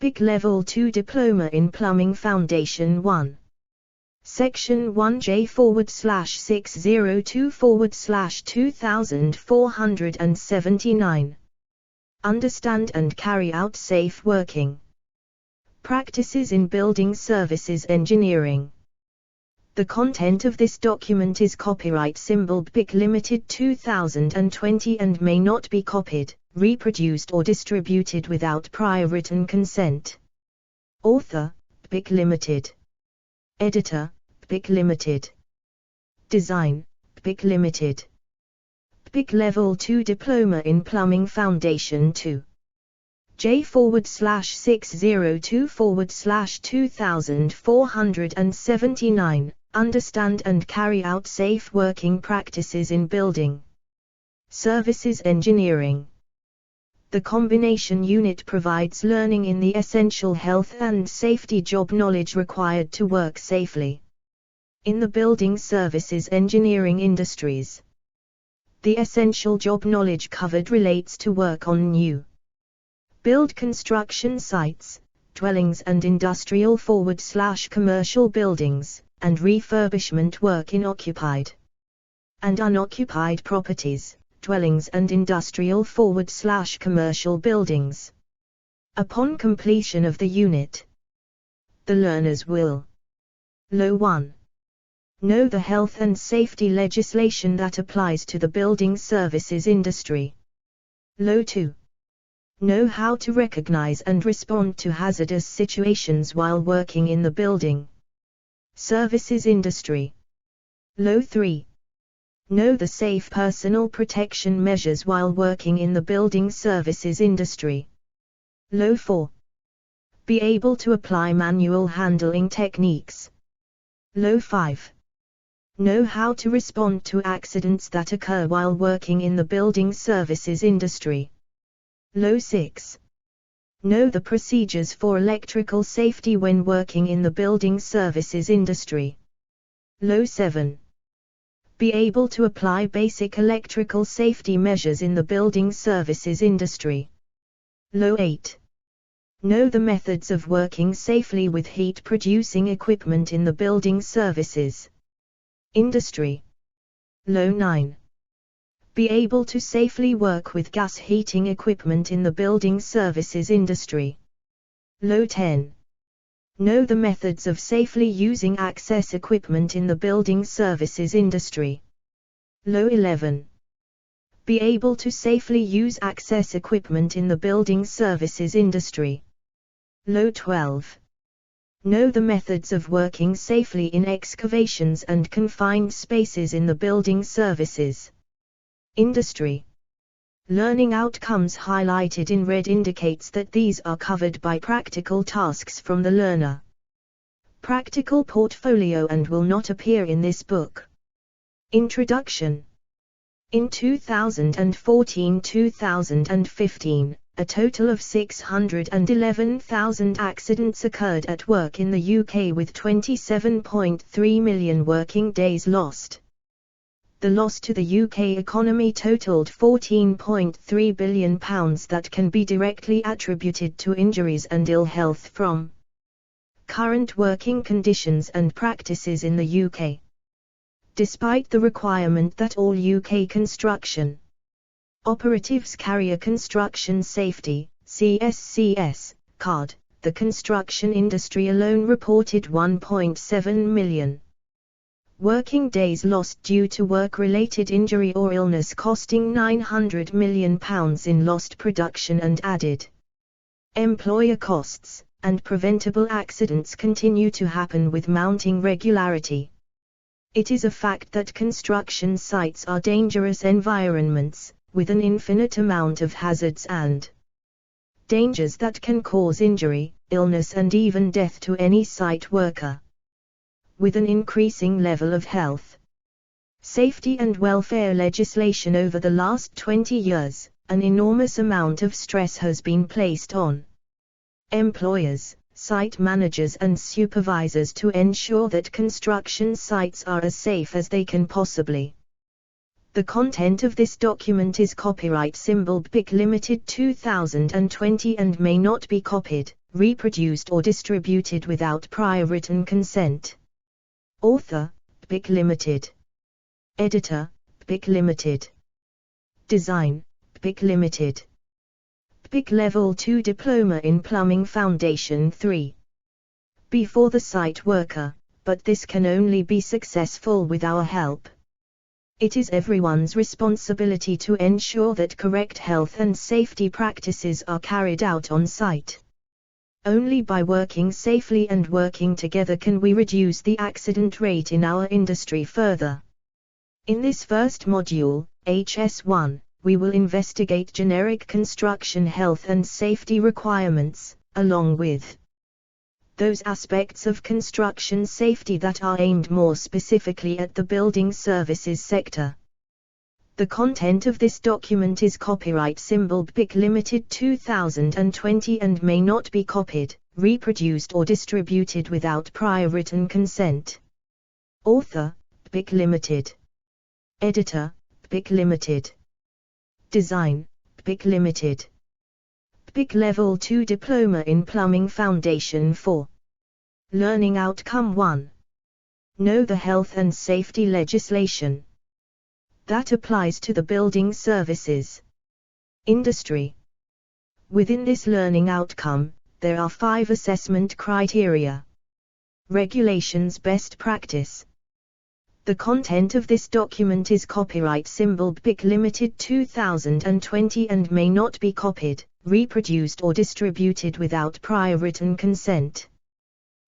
BIC Level 2 Diploma in Plumbing Foundation 1. Section 1J/602/2479. Understand and carry out safe working practices in building services engineering. The content of this document is copyright symbol BIC Limited 2020 and may not be copied, reproduced or distributed without prior written consent. Author, BIC Limited. Editor, BIC Limited. Design, BIC Limited. BIC Level 2 Diploma in Plumbing Foundation 2. J/602/2479. Understand and carry out safe working practices in building services engineering. The combination unit provides learning in the essential health and safety job knowledge required to work safely in the building services engineering industries. The essential job knowledge covered relates to work on new build construction sites, dwellings and industrial/commercial buildings, and refurbishment work in occupied and unoccupied properties, dwellings and industrial/commercial buildings. Upon completion of the unit, the learners will: Law 1. Know the health and safety legislation that applies to the building services industry. Law 2. Know how to recognize and respond to hazardous situations while working in the building services industry. Law 3. Know the safe personal protection measures while working in the building services industry. Law 4. Be able to apply manual handling techniques. Law 5. Know how to respond to accidents that occur while working in the building services industry. Law 6. Know the procedures for electrical safety when working in the building services industry. Law 7. Be able to apply basic electrical safety measures in the building services industry. Law 8. Know the methods of working safely with heat-producing equipment in the building services industry. Law 9. Be able to safely work with gas heating equipment in the building services industry. Law 10. Know the methods of safely using access equipment in the building services industry. Law 11. Be able to safely use access equipment in the building services industry. Law 12. Know the methods of working safely in excavations and confined spaces in the building services industry. Learning outcomes highlighted in red indicates that these are covered by practical tasks from the learner practical portfolio and will not appear in this book. Introduction. In 2014-2015, a total of 611,000 accidents occurred at work in the UK with 27.3 million working days lost. The loss to the UK economy totaled £14.3 billion that can be directly attributed to injuries and ill health from current working conditions and practices in the UK. Despite the requirement that all UK construction operatives carry a Construction Safety (CSCS) card, the construction industry alone reported 1.7 million working days lost due to work-related injury or illness, costing £900 million in lost production and added employer costs, and preventable accidents continue to happen with mounting regularity. It is a fact that construction sites are dangerous environments, with an infinite amount of hazards and dangers that can cause injury, illness and even death to any site worker. With an increasing level of health, safety and welfare legislation over the last 20 years, an enormous amount of stress has been placed on employers, site managers and supervisors to ensure that construction sites are as safe as they can possibly. The content of this document is copyright symbol BIC Limited 2020 and may not be copied, reproduced or distributed without prior written consent. Author, BIC Limited. Editor, BIC Limited. Design, BIC Limited. BIC Level 2 Diploma in Plumbing Foundation 3. B for the site worker, but this can only be successful with our help. It is everyone's responsibility to ensure that correct health and safety practices are carried out on site. Only by working safely and working together can we reduce the accident rate in our industry further. In this first module, HS1, we will investigate generic construction health and safety requirements, along with those aspects of construction safety that are aimed more specifically at the building services sector. The content of this document is copyright symbol BIC Limited 2020 and may not be copied, reproduced or distributed without prior written consent. Author, BIC Limited. Editor, BIC Limited. Design, BIC Limited. BIC Level 2 Diploma in Plumbing Foundation 4. Learning Outcome 1. Know the health and safety legislation that applies to the building services industry. Within this learning outcome, there are 5 assessment criteria. Regulations Best Practice. The content of this document is copyright symbol BIC Limited 2020 and may not be copied, reproduced or distributed without prior written consent.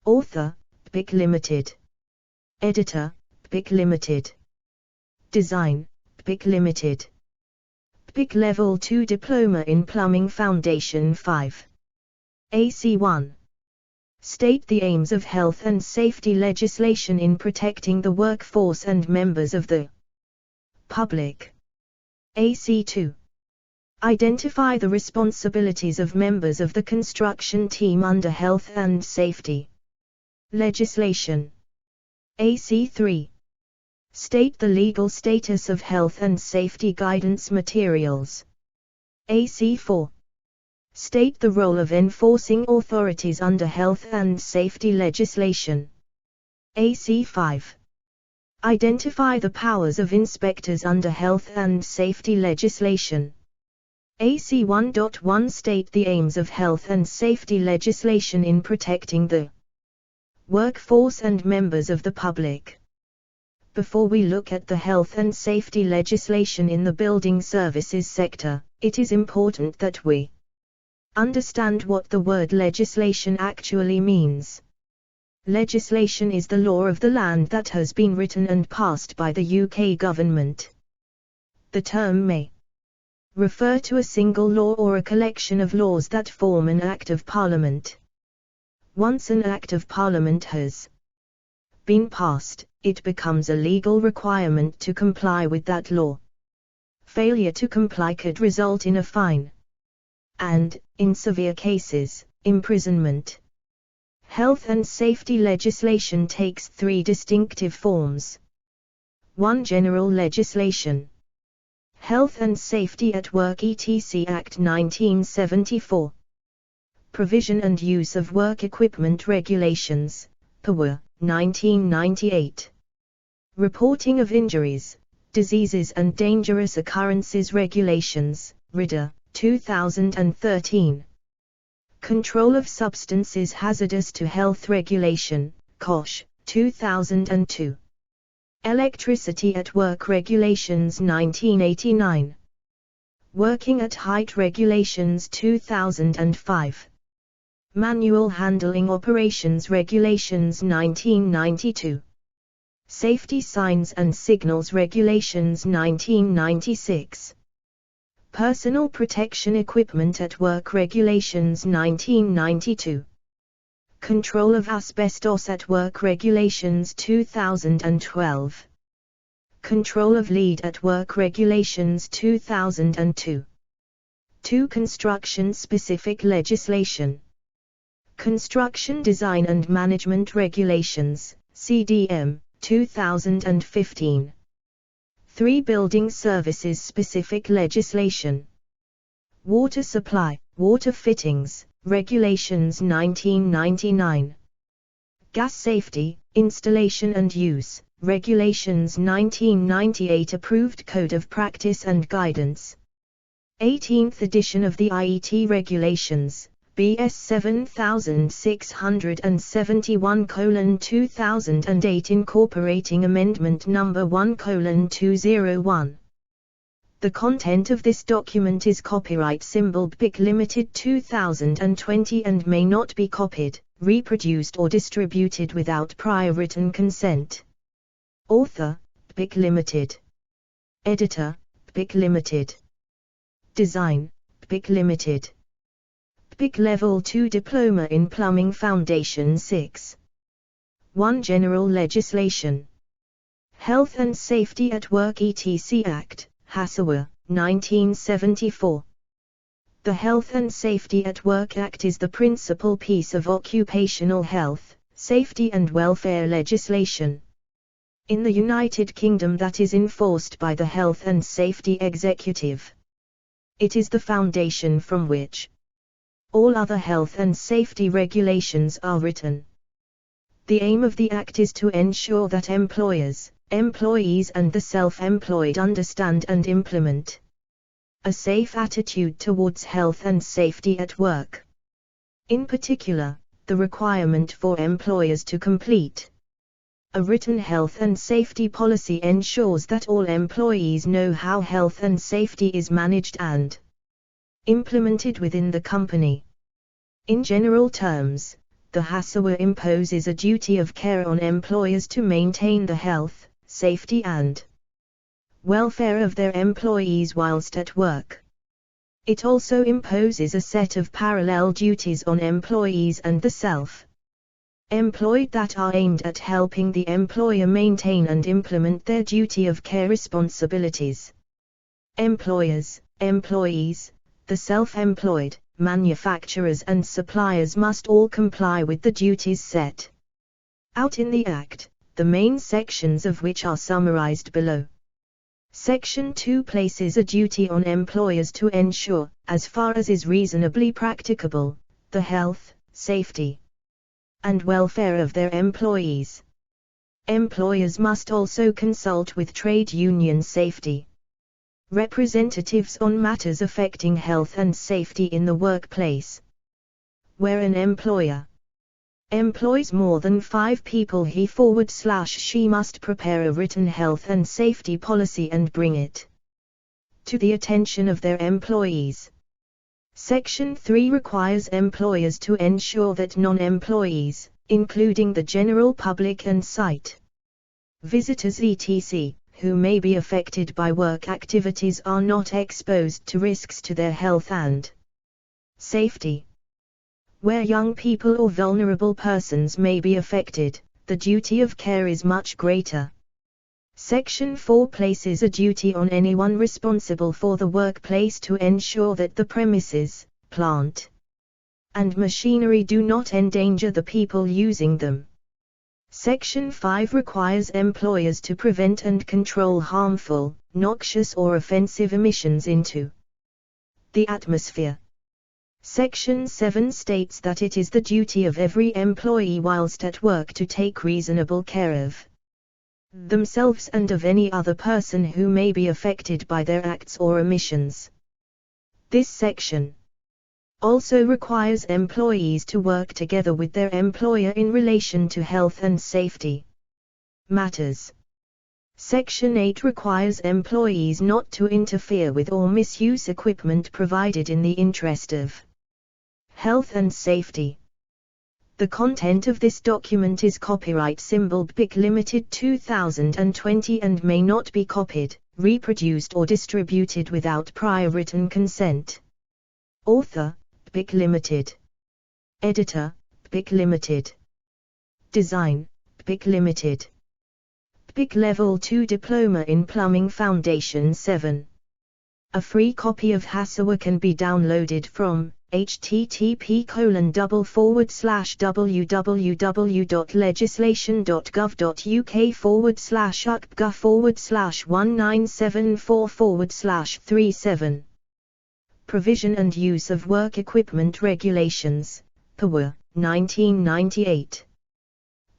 Author, BIC Limited. Editor, BIC Limited. Design, BIC Limited. BIC Level 2 Diploma in Plumbing Foundation 5. AC1. State the aims of health and safety legislation in protecting the workforce and members of the public. AC2. Identify the responsibilities of members of the construction team under health and safety legislation. AC3. State the legal status of health and safety guidance materials. AC4. State the role of enforcing authorities under health and safety legislation. AC5. Identify the powers of inspectors under health and safety legislation. AC1.1 State the aims of health and safety legislation in protecting the workforce and members of the public. Before we look at the health and safety legislation in the building services sector, it is important that we understand what the word legislation actually means. Legislation is the law of the land that has been written and passed by the UK government. The term may refer to a single law or a collection of laws that form an Act of Parliament. Once an Act of Parliament has been passed, it becomes a legal requirement to comply with that law. Failure to comply could result in a fine and, in severe cases, imprisonment. Health and safety legislation takes 3 distinctive forms. 1. General legislation. Health and Safety at Work etc. Act 1974. Provision and Use of Work Equipment Regulations, PWR, 1998. Reporting of Injuries, Diseases and Dangerous Occurrences Regulations, RIDA, 2013. Control of Substances Hazardous to Health Regulation, COSH, 2002. Electricity at Work Regulations 1989. Working at Height Regulations 2005. Manual Handling Operations Regulations 1992. Safety Signs and Signals Regulations 1996. Personal Protection Equipment at Work Regulations 1992. Control of Asbestos at Work Regulations 2012. Control of Lead at Work Regulations 2002. 2. Construction-specific legislation. Construction Design and Management Regulations, CDM, 2015. 3. Building Services Specific Legislation. Water Supply, Water Fittings, Regulations 1999. Gas Safety, Installation and Use, Regulations 1998 Approved Code of Practice and Guidance. 18th edition of the IET Regulations, BS 7671:2008 incorporating Amendment No. 1:201. The content of this document is copyright symbol BIC Limited 2020 and may not be copied, reproduced or distributed without prior written consent. Author, BIC Limited. Editor, BIC Limited. Design, BIC Limited. BIC Level 2 Diploma in Plumbing Foundation 6. 1. General Legislation. Health and Safety at Work etc. Act, Hassawa, 1974. The Health and Safety at Work Act is the principal piece of occupational health, safety and welfare legislation in the United Kingdom that is enforced by the Health and Safety Executive. It is the foundation from which all other health and safety regulations are written. The aim of the Act is to ensure that employers, employees and the self-employed understand and implement a safe attitude towards health and safety at work. In particular, the requirement for employers to complete a written health and safety policy ensures that all employees know how health and safety is managed and implemented within the company. In general terms, the Hassawa imposes a duty of care on employers to maintain the health, safety and welfare of their employees whilst at work. It also imposes a set of parallel duties on employees and the self-employed that are aimed at helping the employer maintain and implement their duty of care responsibilities. Employers, employees, the self-employed, manufacturers and suppliers must all comply with the duties set out in the Act, the main sections of which are summarized below. Section 2 places a duty on employers to ensure, as far as is reasonably practicable, the health, safety, and welfare of their employees. Employers must also consult with trade union safety representatives on matters affecting health and safety in the workplace. Where an employer employs more than 5 people he/she must prepare a written health and safety policy and bring it to the attention of their employees. Section 3 requires employers to ensure that non-employees, including the general public and site visitors etc., who may be affected by work activities are not exposed to risks to their health and safety. Where young people or vulnerable persons may be affected, the duty of care is much greater. Section 4 places a duty on anyone responsible for the workplace to ensure that the premises, plant, and machinery do not endanger the people using them. Section 5 requires employers to prevent and control harmful, noxious or offensive emissions into the atmosphere. Section 7 states that it is the duty of every employee whilst at work to take reasonable care of themselves and of any other person who may be affected by their acts or omissions. This section also requires employees to work together with their employer in relation to health and safety matters. Section 8 requires employees not to interfere with or misuse equipment provided in the interest of health and safety. The content of this document is copyright symbol BIC Limited 2020 and may not be copied, reproduced or distributed without prior written consent. Author, BIC Limited. Editor, BIC Limited. Design, BIC Limited. BIC Level 2 Diploma in Plumbing Foundation 7. A free copy of Hassawa can be downloaded from http://www.legislation.gov.uk/UKGov/1974/37. Provision and Use of Work Equipment Regulations, PWR, 1998.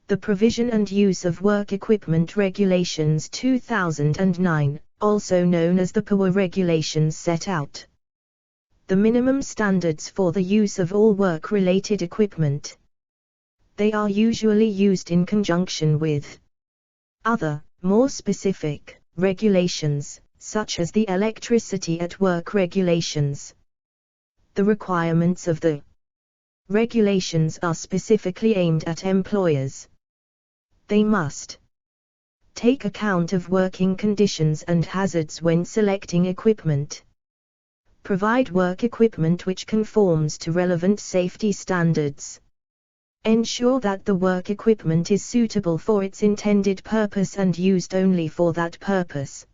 The Provision and Use of Work Equipment Regulations 2009, also known as the PWR regulations, set out the minimum standards for the use of all work-related equipment. They are usually used in conjunction with other, more specific, regulations, such as the Electricity at Work regulations. The requirements of the regulations are specifically aimed at employers. They must take account of working conditions and hazards when selecting equipment, provide work equipment which conforms to relevant safety standards, ensure that the work equipment is suitable for its intended purpose and used only for that purpose,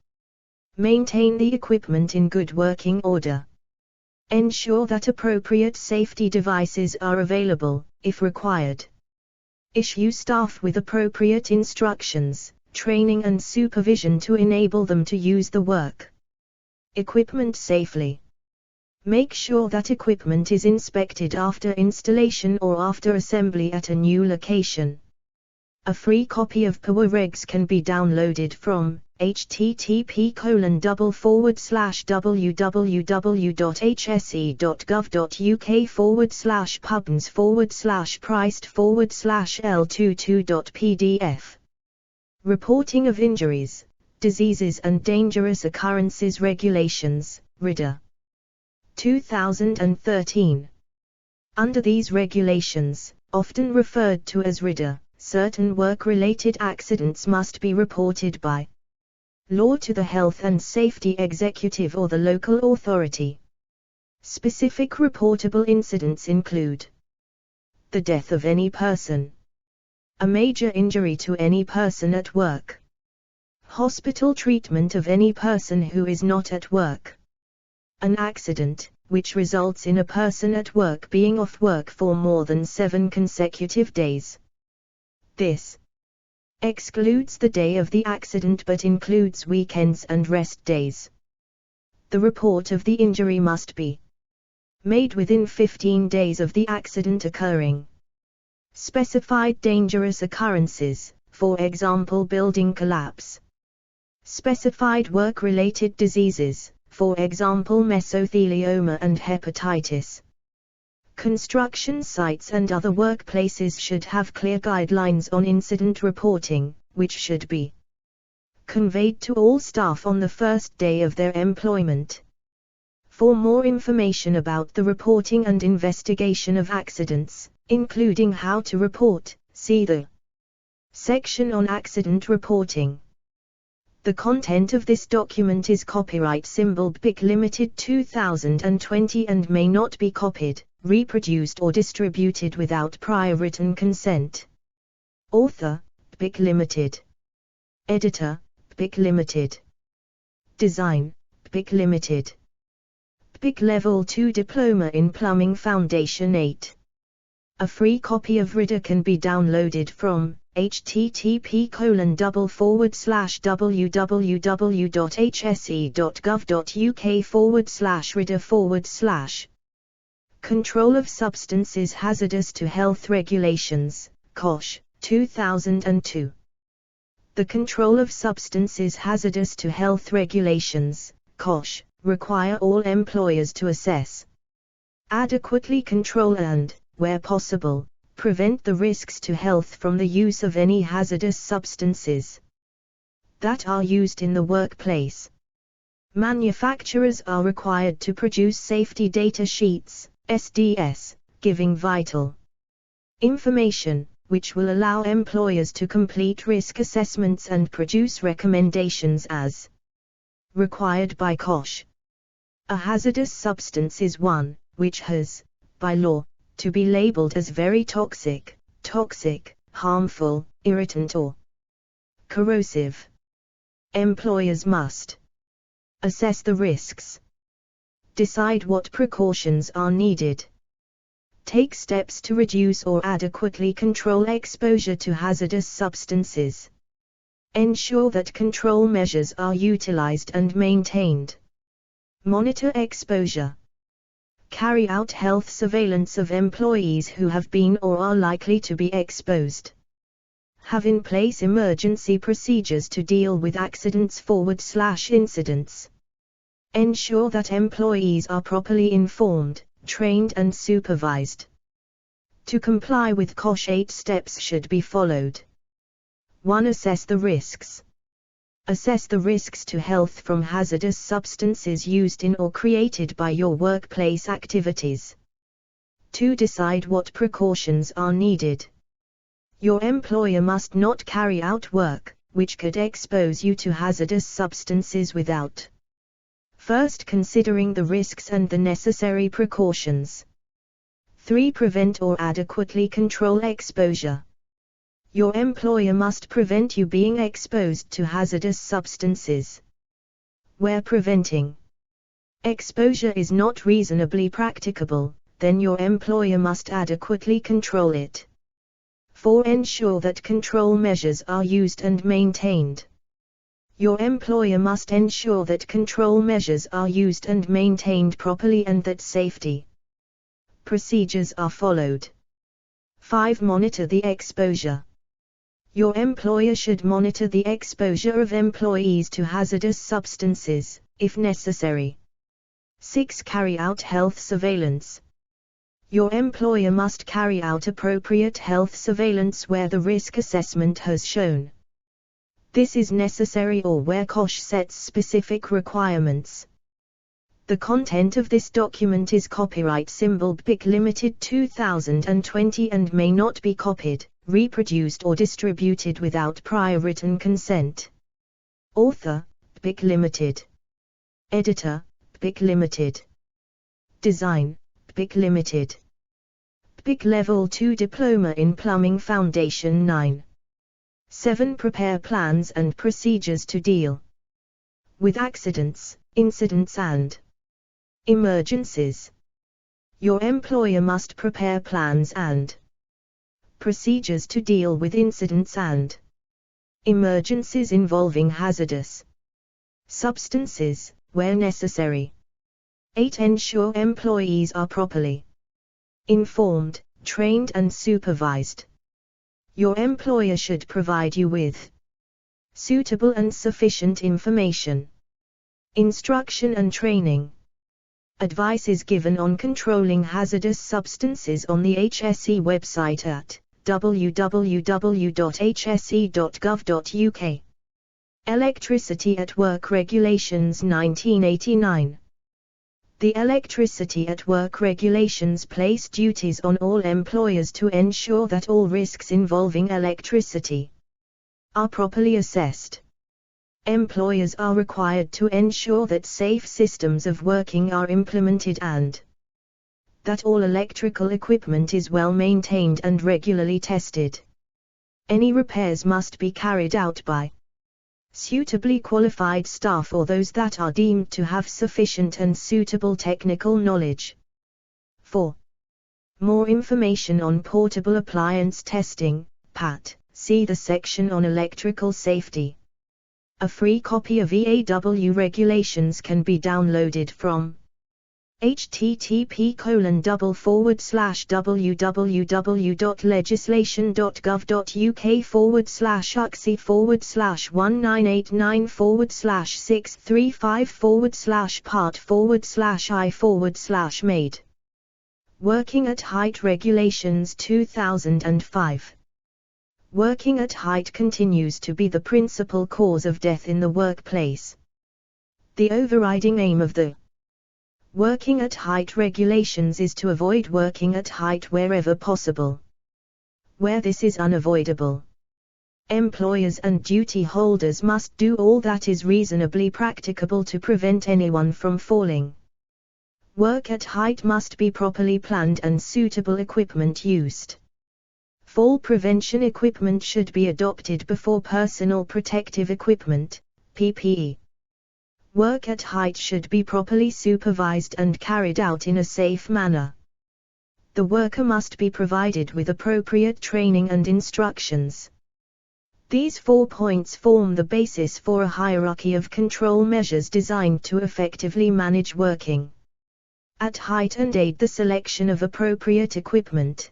maintain the equipment in good working order, ensure that appropriate safety devices are available, if required, issue staff with appropriate instructions, training and supervision to enable them to use the work equipment safely. Make sure that equipment is inspected after installation or after assembly at a new location. A free copy of PWR regs can be downloaded from http://www.hse.gov.uk/pubns/priced/l22.pdf. Reporting of Injuries, Diseases and Dangerous Occurrences Regulations, RIDA. 2013. Under these regulations, often referred to as RIDA, certain work-related accidents must be reported by law to the Health and Safety Executive or the local authority. Specific reportable incidents include the death of any person, a major injury to any person at work, hospital treatment of any person who is not at work, an accident, which results in a person at work being off work for more than 7 consecutive days. This excludes the day of the accident but includes weekends and rest days. The report of the injury must be made within 15 days of the accident occurring. Specified dangerous occurrences, for example building collapse. Specified work-related diseases, for example mesothelioma and hepatitis. Construction sites and other workplaces should have clear guidelines on incident reporting, which should be conveyed to all staff on the first day of their employment. For more information about the reporting and investigation of accidents, including how to report, see the section on accident reporting. The content of this document is copyright symbol BIC Limited 2020 and may not be copied, reproduced or distributed without prior written consent. Author, BIC Limited. Editor, BIC Limited. Design, BIC Limited. BIC Level 2 Diploma in Plumbing Foundation 8. A free copy of RIDA can be downloaded from http://www.hse.gov.uk/RIDA/. Control of Substances Hazardous to Health Regulations, COSH, 2002. The Control of Substances Hazardous to Health Regulations, COSH, require all employers to assess, adequately control and, where possible, prevent the risks to health from the use of any hazardous substances that are used in the workplace. Manufacturers are required to produce safety data sheets, SDS, giving vital information, which will allow employers to complete risk assessments and produce recommendations as required by COSH. A hazardous substance is one which has, by law, to be labeled as very toxic, harmful, irritant or corrosive. Employers must assess the risks, decide what precautions are needed, take steps to reduce or adequately control exposure to hazardous substances, ensure that control measures are utilized and maintained, monitor exposure, Carry out health surveillance of employees who have been or are likely to be exposed. Have in place emergency procedures to deal with accidents/incidents. Ensure that employees are properly informed, trained and supervised. To comply with COSH, 8 steps should be followed. 1. Assess the risks. Assess the risks to health from hazardous substances used in or created by your workplace activities. 2. Decide what precautions are needed. Your employer must not carry out work which could expose you to hazardous substances without first considering the risks and the necessary precautions. 3. Prevent or adequately control exposure. Your employer must prevent you being exposed to hazardous substances. Where preventing exposure is not reasonably practicable, then your employer must adequately control it. 4. Ensure that control measures are used and maintained. Your employer must ensure that control measures are used and maintained properly and that safety procedures are followed. 5. Monitor the exposure. Your employer should monitor the exposure of employees to hazardous substances, if necessary. 6. Carry out health surveillance. Your employer must carry out appropriate health surveillance where the risk assessment has shown this is necessary or where COSH sets specific requirements. The content of this document is copyright symbol BIC Limited 2020 and may not be copied, reproduced or distributed without prior written consent. Author, BIC Limited. Editor, BIC Limited. Design, BIC Limited. BIC Level 2 Diploma in Plumbing Foundation 9. 7. Prepare plans and procedures to deal with accidents, incidents and emergencies. Your employer must prepare plans and procedures to deal with incidents and emergencies involving hazardous substances, where necessary. 8. Ensure employees are properly informed, trained and supervised. Your employer should provide you with suitable and sufficient information, instruction and training. Advice is given on controlling hazardous substances on the HSE website at www.hse.gov.uk. Electricity at Work Regulations 1989. The Electricity at Work Regulations place duties on all employers to ensure that all risks involving electricity are properly assessed. Employers are required to ensure that safe systems of working are implemented and that all electrical equipment is well maintained and regularly tested. Any repairs must be carried out by suitably qualified staff or those that are deemed to have sufficient and suitable technical knowledge. 4. More information on portable appliance testing, PAT, see the section on electrical safety. A free copy of EAW regulations can be downloaded from http://www.legislation.gov.uk/UXE/1989/635/part/I/made. Working at Height Regulations 2005. Working at height continues to be the principal cause of death in the workplace. The overriding aim of the Working at Height regulations is to avoid working at height wherever possible. Where this is unavoidable, employers and duty holders must do all that is reasonably practicable to prevent anyone from falling. Work at height must be properly planned and suitable equipment used. Fall prevention equipment should be adopted before personal protective equipment, PPE. Work at height should be properly supervised and carried out in a safe manner. The worker must be provided with appropriate training and instructions. These 4 points form the basis for a hierarchy of control measures designed to effectively manage working at height and aid the selection of appropriate equipment.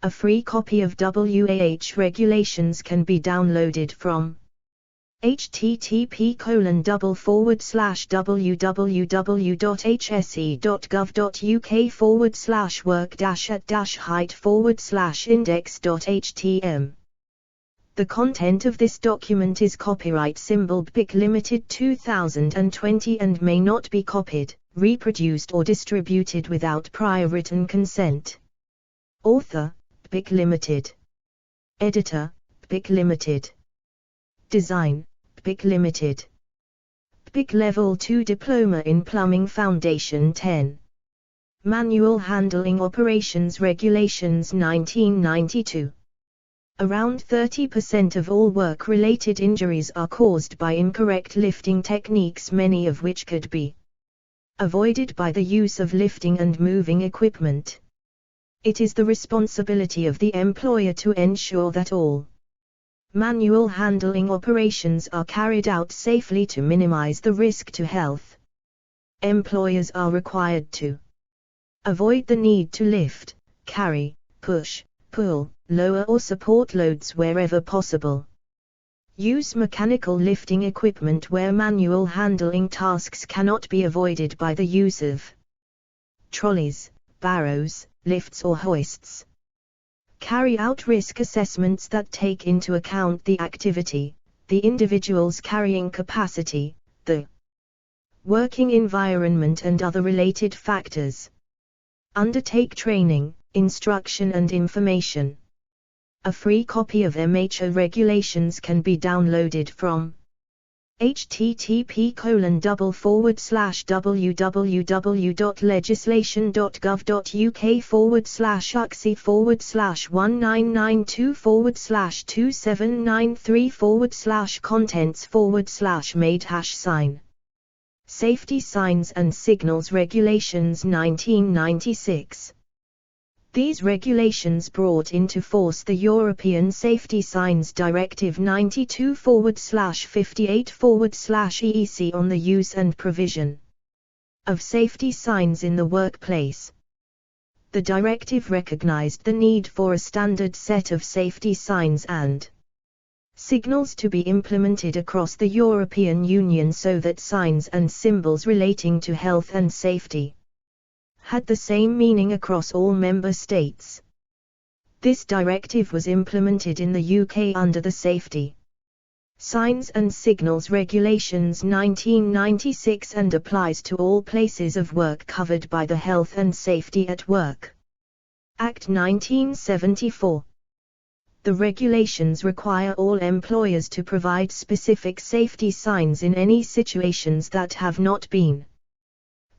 A free copy of WAH regulations can be downloaded from http://www.hse.gov.uk/work-at-height/index.htm. The content of this document is copyright symbol BIC Limited 2020 and may not be copied, reproduced or distributed without prior written consent. Author, BIC Limited. Editor, BIC Limited. Design, BIC Limited. BIC Level 2 Diploma in Plumbing Foundation 10. Manual Handling Operations Regulations 1992. Around 30% of all work-related injuries are caused by incorrect lifting techniques, many of which could be avoided by the use of lifting and moving equipment. It is the responsibility of the employer to ensure that all manual handling operations are carried out safely to minimize the risk to health. Employers are required to avoid the need to lift, carry, push, pull, lower or support loads wherever possible. Use mechanical lifting equipment where manual handling tasks cannot be avoided by the use of trolleys, barrows, lifts or hoists. Carry out risk assessments that take into account the activity, the individual's carrying capacity, the working environment and other related factors. Undertake training, instruction and information. A free copy of MHO regulations can be downloaded from http://www.legislation.gov.uk/ucsy/1992/2793/contents/made Safety Signs and Signals Regulations 1996. These regulations brought into force the European Safety Signs Directive 92/58/EEC on the use and provision of safety signs in the workplace. The directive recognized the need for a standard set of safety signs and signals to be implemented across the European Union so that signs and symbols relating to health and safety had the same meaning across all member states. This directive was implemented in the UK under the Safety Signs and Signals Regulations 1996 and applies to all places of work covered by the Health and Safety at Work Act 1974. The regulations require all employers to provide specific safety signs in any situations that have not been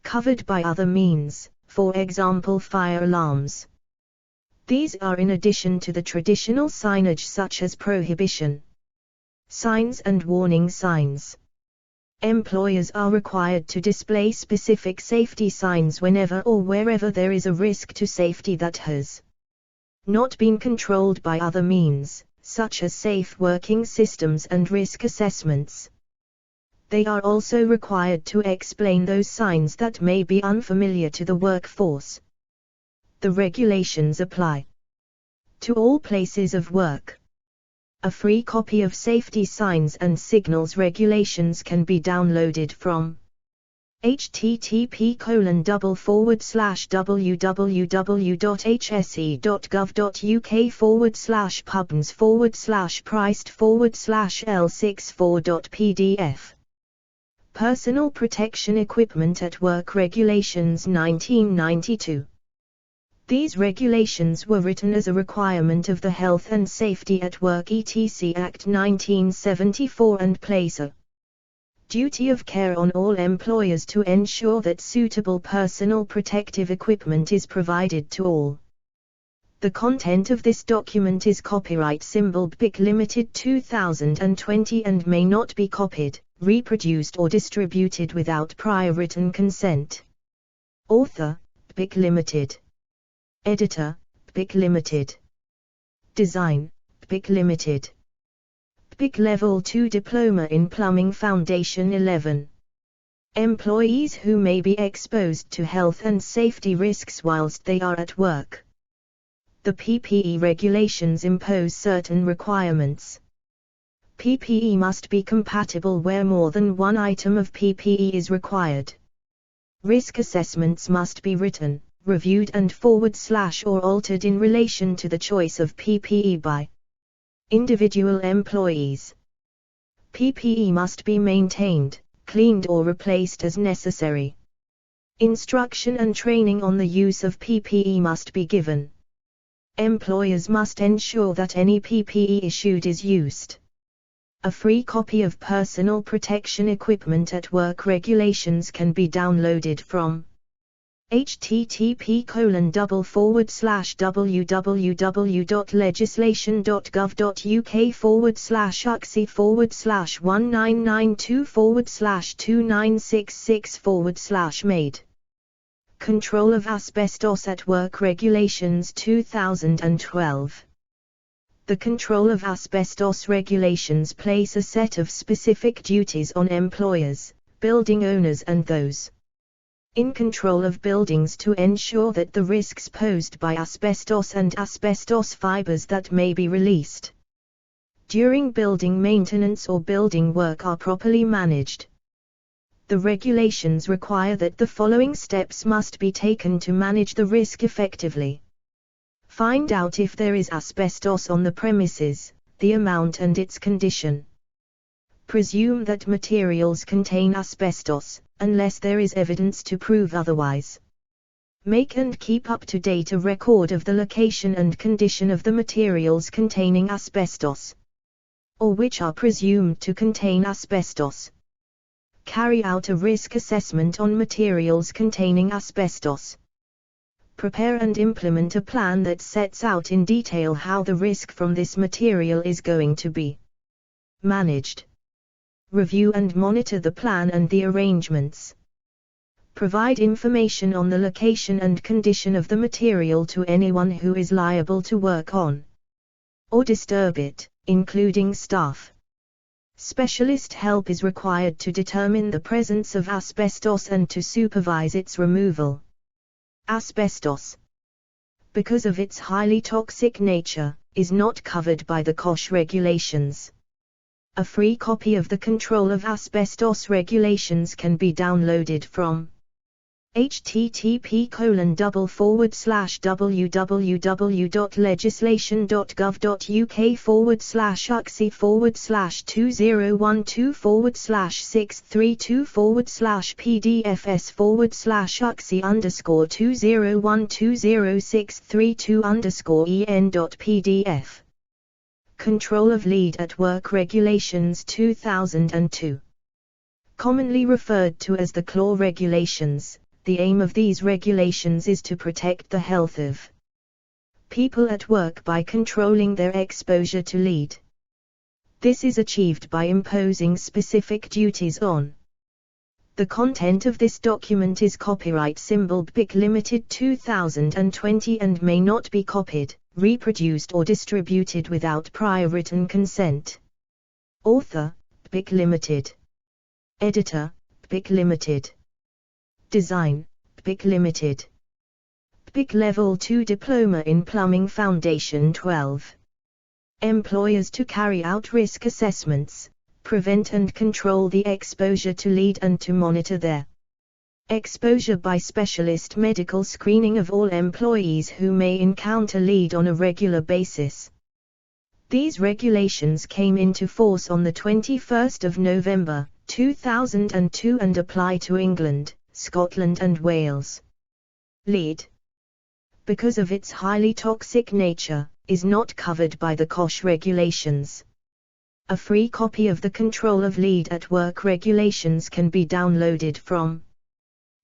covered by other means, for example fire alarms. These are in addition to the traditional signage such as prohibition signs and warning signs. Employers are required to display specific safety signs whenever or wherever there is a risk to safety that has not been controlled by other means, such as safe working systems and risk assessments. They are also required to explain those signs that may be unfamiliar to the workforce. The regulations apply to all places of work. A free copy of Safety Signs and Signals Regulations can be downloaded from http://www.hse.gov.uk/pubs/priced/L64.pdf. Personal Protection Equipment at Work Regulations 1992. These regulations were written as a requirement of the Health and Safety at Work etc. Act 1974 and place a duty of care on all employers to ensure that suitable personal protective equipment is provided to all. The content of this document is copyright symbol BIC Limited 2020 and may not be copied, reproduced or distributed without prior written consent. Author, BIC Limited. Editor, BIC Limited. Design, BIC Limited. BIC Level 2 Diploma in Plumbing Foundation 11. Employees who may be exposed to health and safety risks whilst they are at work. The PPE regulations impose certain requirements. PPE must be compatible where more than one item of PPE is required. Risk assessments must be written, reviewed and forward/or altered in relation to the choice of PPE by individual employees. PPE must be maintained, cleaned or replaced as necessary. Instruction and training on the use of PPE must be given. Employers must ensure that any PPE issued is used. A free copy of Personal Protection Equipment at Work regulations can be downloaded from http://www.legislation.gov.uk/uxc/1992/2966/made. Control of Asbestos at Work Regulations 2012. The Control of Asbestos regulations place a set of specific duties on employers, building owners and those in control of buildings to ensure that the risks posed by asbestos and asbestos fibers that may be released during building maintenance or building work are properly managed. The regulations require that the following steps must be taken to manage the risk effectively. Find out if there is asbestos on the premises, the amount and its condition. Presume that materials contain asbestos, unless there is evidence to prove otherwise. Make and keep up to date a record of the location and condition of the materials containing asbestos, or which are presumed to contain asbestos. Carry out a risk assessment on materials containing asbestos. Prepare and implement a plan that sets out in detail how the risk from this material is going to be managed. Review and monitor the plan and the arrangements. Provide information on the location and condition of the material to anyone who is liable to work on or disturb it, including staff. Specialist help is required to determine the presence of asbestos and to supervise its removal. Asbestos, because of its highly toxic nature, is not covered by the COSH regulations. A free copy of the Control of Asbestos regulations can be downloaded from http://www.legislation.gov.uk/uxc/2012/632/PDFS/uxc_2012/632_en.pdf. Control of Lead at Work Regulations 2002. Commonly referred to as the CLAW regulations, the aim of these regulations is to protect the health of people at work by controlling their exposure to lead. This is achieved by imposing specific duties on. The content of this document is copyright symbol BIC Limited 2020 and may not be copied, reproduced or distributed without prior written consent. Author, BIC Limited. Editor, BIC Limited. Design, BIC Limited. BIC Level 2 Diploma in Plumbing Foundation 12. Employers to carry out risk assessments, prevent and control the exposure to lead and to monitor their exposure by specialist medical screening of all employees who may encounter lead on a regular basis. These regulations came into force on the 21st of November, 2002 and apply to England, Scotland and Wales. Lead, because of its highly toxic nature, is not covered by the COSH regulations. A free copy of the Control of Lead at Work regulations can be downloaded from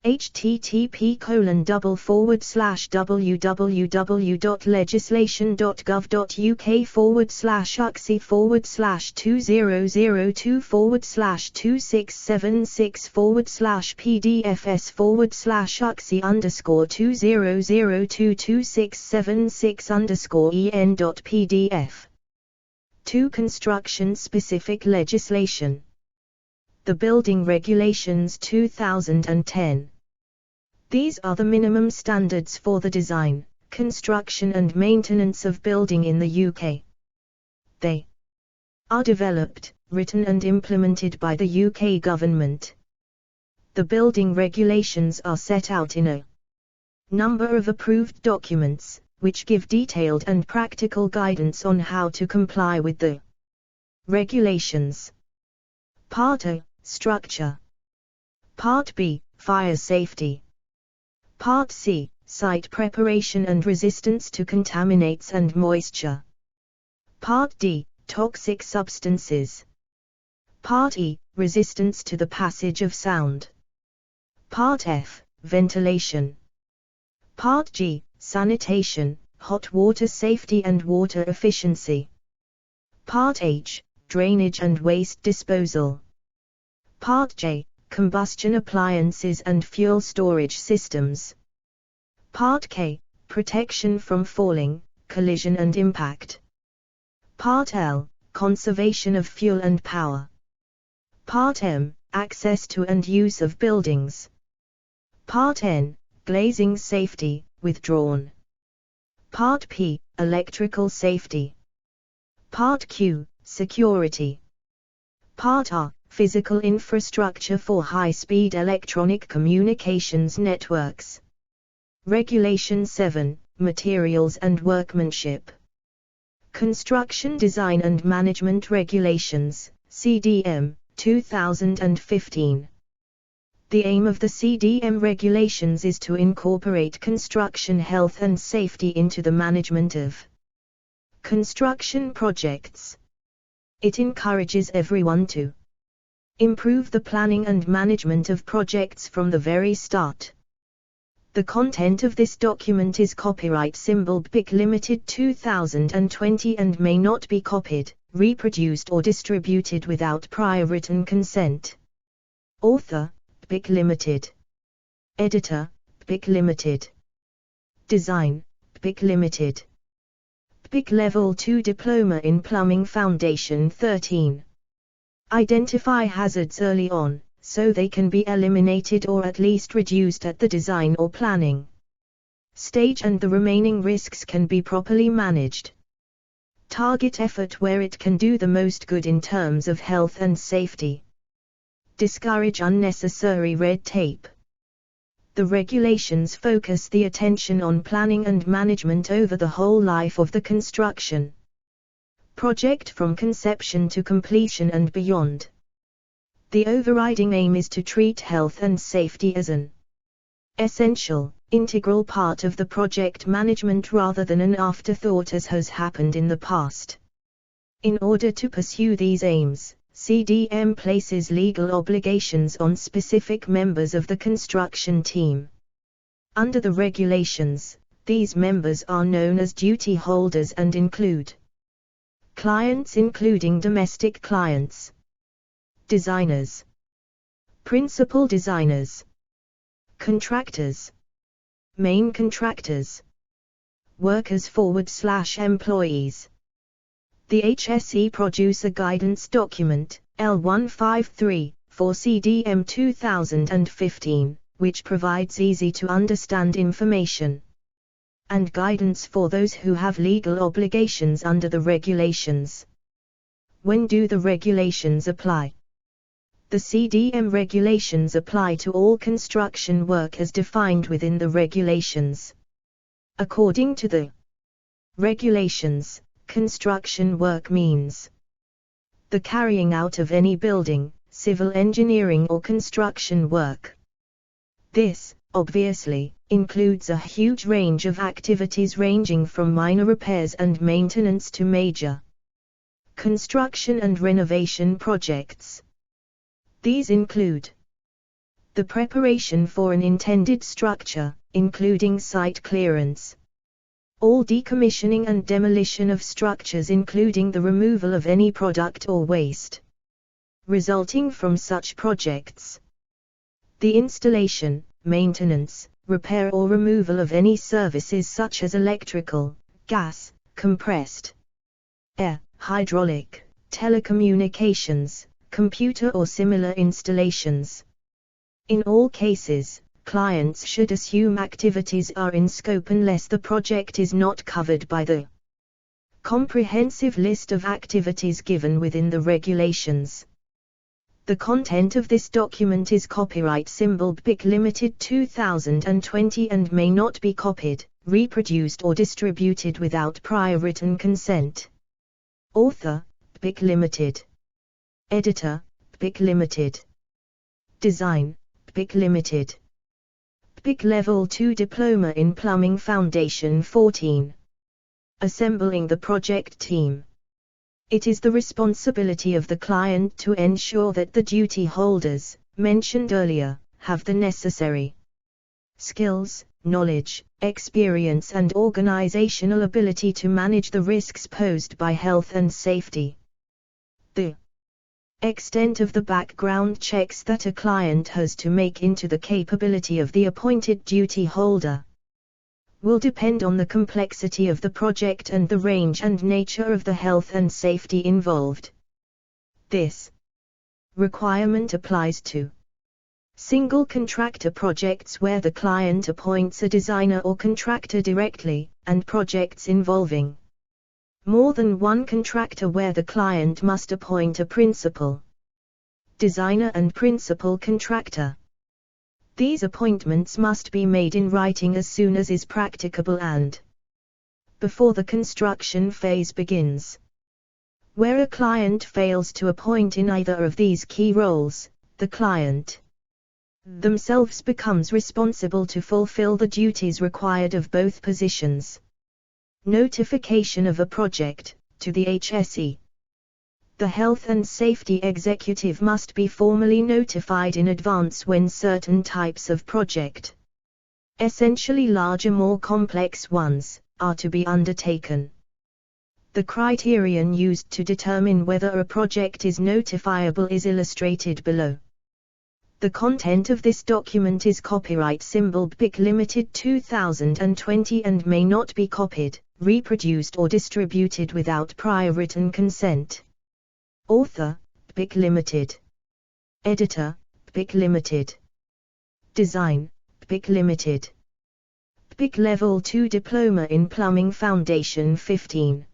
http://www.legislation.gov.uk/uxc/20024676/PDFS/uxc_20022676_en.pdf. 2. Construction-specific legislation. The Building Regulations 2010. These are the minimum standards for the design, construction and maintenance of building in the UK. They are developed, written and implemented by the UK government. The building regulations are set out in a number of approved documents, which give detailed and practical guidance on how to comply with the regulations. Part A, Structure. Part B, Fire Safety. Part C, Site Preparation and Resistance to Contaminants and Moisture. Part D, Toxic Substances. Part E, Resistance to the Passage of Sound. Part F, Ventilation. Part G, Sanitation, Hot water safety and water efficiency. Part H, Drainage and waste disposal. Part J, Combustion appliances and fuel storage systems. Part K, Protection from falling, collision and impact. Part L, Conservation of fuel and power. Part M, Access to and use of buildings. Part N, Glazing safety, withdrawn. Part P, Electrical safety. Part Q, Security. Part R, Physical infrastructure for high-speed electronic communications networks. Regulation 7, Materials and Workmanship. Construction Design and Management Regulations, CDM, 2015. The aim of the CDM regulations is to incorporate construction health and safety into the management of construction projects. It encourages everyone to improve the planning and management of projects from the very start. The content of this document is copyright symbol BIC Limited 2020 and may not be copied, reproduced or distributed without prior written consent. Author, BIC Limited. Editor, BIC Limited. Design, BIC Limited. BIC Level 2 Diploma in Plumbing Foundation 13. Identify hazards early on, so they can be eliminated or at least reduced at the design or planning stage and the remaining risks can be properly managed. Target effort where it can do the most good in terms of health and safety. Discourage unnecessary red tape. The regulations focus the attention on planning and management over the whole life of the construction project from conception to completion and beyond. The overriding aim is to treat health and safety as an essential, integral part of the project management rather than an afterthought as has happened in the past. In order to pursue these aims, CDM places legal obligations on specific members of the construction team. Under the regulations, these members are known as duty holders and include clients including domestic clients, designers, principal designers, contractors, main contractors, workers/employees. The HSE produce a guidance document, L153, for CDM 2015, which provides easy-to-understand information and guidance for those who have legal obligations under the regulations. When do the regulations apply? The CDM regulations apply to all construction work as defined within the regulations. According to the regulations, construction work means the carrying out of any building, civil engineering or construction work. This, obviously, includes a huge range of activities ranging from minor repairs and maintenance to major construction and renovation projects. These include the preparation for an intended structure, including site clearance, all decommissioning and demolition of structures including the removal of any product or waste resulting from such projects, the installation, maintenance, repair or removal of any services such as electrical, gas, compressed air, hydraulic, telecommunications, computer or similar installations. In all cases, clients should assume activities are in scope unless the project is not covered by the comprehensive list of activities given within the regulations. The content of this document is copyright symbol BIC Limited 2020 and may not be copied, reproduced or distributed without prior written consent. Author, BIC Limited. Editor, BIC Limited. Design, BIC Limited. BIC Level 2 Diploma in Plumbing Foundation 14. Assembling the project team. It is the responsibility of the client to ensure that the duty holders, mentioned earlier, have the necessary skills, knowledge, experience and organizational ability to manage the risks posed by health and safety. The extent of the background checks that a client has to make into the capability of the appointed duty holder will depend on the complexity of the project and the range and nature of the health and safety involved. This requirement applies to single contractor projects where the client appoints a designer or contractor directly, and projects involving more than one contractor where the client must appoint a principal designer and principal contractor. These appointments must be made in writing as soon as is practicable and before the construction phase begins. Where a client fails to appoint in either of these key roles, the client themselves becomes responsible to fulfill the duties required of both positions. Notification of a project to the HSE. The Health and Safety Executive must be formally notified in advance when certain types of project, essentially larger, more complex ones, are to be undertaken. The criterion used to determine whether a project is notifiable is illustrated below. The content of this document is copyright symbol BIC Limited 2020 and may not be copied, reproduced or distributed without prior written consent. Author, BIC Limited. Editor, BIC Limited. Design, BIC Limited. BIC Level 2 Diploma in Plumbing Foundation 15.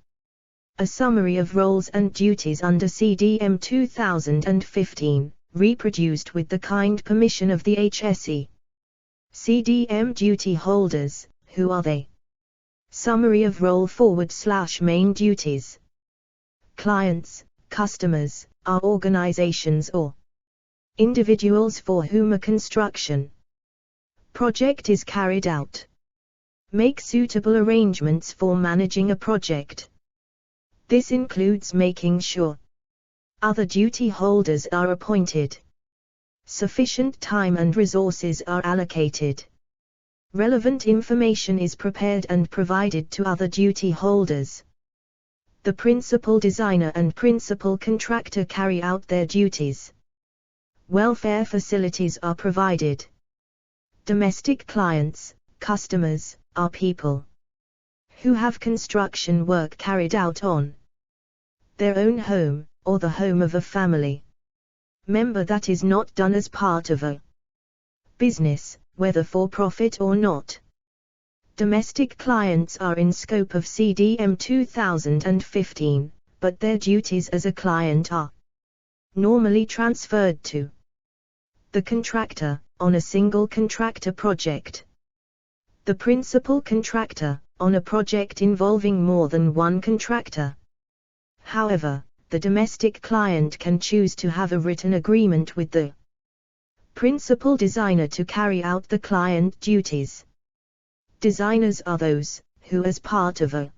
A summary of roles and duties under CDM 2015, reproduced with the kind permission of the HSE. CDM duty holders, who are they? Summary of role / main duties. Clients, customers, are organizations or individuals for whom a construction project is carried out. Make suitable arrangements for managing a project. This includes making sure other duty holders are appointed, sufficient time and resources are allocated, relevant information is prepared and provided to other duty holders. The principal designer and principal contractor carry out their duties. Welfare facilities are provided. Domestic clients, customers, are people who have construction work carried out on their own home, or the home of a family member that is not done as part of a business, whether for profit or not. Domestic clients are in scope of CDM 2015, but their duties as a client are normally transferred to the contractor, on a single contractor project. The principal contractor, on a project involving more than one contractor. However, the domestic client can choose to have a written agreement with the principal designer to carry out the client duties. Designers are those who, as part of a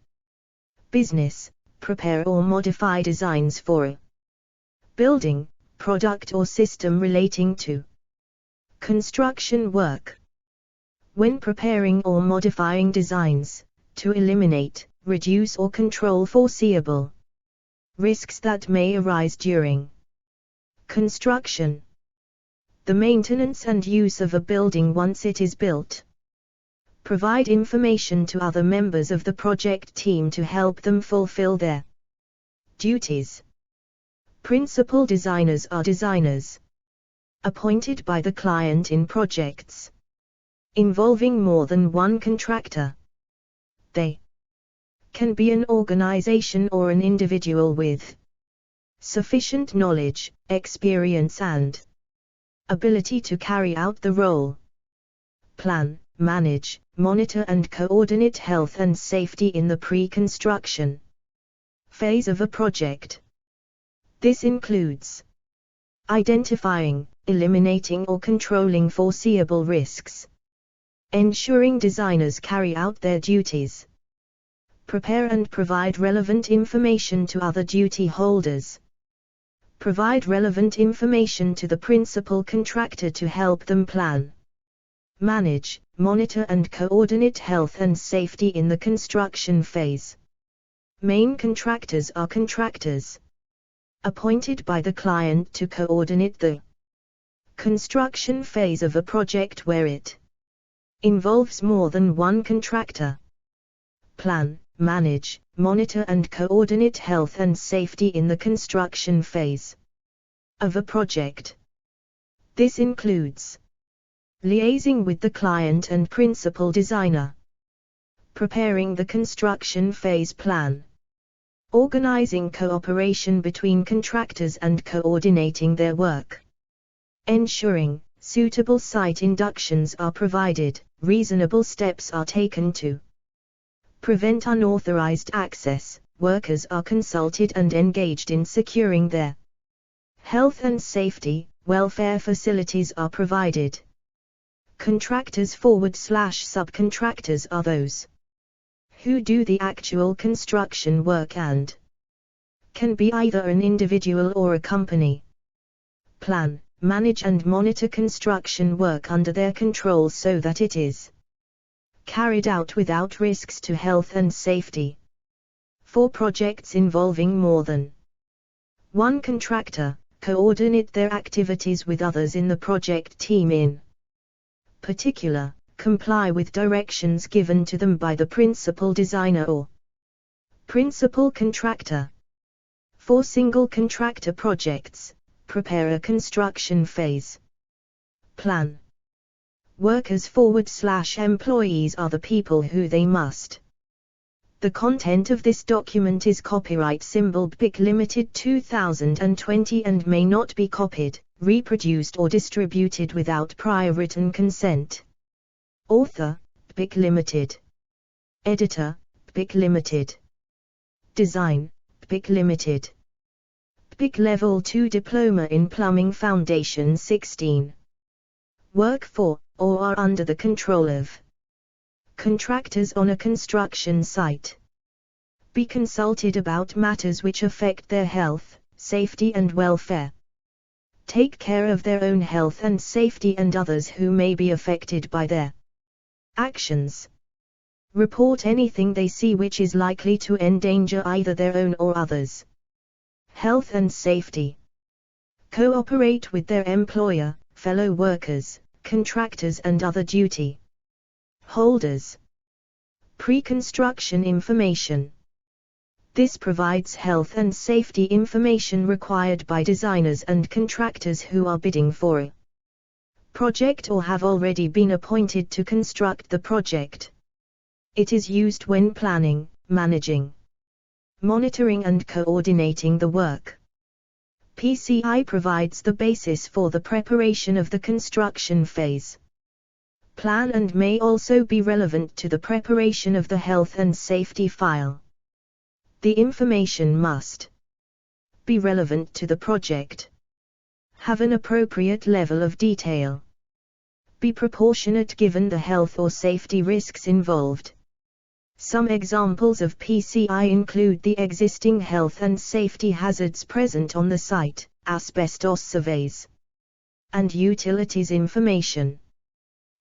business, prepare or modify designs for a building, product or system relating to construction work. When preparing or modifying designs, to eliminate, reduce or control foreseeable risks that may arise during construction, the maintenance and use of a building once it is built. Provide information to other members of the project team to help them fulfill their duties. Principal designers are designers appointed by the client in projects involving more than one contractor. They can be an organization or an individual with sufficient knowledge, experience and ability to carry out the role. Plan, manage, monitor and coordinate health and safety in the pre-construction phase of a project. This includes identifying, eliminating or controlling foreseeable risks, ensuring designers carry out their duties, prepare and provide relevant information to other duty holders, provide relevant information to the principal contractor to help them plan, manage, monitor and coordinate health and safety in the construction phase. Main contractors are contractors appointed by the client to coordinate the construction phase of a project where it involves more than one contractor. Plan, manage, monitor and coordinate health and safety in the construction phase of a project. This includes liaising with the client and principal designer, preparing the construction phase plan, organizing cooperation between contractors and coordinating their work, ensuring suitable site inductions are provided, reasonable steps are taken to prevent unauthorized access, workers are consulted and engaged in securing their health and safety, welfare facilities are provided. Contractors/subcontractors are those who do the actual construction work and can be either an individual or a company. Plan, manage and monitor construction work under their control so that it is carried out without risks to health and safety. For projects involving more than one contractor, coordinate their activities with others in the project team in particular, comply with directions given to them by the principal designer or principal contractor. For single contractor projects, prepare a construction phase plan. Workers/employees are the people who they must. The content of this document is copyright symbol BIC Limited 2020 and may not be copied, reproduced or distributed without prior written consent. Author, BIC Limited. Editor, BIC Limited. Design, BIC Limited. BIC Level 2 Diploma in Plumbing Foundation 16. Work for, or are under the control of contractors on a construction site. Be consulted about matters which affect their health, safety and welfare. Take care of their own health and safety and others who may be affected by their actions. Report anything they see which is likely to endanger either their own or others' health and safety. Cooperate with their employer, fellow workers, contractors and other duty holders. Pre-construction information. This provides health and safety information required by designers and contractors who are bidding for a project or have already been appointed to construct the project. It is used when planning, managing, monitoring and coordinating the work. PCI provides the basis for the preparation of the construction phase plan and may also be relevant to the preparation of the health and safety file. The information must be relevant to the project, have an appropriate level of detail, be proportionate given the health or safety risks involved. Some examples of PCI include the existing health and safety hazards present on the site, asbestos surveys, and utilities information.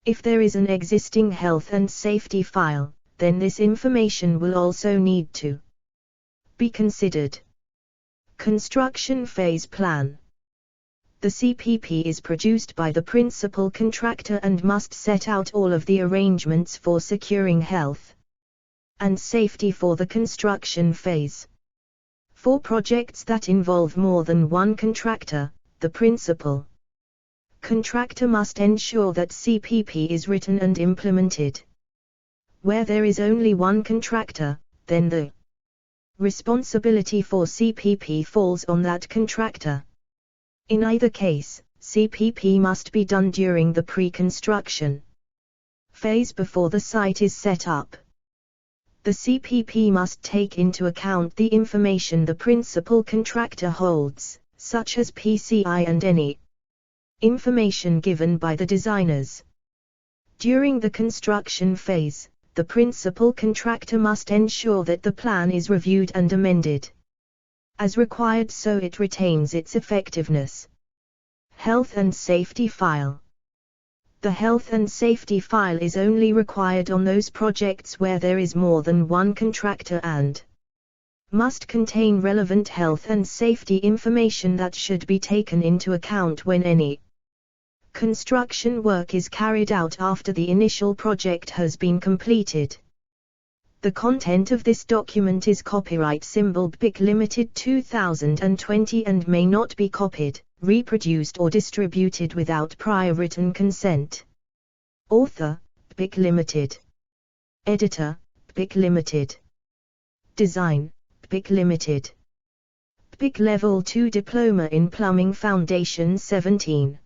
If there is an existing health and safety file, then this information will also need to be considered. Construction phase plan. The CPP is produced by the principal contractor and must set out all of the arrangements for securing health and safety for the construction phase. For projects that involve more than one contractor, the principal contractor must ensure that CPP is written and implemented. Where there is only one contractor, then the responsibility for CPP falls on that contractor. In either case, CPP must be done during the pre-construction phase before the site is set up. The CPP must take into account the information the principal contractor holds, such as PCI and any information given by the designers. During the construction phase, the principal contractor must ensure that the plan is reviewed and amended as required so it retains its effectiveness. Health and Safety File. The Health and Safety File is only required on those projects where there is more than one contractor and must contain relevant health and safety information that should be taken into account when any construction work is carried out after the initial project has been completed. The content of this document is copyright symbol BIC Limited 2020 and may not be copied, reproduced or distributed without prior written consent. Author, BIC Limited. Editor, BIC Limited. Design, BIC Limited. BIC Level 2 Diploma in Plumbing Foundation 17.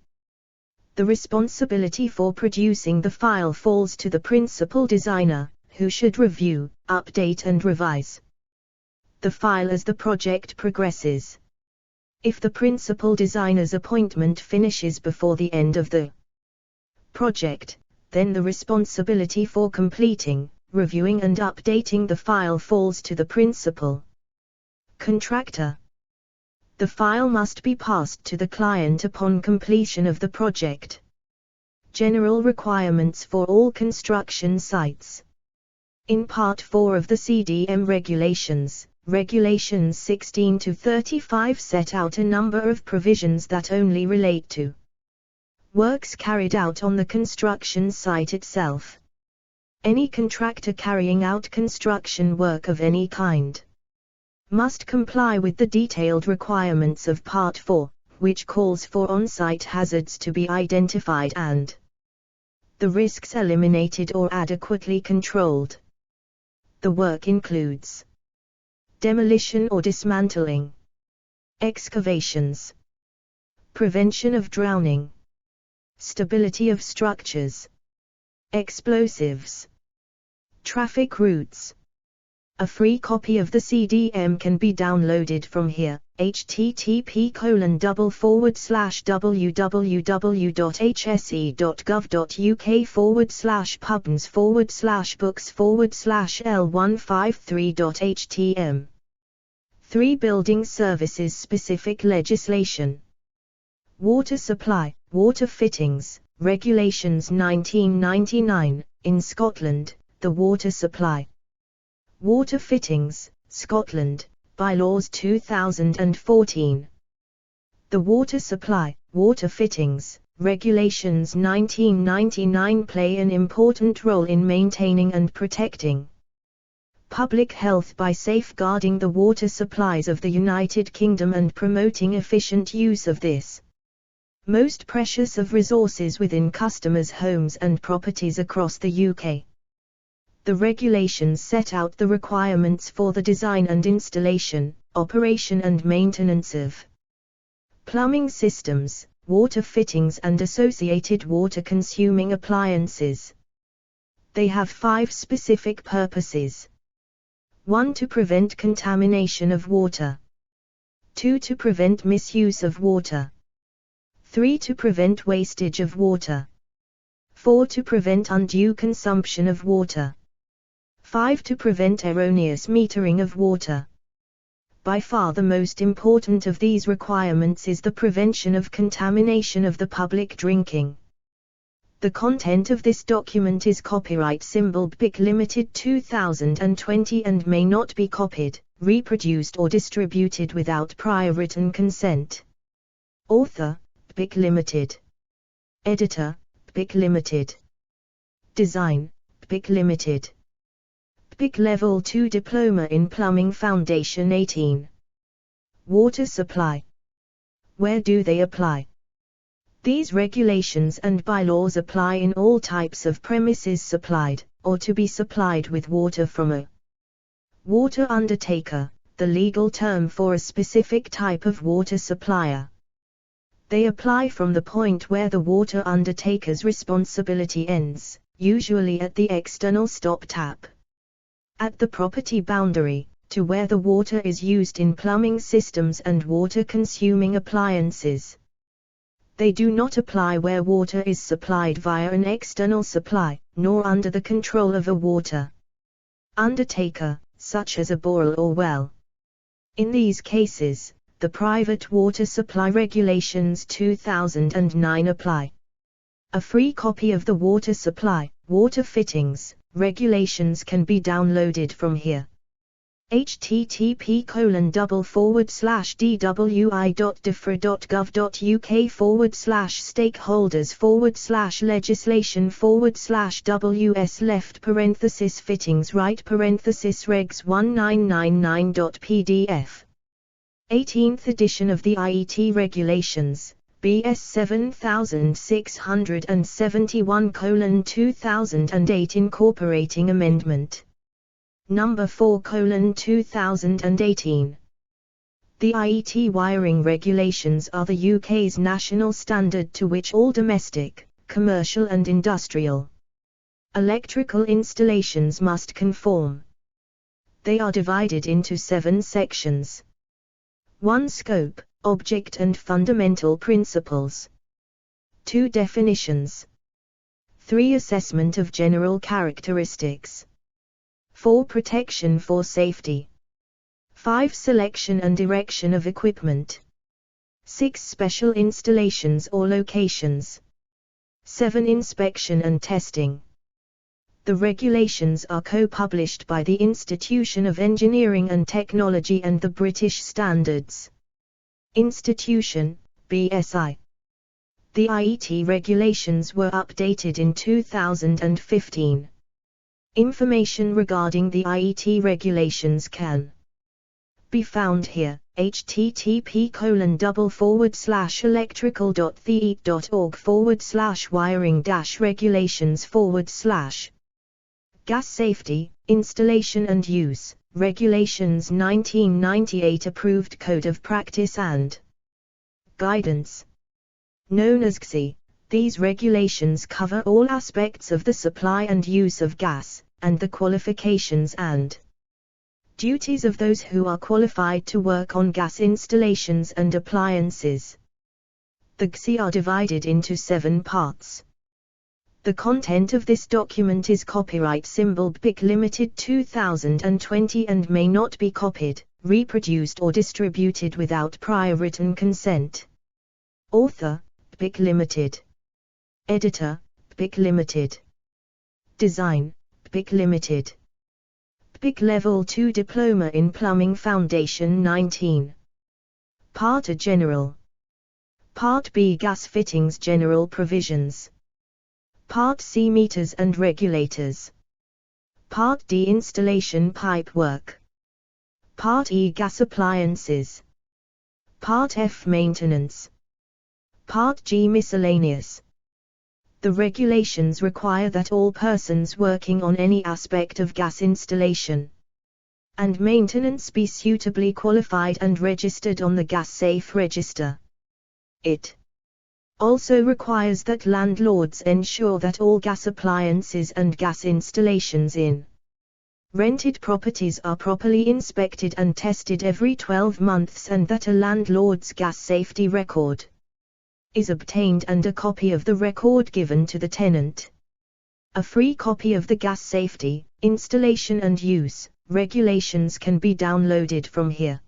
The responsibility for producing the file falls to the principal designer, who should review, update and revise the file as the project progresses. If the principal designer's appointment finishes before the end of the project, then the responsibility for completing, reviewing and updating the file falls to the principal contractor. The file must be passed to the client upon completion of the project. General requirements for all construction sites. In Part 4 of the CDM Regulations, Regulations 16 to 35 set out a number of provisions that only relate to works carried out on the construction site itself. Any contractor carrying out construction work of any kind must comply with the detailed requirements of Part 4, which calls for on-site hazards to be identified and the risks eliminated or adequately controlled. The work includes demolition or dismantling, excavations, prevention of drowning, stability of structures, explosives, traffic routes. A free copy of the CDM can be downloaded from here, http://www.hse.gov.uk/pubs/books/L153.htm. 3. Building Services Specific Legislation. Water Supply, Water Fittings, Regulations 1999, in Scotland, the Water Supply, Water Fittings, Scotland, Bylaws 2014. The Water Supply, Water Fittings, Regulations 1999 play an important role in maintaining and protecting public health by safeguarding the water supplies of the United Kingdom and promoting efficient use of this most precious of resources within customers' homes and properties across the UK. The regulations set out the requirements for the design and installation, operation and maintenance of plumbing systems, water fittings and associated water-consuming appliances. They have 5 specific purposes. 1. To prevent contamination of water. 2. To prevent misuse of water. 3. To prevent wastage of water. 4. To prevent undue consumption of water. 5. To prevent erroneous metering of water. By far the most important of these requirements is the prevention of contamination of the public drinking. The content of this document is copyright symbol BIC Limited 2020 and may not be copied, reproduced or distributed without prior written consent. Author, BIC Limited. Editor, BIC Limited. Design, BIC Limited. BIC Level 2 Diploma in Plumbing Foundation 18. Water supply. Where do they apply? These regulations and bylaws apply in all types of premises supplied, or to be supplied with water from a water undertaker, the legal term for a specific type of water supplier. They apply from the point where the water undertaker's responsibility ends, usually at the external stop tap, at the property boundary, to where the water is used in plumbing systems and water-consuming appliances. They do not apply where water is supplied via an external supply, nor under the control of a water undertaker, such as a borehole or well. In these cases, the Private Water Supply Regulations 2009 apply. A free copy of the Water Supply, Water Fittings, regulations can be downloaded from here. http://dwi.difra.gov.uk/stakeholders/legislation/ws-left-regs1999.pdf 18th edition of the IET Regulations, BS 7671/2008 incorporating amendment number 4/2018. The IET wiring regulations are the UK's national standard to which all domestic, commercial and industrial electrical installations must conform. They are divided into 7 sections. 1. Scope, object and fundamental principles. 2. Definitions. 3. Assessment of general characteristics. 4. Protection for safety. 5. Selection and erection of equipment. 6. Special installations or locations. 7. Inspection and testing. The regulations are co-published by the Institution of Engineering and Technology and the British Standards Institution, BSI. The IET regulations were updated in 2015. Information regarding the IET regulations can be found here, http://electrical.theet.org/wiring-regulations/ Gas Safety, Installation and Use, Regulations 1998 Approved Code of Practice and Guidance. Known as GSI, these regulations cover all aspects of the supply and use of gas, and the qualifications and duties of those who are qualified to work on gas installations and appliances. The GSI are divided into 7 parts. The content of this document is copyright symbol BPIC Limited 2020 and may not be copied, reproduced or distributed without prior written consent. Author, BPIC Limited. Editor, BPIC Limited. Design, BPIC Limited. BPIC Level 2 Diploma in Plumbing Foundation 19. Part A General. Part B Gas Fittings General Provisions. Part C Meters and Regulators. Part D Installation Pipe Work. Part E Gas Appliances. Part F Maintenance. Part G Miscellaneous. The regulations require that all persons working on any aspect of gas installation and maintenance be suitably qualified and registered on the Gas Safe Register. It also requires that landlords ensure that all gas appliances and gas installations in rented properties are properly inspected and tested every 12 months and that a landlord's gas safety record is obtained and a copy of the record given to the tenant. A free copy of the gas safety, installation and use regulations can be downloaded from here.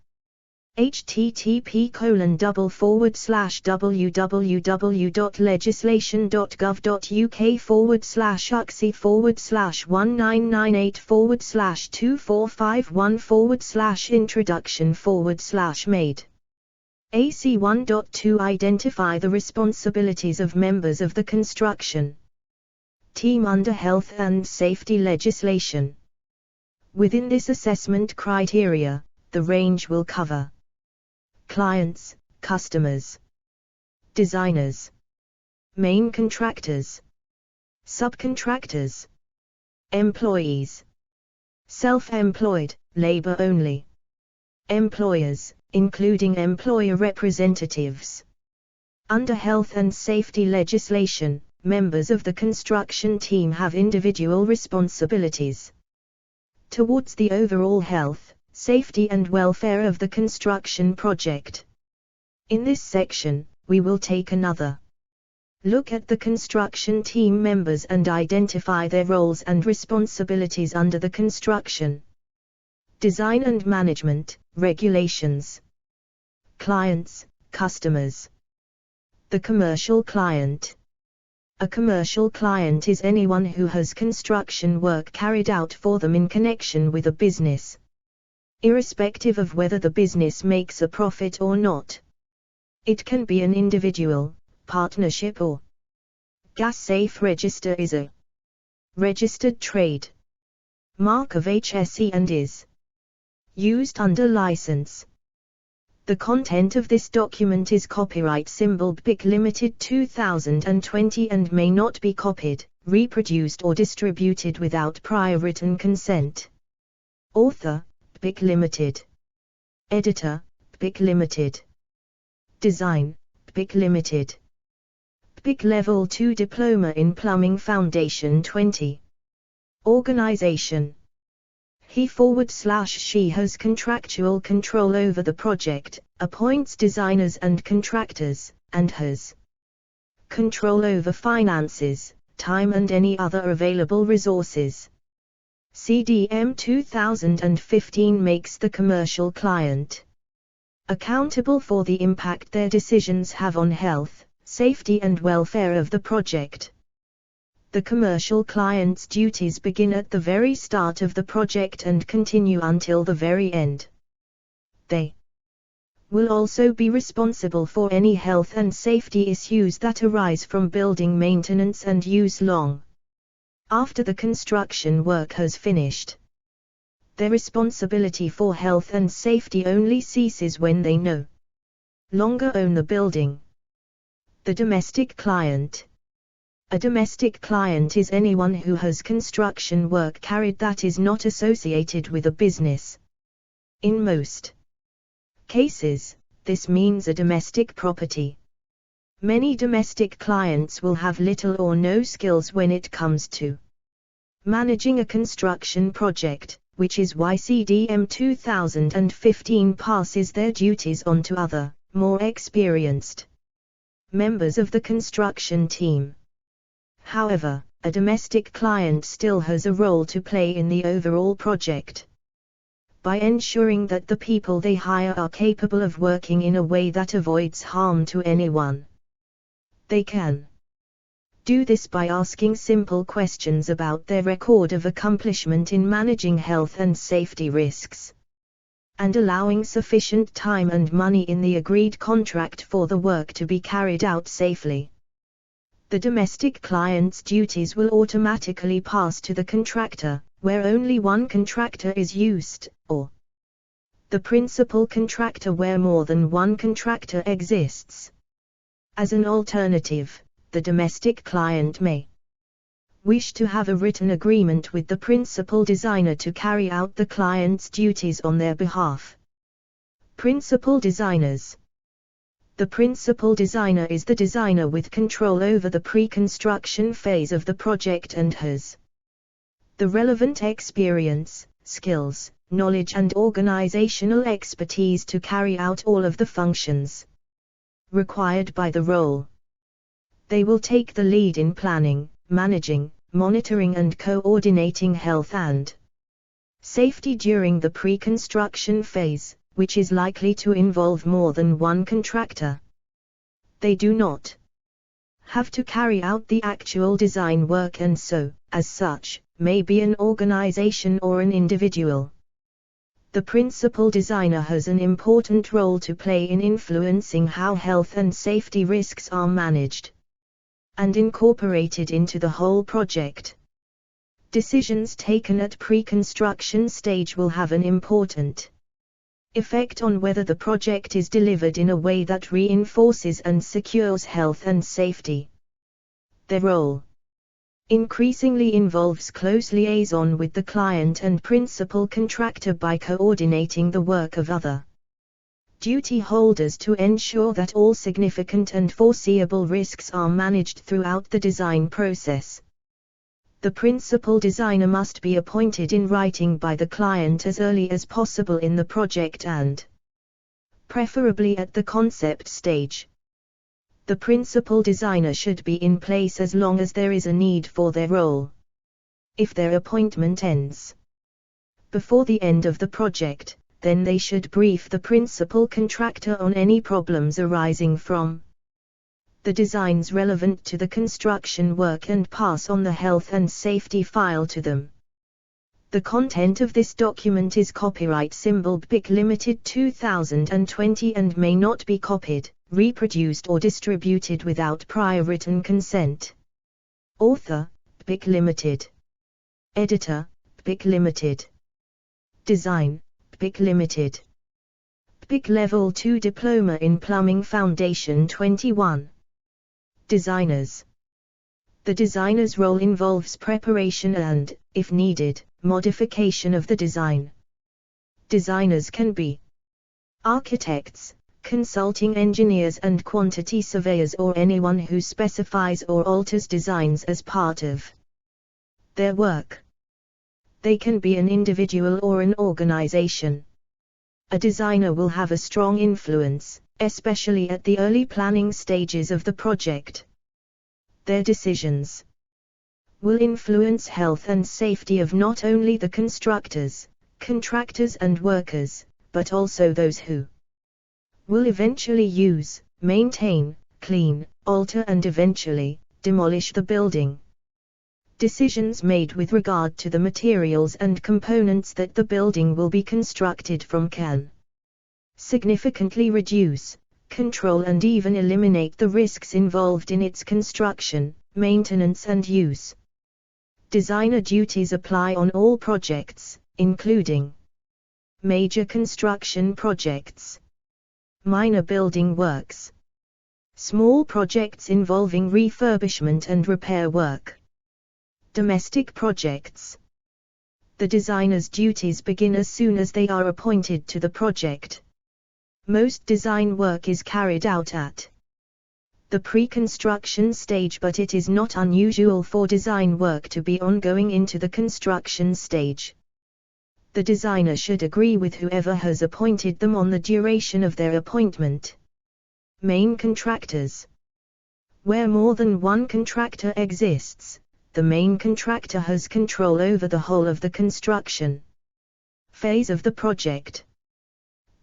http://www.legislation.gov.uk/UXI/1998/2451/introduction/made. AC 1.2 Identify the responsibilities of members of the construction team under health and safety legislation. Within this assessment criteria, the range will cover clients, customers, designers, main contractors, subcontractors, employees, self-employed, labor only, employers, including employer representatives. Under health and safety legislation, members of the construction team have individual responsibilities towards the overall health, safety and welfare of the construction project. In this section, we will take another look at the construction team members and identify their roles and responsibilities under the construction, design and management, regulations. Clients, customers. The commercial client. A commercial client is anyone who has construction work carried out for them in connection with a business, irrespective of whether the business makes a profit or not. It can be an individual, partnership or gas safe register is a registered trade mark of HSE and is used under license. The content of this document is copyright symbol BIC Limited 2020 and may not be copied, reproduced or distributed without prior written consent. Author, BIC Limited. Editor, BIC Limited. Design, BIC Limited. BIC Level 2 Diploma in Plumbing Foundation 20. Organization. He/she has contractual control over the project, appoints designers and contractors, and has control over finances, time and any other available resources. CDM 2015 makes the commercial client accountable for the impact their decisions have on health, safety and welfare of the project. The commercial client's duties begin at the very start of the project and continue until the very end. They will also be responsible for any health and safety issues that arise from building maintenance and use long after the construction work has finished. Their responsibility for health and safety only ceases when they no longer own the building. The domestic client. A domestic client is anyone who has construction work carried that is not associated with a business. In most cases, this means a domestic property. Many domestic clients will have little or no skills when it comes to managing a construction project, which is why CDM 2015 passes their duties on to other, more experienced members of the construction team. However, a domestic client still has a role to play in the overall project. By ensuring that the people they hire are capable of working in a way that avoids harm to anyone. They can do this by asking simple questions about their record of accomplishment in managing health and safety risks, and allowing sufficient time and money in the agreed contract for the work to be carried out safely. The domestic client's duties will automatically pass to the contractor, where only one contractor is used, or the principal contractor where more than one contractor exists. As an alternative, the domestic client may wish to have a written agreement with the principal designer to carry out the client's duties on their behalf. Principal designers. The principal designer is the designer with control over the pre-construction phase of the project and has the relevant experience, skills, knowledge and organizational expertise to carry out all of the functions required by the role. They will take the lead in planning, managing, monitoring and coordinating health and safety during the pre-construction phase, which is likely to involve more than one contractor. They do not have to carry out the actual design work and so, as such, may be an organization or an individual. The principal designer has an important role to play in influencing how health and safety risks are managed and incorporated into the whole project. Decisions taken at pre-construction stage will have an important Effect on whether the project is delivered in a way that reinforces and secures health and safety. Their role increasingly involves close liaison with the client and principal contractor by coordinating the work of other duty holders to ensure that all significant and foreseeable risks are managed throughout the design process. The principal designer must be appointed in writing by the client as early as possible in the project and preferably at the concept stage. The principal designer should be in place as long as there is a need for their role. If their appointment ends before the end of the project, then they should brief the principal contractor on any problems arising from the designs relevant to the construction work and pass on the health and safety file to them. The content of this document is copyright symbol BIC Limited 2020 and may not be copied, reproduced or distributed without prior written consent. Author, BIC Limited. Editor, BIC Limited. Design, BIC Limited. BIC Level 2 Diploma in Plumbing Foundation 21. Designers. The designer's role involves preparation and, if needed, modification of the design. Designers can be architects, consulting engineers and quantity surveyors or anyone who specifies or alters designs as part of their work. They can be an individual or an organization. A designer will have a strong influence, especially at the early planning stages of the project. Their decisions will influence health and safety of not only the constructors, contractors and workers, but also those who will eventually use, maintain, clean, alter and eventually demolish the building. Decisions made with regard to the materials and components that the building will be constructed from can significantly reduce, control and even eliminate the risks involved in its construction, maintenance and use. Designer duties apply on all projects, including major construction projects, minor building works, small projects involving refurbishment and repair work, domestic projects. The designer's duties begin as soon as they are appointed to the project. Most design work is carried out at the pre-construction stage, but it is not unusual for design work to be ongoing into the construction stage. The designer should agree with whoever has appointed them on the duration of their appointment. Main contractors. Where more than one contractor exists, the main contractor has control over the whole of the construction phase of the project.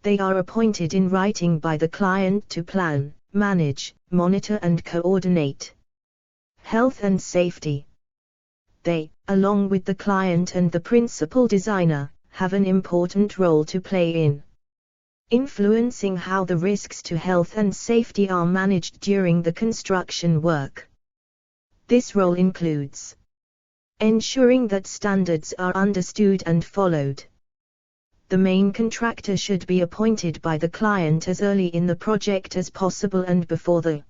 They are appointed in writing by the client to plan, manage, monitor and coordinate health and safety. They, along with the client and the principal designer, have an important role to play in influencing how the risks to health and safety are managed during the construction work. This role includes ensuring that standards are understood and followed. The main contractor should be appointed by the client as early in the project as possible and before the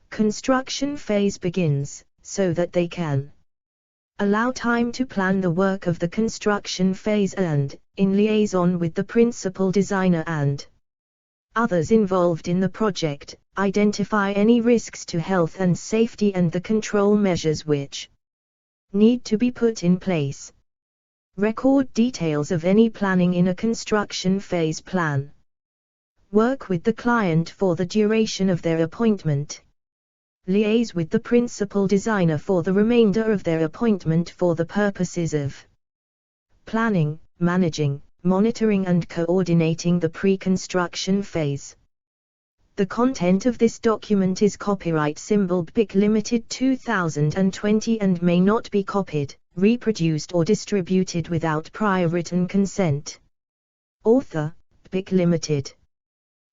construction phase begins, so that they can allow time to plan the work of the construction phase and, in liaison with the principal designer and others involved in the project, identify any risks to health and safety and the control measures which need to be put in place. Record details of any planning in a construction phase plan. Work with the client for the duration of their appointment. Liaise with the principal designer for the remainder of their appointment for the purposes of planning, managing, monitoring and coordinating the pre-construction phase. The content of this document is copyright symbol BIC Limited 2020 and may not be copied, reproduced or distributed without prior written consent. Author, BIC Limited.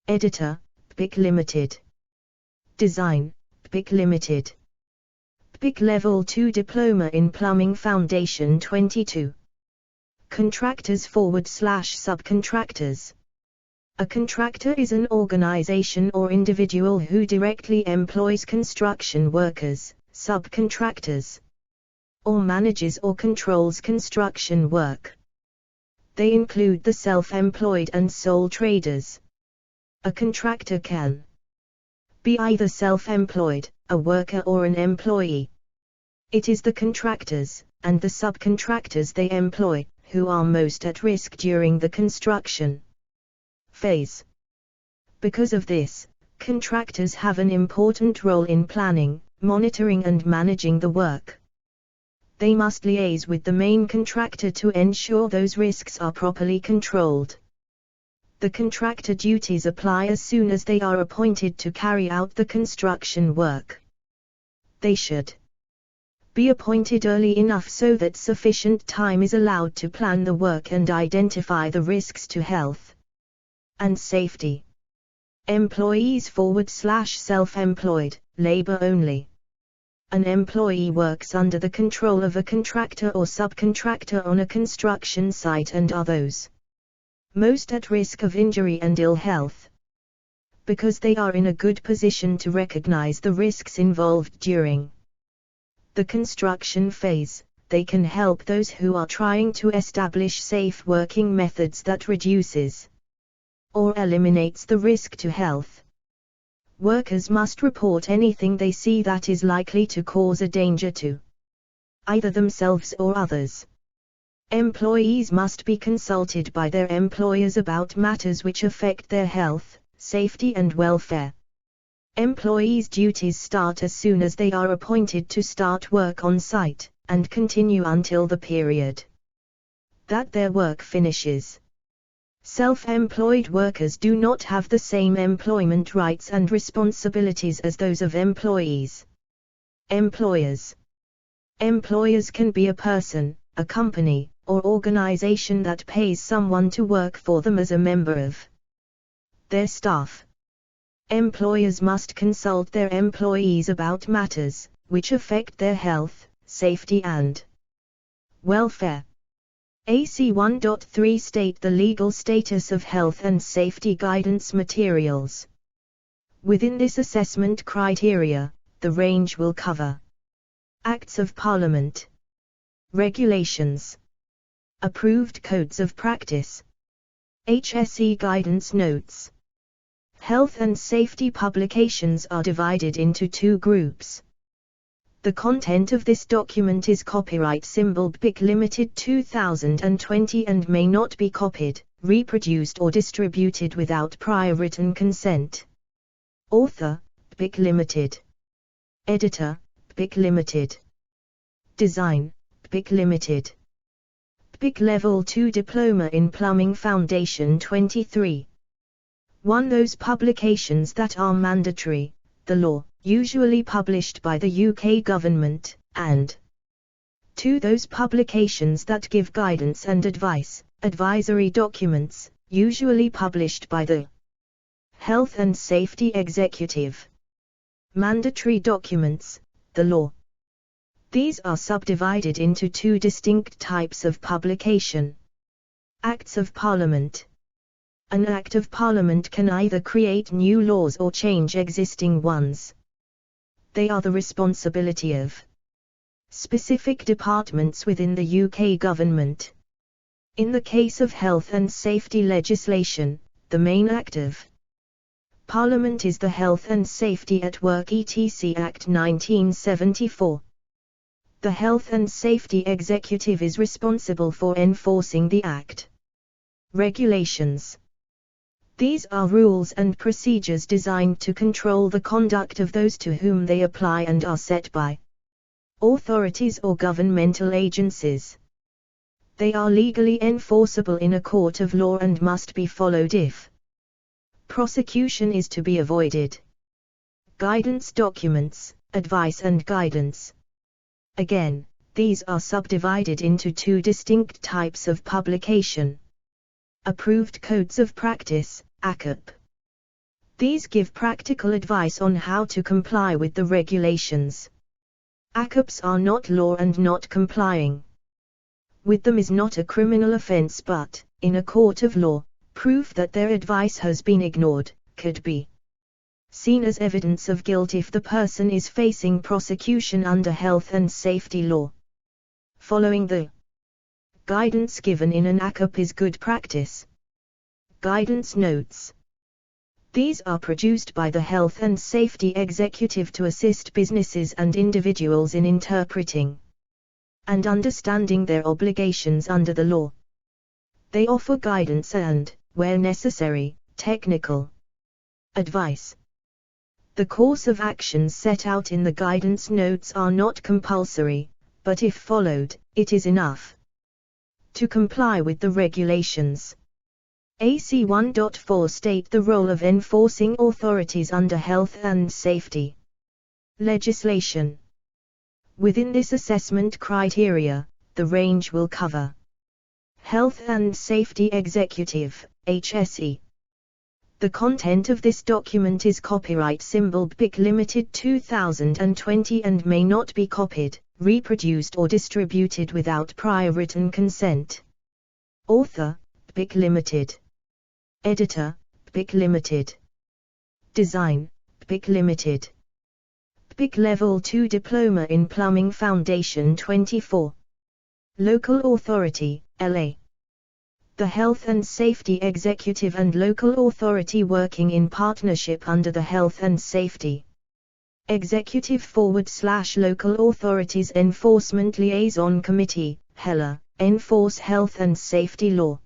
Editor, BIC Limited. Design, BIC Limited. BIC Level 2 Diploma in Plumbing Foundation 22. Contractors/subcontractors. A contractor is an organization or individual who directly employs construction workers, subcontractors, or manages or controls construction work. They include the self-employed and sole traders. A contractor can be either self-employed, a worker or an employee. It is the contractors, and the subcontractors they employ, who are most at risk during the construction phase. Because of this, contractors have an important role in planning, monitoring and managing the work. They must liaise with the main contractor to ensure those risks are properly controlled. The contractor duties apply as soon as they are appointed to carry out the construction work. They should be appointed early enough so that sufficient time is allowed to plan the work and identify the risks to health and safety. Employees /self-employed, labor only. An employee works under the control of a contractor or subcontractor on a construction site and are those most at risk of injury and ill health. Because they are in a good position to recognize the risks involved during the construction phase, they can help those who are trying to establish safe working methods that reduces or eliminates the risk to health. Workers must report anything they see that is likely to cause a danger to either themselves or others. Employees must be consulted by their employers about matters which affect their health, safety and welfare. Employees' duties start as soon as they are appointed to start work on site, and continue until the period that their work finishes. Self-employed workers do not have the same employment rights and responsibilities as those of employees. Employers can be a person, a company, or organization that pays someone to work for them as a member of their staff. Employers must consult their employees about matters which affect their health, safety and welfare. AC 1.3 state the legal status of health and safety guidance materials. Within this assessment criteria, the range will cover Acts of Parliament, regulations, approved codes of practice, HSE guidance notes. Health and safety publications are divided into two groups. The content of this document is copyright symbol BIC Limited 2020 and may not be copied, reproduced or distributed without prior written consent. Author, BIC Limited. Editor, BIC Limited. Design, BIC Limited. BIC Level 2 Diploma in Plumbing Foundation 23. 1. Those publications that are mandatory, the law, usually published by the UK government, and 2. Those publications that give guidance and advice, advisory documents, usually published by the Health and Safety Executive. Mandatory documents, the law. These are subdivided into two distinct types of publication. Acts of Parliament. An Act of Parliament can either create new laws or change existing ones. They are the responsibility of specific departments within the UK government. In the case of health and safety legislation, the main Act of Parliament is the Health and Safety at Work etc. Act 1974. The Health and Safety Executive is responsible for enforcing the Act. Regulations. These are rules and procedures designed to control the conduct of those to whom they apply and are set by authorities or governmental agencies. They are legally enforceable in a court of law and must be followed if prosecution is to be avoided. Guidance documents, advice and guidance. Again, these are subdivided into two distinct types of publication. Approved codes of practice, ACUP. These give practical advice on how to comply with the regulations. ACUPs are not law and not complying with them is not a criminal offence but, in a court of law, Proof that their advice has been ignored could be seen as evidence of guilt if the person is facing prosecution under health and safety law. Following the guidance given in an ACUP is good practice. Guidance notes. These are produced by the Health and Safety Executive to assist businesses and individuals in interpreting and understanding their obligations under the law. They offer guidance and, where necessary, technical advice. The course of actions set out in the guidance notes are not compulsory, but if followed, it is enough to comply with the regulations. AC 1.4 state the role of enforcing authorities under health and safety legislation. Within this assessment criteria, the range will cover Health and Safety Executive, HSE. The content of this document is copyright symbol BIC Limited 2020 and may not be copied, reproduced or distributed without prior written consent. Author, BIC Limited. Editor, BIC Limited. Design, BIC Limited. BIC Level 2 Diploma in Plumbing Foundation 24. Local Authority, LA. The Health and Safety Executive and local authority working in partnership under the Health and Safety Executive / Local Authorities Enforcement Liaison Committee, HELA, enforce health and safety law.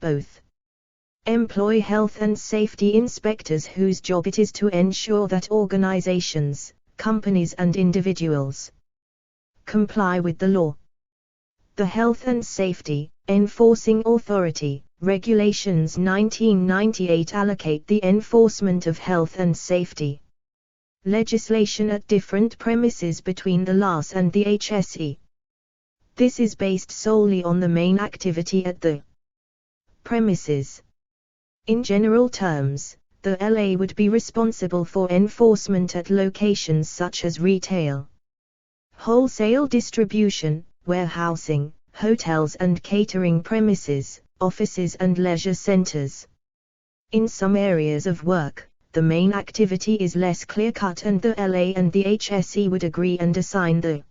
Both employ health and safety inspectors whose job it is to ensure that organizations, companies and individuals comply with the law. The Health and Safety Enforcing Authority Regulations 1998 allocate the enforcement of health and safety legislation at different premises between the LAS and the HSE. This is based solely on the main activity at the premises. In general terms, the LA would be responsible for enforcement at locations such as retail, wholesale distribution, warehousing, hotels and catering premises, offices and leisure centers. In some areas of work, the main activity is less clear-cut and the LA and the HSE would agree and assign the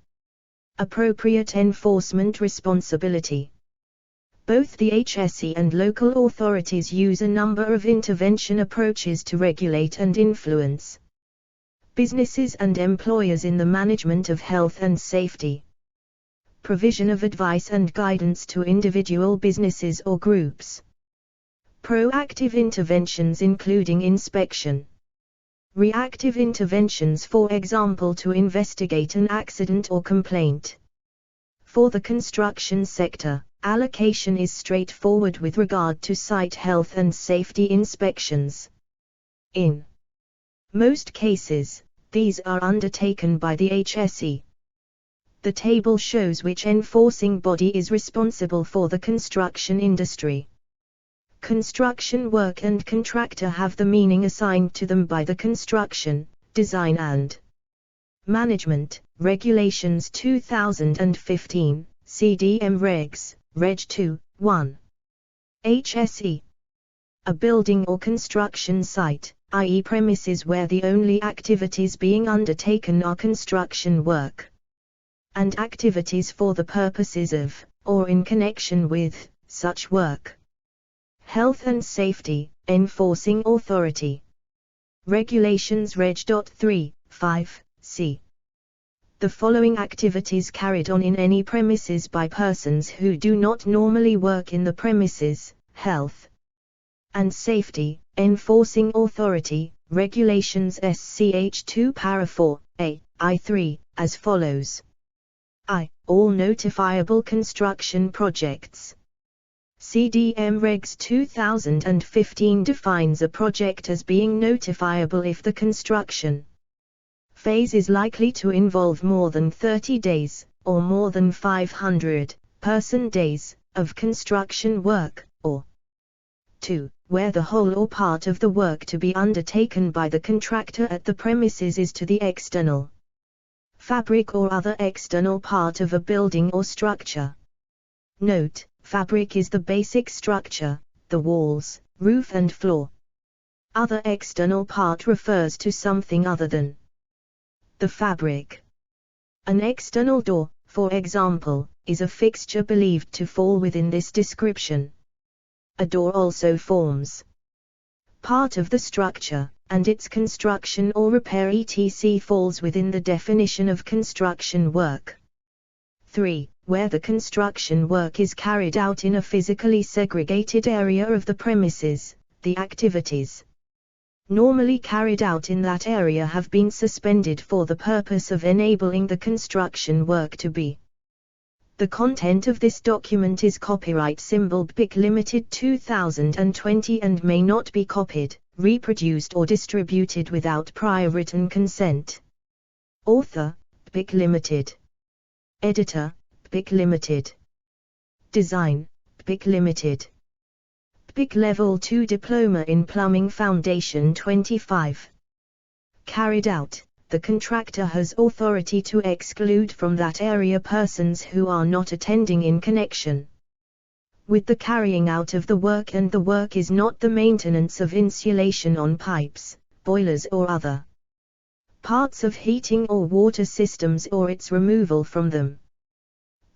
appropriate enforcement responsibility. Both the HSE and local authorities use a number of intervention approaches to regulate and influence businesses and employers in the management of health and safety. Provision of advice and guidance to individual businesses or groups. Proactive interventions including inspection. Reactive interventions, for example, to investigate an accident or complaint. For the construction sector, allocation is straightforward with regard to site health and safety inspections. In most cases, these are undertaken by the HSE. The table shows which enforcing body is responsible for the construction industry. Construction work and contractor have the meaning assigned to them by the Construction, Design and Management Regulations 2015, CDM Regs, Reg 2, 1. HSE. A building or construction site, i.e. premises where the only activities being undertaken are construction work and activities for the purposes of, or in connection with, such work. Health and Safety Enforcing Authority. Regulations Reg. 3, 5, c. The following activities carried on in any premises by persons who do not normally work in the premises. Health and Safety Enforcing Authority, Regulations SCH2 Para 4, A, I3, as follows. I. All notifiable construction projects. CDM Regs 2015 defines a project as being notifiable if the construction phase is likely to involve more than 30 days, or more than 500 person days, of construction work, or 2. Where the whole or part of the work to be undertaken by the contractor at the premises is to the external fabric or other external part of a building or structure. Note, fabric is the basic structure, the walls, roof and floor. Other external part refers to something other than the fabric. An external door, for example, is a fixture believed to fall within this description. A door also forms part of the structure, and its construction or repair etc. falls within the definition of construction work. 3. Where the construction work is carried out in a physically segregated area of the premises, the activities normally carried out in that area have been suspended for the purpose of enabling the construction work to be. The content of this document is copyright symbol BIC Limited 2020 and may not be copied, reproduced or distributed without prior written consent. Author, BIC Limited. Editor, BIC Limited. Design, BIC Limited. BIC Level 2 Diploma in Plumbing Foundation 25. Carried out, the contractor has authority to exclude from that area persons who are not attending in connection with the carrying out of the work, and the work is not the maintenance of insulation on pipes, boilers or other parts of heating or water systems or its removal from them.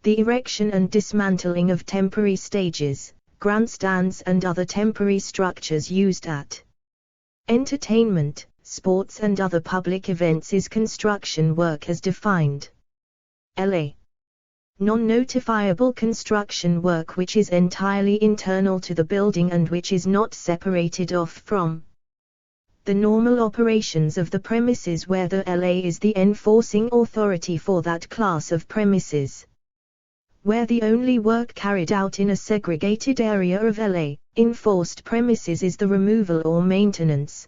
The erection and dismantling of temporary stages, grandstands and other temporary structures used at entertainment, sports and other public events is construction work as defined. LA. Non-notifiable construction work which is entirely internal to the building and which is not separated off from the normal operations of the premises where the LA is the enforcing authority for that class of premises. Where the only work carried out in a segregated area of LA, enforced premises is the removal or maintenance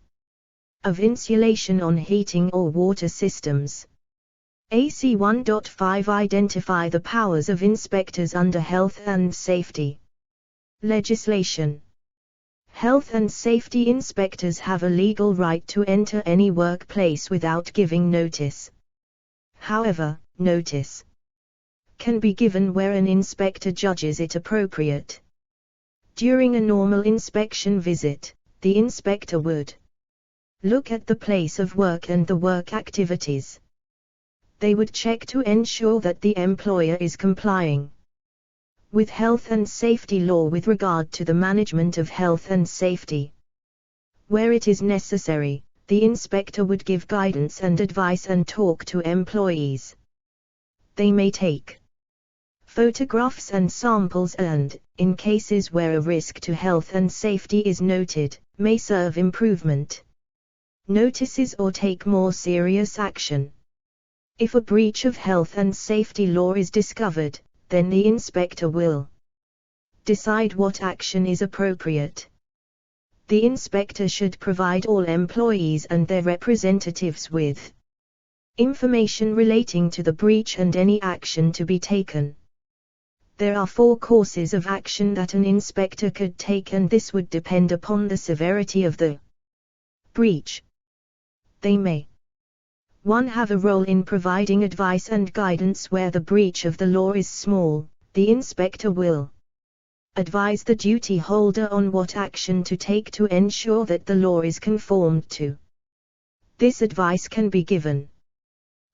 of insulation on heating or water systems. AC 1.5 Identify the powers of inspectors under health and safety legislation. Health and safety inspectors have a legal right to enter any workplace without giving notice. However, notice can be given where an inspector judges it appropriate. During a normal inspection visit, the inspector would look at the place of work and the work activities. They would check to ensure that the employer is complying with health and safety law with regard to the management of health and safety. Where it is necessary, the inspector would give guidance and advice and talk to employees. They may take photographs and samples and, in cases where a risk to health and safety is noted, may serve improvement notices or take more serious action. If a breach of health and safety law is discovered, then the inspector will decide what action is appropriate. The inspector should provide all employees and their representatives with information relating to the breach and any action to be taken. There are 4 courses of action that an inspector could take, and this would depend upon the severity of the breach. They may 1. Have a role in providing advice and guidance where the breach of the law is small. The inspector will advise the duty holder on what action to take to ensure that the law is conformed to. This advice can be given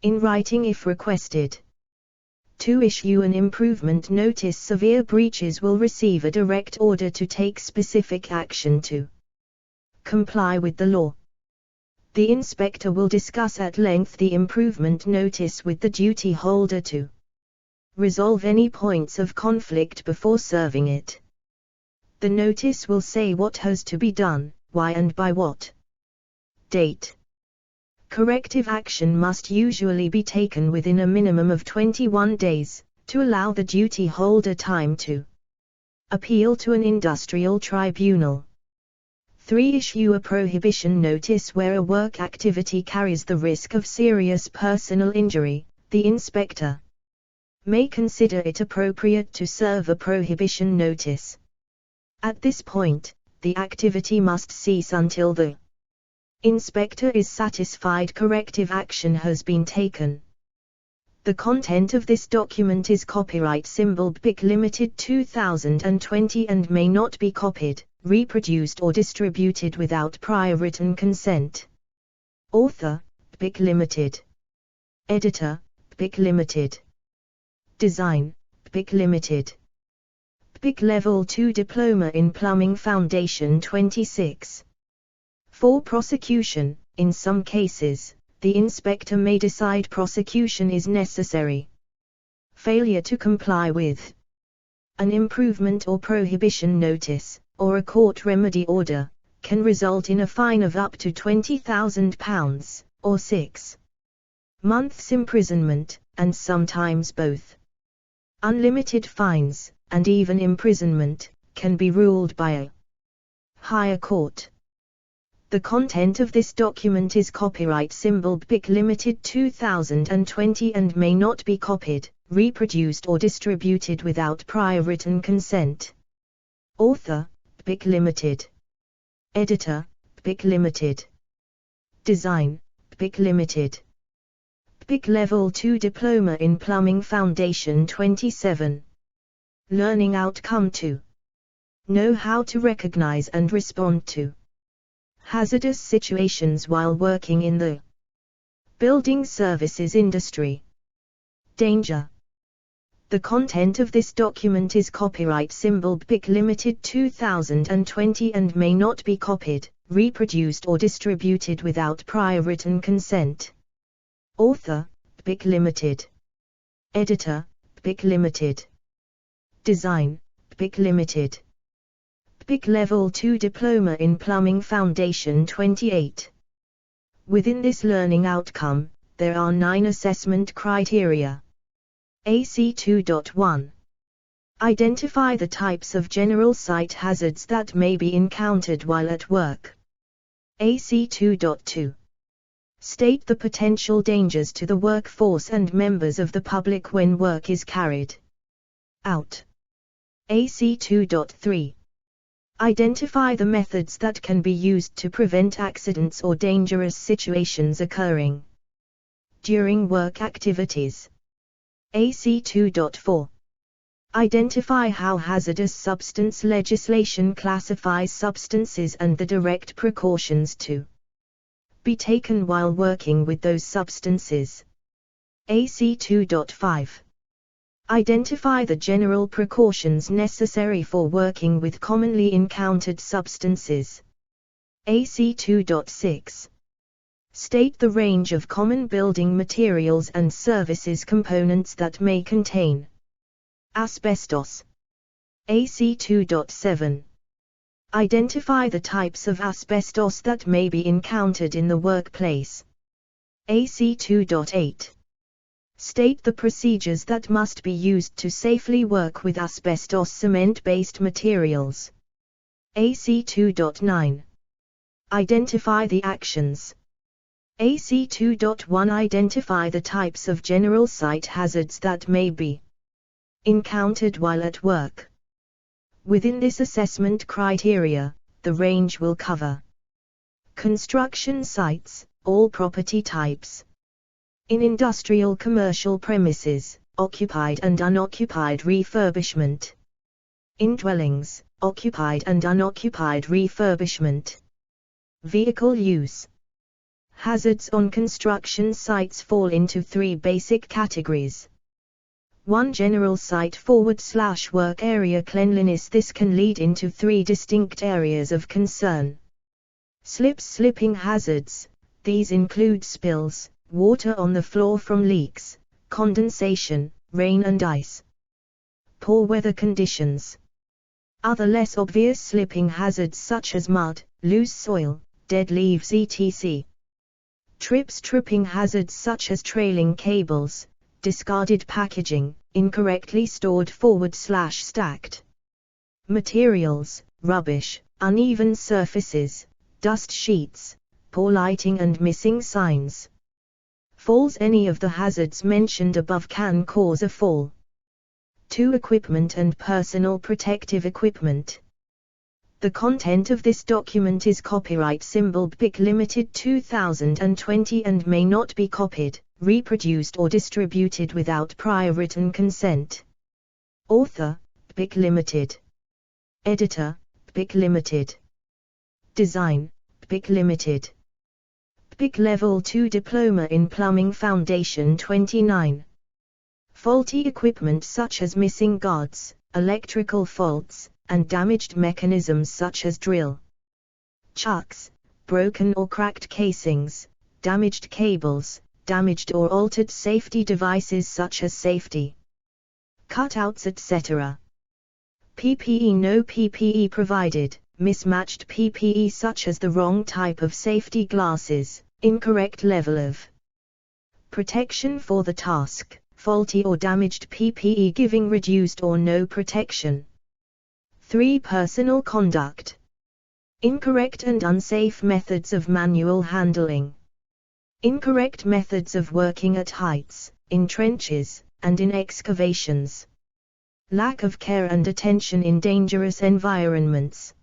in writing if requested. 2. Issue an improvement notice. Severe breaches will receive a direct order to take specific action to comply with the law. The inspector will discuss at length the improvement notice with the duty holder to resolve any points of conflict before serving it. The notice will say what has to be done, why and by what date. Corrective action must usually be taken within a minimum of 21 days, to allow the duty holder time to appeal to an industrial tribunal. 3. Issue a prohibition notice where a work activity carries the risk of serious personal injury. The inspector may consider it appropriate to serve a prohibition notice. At this point, the activity must cease until the inspector is satisfied corrective action has been taken. The content of this document is copyright symbol BIC Limited 2020 and may not be copied, reproduced or distributed without prior written consent. Author, PIC Limited. Editor, PIC Limited. Design, PIC Limited. PIC Level 2 Diploma in Plumbing Foundation 26. For prosecution, in some cases, the inspector may decide prosecution is necessary. Failure to comply with an improvement or prohibition notice, or a court remedy order, can result in a fine of up to £20,000, or 6 months imprisonment, and sometimes both. Unlimited fines, and even imprisonment, can be ruled by a higher court. The content of this document is copyright symbol PIC Limited 2020 and may not be copied, reproduced or distributed without prior written consent. Author, PIC Limited. Editor, PIC Limited. Design, PIC Limited. PIC Level 2 Diploma in Plumbing Foundation 27. Learning Outcome 2. Know how to recognize and respond to hazardous situations while working in the building services industry. Danger. The content of this document is copyright symbol PIC Limited 2020 and may not be copied, reproduced or distributed without prior written consent. Author, PIC Limited. Editor, PIC Limited. Design, PIC Limited. PIC Level 2 Diploma in Plumbing Foundation 28. Within this learning outcome, there are 9 assessment criteria. AC 2.1. Identify the types of general site hazards that may be encountered while at work. AC 2.2. State the potential dangers to the workforce and members of the public when work is carried out. AC 2.3. Identify the methods that can be used to prevent accidents or dangerous situations occurring during work activities. AC 2.4. Identify how hazardous substance legislation classifies substances and the direct precautions to be taken while working with those substances. AC 2.5. Identify the general precautions necessary for working with commonly encountered substances. AC 2.6. State the range of common building materials and services components that may contain asbestos. AC 2.7. Identify the types of asbestos that may be encountered in the workplace. AC 2.8. State the procedures that must be used to safely work with asbestos cement-based materials. AC 2.9. Identify the actions. AC 2.1. Identify the types of general site hazards that may be encountered while at work. Within this assessment criteria, the range will cover construction sites, all property types. In industrial commercial premises, occupied and unoccupied refurbishment. In dwellings, occupied and unoccupied refurbishment. Vehicle use. Hazards on construction sites fall into 3 basic categories. 1. General site / work area cleanliness. This can lead into 3 distinct areas of concern. Slipping hazards. These include spills, water on the floor from leaks, condensation, rain and ice. Poor weather conditions. Other less obvious slipping hazards such as mud, loose soil, dead leaves etc. Tripping hazards such as trailing cables, discarded packaging, incorrectly stored / stacked materials, rubbish, uneven surfaces, dust sheets, poor lighting and missing signs. Falls. Any of the hazards mentioned above can cause a fall. 2. Equipment and personal protective equipment. The content of this document is copyright symbol PIC Limited 2020 and may not be copied, reproduced or distributed without prior written consent. Author, PIC Limited. Editor, PIC Limited. Design, PIC Limited. PIC Level 2 Diploma in Plumbing Foundation 29. Faulty equipment such as missing guards, electrical faults, and damaged mechanisms such as drill chucks, broken or cracked casings, damaged cables, damaged or altered safety devices such as safety cutouts, etc. PPE. No PPE provided, mismatched PPE such as the wrong type of safety glasses, incorrect level of protection for the task, faulty or damaged PPE giving reduced or no protection. 3. Personal conduct. Incorrect and unsafe methods of manual handling. Incorrect methods of working at heights, in trenches, and in excavations. Lack of care and attention in dangerous environments.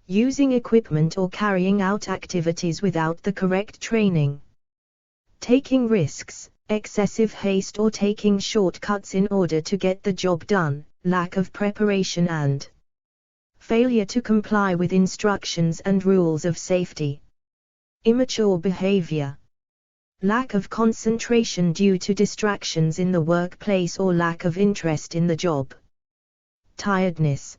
Using equipment or carrying out activities without the correct training. Taking risks, excessive haste or taking shortcuts in order to get the job done, lack of preparation and failure to comply with instructions and rules of safety. Immature behavior. Lack of concentration due to distractions in the workplace or lack of interest in the job. Tiredness.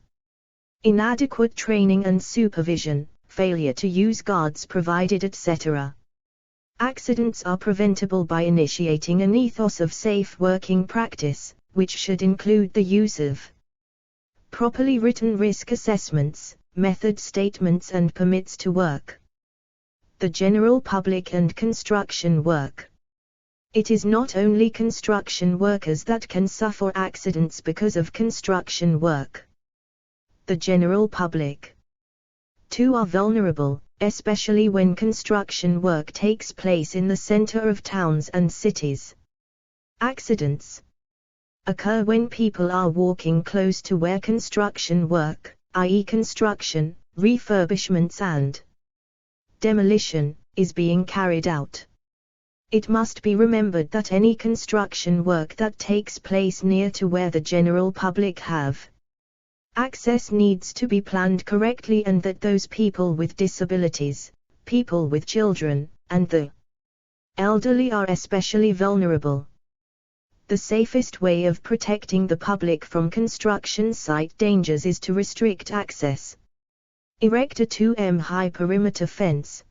Inadequate training and supervision, failure to use guards provided, etc. Accidents are preventable by initiating an ethos of safe working practice, which should include the use of properly written risk assessments, method statements and permits to work. The general public and construction work. It is not only construction workers that can suffer accidents because of construction work. The general public, too, are vulnerable, especially when construction work takes place in the center of towns and cities. Accidents occur when people are walking close to where construction work, i.e. construction, refurbishments and demolition, is being carried out. It must be remembered that any construction work that takes place near to where the general public have access needs to be planned correctly, and that those people with disabilities, people with children, and the elderly are especially vulnerable. The safest way of protecting the public from construction site dangers is to restrict access. Erect a 2 m high perimeter fence.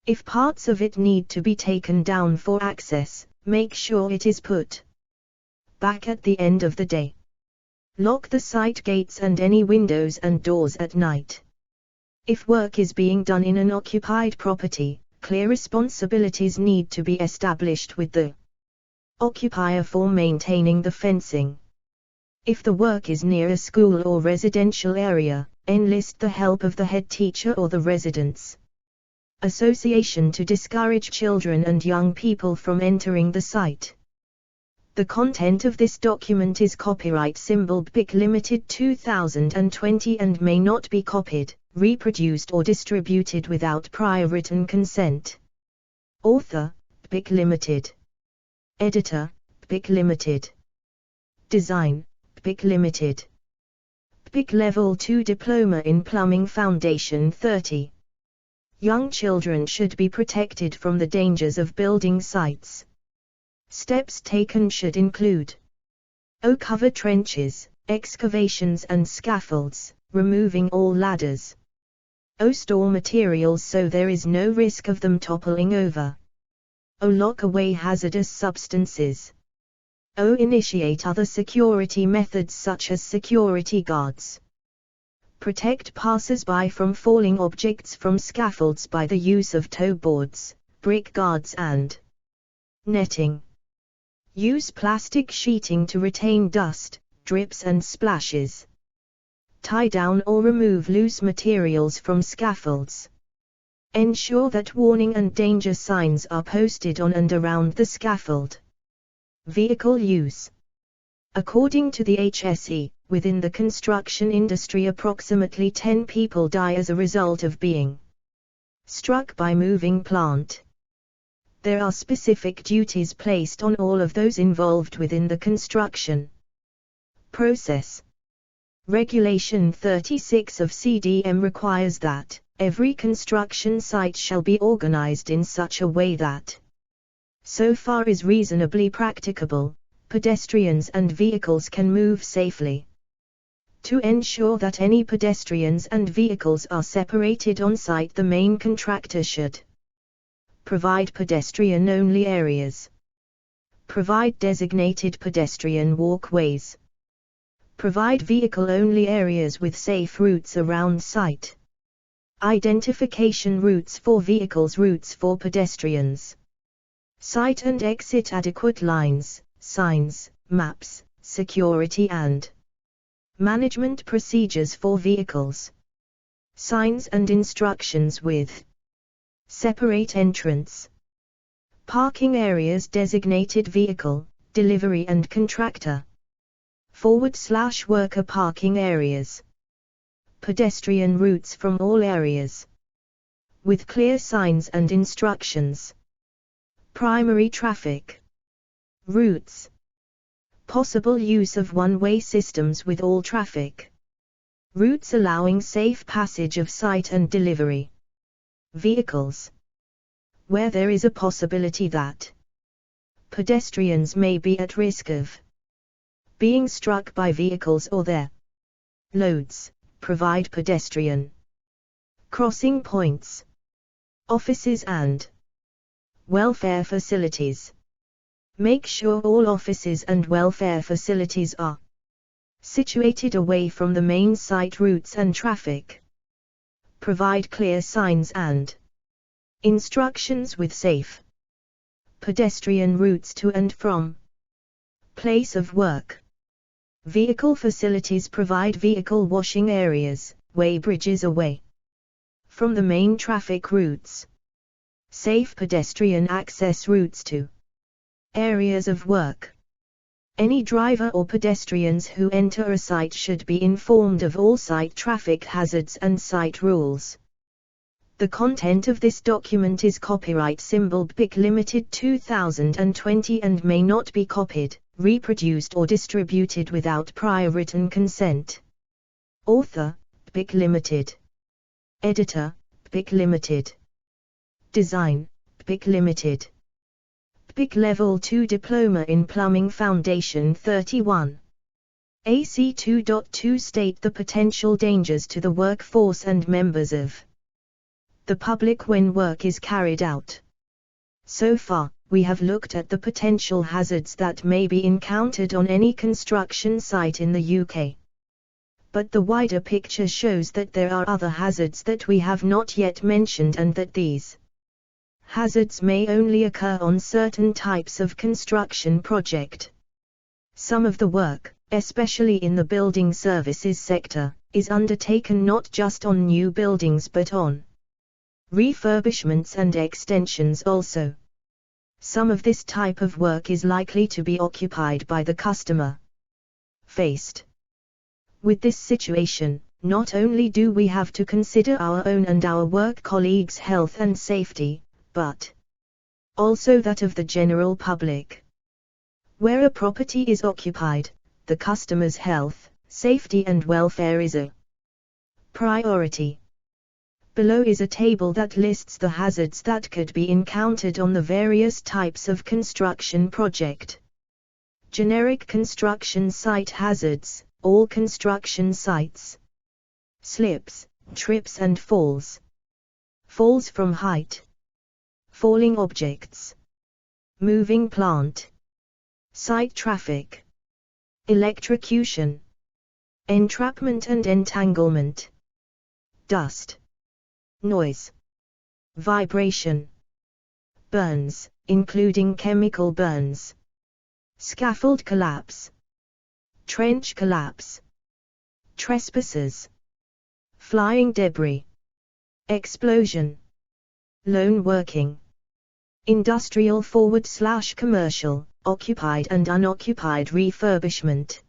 If parts of it need to be taken down for access, make sure it is put back at the end of the day. Lock the site gates and any windows and doors at night. If work is being done in an occupied property, clear responsibilities need to be established with the occupier for maintaining the fencing. If the work is near a school or residential area, enlist the help of the head teacher or the residents' association to discourage children and young people from entering the site. The content of this document is copyright symbol PIC Limited 2020 and may not be copied, reproduced or distributed without prior written consent. Author, PIC Limited. Editor, PIC Limited. Design, PIC Limited. PIC Level 2 Diploma in Plumbing Foundation 30. Young children should be protected from the dangers of building sites. Steps taken should include cover trenches, excavations and scaffolds, removing all ladders. Store materials so there is no risk of them toppling over. Lock away hazardous substances. Initiate other security methods such as security guards. Protect passers-by from falling objects from scaffolds by the use of tow boards, brick guards and netting. Use plastic sheeting to retain dust, drips and splashes. Tie down or remove loose materials from scaffolds. Ensure that warning and danger signs are posted on and around the scaffold. Vehicle use. According to the HSE, within the construction industry approximately 10 people die as a result of being struck by moving plant. There are specific duties placed on all of those involved within the construction process. Regulation 36 of CDM requires that every construction site shall be organized in such a way that, so far as reasonably practicable, pedestrians and vehicles can move safely. To ensure that any pedestrians and vehicles are separated on site, the main contractor should provide pedestrian-only areas, provide designated pedestrian walkways, provide vehicle-only areas with safe routes around site, identification routes for vehicles, routes for pedestrians, site and exit adequate lines, signs, maps, security and management procedures for vehicles, signs and instructions with separate entrance, parking areas, designated vehicle, delivery and contractor, /worker parking areas, pedestrian routes from all areas, with clear signs and instructions, primary traffic routes, possible use of one-way systems with all traffic routes allowing safe passage of site and delivery vehicles, where there is a possibility that pedestrians may be at risk of being struck by vehicles or their loads, provide pedestrian crossing points, offices and welfare facilities. Make sure all offices and welfare facilities are situated away from the main site routes and traffic. Provide clear signs and instructions with safe pedestrian routes to and from place of work. Vehicle facilities provide vehicle washing areas, weigh bridges away from the main traffic routes. Safe pedestrian access routes to areas of work. Any driver or pedestrians who enter a site should be informed of all site traffic hazards and site rules. The content of this document is copyright symbol BIC Limited 2020 and may not be copied, reproduced or distributed without prior written consent. Author, BIC Limited. Editor, BIC Limited. Design, BIC Limited. BIC Level 2 Diploma in Plumbing Foundation 31. AC 2.2 state the potential dangers to the workforce and members of the public when work is carried out. So far, we have looked at the potential hazards that may be encountered on any construction site in the UK. But the wider picture shows that there are other hazards that we have not yet mentioned and that these hazards may only occur on certain types of construction project. Some of the work, especially in the building services sector, is undertaken not just on new buildings but on refurbishments and extensions also. Some of this type of work is likely to be occupied by the customer. Faced with this situation, not only do we have to consider our own and our work colleagues' health and safety, but also that of the general public. Where a property is occupied, the customer's health, safety and welfare is a priority. Below is a table that lists the hazards that could be encountered on the various types of construction project. Generic construction site hazards, all construction sites. Slips, trips and falls. Falls from height. Falling objects. Moving plant. Site traffic. Electrocution. Entrapment and entanglement. Dust. Noise. Vibration. Burns, including chemical burns. Scaffold collapse. Trench collapse. Trespassers. Flying debris. Explosion. Lone working. Industrial /commercial, occupied and unoccupied refurbishment.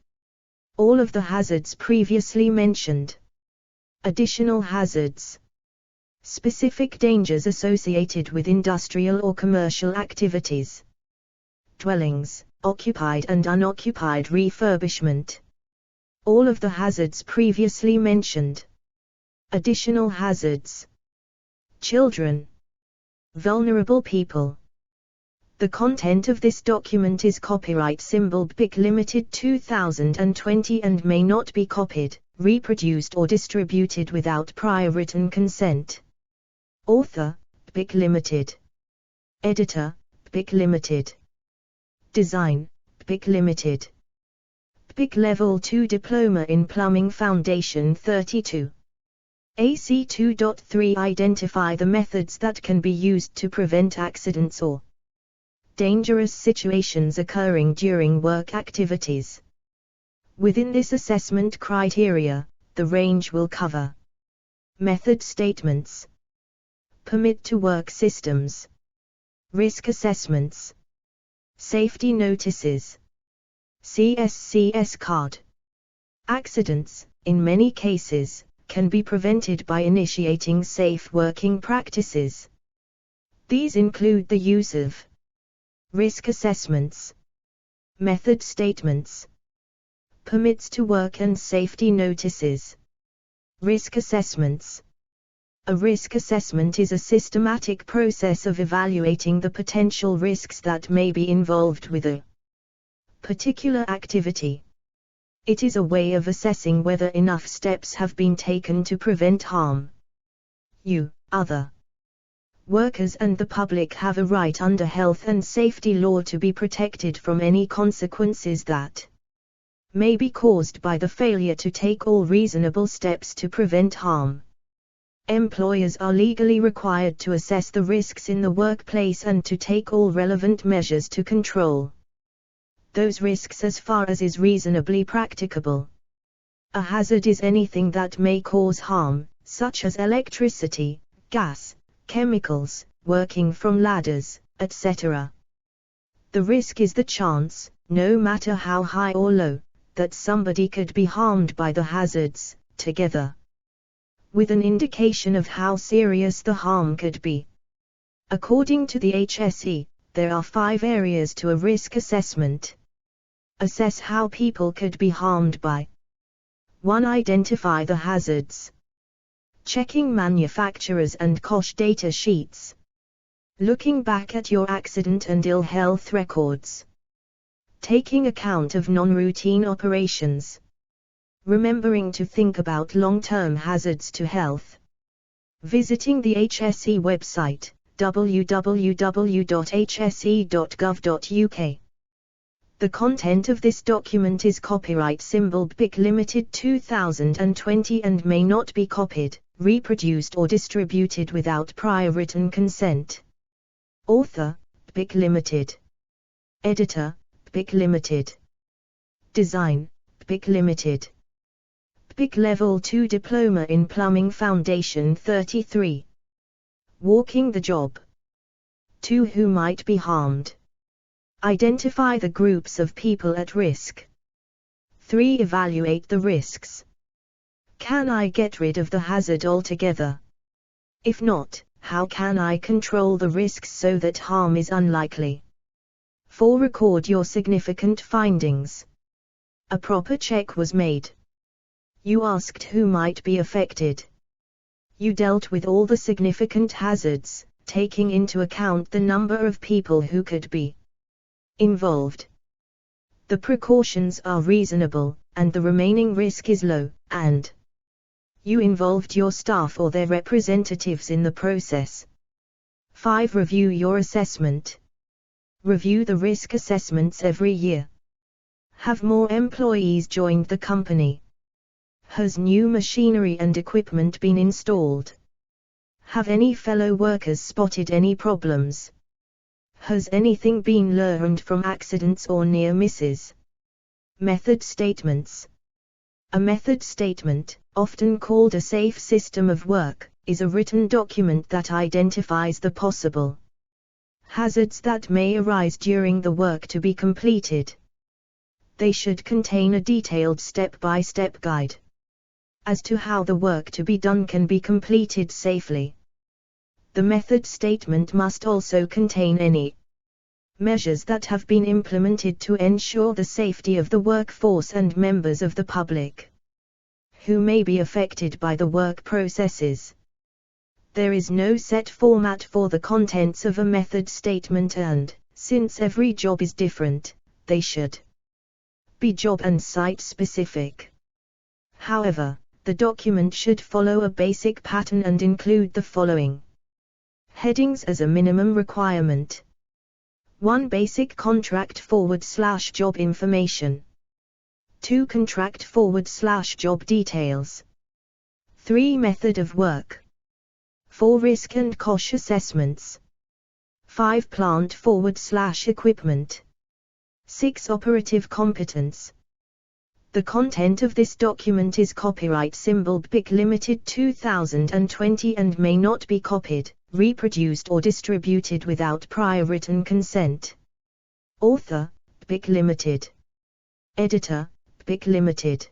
All of the hazards previously mentioned. Additional hazards. Specific dangers associated with industrial or commercial activities. Dwellings, occupied and unoccupied refurbishment. All of the hazards previously mentioned. Additional hazards. Children. Vulnerable people. The content of this document is copyright symbol BIC Limited 2020 and may not be copied, reproduced or distributed without prior written consent. Author, BIC Limited. Editor, BIC Limited. Design, BIC Limited. BIC Level 2 Diploma in Plumbing Foundation 32. AC 2.3 Identify the methods that can be used to prevent accidents or dangerous situations occurring during work activities. Within this assessment criteria, the range will cover method statements, permit to work systems, risk assessments, safety notices, CSCS card. Accidents, in many cases, can be prevented by initiating safe working practices. These include the use of risk assessments, method statements, permits to work and safety notices. Risk assessments. A risk assessment is a systematic process of evaluating the potential risks that may be involved with a particular activity. It is a way of assessing whether enough steps have been taken to prevent harm. Other workers and the public have a right under health and safety law to be protected from any consequences that may be caused by the failure to take all reasonable steps to prevent harm. Employers are legally required to assess the risks in the workplace and to take all relevant measures to control those risks as far as is reasonably practicable. A hazard is anything that may cause harm, such as electricity, gas, chemicals, working from ladders, etc. The risk is the chance, no matter how high or low, that somebody could be harmed by the hazards, together with an indication of how serious the harm could be. According to the HSE, there are 5 areas to a risk assessment. Assess how people could be harmed by 1. Identify the hazards. Checking manufacturers and COSH data sheets. Looking back at your accident and ill health records. Taking account of non-routine operations. Remembering to think about long-term hazards to health. Visiting the HSE website, www.hse.gov.uk. The content of this document is copyright symbol BIC Limited 2020 and may not be copied, reproduced or distributed without prior written consent. Author, BIC Limited. Editor, BIC Limited. Design, BIC Limited. BIC Level 2 Diploma in Plumbing Foundation 33. Walking the job. 2. Who might be harmed? Identify the groups of people at risk. 3. Evaluate the risks. Can I get rid of the hazard altogether? If not, how can I control the risks so that harm is unlikely? 4. Record your significant findings. A proper check was made. You asked who might be affected. You dealt with all the significant hazards, taking into account the number of people who could be involved. The precautions are reasonable, and the remaining risk is low, and you involved your staff or their representatives in the process. 5. Review your assessment. Review the risk assessments every year. Have more employees joined the company? Has new machinery and equipment been installed? Have any fellow workers spotted any problems? Has anything been learned from accidents or near misses? Method statements. A method statement, often called a safe system of work, is a written document that identifies the possible hazards that may arise during the work to be completed. They should contain a detailed step-by-step guide as to how the work to be done can be completed safely. The method statement must also contain any Measures that have been implemented to ensure the safety of the workforce and members of the public who may be affected by the work processes. There is no set format for the contents of a method statement, and, since every job is different, they should be job and site specific. However, the document should follow a basic pattern and include the following headings as a minimum requirement. 1. Basic contract / job information. 2. Contract / job details. 3. Method of work. 4. Risk and cost assessments. 5. Plant / equipment. 6. Operative competence. The content of this document is copyright symbol BIC Limited 2020 and may not be copied, reproduced or distributed without prior written consent. Author, BIC Limited. Editor, BIC Limited.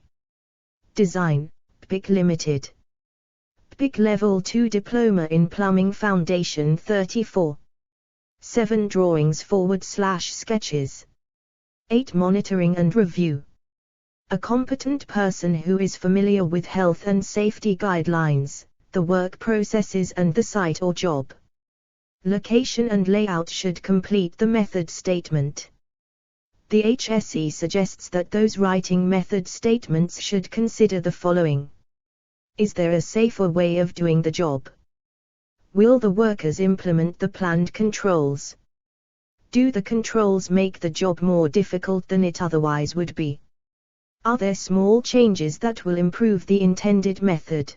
Design, BIC Limited. BIC Level 2 Diploma in Plumbing Foundation 34. 7 Drawings / sketches. 8 Monitoring and review. A competent person who is familiar with health and safety guidelines, the work processes and the site or job location and layout should complete the method statement. The HSE suggests that those writing method statements should consider the following. Is there a safer way of doing the job? Will the workers implement the planned controls? Do the controls make the job more difficult than it otherwise would be? Are there small changes that will improve the intended method?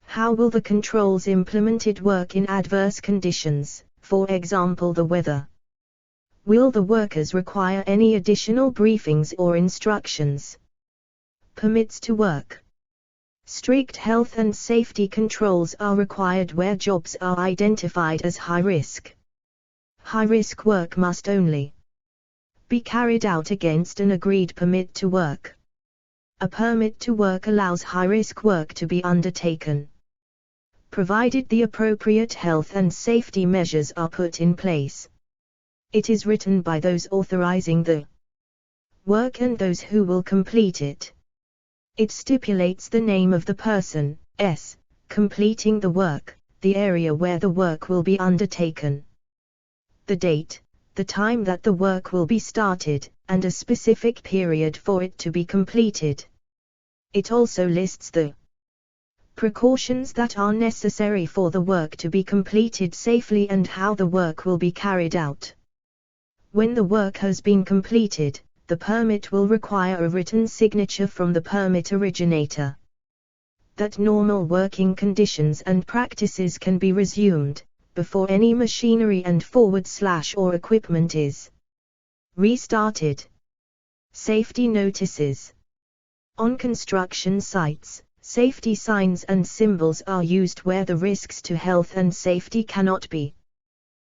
How will the controls implemented work in adverse conditions, for example the weather? Will the workers require any additional briefings or instructions? Permits to work. Strict health and safety controls are required where jobs are identified as high risk. High risk work must only be carried out against an agreed permit to work. A permit to work allows high risk work to be undertaken, provided the appropriate health and safety measures are put in place. It is written by those authorizing the work and those who will complete it. It stipulates the name of the person, completing the work, the area where the work will be undertaken, the date, the time that the work will be started, and a specific period for it to be completed. It also lists the precautions that are necessary for the work to be completed safely and how the work will be carried out. When the work has been completed, the permit will require a written signature from the permit originator that normal working conditions and practices can be resumed before any machinery and or equipment is restarted. Safety notices. On construction sites, safety signs and symbols are used where the risks to health and safety cannot be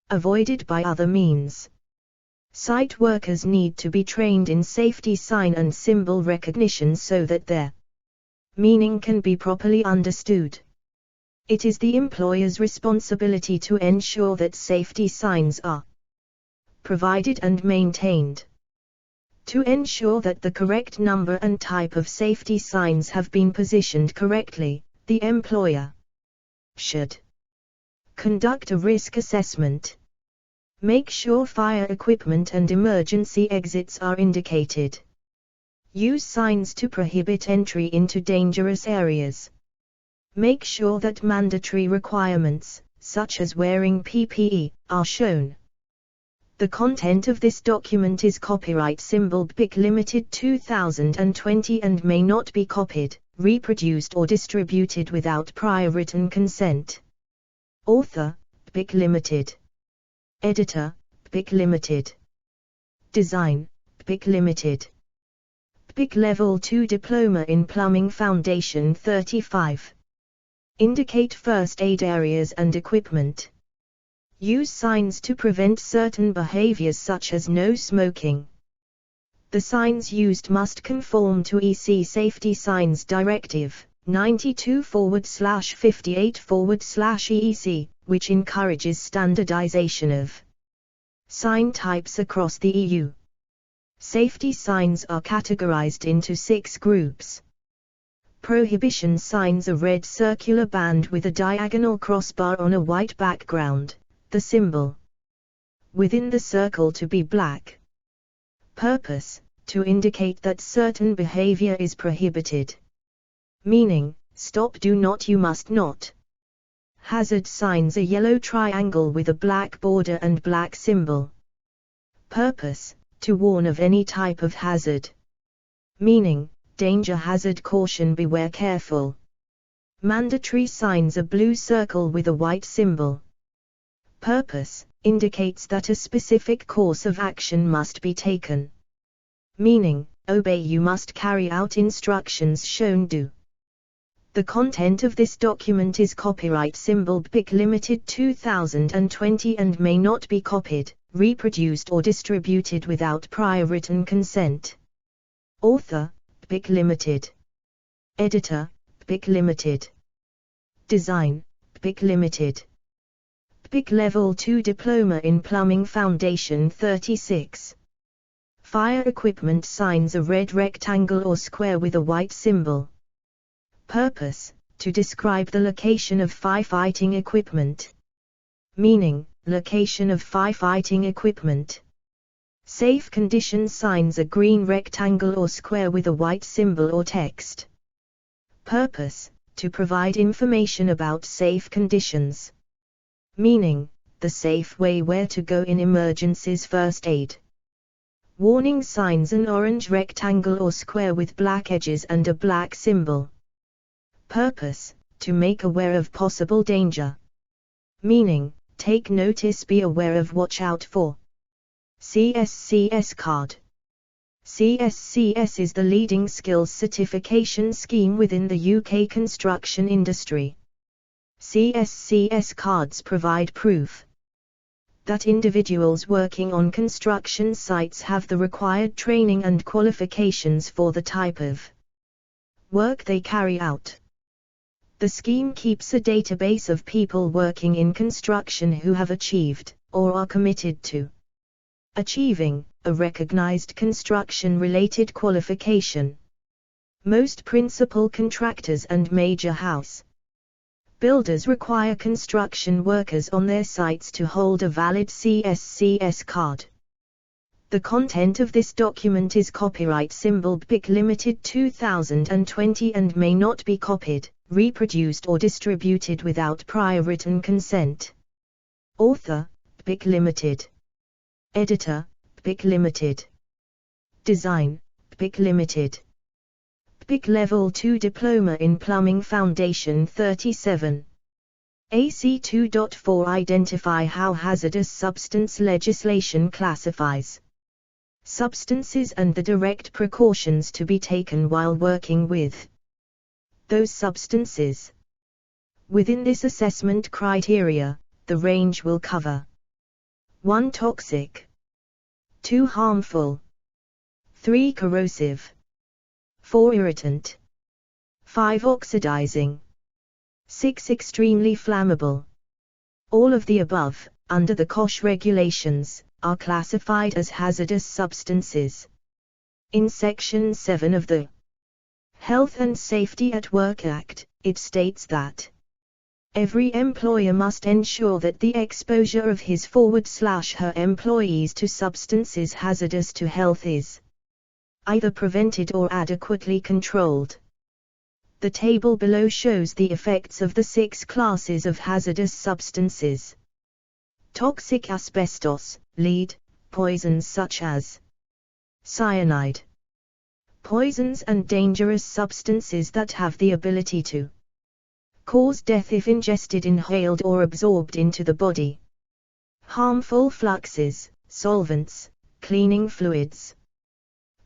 avoided by other means. Site workers need to be trained in safety sign and symbol recognition so that their meaning can be properly understood. It is the employer's responsibility to ensure that safety signs are provided and maintained. To ensure that the correct number and type of safety signs have been positioned correctly, the employer should conduct a risk assessment. Make sure fire equipment and emergency exits are indicated. Use signs to prohibit entry into dangerous areas. Make sure that mandatory requirements, such as wearing PPE, are shown. The content of this document is copyright symbol BIC Limited 2020 and may not be copied, reproduced or distributed without prior written consent. Author, BIC Limited. Editor, BIC Limited. Design, BIC Limited. BIC Level 2 Diploma in Plumbing Foundation 35. Indicate first aid areas and equipment. Use signs to prevent certain behaviors such as no smoking. The signs used must conform to EC Safety Signs Directive 92/58/EEC, which encourages standardization of Sign types across the EU. Safety signs are categorized into 6 groups. Prohibition signs: a red circular band with a diagonal crossbar on a white background, the symbol within the circle to be black. Purpose: to indicate that certain behavior is prohibited. Meaning: stop, do not, you must not. Hazard signs: a yellow triangle with a black border and black symbol. Purpose: to warn of any type of hazard. Meaning: danger, hazard, caution, beware, careful. Mandatory signs: a blue circle with a white symbol. Purpose: indicates that a specific course of action must be taken. Meaning: obey, you must carry out instructions shown, do. The content of this document is copyright symbol BIC Limited 2020 and may not be copied, reproduced or distributed without prior written consent. Author: BIC Limited. Editor: BIC Limited. Design: BIC Limited. BIC Level 2 Diploma in Plumbing Foundation 36. Fire equipment signs: a red rectangle or square with a white symbol. Purpose: to describe the location of firefighting equipment. Meaning: location of firefighting equipment. Safe condition signs: a green rectangle or square with a white symbol or text. Purpose: to provide information about safe conditions. Meaning: the safe way where to go in emergencies, first aid. Warning signs: an orange rectangle or square with black edges and a black symbol. Purpose: to make aware of possible danger. Meaning: take notice, be aware of, watch out for. CSCS card. CSCS is the leading skills certification scheme within the UK construction industry. CSCS cards provide proof that individuals working on construction sites have the required training and qualifications for the type of work they carry out. The scheme keeps a database of people working in construction who have achieved, or are committed to achieving, a recognized construction-related qualification. Most principal contractors and major house builders require construction workers on their sites to hold a valid CSCS card. The content of this document is copyright symbol BIC Limited 2020 and may not be copied, reproduced or distributed without prior written consent. Author: BIC Limited. Editor: BIC Limited. Design: BIC Limited. BIC Level 2 Diploma in Plumbing Foundation 37. AC 2.4 Identify how hazardous substance legislation classifies substances and the direct precautions to be taken while working with those substances. Within this assessment criteria, the range will cover 1. Toxic, 2. Harmful, 3. Corrosive, 4. Irritant, 5. Oxidizing, 6. Extremely flammable. All of the above, under the COSH regulations, are classified as hazardous substances. In Section 7 of the Health and Safety at Work Act, it states that every employer must ensure that the exposure of his/her employees to substances hazardous to health is either prevented or adequately controlled. The table below shows the effects of the 6 classes of hazardous substances. Toxic: asbestos, lead, poisons such as cyanide. Poisons and dangerous substances that have the ability to cause death if ingested, inhaled or absorbed into the body. Harmful: fluxes, solvents, cleaning fluids,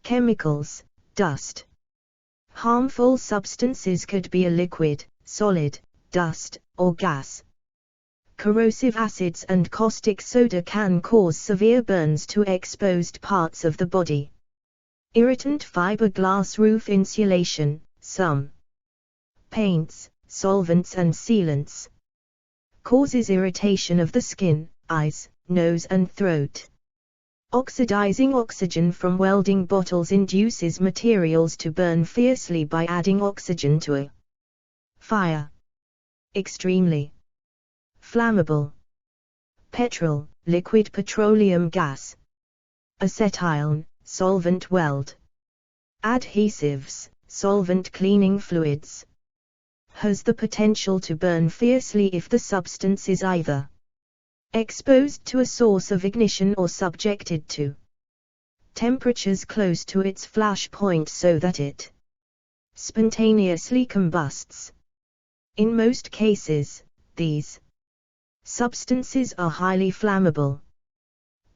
chemicals, dust. Harmful substances could be a liquid, solid, dust, or gas. Corrosive: acids and caustic soda can cause severe burns to exposed parts of the body. Irritant: fiberglass roof insulation, some paints, solvents and sealants. Causes irritation of the skin, eyes, nose and throat. Oxidizing oxygen from welding bottles induces materials to burn fiercely by adding oxygen to a fire. Extremely flammable. Petrol, liquid petroleum gas. Acetylene, solvent weld. Adhesives, solvent cleaning fluids. Has the potential to burn fiercely if the substance is either exposed to a source of ignition or subjected to temperatures close to its flash point so that it spontaneously combusts. In most cases, these substances are highly flammable.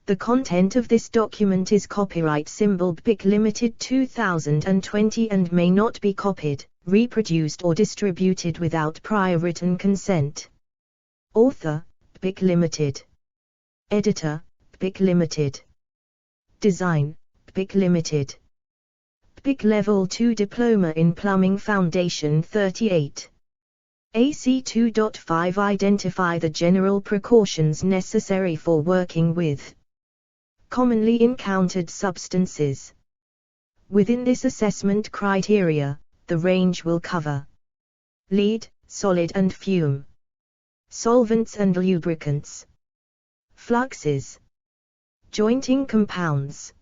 The content of this document is copyright symbol BIC Limited 2020 and may not be copied, reproduced or distributed without prior written consent. Author, BIC Limited. Editor, BIC Limited. Design, BIC Limited. BIC Level 2 Diploma in Plumbing Foundation 38. AC 2.5 Identify the general precautions necessary for working with commonly encountered substances. Within this assessment criteria, the range will cover lead, solid and fume, solvents and lubricants, fluxes, jointing compounds,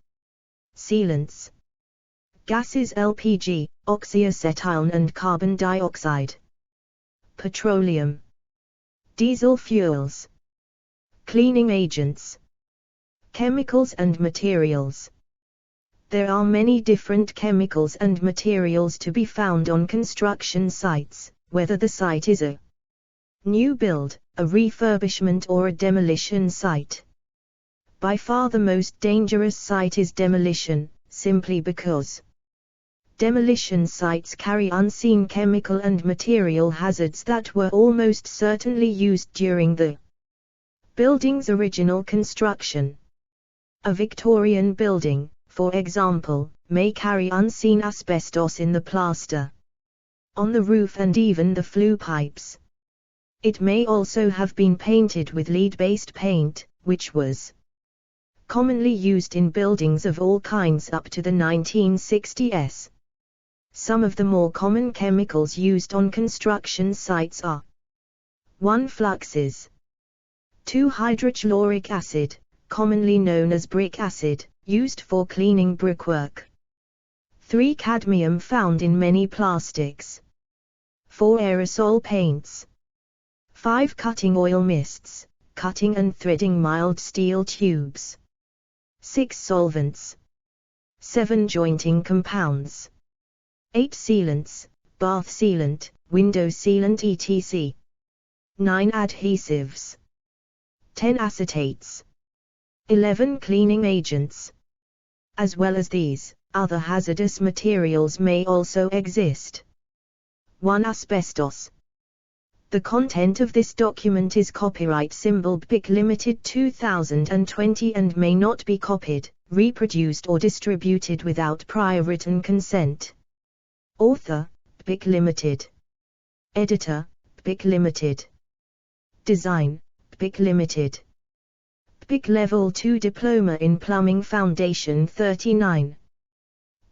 sealants, gases LPG, oxyacetylene and carbon dioxide, petroleum, diesel fuels, cleaning agents, chemicals and materials. There are many different chemicals and materials to be found on construction sites, whether the site is a new build, a refurbishment or a demolition site. By far the most dangerous site is demolition, simply because demolition sites carry unseen chemical and material hazards that were almost certainly used during the building's original construction. A Victorian building, for example, may carry unseen asbestos in the plaster, on the roof and even the flue pipes. It may also have been painted with lead-based paint, which was commonly used in buildings of all kinds up to the 1960s. Some of the more common chemicals used on construction sites are 1. Fluxes, 2. Hydrochloric acid, commonly known as brick acid, used for cleaning brickwork. 3. Cadmium, found in many plastics. 4. Aerosol paints. 5. Cutting oil mists, cutting and threading mild steel tubes. 6. Solvents. 7. Jointing compounds. 8. Sealants, bath sealant, window sealant etc. 9. Adhesives. 10. Acetates. 11. Cleaning agents. As well as these, other hazardous materials may also exist. 1. Asbestos. The content of this document is copyright symbol BIC Limited 2020 and may not be copied, reproduced or distributed without prior written consent. Author, BIC Limited. Editor, BIC Limited. Design, BIC Limited. BIC Level 2 Diploma in Plumbing Foundation 39.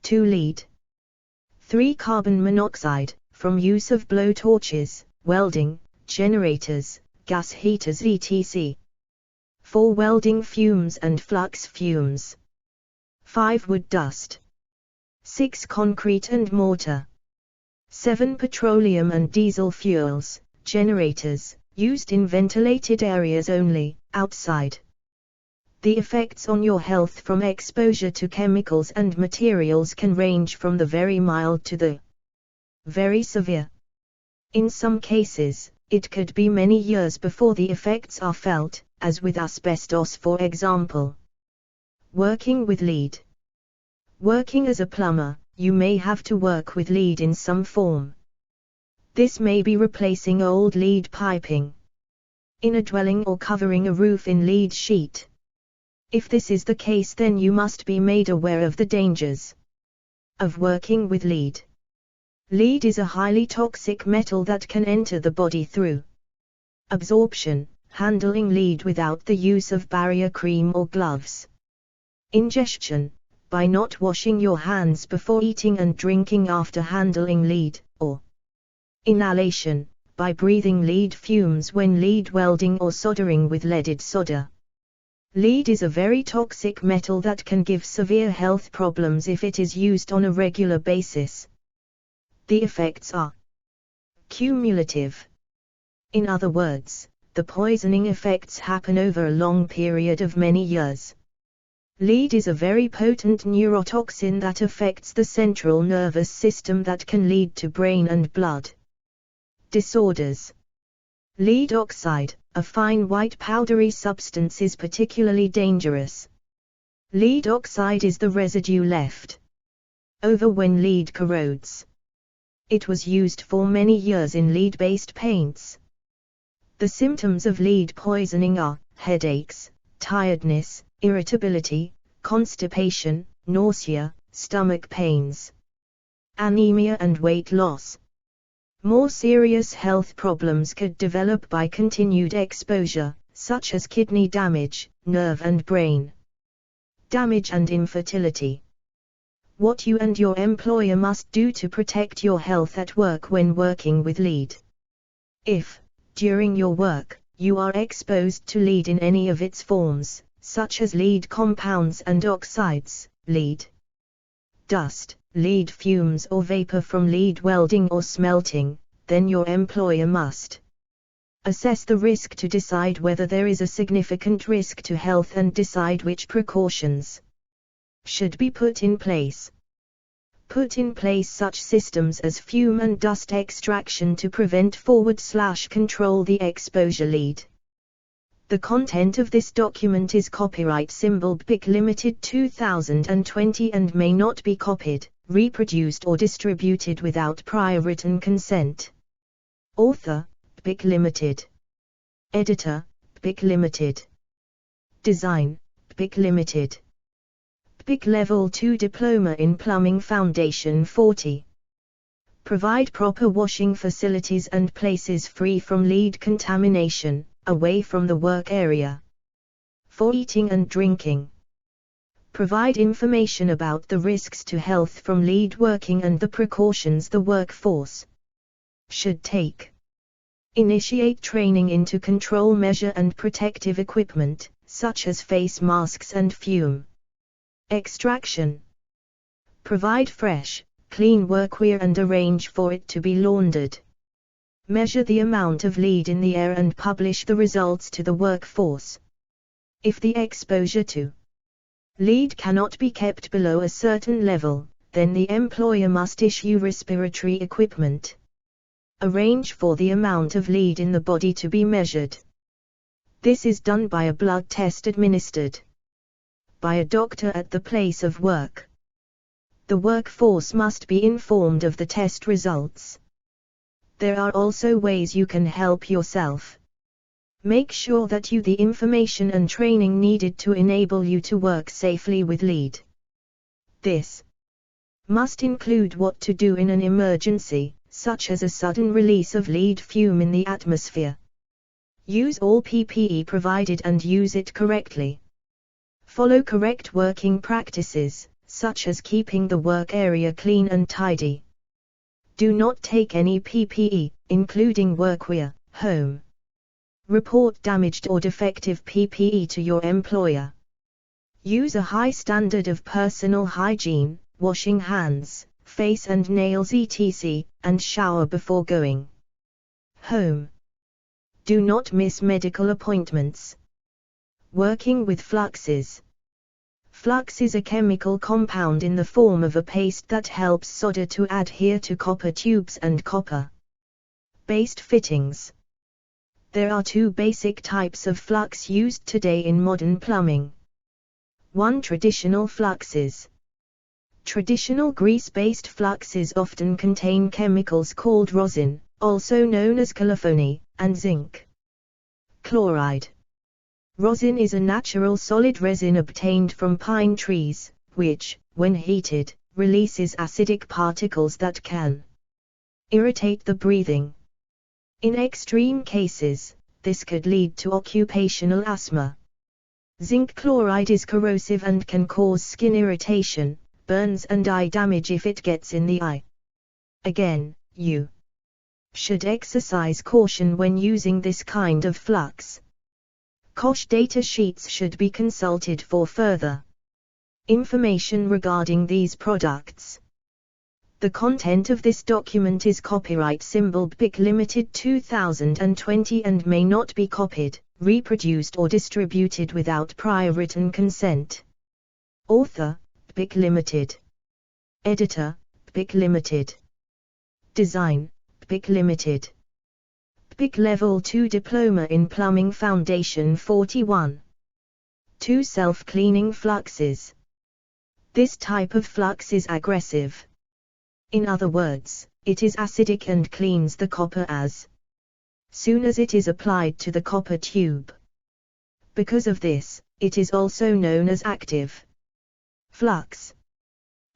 2. Lead. 3. Carbon monoxide, from use of blowtorches, welding, generators, gas heaters etc. 4. Welding fumes and flux fumes. 5. Wood dust. 6. Concrete and mortar. 7. Petroleum and diesel fuels, generators, used in ventilated areas only, outside. The effects on your health from exposure to chemicals and materials can range from the very mild to the very severe. In some cases, it could be many years before the effects are felt, as with asbestos for example. Working with lead. Working as a plumber, you may have to work with lead in some form. This may be replacing old lead piping in a dwelling or covering a roof in lead sheet. If this is the case, then you must be made aware of the dangers of working with lead. Lead is a highly toxic metal that can enter the body through absorption, handling lead without the use of barrier cream or gloves. Ingestion, by not washing your hands before eating and drinking after handling lead, or inhalation, by breathing lead fumes when lead welding or soldering with leaded solder. Lead is a very toxic metal that can give severe health problems if it is used on a regular basis. The effects are cumulative. In other words, the poisoning effects happen over a long period of many years. Lead is a very potent neurotoxin that affects the central nervous system that can lead to brain and blood disorders. Lead oxide, a fine white powdery substance, is particularly dangerous. Lead oxide is the residue left over when lead corrodes. It was used for many years in lead-based paints. The symptoms of lead poisoning are headaches, tiredness, irritability, constipation, nausea, stomach pains, anemia and weight loss. More serious health problems could develop by continued exposure, such as kidney damage, nerve and brain damage and infertility. What you and your employer must do to protect your health at work when working with lead. If, during your work, you are exposed to lead in any of its forms, such as lead compounds and oxides, lead dust, lead fumes or vapor from lead welding or smelting, then your employer must assess the risk to decide whether there is a significant risk to health and decide which precautions should be put in place. Put in place such systems as fume and dust extraction to prevent/control the exposure lead. The content of this document is copyright symbol BIC Limited 2020 and may not be copied, reproduced or distributed without prior written consent. Author, BIC Limited. Editor, BIC Limited. Design, BIC Limited. BIC Level 2 Diploma in Plumbing Foundation 40. Provide proper washing facilities and places free from lead contamination, away from the work area. For eating and drinking. Provide information about the risks to health from lead working and the precautions the workforce should take. Initiate training into control measure and protective equipment, such as face masks and fume extraction. Provide fresh, clean workwear and arrange for it to be laundered. Measure the amount of lead in the air and publish the results to the workforce. If the exposure to lead cannot be kept below a certain level, then the employer must issue respiratory equipment. Arrange for the amount of lead in the body to be measured. This is done by a blood test administered by a doctor at the place of work. The workforce must be informed of the test results. There are also ways you can help yourself. Make sure that you have the information and training needed to enable you to work safely with lead. This must include what to do in an emergency, such as a sudden release of lead fume in the atmosphere. Use all PPE provided and use it correctly. Follow correct working practices, such as keeping the work area clean and tidy. Do not take any PPE, including workwear, home. Report damaged or defective PPE to your employer. Use a high standard of personal hygiene, washing hands, face and nails etc., and shower before going home. Do not miss medical appointments. Working with fluxes. Flux is a chemical compound in the form of a paste that helps solder to adhere to copper tubes and copper-based fittings. There are two basic types of flux used today in modern plumbing. 1. Traditional fluxes. Traditional grease-based fluxes often contain chemicals called rosin, also known as colophony, and zinc chloride. Rosin is a natural solid resin obtained from pine trees, which, when heated, releases acidic particles that can irritate the breathing. In extreme cases, this could lead to occupational asthma. Zinc chloride is corrosive and can cause skin irritation, burns and eye damage if it gets in the eye. Again, you should exercise caution when using this kind of flux. COSH data sheets should be consulted for further information regarding these products. The content of this document is copyright symbol BPIC Limited 2020 and may not be copied, reproduced or distributed without prior written consent. Author, BPIC Limited. Editor, BPIC Limited. Design, BPIC Limited. BPIC Level 2 Diploma in Plumbing Foundation 41. 2 Self-cleaning fluxes. This type of flux is aggressive. In other words, it is acidic and cleans the copper as soon as it is applied to the copper tube. Because of this, it is also known as active flux.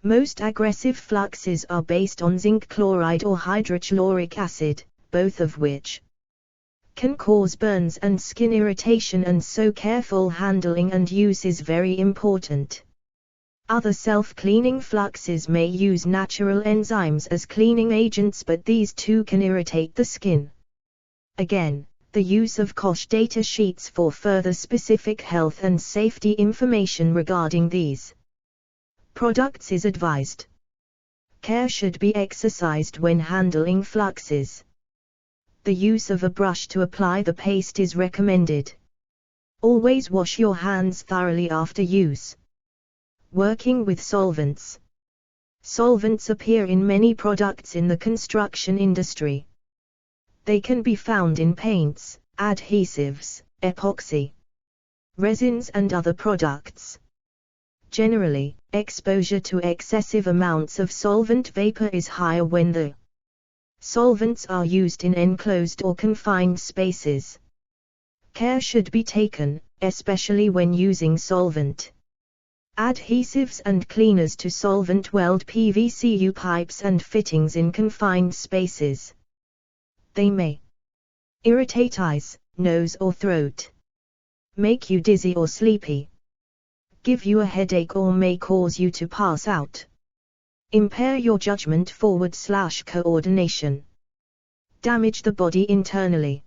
Most aggressive fluxes are based on zinc chloride or hydrochloric acid, both of which can cause burns and skin irritation, and so careful handling and use is very important. Other self-cleaning fluxes may use natural enzymes as cleaning agents, but these too can irritate the skin. Again, the use of COSH data sheets for further specific health and safety information regarding these products is advised. Care should be exercised when handling fluxes. The use of a brush to apply the paste is recommended. Always wash your hands thoroughly after use. Working with solvents. Solvents appear in many products in the construction industry. They can be found in paints, adhesives, epoxy, resins and other products. Generally, exposure to excessive amounts of solvent vapor is higher when the solvents are used in enclosed or confined spaces. Care should be taken, especially when using solvent adhesives and cleaners to solvent weld PVCU pipes and fittings in confined spaces. They may irritate eyes, nose or throat, make you dizzy or sleepy, give you a headache or may cause you to pass out, impair your judgment / coordination, damage the body internally,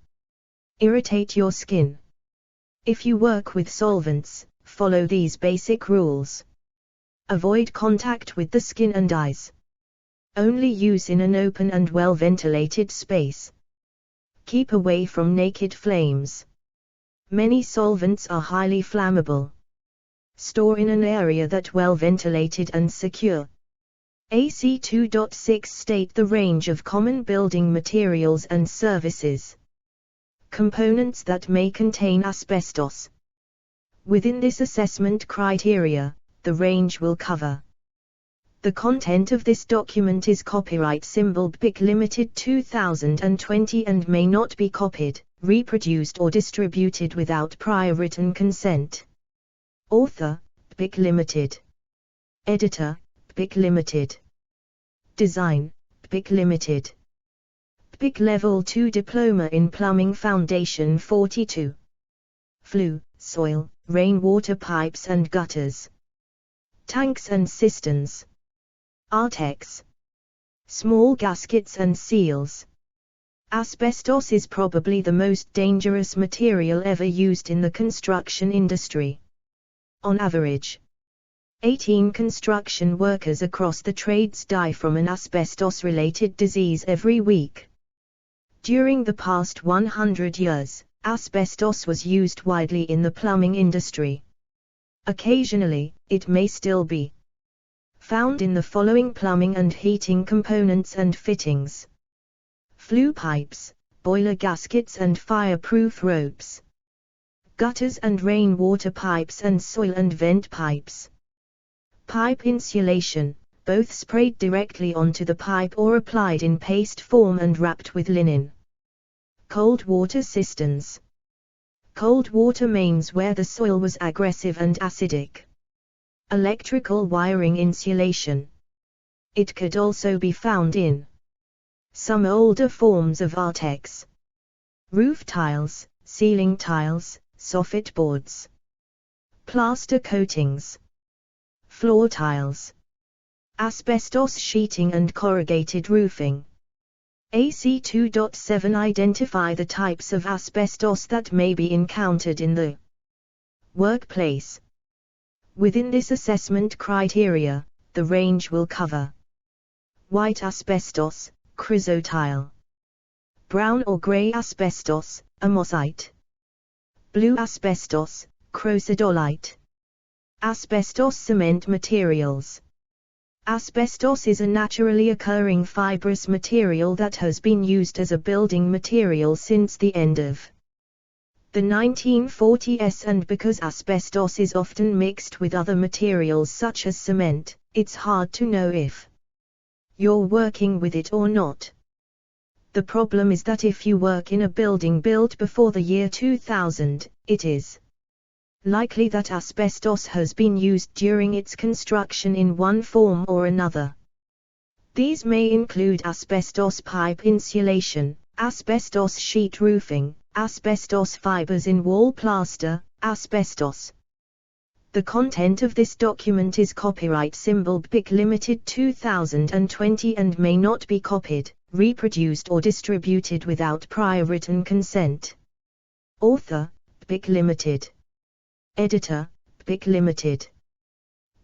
irritate your skin. If you work with solvents, follow these basic rules. Avoid contact with the skin and eyes. Only use in an open and well-ventilated space. Keep away from naked flames. Many solvents are highly flammable. Store in an area that well-ventilated and secure. AC 2.6 state the range of common building materials and services. Components that may contain asbestos. Within this assessment criteria, the range will cover. The content of this document is copyright symbol BPIC Limited 2020 and may not be copied, reproduced or distributed without prior written consent. Author, BPIC Limited. Editor, BPIC Limited. Design, BPIC Limited. BPIC Level 2 Diploma in Plumbing Foundation 42. Flue, soil, rainwater pipes and gutters. Tanks and cisterns. Artex. Small gaskets and seals. Asbestos is probably the most dangerous material ever used in the construction industry. On average, 18 construction workers across the trades die from an asbestos-related disease every week. During the past 100 years, asbestos was used widely in the plumbing industry. Occasionally, it may still be found in the following plumbing and heating components and fittings: flue pipes, boiler gaskets and fireproof ropes, gutters and rainwater pipes and soil and vent pipes. Pipe insulation, both sprayed directly onto the pipe or applied in paste form and wrapped with linen. Cold water cisterns. Cold water mains where the soil was aggressive and acidic. Electrical wiring insulation. It could also be found in some older forms of Artex. Roof tiles, ceiling tiles, soffit boards, plaster coatings, floor tiles, asbestos sheeting and corrugated roofing. AC2.7 Identify the types of asbestos that may be encountered in the workplace. Within this assessment criteria, the range will cover white asbestos, chrysotile; brown or grey asbestos, amosite; blue asbestos, crocidolite; asbestos cement materials. Asbestos is a naturally occurring fibrous material that has been used as a building material since the end of the 1940s, and because asbestos is often mixed with other materials such as cement, it's hard to know if you're working with it or not. The problem is that if you work in a building built before the year 2000, it is likely that asbestos has been used during its construction in one form or another. These may include asbestos pipe insulation, asbestos sheet roofing, asbestos fibers in wall plaster, asbestos. The content of this document is copyright symbol BIC Limited 2020 and may not be copied, reproduced or distributed without prior written consent. Author, BIC Limited. Editor, BIC Limited.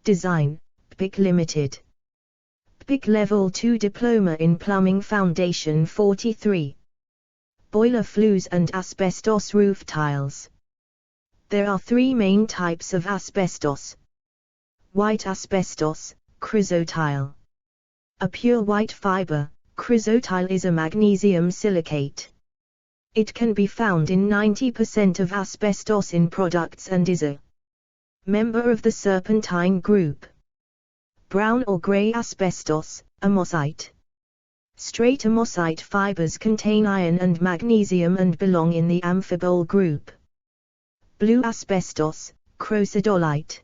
Design, BIC Limited. BIC Level 2 Diploma in Plumbing Foundation 43. Boiler flues and asbestos roof tiles. There are three main types of asbestos. White asbestos, chrysotile. A pure white fiber, chrysotile is a magnesium silicate. It can be found in 90% of asbestos in products and is a member of the serpentine group. Brown or grey asbestos, amosite. Straight amosite fibers contain iron and magnesium and belong in the amphibole group. Blue asbestos, crocidolite.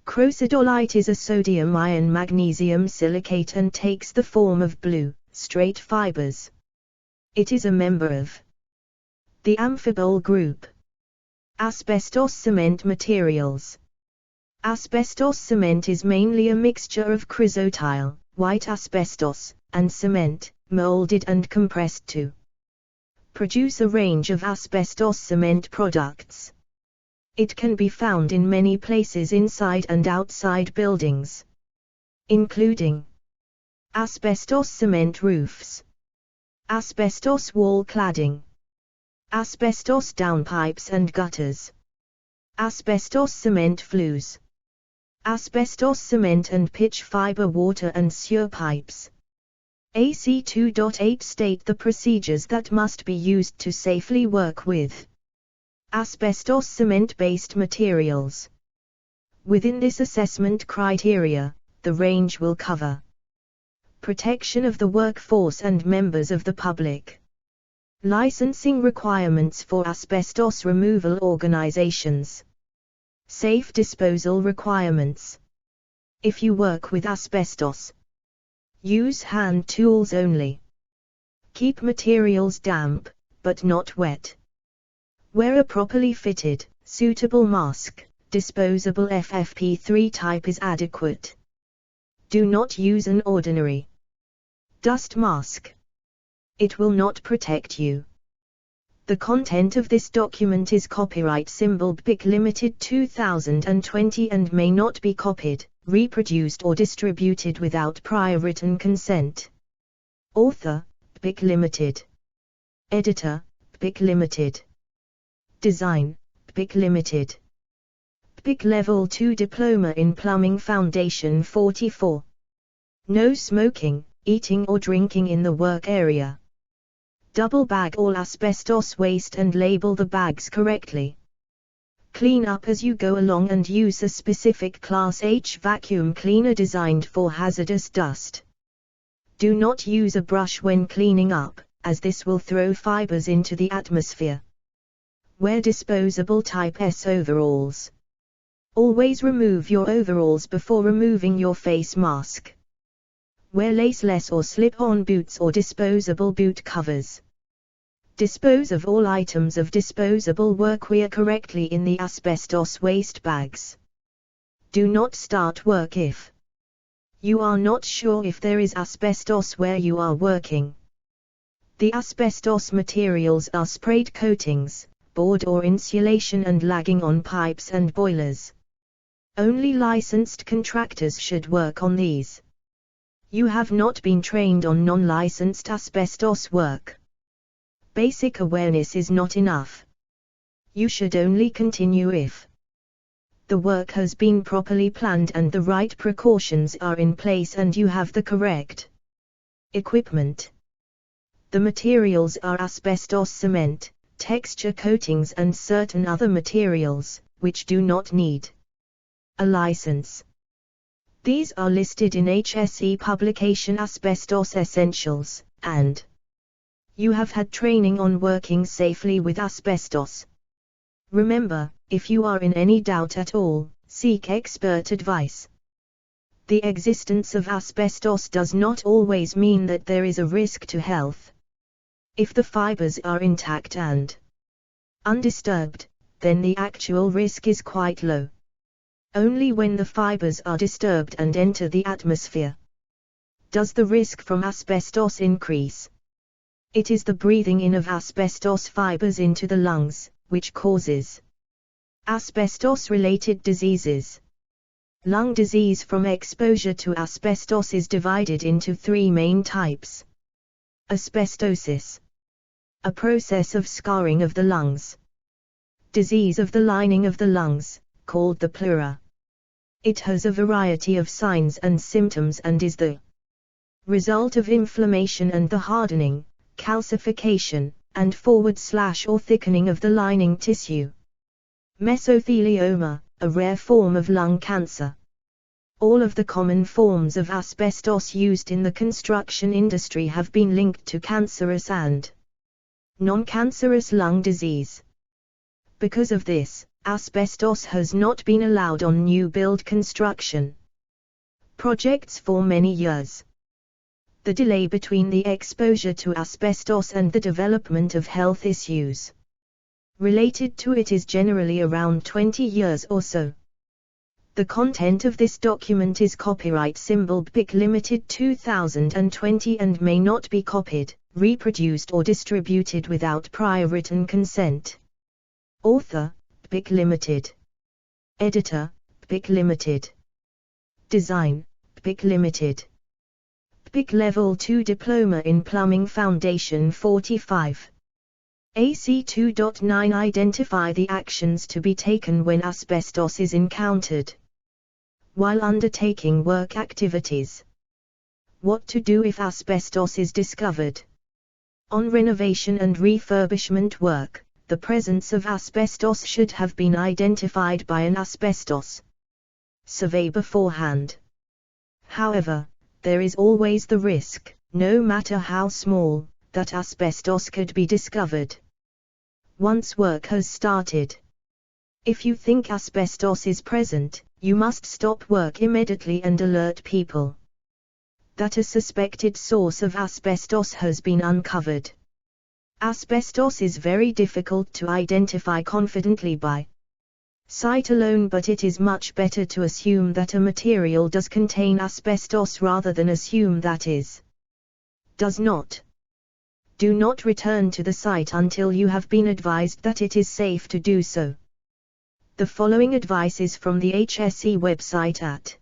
Crocidolite is a sodium iron magnesium silicate and takes the form of blue, straight fibers. It is a member of the amphibole group. Asbestos cement materials. Asbestos cement is mainly a mixture of chrysotile, white asbestos, and cement, molded and compressed to produce a range of asbestos cement products. It can be found in many places inside and outside buildings, including asbestos cement roofs, asbestos wall cladding, asbestos downpipes and gutters, asbestos cement flues, asbestos cement and pitch fiber water and sewer pipes. AC 2.8 state the procedures that must be used to safely work with asbestos cement-based materials. Within this assessment criteria, the range will cover protection of the workforce and members of the public, licensing requirements for asbestos removal organizations, safe disposal requirements. If you work with asbestos, use hand tools only. Keep materials damp, but not wet. Wear a properly fitted, suitable mask. Disposable FFP3 type is adequate. Do not use an ordinary dust mask. It will not protect you. The content of this document is copyright symbol BIC Limited 2020 and may not be copied, reproduced or distributed without prior written consent. Author, BIC Limited. Editor, BIC Limited. Design, BIC Limited. BIC Level 2 Diploma in Plumbing Foundation 44. No smoking, eating or drinking in the work area. Double bag all asbestos waste and label the bags correctly. Clean up as you go along and use a specific Class H vacuum cleaner designed for hazardous dust. Do not use a brush when cleaning up, as this will throw fibers into the atmosphere. Wear disposable Type S overalls. Always remove your overalls before removing your face mask. Wear laceless or slip-on boots or disposable boot covers. Dispose of all items of disposable workwear correctly in the asbestos waste bags. Do not start work if you are not sure if there is asbestos where you are working. The asbestos materials are sprayed coatings, board or insulation and lagging on pipes and boilers. Only licensed contractors should work on these. You have not been trained on non-licensed asbestos work. Basic awareness is not enough. You should only continue if the work has been properly planned and the right precautions are in place and you have the correct equipment. The materials are asbestos cement, texture coatings and certain other materials, which do not need a license. These are listed in HSE publication Asbestos Essentials, and you have had training on working safely with asbestos. Remember, if you are in any doubt at all, seek expert advice. The existence of asbestos does not always mean that there is a risk to health. If the fibers are intact and undisturbed, then the actual risk is quite low. Only when the fibers are disturbed and enter the atmosphere does the risk from asbestos increase. It is the breathing in of asbestos fibers into the lungs, which causes asbestos-related diseases. Lung disease from exposure to asbestos is divided into three main types. Asbestosis, a process of scarring of the lungs. Disease of the lining of the lungs, called the pleura. It has a variety of signs and symptoms and is the result of inflammation and the hardening, calcification, and forward/or thickening of the lining tissue. Mesothelioma, a rare form of lung cancer. All of the common forms of asbestos used in the construction industry have been linked to cancerous and non-cancerous lung disease. Because of this, asbestos has not been allowed on new build construction projects for many years. The delay between the exposure to asbestos and the development of health issues related to it is generally around 20 years or so. The content of this document is copyright symbol BIC Limited 2020 and may not be copied, reproduced or distributed without prior written consent. Author, BIC Limited. Editor, BIC Limited. Design, BIC Limited. BIC Level 2 Diploma in Plumbing Foundation 45. AC 2.9 Identify the actions to be taken when asbestos is encountered while undertaking work activities. What to do if asbestos is discovered. On renovation and refurbishment work, the presence of asbestos should have been identified by an asbestos survey beforehand. However, there is always the risk, no matter how small, that asbestos could be discovered once work has started. If you think asbestos is present, you must stop work immediately and alert people that a suspected source of asbestos has been uncovered. Asbestos is very difficult to identify confidently by sight alone, but it is much better to assume that a material does contain asbestos rather than assume that it does not. Do not return to the site until you have been advised that it is safe to do so. The following advice is from the HSE website at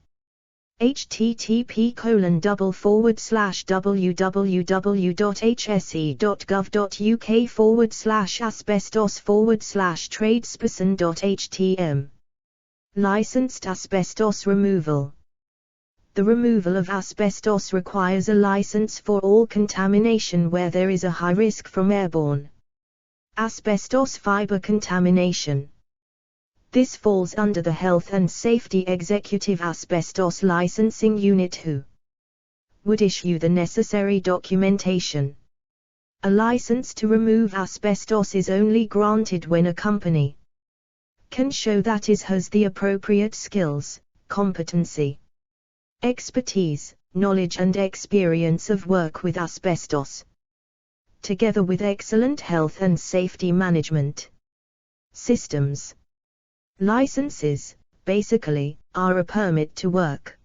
http://www.hse.gov.uk/asbestos/tradesperson.htm. Licensed asbestos removal. The removal of asbestos requires a license for all contamination where there is a high risk from airborne asbestos fiber contamination. This falls under the Health and Safety Executive Asbestos Licensing Unit who would issue the necessary documentation. A license to remove asbestos is only granted when a company can show that it has the appropriate skills, competency, expertise, knowledge and experience of work with asbestos. together with excellent health and safety management systems. Licenses, basically, are a permit to work.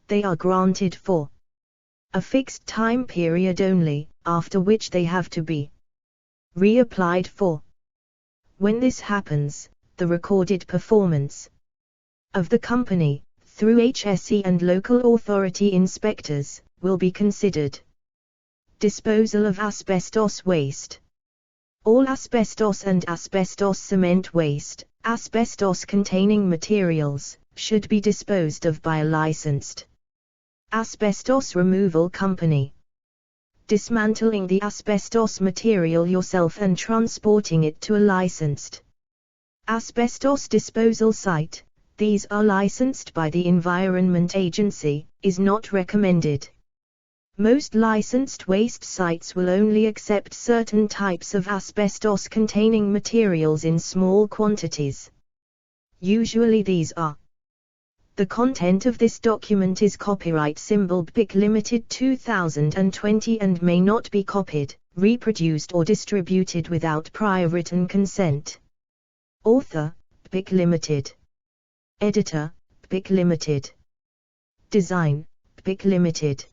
They are granted for a fixed time period only, after which they have to be reapplied for. When this happens, the recorded performance of the company, through HSE and local authority inspectors, will be considered. Disposal of asbestos waste. All asbestos and asbestos cement waste, asbestos-containing materials, should be disposed of by a licensed asbestos removal company. Dismantling the asbestos material yourself and transporting it to a licensed asbestos disposal site, these are licensed by the Environment Agency, is not recommended. Most licensed waste sites will only accept certain types of asbestos-containing materials in small quantities. Usually these are. The content of this document is copyright symbol BIC Limited 2020 and may not be copied, reproduced or distributed without prior written consent. Author, BIC Limited. Editor, BIC Limited. Design, BIC Limited.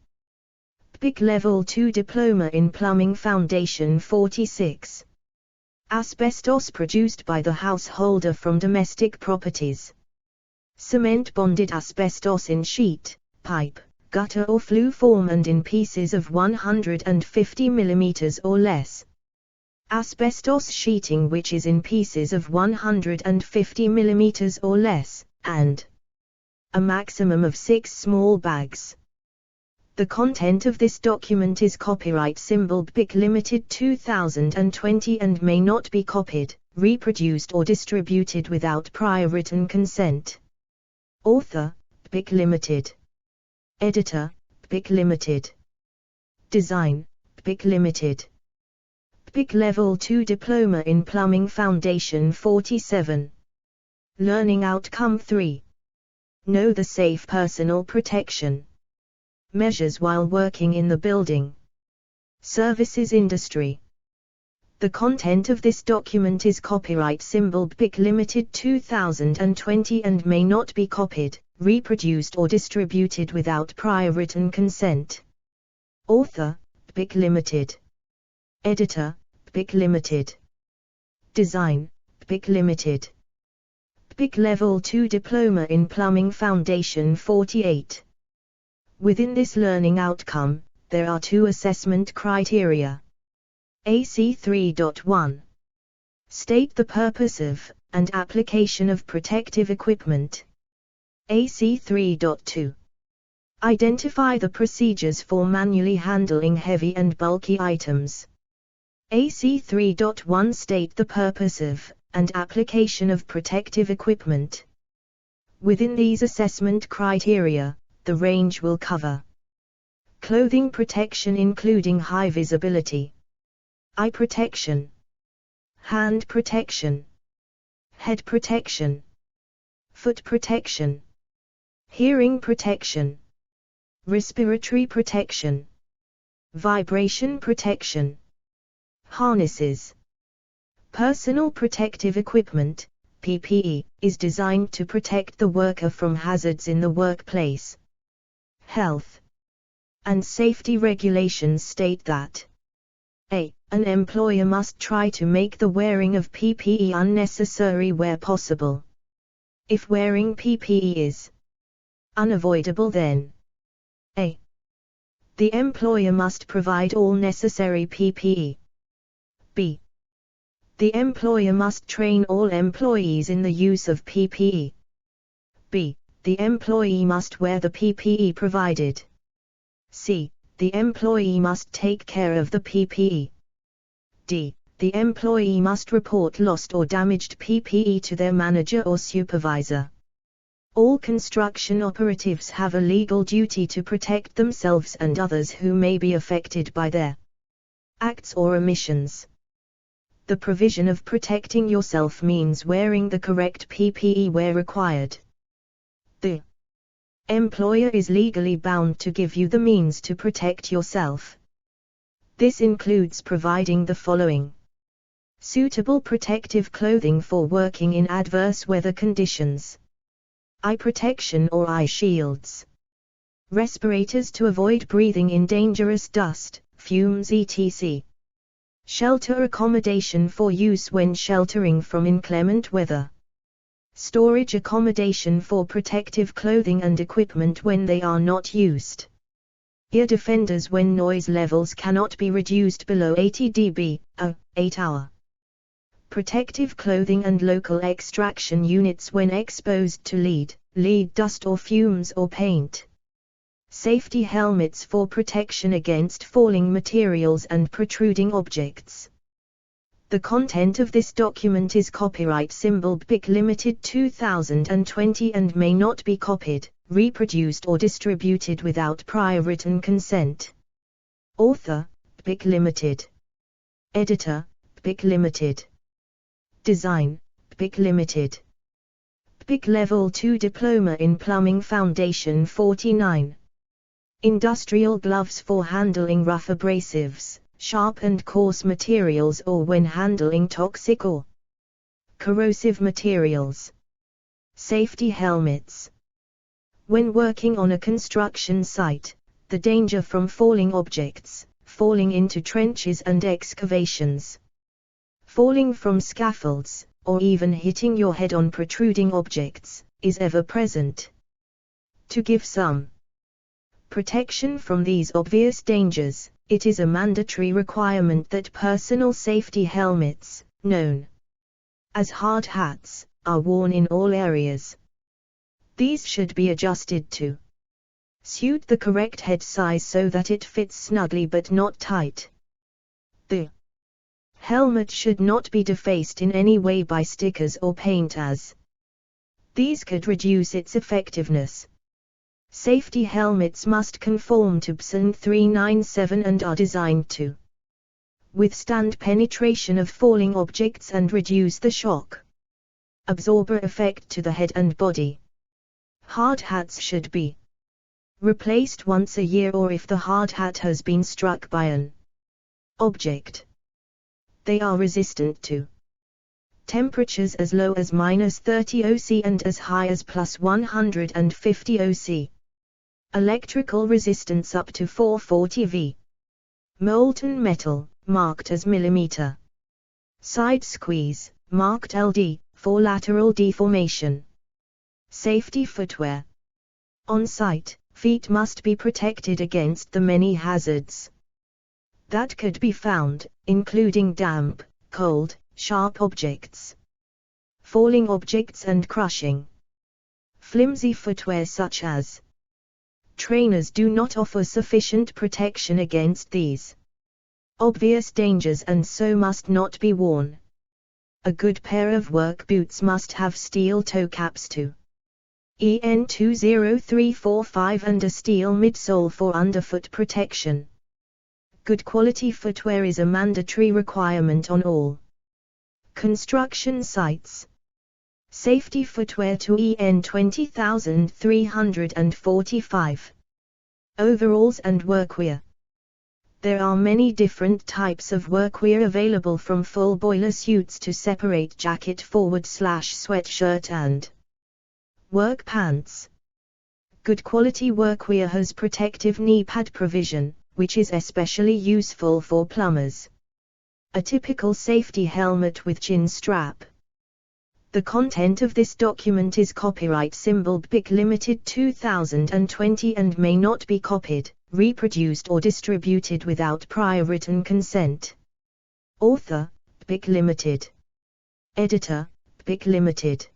BIC Level 2 Diploma in Plumbing Foundation 46. Asbestos produced by the householder from domestic properties. Cement bonded asbestos in sheet, pipe, gutter or flue form and in pieces of 150 mm or less. Asbestos sheeting which is in pieces of 150 mm or less, and a maximum of 6 small bags. The content of this document is copyright symbol BIC Limited 2020 and may not be copied, reproduced or distributed without prior written consent. Author, BIC Limited. Editor, BIC Limited. Design, BIC Limited. BIC Level 2 Diploma in Plumbing Foundation 47. Learning Outcome 3. Know the safe personal protection measures while working in the building services industry. The content of this document is copyright symbol BIC Limited 2020 and may not be copied, reproduced or distributed without prior written consent. Author, BIC Limited. Editor, BIC Limited. Design, BIC Limited. BIC Level 2 Diploma in Plumbing Foundation 48. Within this learning outcome, there are 2 assessment criteria. AC 3.1. State the purpose of, and application of protective equipment. AC 3.2. Identify the procedures for manually handling heavy and bulky items. AC 3.1 State the purpose of, and application of protective equipment. Within these assessment criteria, the range will cover clothing protection including high visibility, eye protection, hand protection, head protection, foot protection, hearing protection, respiratory protection, vibration protection, harnesses. Personal protective equipment, PPE, is designed to protect the worker from hazards in the workplace. Health and safety regulations state that a. An employer must try to make the wearing of PPE unnecessary where possible. If wearing PPE is unavoidable, then a. The employer must provide all necessary PPE. b. The employer must train all employees in the use of PPE. b. The employee must wear the PPE provided. c. The employee must take care of the PPE. d. The employee must report lost or damaged PPE to their manager or supervisor. All construction operatives have a legal duty to protect themselves and others who may be affected by their acts or omissions. The provision of protecting yourself means wearing the correct PPE where required. The employer is legally bound to give you the means to protect yourself. This includes providing the following: suitable protective clothing for working in adverse weather conditions, eye protection or eye shields, respirators to avoid breathing in dangerous dust, fumes etc., shelter accommodation for use when sheltering from inclement weather, storage accommodation for protective clothing and equipment when they are not used, ear defenders when noise levels cannot be reduced below 80 dB, 8-hour. Protective clothing and local extraction units when exposed to lead dust or fumes or paint. Safety helmets for protection against falling materials and protruding objects. The content of this document is copyright symbol BIC Limited 2020 and may not be copied, reproduced or distributed without prior written consent. Author, BIC Limited. Editor, BIC Limited. Design, BIC Limited. BIC Level 2 Diploma in Plumbing Foundation 49. Industrial gloves for handling rough abrasives, sharp and coarse materials or when handling toxic or corrosive materials. Safety helmets. When working on a construction site, the danger from falling objects, falling into trenches and excavations, falling from scaffolds, or even hitting your head on protruding objects, is ever present. To give some protection from these obvious dangers, it is a mandatory requirement that personal safety helmets, known as hard hats, are worn in all areas. These should be adjusted to suit the correct head size so that it fits snugly but not tight. The helmet should not be defaced in any way by stickers or paint, as these could reduce its effectiveness. Safety helmets must conform to PSN 397 and are designed to withstand penetration of falling objects and reduce the shock absorber effect to the head and body. Hard hats should be replaced once a year or if the hard hat has been struck by an object. They are resistant to temperatures as low as -30 OC and as high as +150 OC. Electrical resistance up to 440 V. Molten metal, marked as millimeter. Side squeeze, marked LD, for lateral deformation. Safety footwear. On site, feet must be protected against the many hazards that could be found, including damp, cold, sharp objects, falling objects and crushing. Flimsy footwear such as trainers do not offer sufficient protection against these obvious dangers and so must not be worn. A good pair of work boots must have steel toe caps to EN 20345 and a steel midsole for underfoot protection. Good quality footwear is a mandatory requirement on all construction sites. Safety footwear to EN 20345. Overalls and workwear. There are many different types of workwear available, from full boiler suits to separate jacket forward/sweatshirt and work pants. Good quality workwear has protective knee pad provision, which is especially useful for plumbers. A typical safety helmet with chin strap. The content of this document is copyright symbol BIC Limited 2020 and may not be copied, reproduced or distributed without prior written consent. Author, BIC Limited. Editor, BIC Limited.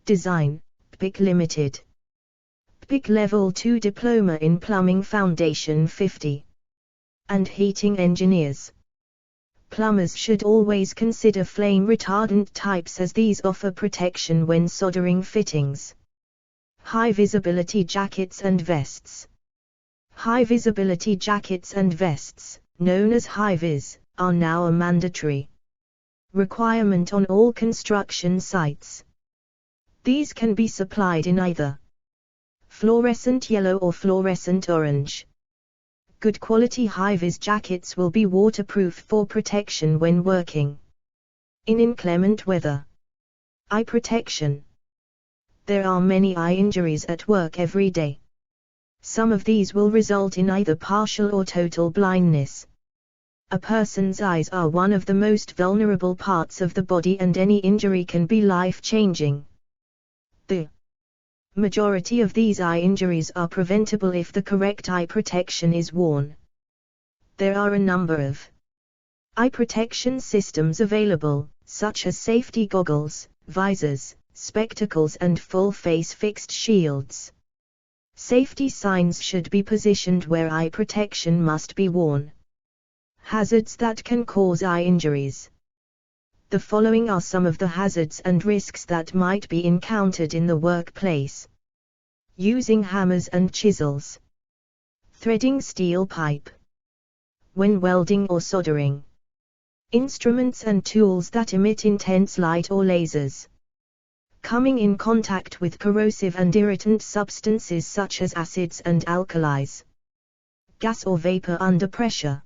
Design, BIC Limited. BIC Level 2 Diploma in Plumbing Foundation 50. And Heating Engineers. Plumbers should always consider flame retardant types, as these offer protection when soldering fittings. High visibility jackets and vests. High visibility jackets and vests, known as high-vis, are now a mandatory requirement on all construction sites. These can be supplied in either fluorescent yellow or fluorescent orange. Good quality high-vis jackets will be waterproof for protection when working in inclement weather. Eye protection. There are many eye injuries at work every day. Some of these will result in either partial or total blindness. A person's eyes are one of the most vulnerable parts of the body, and any injury can be life-changing. The majority of these eye injuries are preventable if the correct eye protection is worn. There are a number of eye protection systems available, such as safety goggles, visors, spectacles and full-face fixed shields. Safety signs should be positioned where eye protection must be worn. Hazards that can cause eye injuries. The following are some of the hazards and risks that might be encountered in the workplace. Using hammers and chisels. Threading steel pipe. When welding or soldering. Instruments and tools that emit intense light or lasers. Coming in contact with corrosive and irritant substances such as acids and alkalis. Gas or vapor under pressure.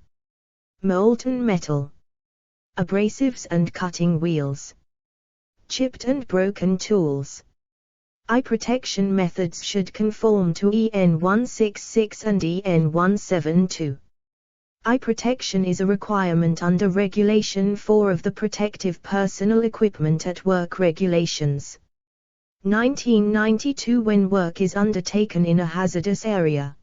Molten metal. Abrasives and cutting wheels. Chipped and broken tools. Eye protection methods should conform to EN 166 and EN 172. Eye protection is a requirement under Regulation 4 of the Protective Personal Equipment at Work Regulations. 1992, when work is undertaken in a hazardous area.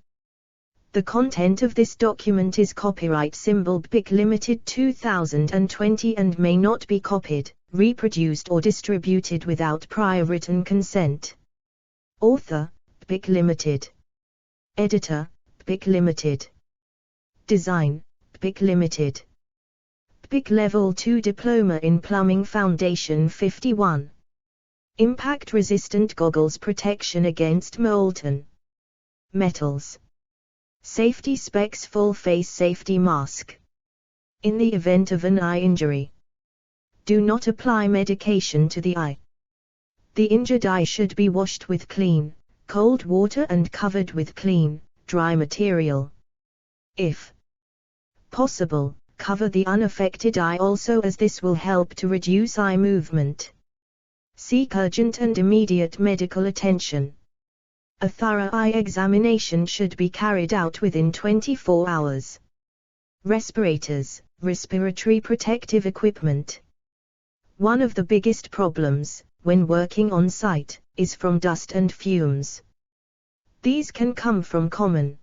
The content of this document is copyright symbol BIC Limited 2020 and may not be copied, reproduced or distributed without prior written consent. Author, BIC Limited. Editor, BIC Limited. Design, BIC Limited. BIC Level 2 Diploma in Plumbing Foundation 51. Impact-resistant goggles, protection against molten metals. Safety specs, full face safety mask. In the event of an eye injury, do not apply medication to the eye. The injured eye should be washed with clean, cold water and covered with clean, dry material. If possible, cover the unaffected eye also, as this will help to reduce eye movement. Seek urgent and immediate medical attention. A thorough eye examination should be carried out within 24 hours. Respirators, respiratory protective equipment. One of the biggest problems, when working on site, is from dust and fumes. These can come from common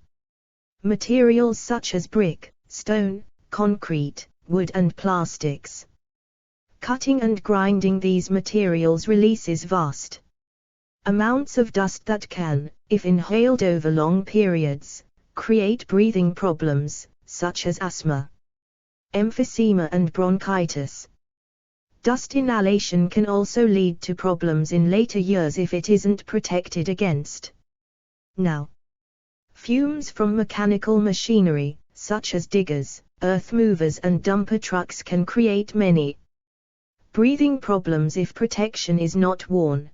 materials such as brick, stone, concrete, wood and plastics. Cutting and grinding these materials releases vast amounts of dust that can, if inhaled over long periods, create breathing problems, such as asthma, emphysema and bronchitis. Dust inhalation can also lead to problems in later years if it isn't protected against. Now, fumes from mechanical machinery, such as diggers, earth movers and dumper trucks, can create many breathing problems if protection is not worn.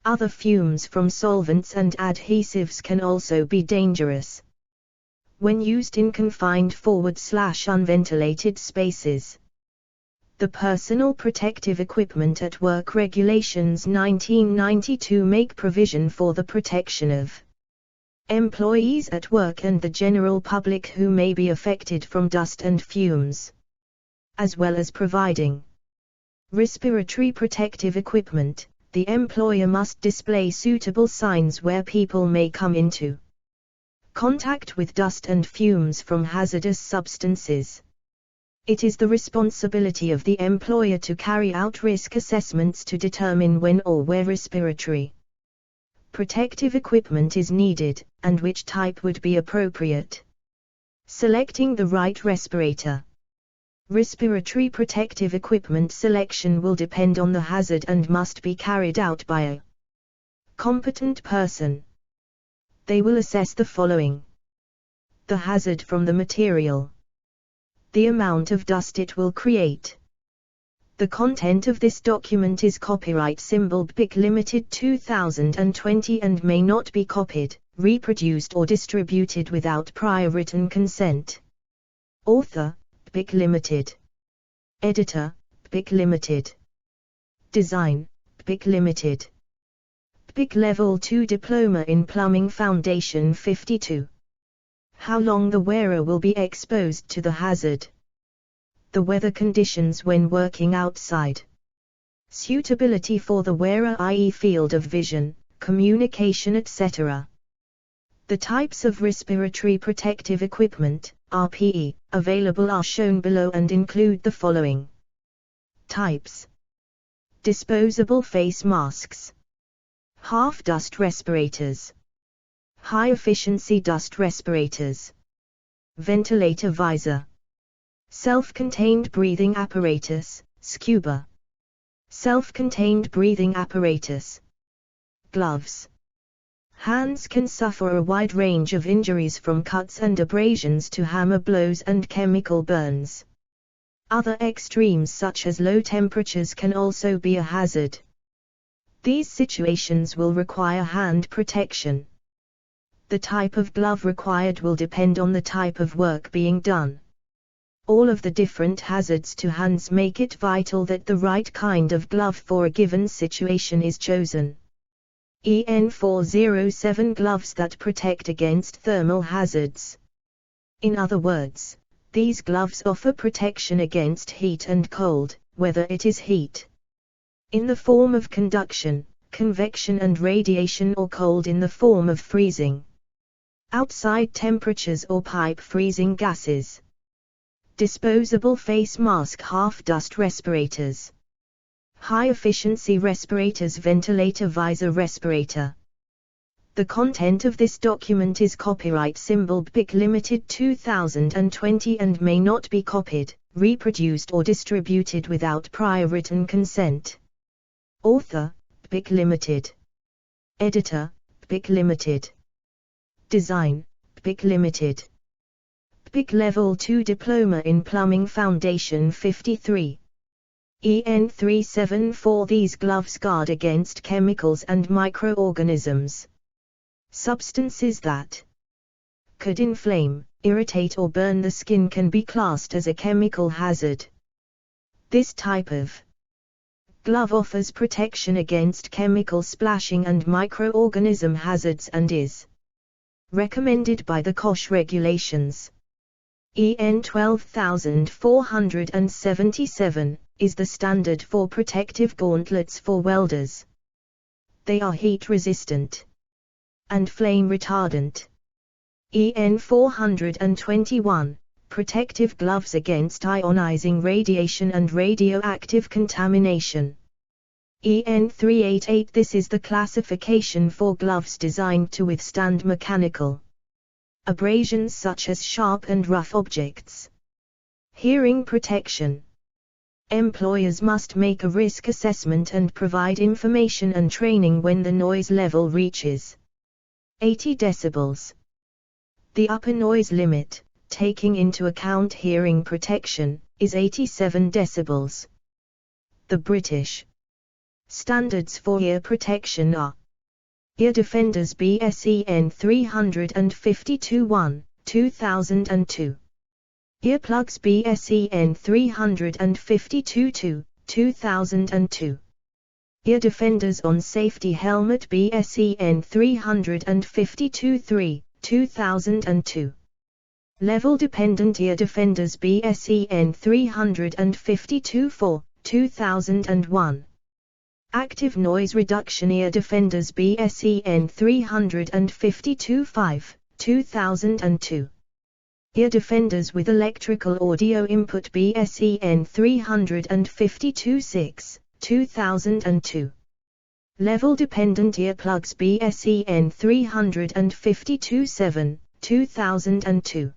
Other fumes from solvents and adhesives can also be dangerous when used in confined /unventilated spaces. The Personal Protective Equipment at Work Regulations 1992 make provision for the protection of employees at work and the general public who may be affected from dust and fumes, as well as providing respiratory protective equipment. The employer must display suitable signs where people may come into contact with dust and fumes from hazardous substances. It is the responsibility of the employer to carry out risk assessments to determine when or where respiratory protective equipment is needed, and which type would be appropriate. Selecting the right respirator. Respiratory protective equipment selection will depend on the hazard and must be carried out by a competent person. They will assess the following: the hazard from the material, the amount of dust it will create. The content of this document is copyright symbol BIC Limited 2020 and may not be copied, reproduced or distributed without prior written consent. Author, PIC Limited. Editor, PIC Limited. Design, PIC Limited. PIC Level 2 Diploma in Plumbing Foundation 52. How long the wearer will be exposed to the hazard. The weather conditions when working outside. Suitability for the wearer, i.e. field of vision, communication, etc. The types of respiratory protective equipment, RPE, available are shown below and include the following. Types. Disposable face masks. Half-dust respirators. High-efficiency dust respirators. Ventilator visor. Self-contained breathing apparatus, scuba. Self-contained breathing apparatus. Gloves. Hands can suffer a wide range of injuries from cuts and abrasions to hammer blows and chemical burns. Other extremes such as low temperatures can also be a hazard. These situations will require hand protection. The type of glove required will depend on the type of work being done. All of the different hazards to hands make it vital that the right kind of glove for a given situation is chosen. EN407 gloves that protect against thermal hazards. In other words, these gloves offer protection against heat and cold, whether it is heat in the form of conduction, convection and radiation, or cold in the form of freezing outside temperatures or pipe freezing gases. Disposable face mask, half-dust respirators. High-efficiency respirators, ventilator visor respirator. The content of this document is copyright symbol BIC Limited 2020 and may not be copied, reproduced or distributed without prior written consent. Author, PIC Limited. Editor, PIC Limited. Design, PIC Limited. PIC Level 2 Diploma in Plumbing Foundation 53. EN374. These gloves guard against chemicals and microorganisms. Substances that could inflame, irritate or burn the skin can be classed as a chemical hazard. This type of glove offers protection against chemical splashing and microorganism hazards and is recommended by the COSH regulations. EN 12477 is the standard for protective gauntlets for welders. They are heat resistant and flame retardant. EN 421, protective gloves against ionizing radiation and radioactive contamination. EN 388. This is the classification for gloves designed to withstand mechanical abrasions such as sharp and rough objects. Hearing protection. Employers must make a risk assessment and provide information and training when the noise level reaches 80 decibels. The upper noise limit, taking into account hearing protection, is 87 decibels. The British standards for ear protection are Ear Defenders BSEN 352-1, 2002. Earplugs BSEN 352-2, 2002. Ear Defenders on Safety Helmet BSEN 352-3, 2002. Level Dependent Ear Defenders BSEN 352-4, 2001. Active Noise Reduction Ear Defenders BSEN 352-5, 2002. Ear Defenders with Electrical Audio Input BSEN 352-6, 2002. Level Dependent Earplugs BSEN 352-7, 2002.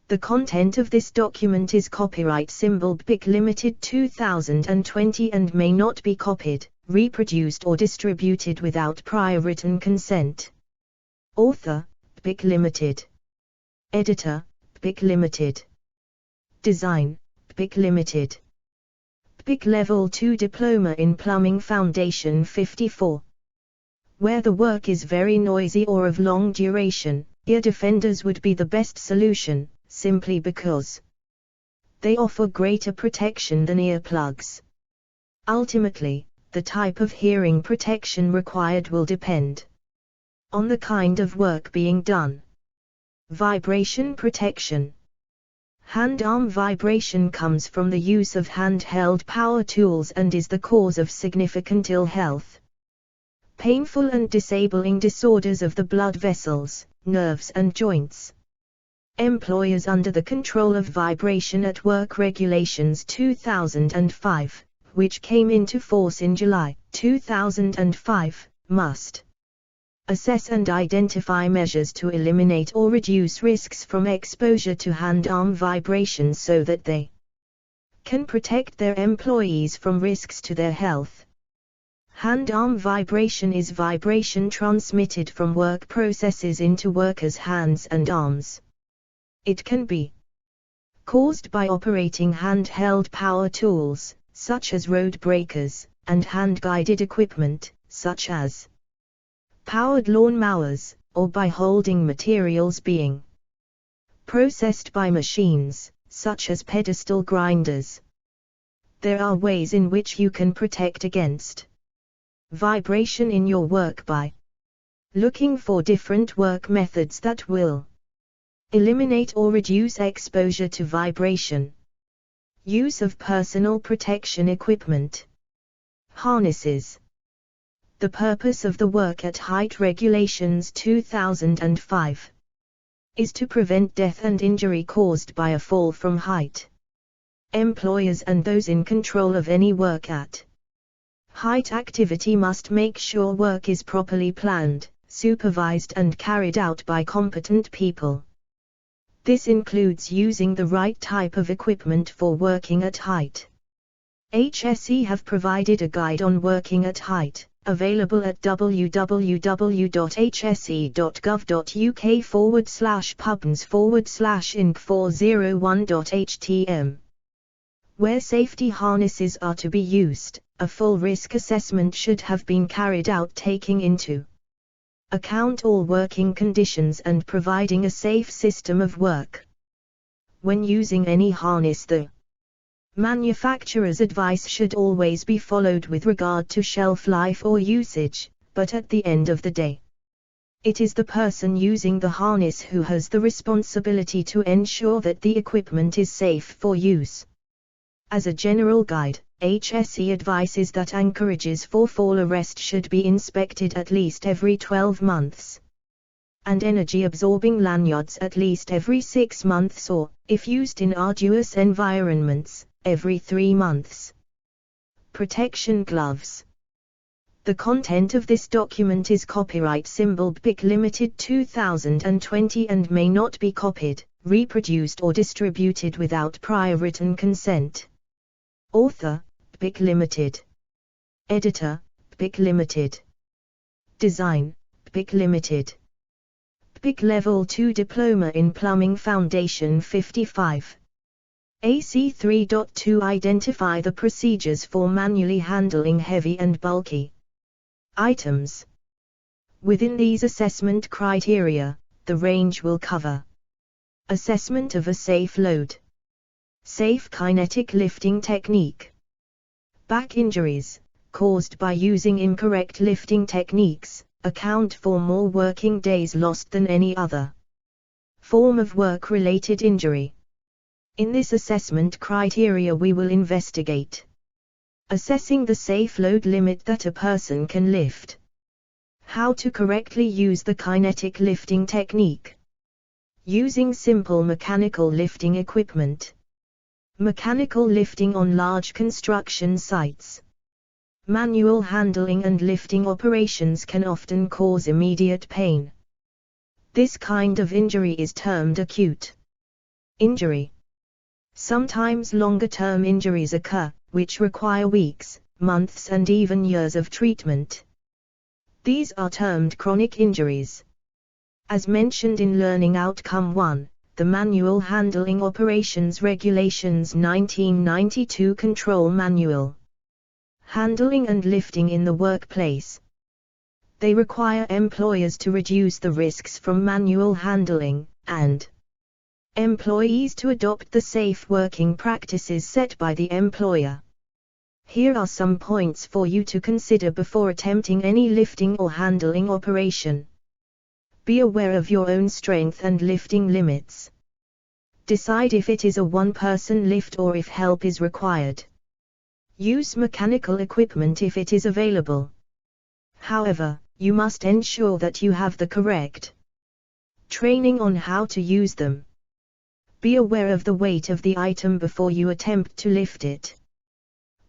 The content of this document is copyright symbol BIC Limited 2020 and may not be copied, reproduced or distributed without prior written consent. Author, BIC Limited. Editor, BIC Limited. Design, BIC Limited. PIC Level 2 Diploma in Plumbing Foundation 54. Where the work is very noisy or of long duration, ear defenders would be the best solution, simply because they offer greater protection than earplugs. Ultimately, the type of hearing protection required will depend on the kind of work being done. Vibration protection. Hand-arm vibration comes from the use of handheld power tools and is the cause of significant ill health. Painful and disabling disorders of the blood vessels, nerves and joints. Employers under the control of Vibration at Work Regulations 2005, which came into force in July 2005, must assess and identify measures to eliminate or reduce risks from exposure to hand-arm vibrations so that they can protect their employees from risks to their health. Hand-arm vibration is vibration transmitted from work processes into workers' hands and arms. It can be caused by operating handheld power tools, such as road breakers, and hand-guided equipment, such as powered lawn mowers, or by holding materials being processed by machines, such as pedestal grinders. There are ways in which you can protect against vibration in your work by looking for different work methods that will eliminate or reduce exposure to vibration. Use of personal protection equipment. Harnesses. The purpose of the Work at Height Regulations 2005 is to prevent death and injury caused by a fall from height. Employers and those in control of any work at height activity must make sure work is properly planned, supervised and carried out by competent people. This includes using the right type of equipment for working at height. HSE have provided a guide on working at height, available at www.hse.gov.uk/pubns/inc401.htm. Where safety harnesses are to be used, a full risk assessment should have been carried out taking into account all working conditions and providing a safe system of work. When using any harness, the manufacturer's advice should always be followed with regard to shelf life or usage, but at the end of the day, it is the person using the harness who has the responsibility to ensure that the equipment is safe for use. As a general guide, HSE advises that anchorages for fall arrest should be inspected at least every 12 months. And energy-absorbing lanyards at least every 6 months or, if used in arduous environments, every 3 months. Protection gloves. The content of this document is copyright symbol BIC Limited 2020 and may not be copied, reproduced or distributed without prior written consent. Author, BIC Limited. Editor, BIC Limited. Design, BIC Limited. BIC Level 2 Diploma in Plumbing Foundation 55. AC 3.2 Identify the procedures for manually handling heavy and bulky items. Within these assessment criteria, the range will cover assessment of a safe load, safe kinetic lifting technique, back injuries, caused by using incorrect lifting techniques, account for more working days lost than any other form of work-related injury. In this assessment criteria we will investigate assessing the safe load limit that a person can lift, how to correctly use the kinetic lifting technique, using simple mechanical lifting equipment, mechanical lifting on large construction sites. Manual handling and lifting operations can often cause immediate pain. This kind of injury is termed acute injury. Sometimes longer-term injuries occur, which require weeks, months and even years of treatment. These are termed chronic injuries. As mentioned in Learning Outcome 1, the Manual Handling Operations Regulations 1992 Control Manual. Handling and lifting in the workplace. They require employers to reduce the risks from manual handling, and employees to adopt the safe working practices set by the employer. Here are some points for you to consider before attempting any lifting or handling operation. Be aware of your own strength and lifting limits. Decide if it is a one-person lift or if help is required. Use mechanical equipment if it is available. However, you must ensure that you have the correct training on how to use them. Be aware of the weight of the item before you attempt to lift it.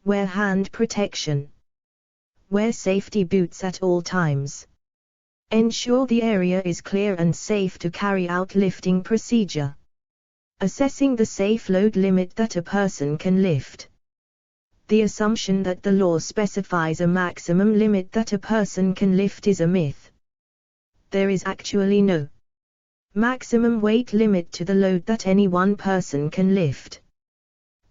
Wear hand protection. Wear safety boots at all times. Ensure the area is clear and safe to carry out lifting procedure. Assessing the safe load limit that a person can lift. The assumption that the law specifies a maximum limit that a person can lift is a myth. There is actually no maximum weight limit to the load that any one person can lift.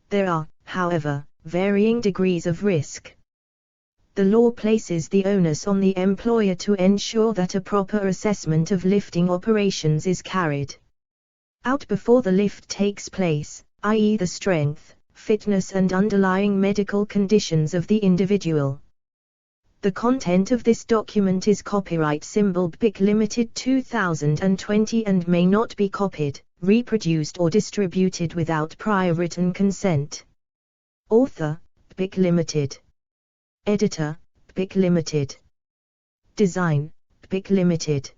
There are, however, varying degrees of risk. The law places the onus on the employer to ensure that a proper assessment of lifting operations is carried out before the lift takes place, i.e. the strength, fitness and underlying medical conditions of the individual. The content of this document is copyright symbol BIC Limited 2020 and may not be copied, reproduced or distributed without prior written consent. Author, BIC Limited. Editor, BIC Limited. Design, BIC Limited.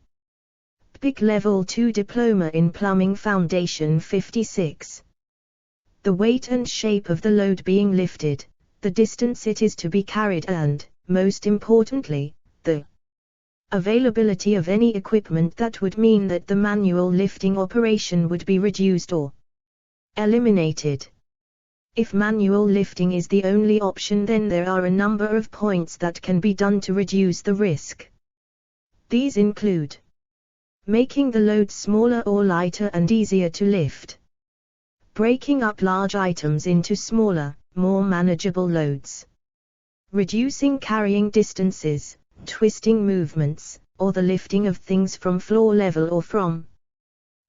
BIC Level 2 Diploma in Plumbing Foundation 56. The weight and shape of the load being lifted, the distance it is to be carried and, most importantly, the availability of any equipment that would mean that the manual lifting operation would be reduced or eliminated. If manual lifting is the only option, then there are a number of points that can be done to reduce the risk. These include making the load smaller or lighter and easier to lift, breaking up large items into smaller, more manageable loads, reducing carrying distances, twisting movements, or the lifting of things from floor level or from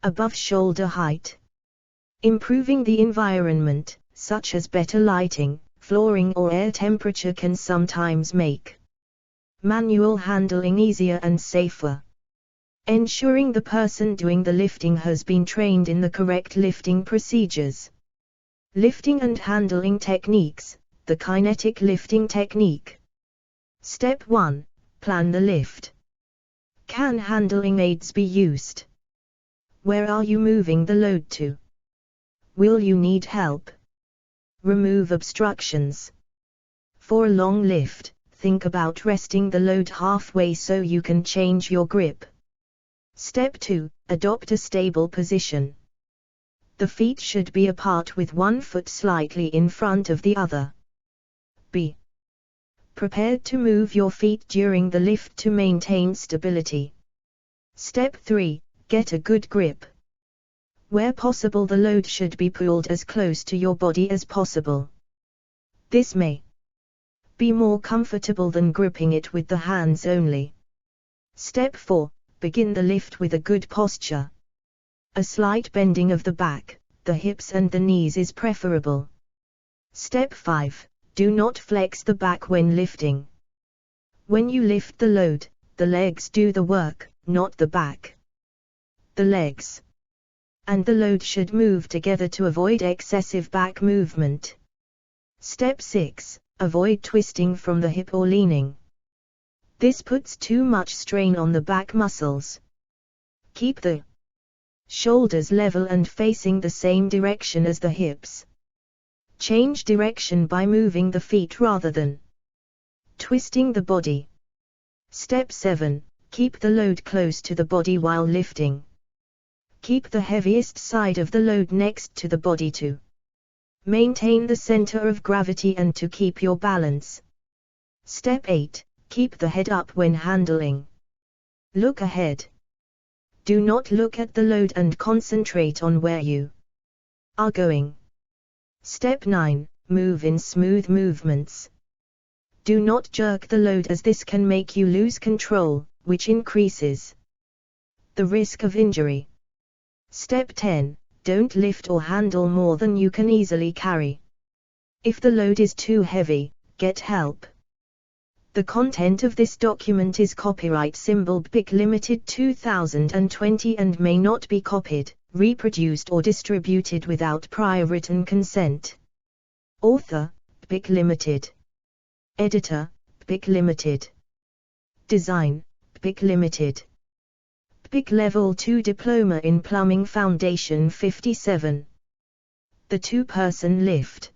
above shoulder height, improving the environment, such as better lighting, flooring or air temperature can sometimes make manual handling easier and safer. Ensuring the person doing the lifting has been trained in the correct lifting procedures. Lifting and handling techniques, the kinetic lifting technique. Step 1. Plan the lift. Can handling aids be used? Where are you moving the load to? Will you need help? Remove obstructions. For a long lift, think about resting the load halfway so you can change your grip. Step 2. Adopt a stable position. The feet should be apart with one foot slightly in front of the other. Be prepared to move your feet during the lift to maintain stability. Step 3. Get a good grip. Where possible, the load should be pulled as close to your body as possible. This may be more comfortable than gripping it with the hands only. Step 4. Begin the lift with a good posture. A slight bending of the back, the hips and the knees is preferable. Step 5. Do not flex the back when lifting. When you lift the load, the legs do the work, not the back. The legs and the load should move together to avoid excessive back movement. Step 6. Avoid twisting from the hip or leaning. This puts too much strain on the back muscles. Keep the shoulders level and facing the same direction as the hips. Change direction by moving the feet rather than twisting the body. Step 7. Keep the load close to the body while lifting. Keep the heaviest side of the load next to the body to maintain the center of gravity and to keep your balance. Step 8. Keep the head up when handling. Look ahead. Do not look at the load and concentrate on where you are going. Step 9. Move in smooth movements. Do not jerk the load, as this can make you lose control, which increases the risk of injury. Step 10. Don't lift or handle more than you can easily carry. If the load is too heavy, get help. The content of this document is copyright symbol BIC Limited 2020 and may not be copied, reproduced or distributed without prior written consent. Author, BIC Limited. Editor, BIC Limited. Design, BIC Limited. BIC Level 2 Diploma in Plumbing Foundation 57. The two-person lift.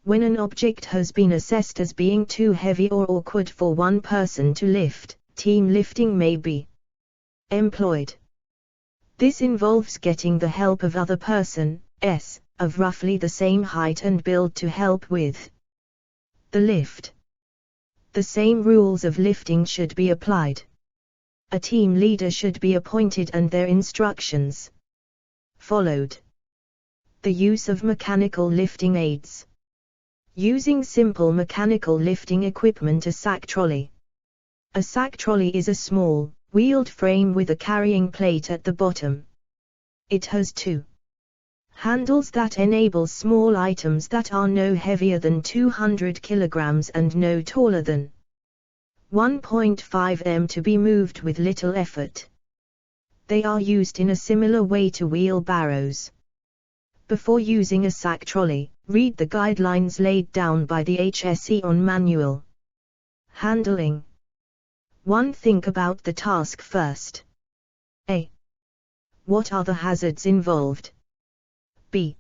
When an object has been assessed as being too heavy or awkward for one person to lift, team lifting may be employed. This involves getting the help of other persons of roughly the same height and build to help with the lift. The same rules of lifting should be applied. A team leader should be appointed and their instructions followed. The use of mechanical lifting aids. Using simple mechanical lifting equipment. A sack trolley. A sack trolley is a small, wheeled frame with a carrying plate at the bottom. It has two handles that enable small items that are no heavier than 200 kilograms and no taller than 1.5 m to be moved with little effort. They are used in a similar way to wheelbarrows. Before using a sack trolley, read the guidelines laid down by the HSE on manual handling. 1. Think about the task first. A. What are the hazards involved? B.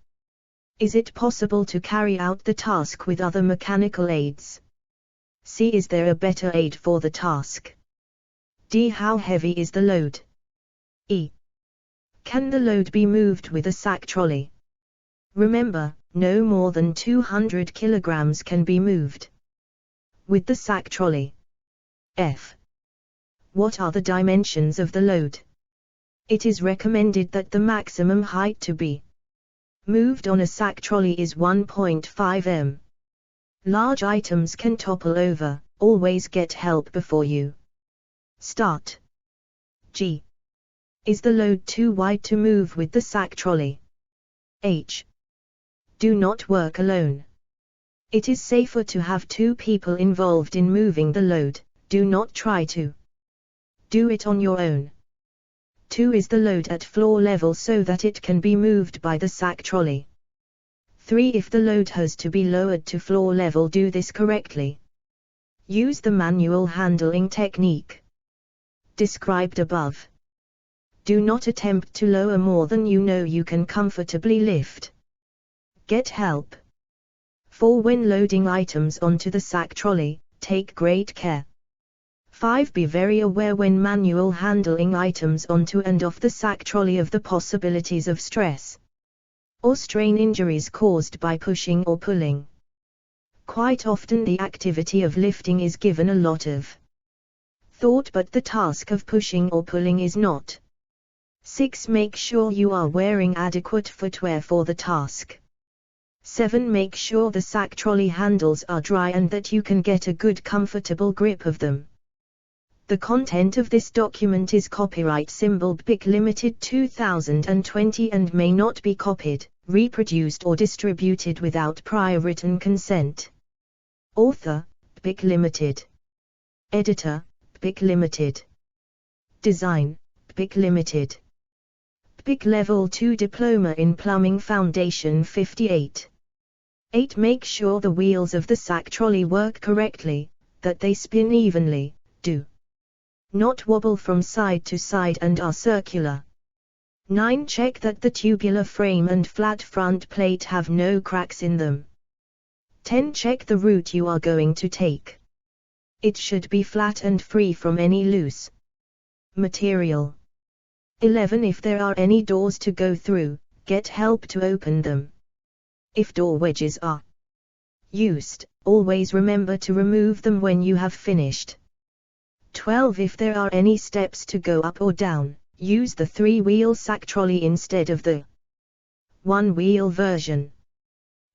Is it possible to carry out the task with other mechanical aids? C. Is there a better aid for the task? D. How heavy is the load? E. Can the load be moved with a sack trolley? Remember, no more than 200 kilograms can be moved with the sack trolley. F. What are the dimensions of the load? It is recommended that the maximum height to be moved on a sack trolley is 1.5 m. Large items can topple over. Always get help before you start. G. Is the load too wide to move with the sack trolley? H. Do not work alone. It is safer to have two people involved in moving the load. Do not try to do it on your own. 2. Is the load at floor level so that it can be moved by the sack trolley? 3. If the load has to be lowered to floor level, do this correctly. Use the manual handling technique described above. Do not attempt to lower more than you know you can comfortably lift. Get help. 4. When loading items onto the sack trolley, take great care. 5. Be very aware when manual handling items onto and off the sack trolley of the possibilities of stress or strain injuries caused by pushing or pulling. Quite often the activity of lifting is given a lot of thought, but the task of pushing or pulling is not. 6. Make sure you are wearing adequate footwear for the task. 7. Make sure the sack trolley handles are dry and that you can get a good comfortable grip of them. The content of this document is copyright symbol BIC Limited 2020 and may not be copied, reproduced or distributed without prior written consent. Author, BIC Limited. Editor, BIC Limited. Design, BIC Limited. BIC Level 2 Diploma in Plumbing Foundation 58. 8. Make sure the wheels of the sack trolley work correctly, that they spin evenly, do not wobble from side to side and are circular. 9. Check that the tubular frame and flat front plate have no cracks in them. 10. Check the route you are going to take. It should be flat and free from any loose material. 11. If there are any doors to go through, get help to open them. If door wedges are used, always remember to remove them when you have finished. 12. If there are any steps to go up or down, use the 3-wheel sack trolley instead of the 1-wheel version.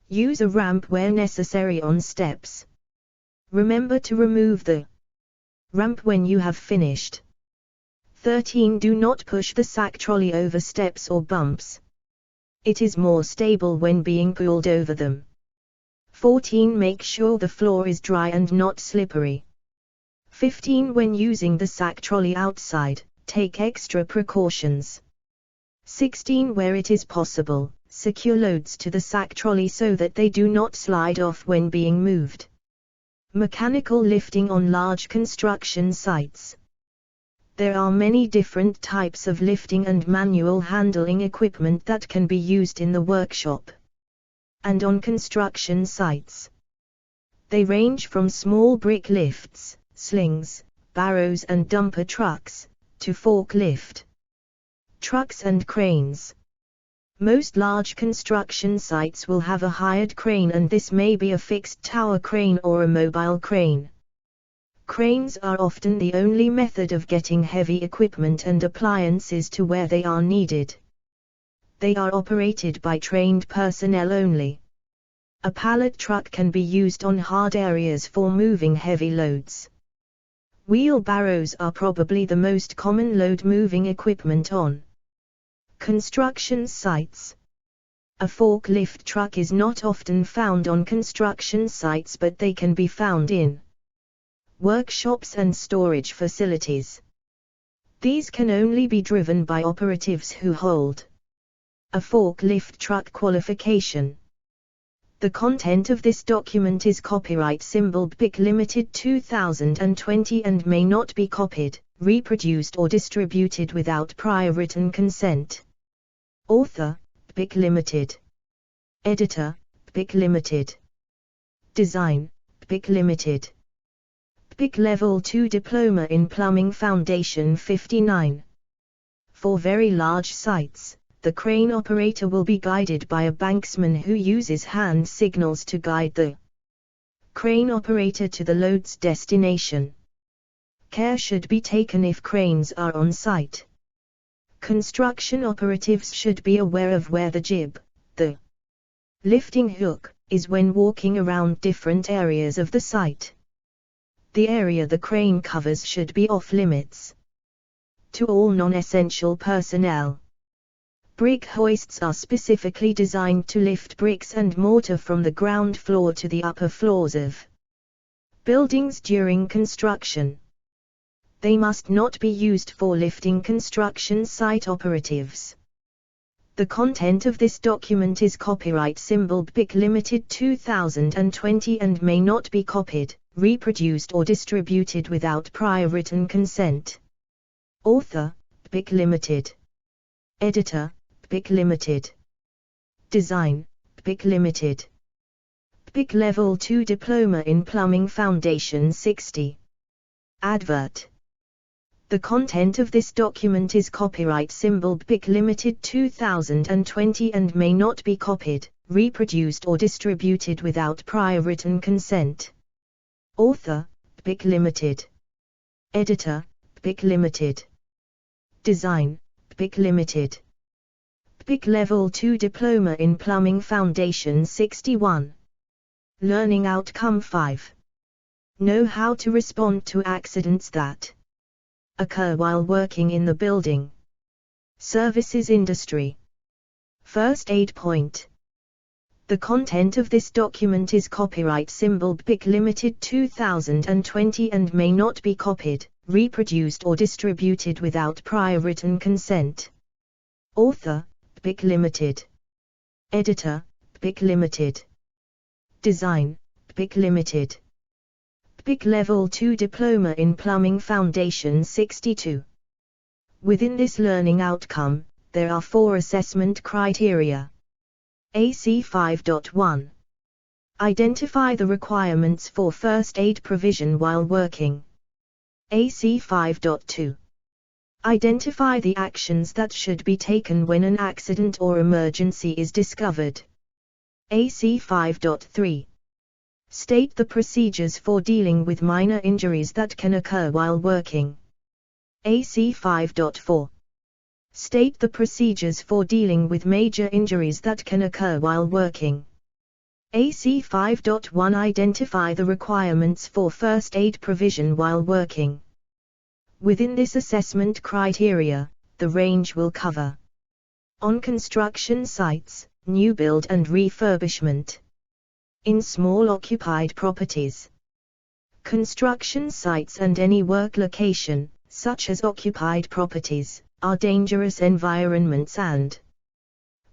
Use a ramp where necessary on steps. Remember to remove the ramp when you have finished. 13. Do not push the sack trolley over steps or bumps. It is more stable when being pulled over them. 14. Make sure the floor is dry and not slippery. 15. When using the sack trolley outside, take extra precautions. 16. Where it is possible, secure loads to the sack trolley so that they do not slide off when being moved. Mechanical lifting on large construction sites. There are many different types of lifting and manual handling equipment that can be used in the workshop and on construction sites. They range from small brick lifts, slings, barrows and dumper trucks, to forklift trucks and cranes. Most large construction sites will have a hired crane, and this may be a fixed tower crane or a mobile crane. Cranes are often the only method of getting heavy equipment and appliances to where they are needed. They are operated by trained personnel only. A pallet truck can be used on hard areas for moving heavy loads. Wheelbarrows are probably the most common load-moving equipment on construction sites. A forklift truck is not often found on construction sites, but they can be found in workshops and storage facilities. These can only be driven by operatives who hold a forklift truck qualification. The content of this document is copyright symbol BIC Limited 2020 and may not be copied, reproduced or distributed without prior written consent. Author, BIC Limited. Editor, BIC Limited. Design, BIC Limited. BIC Level 2 Diploma in Plumbing Foundation 59. For very large sites, the crane operator will be guided by a banksman who uses hand signals to guide the crane operator to the load's destination. Care should be taken if cranes are on site. Construction operatives should be aware of where the jib, the lifting hook, is when walking around different areas of the site. The area the crane covers should be off limits to all non-essential personnel. Brick hoists are specifically designed to lift bricks and mortar from the ground floor to the upper floors of buildings during construction. They must not be used for lifting construction site operatives. The content of this document is copyright symbol BIC Limited 2020 and may not be copied, reproduced or distributed without prior written consent. Author, BIC Limited. Editor, BIC Limited. Design, BIC Limited. BIC Level 2 Diploma in Plumbing Foundation 60. Advert. The content of this document is copyright symbol BIC Limited 2020 and may not be copied, reproduced or distributed without prior written consent. Author, BIC Limited. Editor, BIC Limited. Design, BIC Limited. BIC Level 2 Diploma in Plumbing Foundation 61. Learning Outcome 5. Know how to respond to accidents that occur while working in the building services industry. First aid point. The content of this document is copyright symbol BIC Limited 2020 and may not be copied, reproduced or distributed without prior written consent. Author, BIC Limited. Editor, BIC Limited. Design, BIC Limited. BIC Level 2 Diploma in Plumbing Foundation 62. Within this learning outcome, there are 4 assessment criteria. AC 5.1. Identify the requirements for first aid provision while working. AC 5.2. Identify the actions that should be taken when an accident or emergency is discovered. AC 5.3. State the procedures for dealing with minor injuries that can occur while working. AC 5.4. State the procedures for dealing with major injuries that can occur while working. AC 5.1 Identify the requirements for first aid provision while working. Within this assessment criteria, the range will cover on construction sites, new build and refurbishment, in small occupied properties, construction sites and any work location, such as occupied properties, are dangerous environments and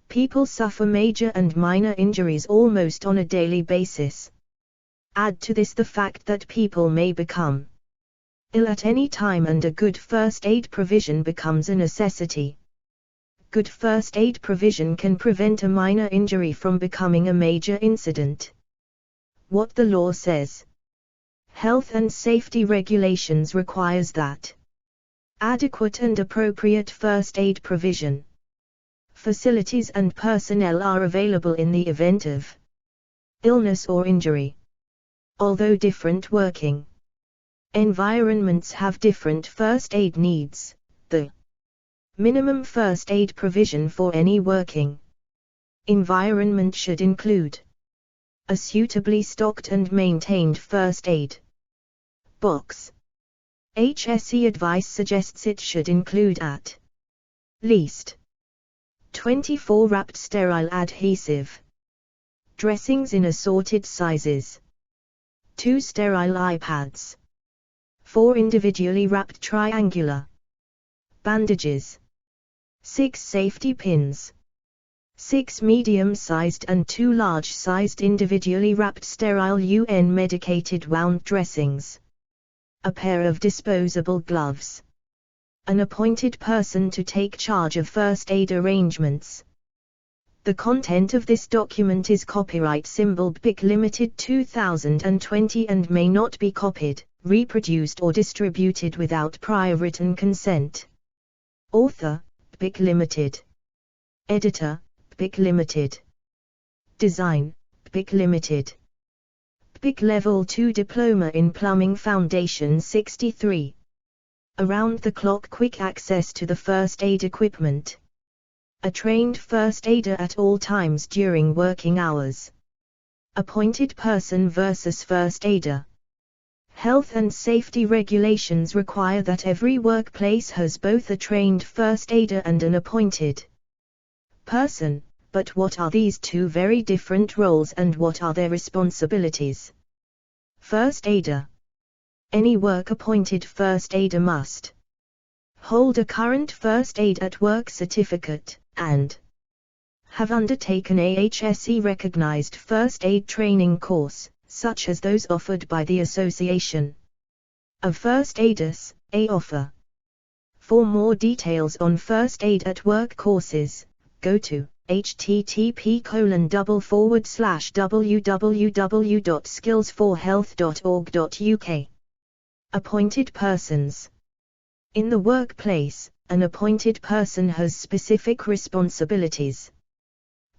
people suffer major and minor injuries almost on a daily basis. Add to this the fact that people may become ill at any time and a good first aid provision becomes a necessity. Good first aid provision can prevent a minor injury from becoming a major incident. What the law says. Health and safety regulations requires that adequate and appropriate first aid provision, facilities and personnel are available in the event of illness or injury. Although different working environments have different first aid needs, the minimum first aid provision for any working environment should include a suitably stocked and maintained first aid box. HSE advice suggests it should include at least 24 wrapped sterile adhesive dressings in assorted sizes, 2 sterile iPads, 4 individually wrapped triangular bandages, 6 safety pins, 6 medium-sized and 2 large-sized individually wrapped sterile UN medicated wound dressings, a pair of disposable gloves, an appointed person to take charge of first aid arrangements. The content of this document is copyright symbol BIC Limited 2020 and may not be copied, reproduced or distributed without prior written consent. Author, BIC Limited. Editor, BIC Limited. Design, BIC Limited. BIC Level 2 Diploma in Plumbing Foundation 63. Around-the-clock quick access to the first aid equipment. A trained first aider at all times during working hours. Appointed person versus first aider. Health and safety regulations require that every workplace has both a trained first aider and an appointed person, but what are these two very different roles and what are their responsibilities? First aider. Any work-appointed first aider must hold a current first aid at work certificate, and have undertaken a HSE-recognized first aid training course, such as those offered by the Association of First Aiders, AOFA. For more details on first aid at work courses, go to http://www.skillsforhealth.org.uk. Appointed persons. In the workplace, an appointed person has specific responsibilities.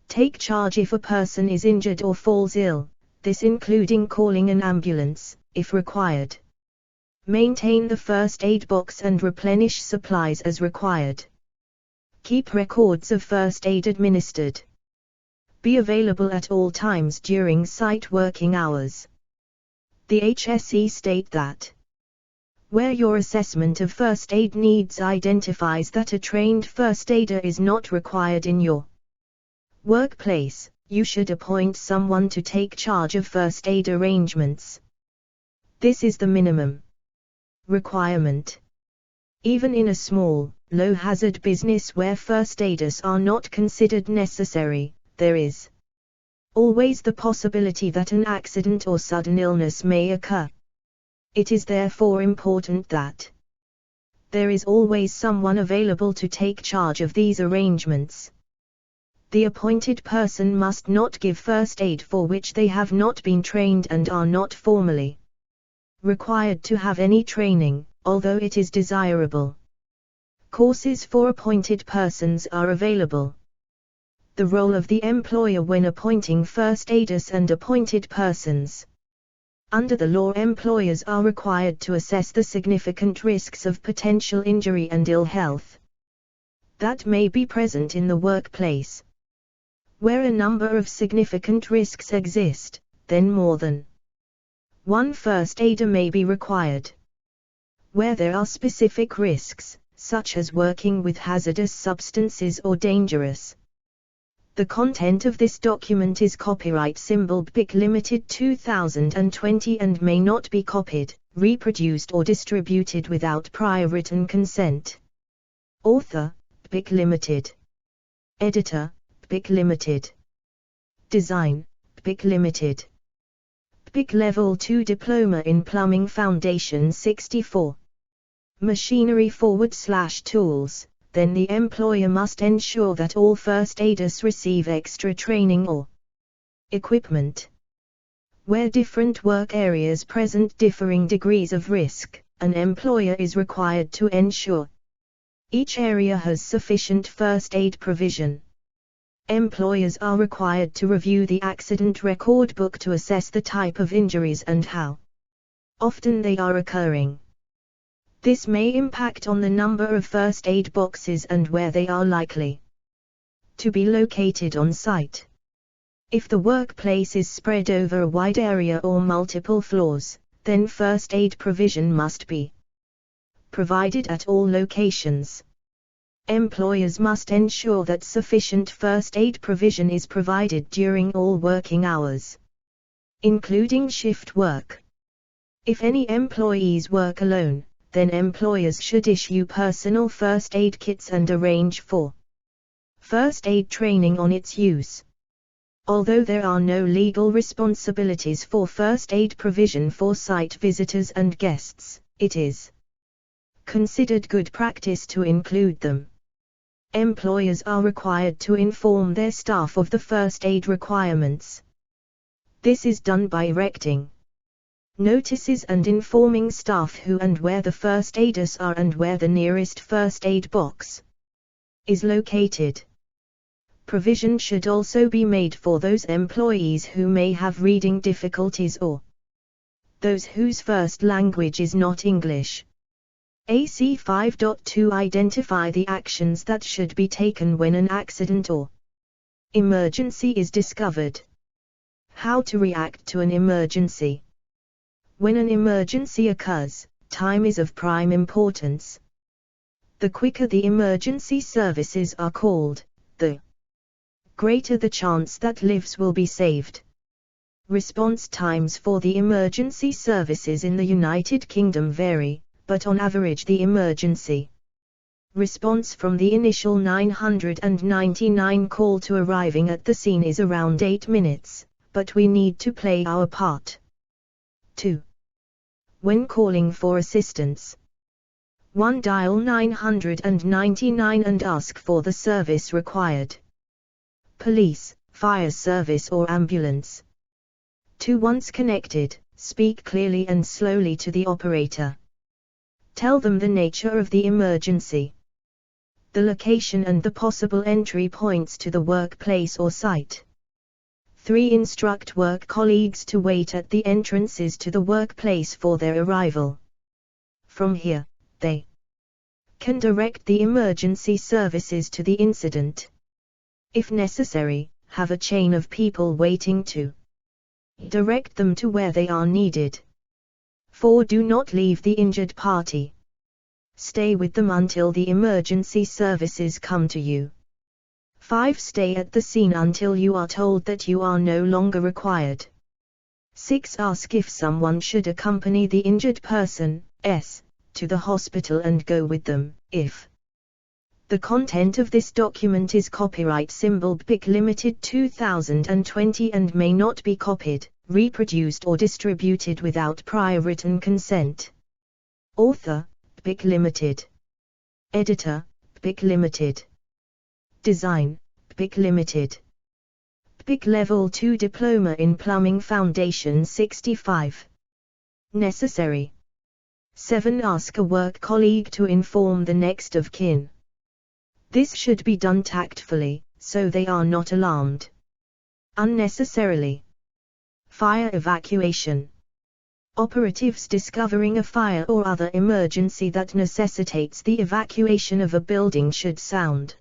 Take charge if a person is injured or falls ill, this including calling an ambulance, if required. Maintain the first aid box and replenish supplies as required. Keep records of first aid administered. Be available at all times during site working hours. The HSE state that where your assessment of first aid needs identifies that a trained first aider is not required in your workplace, you should appoint someone to take charge of first aid arrangements. This is the minimum requirement. Even in a small, low-hazard business where first aiders are not considered necessary, there is always the possibility that an accident or sudden illness may occur. It is therefore important that there is always someone available to take charge of these arrangements. The appointed person must not give first aid for which they have not been trained and are not formally required to have any training, although it is desirable. Courses for appointed persons are available. The role of the employer when appointing first aiders and appointed persons. Under the law, employers are required to assess the significant risks of potential injury and ill health that may be present in the workplace. Where a number of significant risks exist, then more than one first aider may be required. Where there are specific risks, such as working with hazardous substances or dangerous. The content of this document is copyright symbol BIC Limited 2020 and may not be copied, reproduced or distributed without prior written consent. Author, BIC Limited. Editor, BIC Limited. Design, BIC Limited. BIC Level 2 Diploma in Plumbing Foundation 64. Machinery/tools, then the employer must ensure that all first aiders receive extra training or equipment. Where different work areas present differing degrees of risk, an employer is required to ensure each area has sufficient first aid provision. Employers are required to review the accident record book to assess the type of injuries and how often they are occurring. This may impact on the number of first aid boxes and where they are likely to be located on site. If the workplace is spread over a wide area or multiple floors, then first aid provision must be provided at all locations. Employers must ensure that sufficient first aid provision is provided during all working hours, including shift work. If any employees work alone, then employers should issue personal first aid kits and arrange for first aid training on its use. Although there are no legal responsibilities for first aid provision for site visitors and guests, it is considered good practice to include them. Employers are required to inform their staff of the first aid requirements. This is done by erecting notices and informing staff who and where the first aiders are and where the nearest first aid box is located. Provision should also be made for those employees who may have reading difficulties or those whose first language is not English. AC 5.2 Identify the actions that should be taken when an accident or emergency is discovered. How to react to an emergency. When an emergency occurs, time is of prime importance. The quicker the emergency services are called, the greater the chance that lives will be saved. Response times for the emergency services in the United Kingdom vary, but on average the emergency response from the initial 999 call to arriving at the scene is around 8 minutes, but we need to play our part. 2. When calling for assistance, 1. Dial 999 and ask for the service required. Police, fire service or ambulance. 2. Once connected, speak clearly and slowly to the operator. Tell them the nature of the emergency, the location and the possible entry points to the workplace or site. 3. Instruct work colleagues to wait at the entrances to the workplace for their arrival. From here, they can direct the emergency services to the incident. If necessary, have a chain of people waiting to direct them to where they are needed. 4. Do not leave the injured party. Stay with them until the emergency services come to you. 5. Stay at the scene until you are told that you are no longer required. 6. Ask if someone should accompany the injured person, to the hospital and go with them, if the content of this document is copyright symbol BIC Limited 2020 and may not be copied, reproduced or distributed without prior written consent. Author, BIC Limited. Editor, BIC Limited. Design, BIC Limited. BIC Level 2 Diploma in Plumbing Foundation 65. Necessary. 7. Ask a work colleague to inform the next of kin. This should be done tactfully, so they are not alarmed unnecessarily. Fire evacuation. Operatives discovering a fire or other emergency that necessitates the evacuation of a building should sound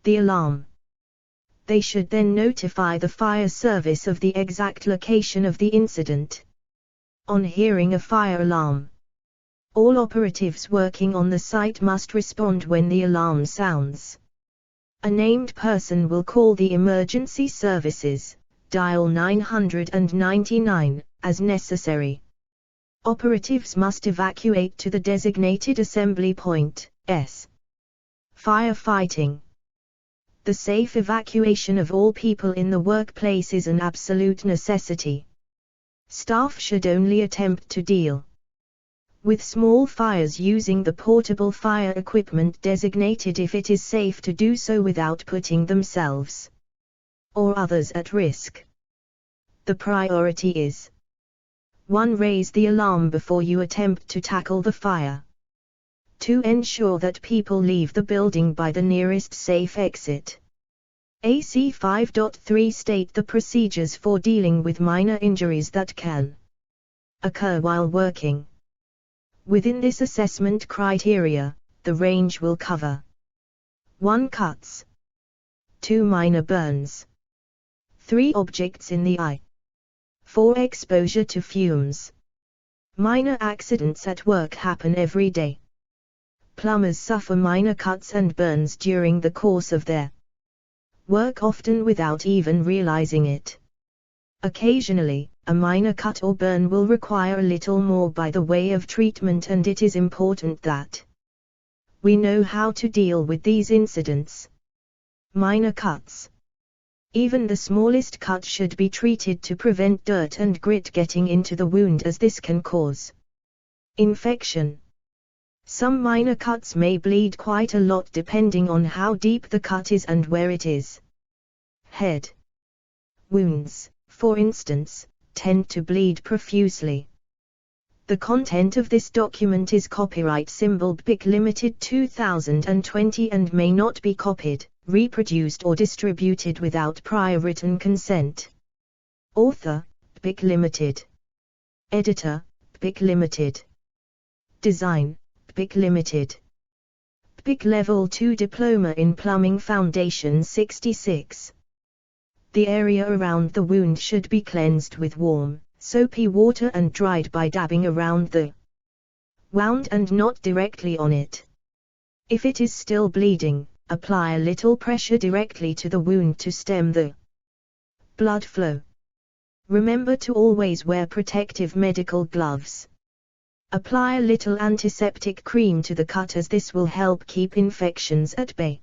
the alarm. They should then notify the fire service of the exact location of the incident. On hearing a fire alarm, all operatives working on the site must respond when the alarm sounds. A named person will call the emergency services, dial 999, as necessary. Operatives must evacuate to the designated assembly point. Firefighting. The safe evacuation of all people in the workplace is an absolute necessity. Staff should only attempt to deal with small fires using the portable fire equipment designated if it is safe to do so without putting themselves or others at risk. The priority is 1. Raise the alarm before you attempt to tackle the fire. 2. Ensure that people leave the building by the nearest safe exit. AC 5.3 state the procedures for dealing with minor injuries that can occur while working. Within this assessment criteria, the range will cover 1. Cuts, 2. Minor burns, 3. Objects in the eye, 4. Exposure to fumes. Minor accidents at work happen every day. Plumbers suffer minor cuts and burns during the course of their work, often without even realizing it. Occasionally, a minor cut or burn will require a little more by the way of treatment, and it is important that we know how to deal with these incidents. Minor cuts. Even the smallest cut should be treated to prevent dirt and grit getting into the wound, as this can cause infection. Some minor cuts may bleed quite a lot depending on how deep the cut is and where it is. Head wounds, for instance, tend to bleed profusely. The content of this document is copyright symbol BIC Limited 2020 and may not be copied, reproduced or distributed without prior written consent. Author, BIC Limited. Editor, BIC Limited. Design, BIC Limited. BIC Level 2 Diploma in Plumbing Foundation 66. The area around the wound should be cleansed with warm, soapy water and dried by dabbing around the wound and not directly on it. If it is still bleeding, apply a little pressure directly to the wound to stem the blood flow. Remember to always wear protective medical gloves. Apply a little antiseptic cream to the cut, as this will help keep infections at bay.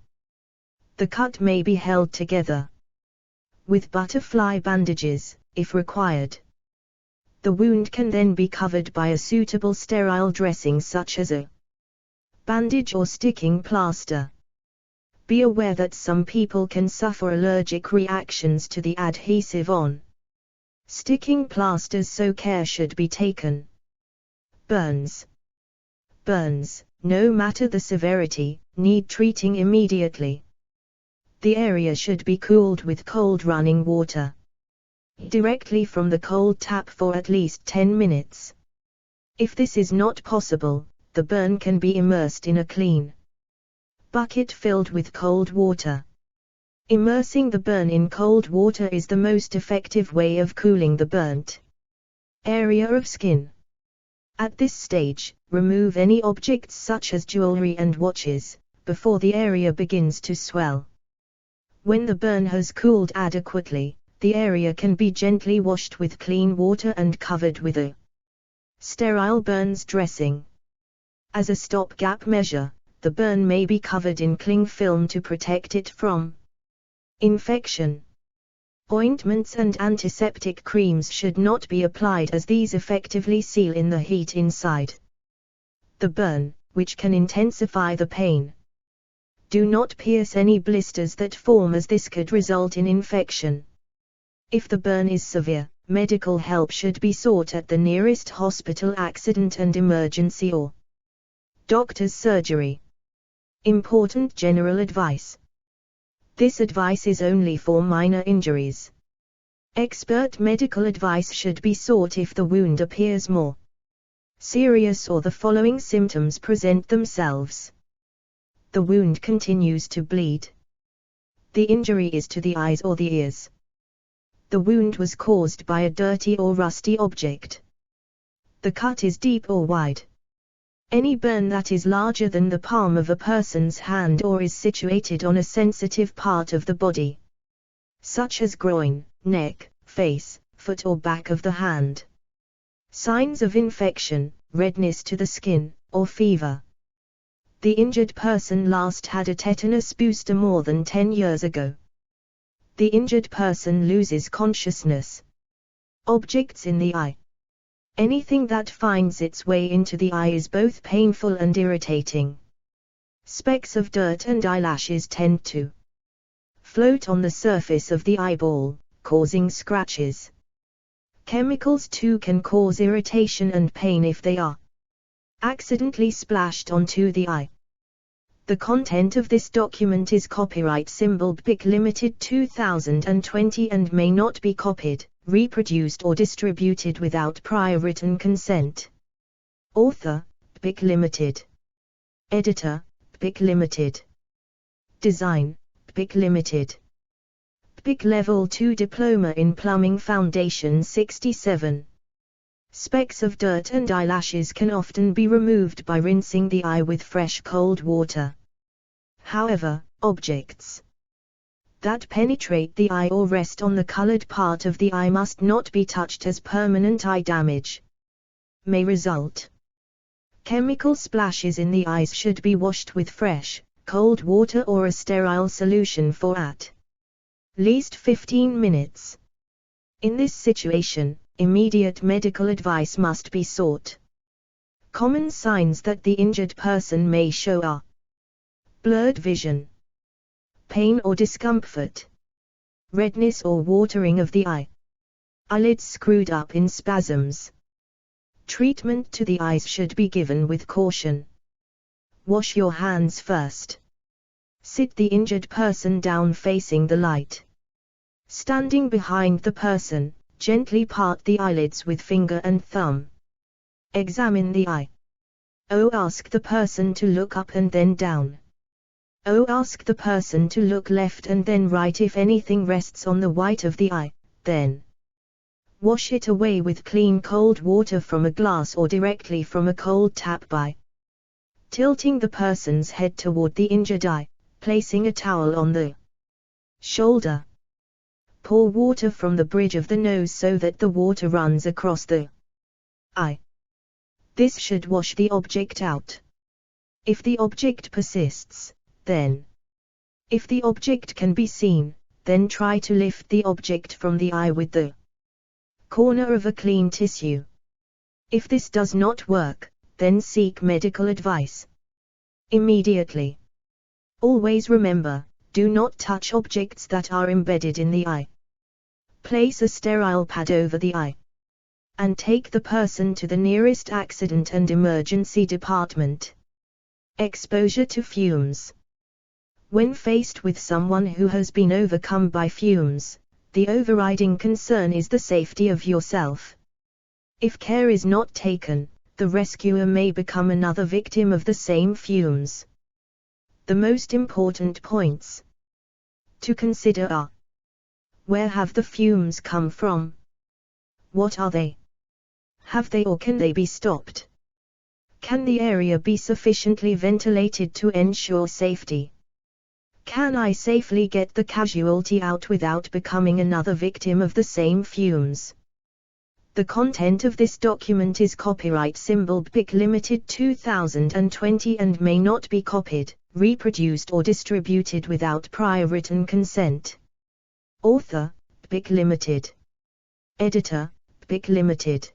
The cut may be held together with butterfly bandages, if required. The wound can then be covered by a suitable sterile dressing such as a bandage or sticking plaster. Be aware that some people can suffer allergic reactions to the adhesive on sticking plasters, so care should be taken. Burns. Burns, no matter the severity, need treating immediately. The area should be cooled with cold running water directly from the cold tap for at least 10 minutes. If this is not possible, the burn can be immersed in a clean bucket filled with cold water. Immersing the burn in cold water is the most effective way of cooling the burnt area of skin. At this stage, remove any objects such as jewelry and watches, before the area begins to swell. When the burn has cooled adequately, the area can be gently washed with clean water and covered with a sterile burns dressing. As a stopgap measure, the burn may be covered in cling film to protect it from infection. Ointments and antiseptic creams should not be applied, as these effectively seal in the heat inside the burn, which can intensify the pain. Do not pierce any blisters that form, as this could result in infection. If the burn is severe, medical help should be sought at the nearest hospital, accident and emergency, or doctor's surgery. Important general advice. This advice is only for minor injuries. Expert medical advice should be sought if the wound appears more serious or the following symptoms present themselves. The wound continues to bleed. The injury is to the eyes or the ears. The wound was caused by a dirty or rusty object. The cut is deep or wide. Any burn that is larger than the palm of a person's hand or is situated on a sensitive part of the body, such as groin, neck, face, foot or back of the hand. Signs of infection, redness to the skin, or fever. The injured person last had a tetanus booster more than 10 years ago. The injured person loses consciousness. Objects in the eye. Anything that finds its way into the eye is both painful and irritating. Specks of dirt and eyelashes tend to float on the surface of the eyeball, causing scratches. Chemicals too can cause irritation and pain if they are accidentally splashed onto the eye. The content of this document is copyright symbol BIC Limited 2020 and may not be copied, reproduced or distributed without prior written consent. Author, BIC Limited. Editor, BIC Limited. Design, BIC Limited. BIC Level 2 Diploma in Plumbing Foundation 67. Specks of dirt and eyelashes can often be removed by rinsing the eye with fresh cold water. However, objects that penetrate the eye or rest on the colored part of the eye must not be touched, as permanent eye damage may result. Chemical splashes in the eyes should be washed with fresh, cold water or a sterile solution for at least 15 minutes. In this situation, immediate medical advice must be sought. Common signs that the injured person may show are blurred vision, pain or discomfort, redness or watering of the eye, eyelids screwed up in spasms. Treatment to the eyes should be given with caution. Wash your hands first. Sit the injured person down facing the light. Standing behind the person, gently part the eyelids with finger and thumb. Examine the eye. Ask the person to look up and then down. Ask the person to look left and then right. If anything rests on the white of the eye, then wash it away with clean cold water from a glass or directly from a cold tap by tilting the person's head toward the injured eye, placing a towel on the shoulder. Pour water from the bridge of the nose so that the water runs across the eye. This should wash the object out. If the object persists, then if the object can be seen, then try to lift the object from the eye with the corner of a clean tissue. If this does not work, then seek medical advice immediately. Always remember, do not touch objects that are embedded in the eye. Place a sterile pad over the eye and take the person to the nearest accident and emergency department. Exposure to fumes. When faced with someone who has been overcome by fumes, the overriding concern is the safety of yourself. If care is not taken, the rescuer may become another victim of the same fumes. The most important points to consider are: where have the fumes come from? What are they? Have they or can they be stopped? Can the area be sufficiently ventilated to ensure safety? Can I safely get the casualty out without becoming another victim of the same fumes? The content of this document is copyright symbol BIC Limited 2020 and may not be copied, reproduced or distributed without prior written consent. Author, BIC Limited. Editor, BIC Limited.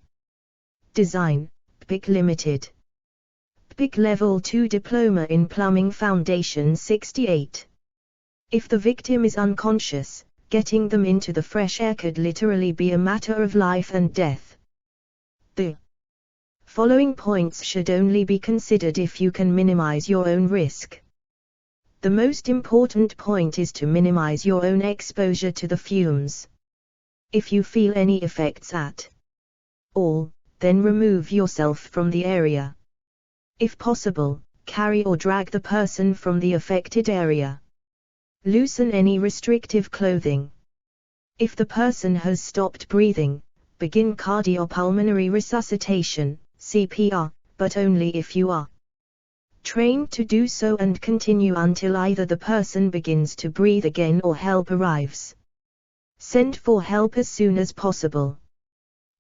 Design, BIC Limited. BIC Level 2 Diploma in Plumbing Foundation 68. If the victim is unconscious, getting them into the fresh air could literally be a matter of life and death. The following points should only be considered if you can minimize your own risk. The most important point is to minimize your own exposure to the fumes. If you feel any effects at all, then remove yourself from the area. If possible, carry or drag the person from the affected area. Loosen any restrictive clothing. If the person has stopped breathing, begin cardiopulmonary resuscitation, CPR, but only if you are trained to do so, and continue until either the person begins to breathe again or help arrives. Send for help as soon as possible.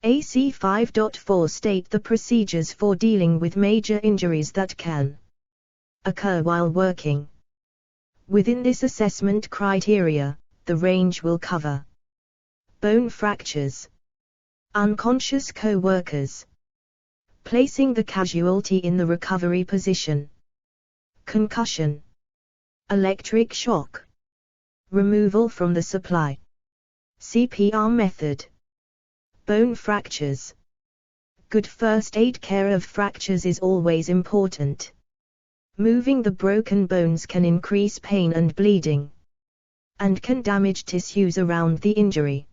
AC 5.4 state the procedures for dealing with major injuries that can occur while working. Within this assessment criteria, the range will cover bone fractures, unconscious co-workers, placing the casualty in the recovery position, concussion, electric shock, removal from the supply, CPR method, bone fractures. Good first aid care of fractures is always important. Moving the broken bones can increase pain and bleeding, and can damage tissues around the injury.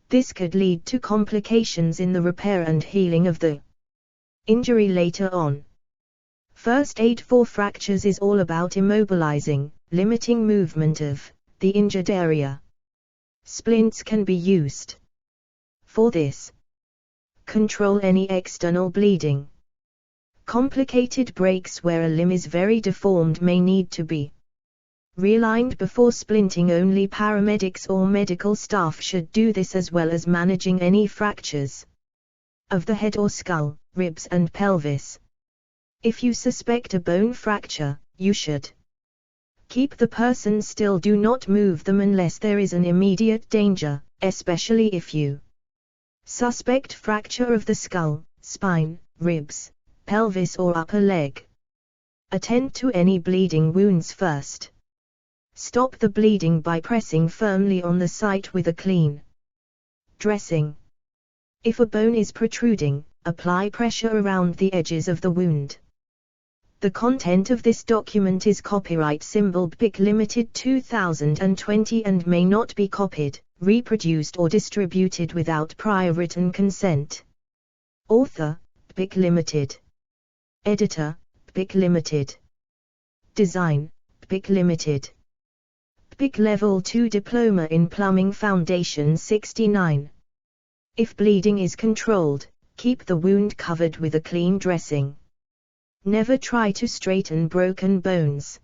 This could lead to complications in the repair and healing of the injury later on. First aid for fractures is all about immobilizing, limiting movement of the injured area. Splints can be used for this. Control any external bleeding. Complicated breaks where a limb is very deformed may need to be realigned before splinting. Only paramedics or medical staff should do this, as well as managing any fractures of the head or skull, ribs and pelvis. If you suspect a bone fracture, you should keep the person still. Do not move them unless there is an immediate danger, especially if you suspect fracture of the skull, spine, ribs, pelvis or upper leg. Attend to any bleeding wounds first. Stop the bleeding by pressing firmly on the site with a clean dressing. If a bone is protruding, apply pressure around the edges of the wound. The content of this document is copyright symbol BIC Limited 2020 and may not be copied, reproduced or distributed without prior written consent. Author, BIC Limited. Editor, BIC Limited. Design, BIC Limited. BIC Level 2 Diploma in Plumbing Foundation 69. If bleeding is controlled, keep the wound covered with a clean dressing. Never try to straighten broken bones.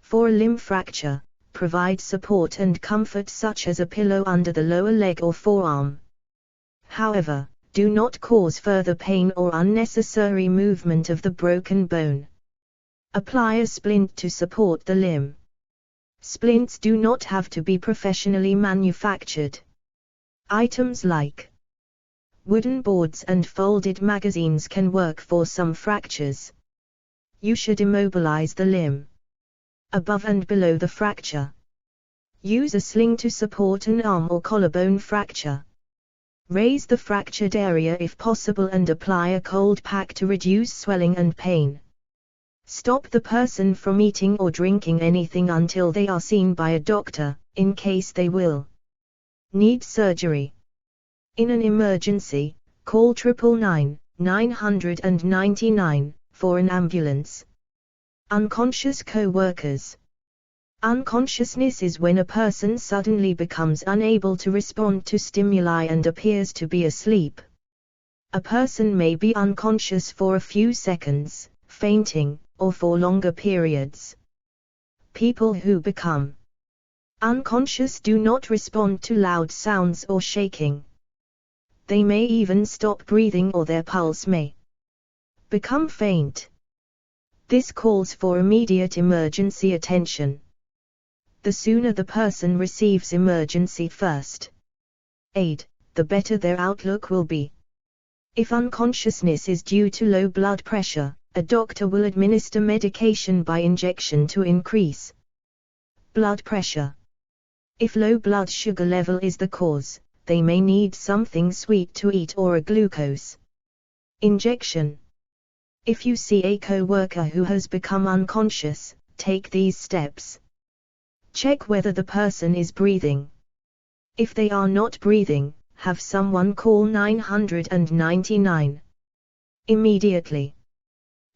For a limb fracture, provide support and comfort such as a pillow under the lower leg or forearm. However, do not cause further pain or unnecessary movement of the broken bone. Apply a splint to support the limb. Splints do not have to be professionally manufactured. Items like wooden boards and folded magazines can work for some fractures. You should immobilize the limb above and below the fracture. Use a sling to support an arm or collarbone fracture. Raise the fractured area if possible and apply a cold pack to reduce swelling and pain. Stop the person from eating or drinking anything until they are seen by a doctor, in case they will need surgery. In an emergency, call 999 for an ambulance. Unconscious co-workers. Unconsciousness is when a person suddenly becomes unable to respond to stimuli and appears to be asleep. A person may be unconscious for a few seconds, fainting, or for longer periods. People who become unconscious do not respond to loud sounds or shaking. They may even stop breathing or their pulse may become faint. This calls for immediate emergency attention. The sooner the person receives emergency first aid, the better their outlook will be. If unconsciousness is due to low blood pressure, a doctor will administer medication by injection to increase blood pressure. If low blood sugar level is the cause, they may need something sweet to eat or a glucose injection. If you see a co-worker who has become unconscious, take these steps. Check whether the person is breathing. If they are not breathing, have someone call 999 immediately.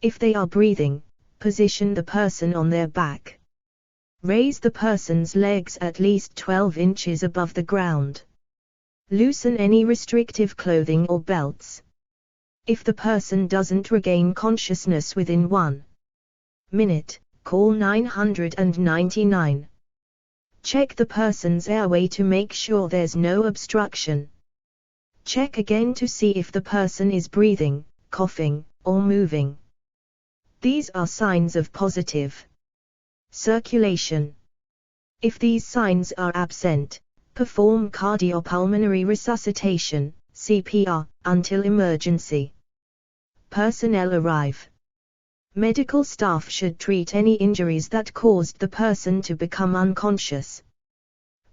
If they are breathing, position the person on their back. Raise the person's legs at least 12 inches above the ground. Loosen any restrictive clothing or belts. If the person doesn't regain consciousness within 1 minute, call 999. Check the person's airway to make sure there's no obstruction. Check again to see if the person is breathing, coughing, or moving. These are signs of positive circulation. If these signs are absent, perform cardiopulmonary resuscitation, CPR, until emergency personnel arrive. Medical staff should treat any injuries that caused the person to become unconscious.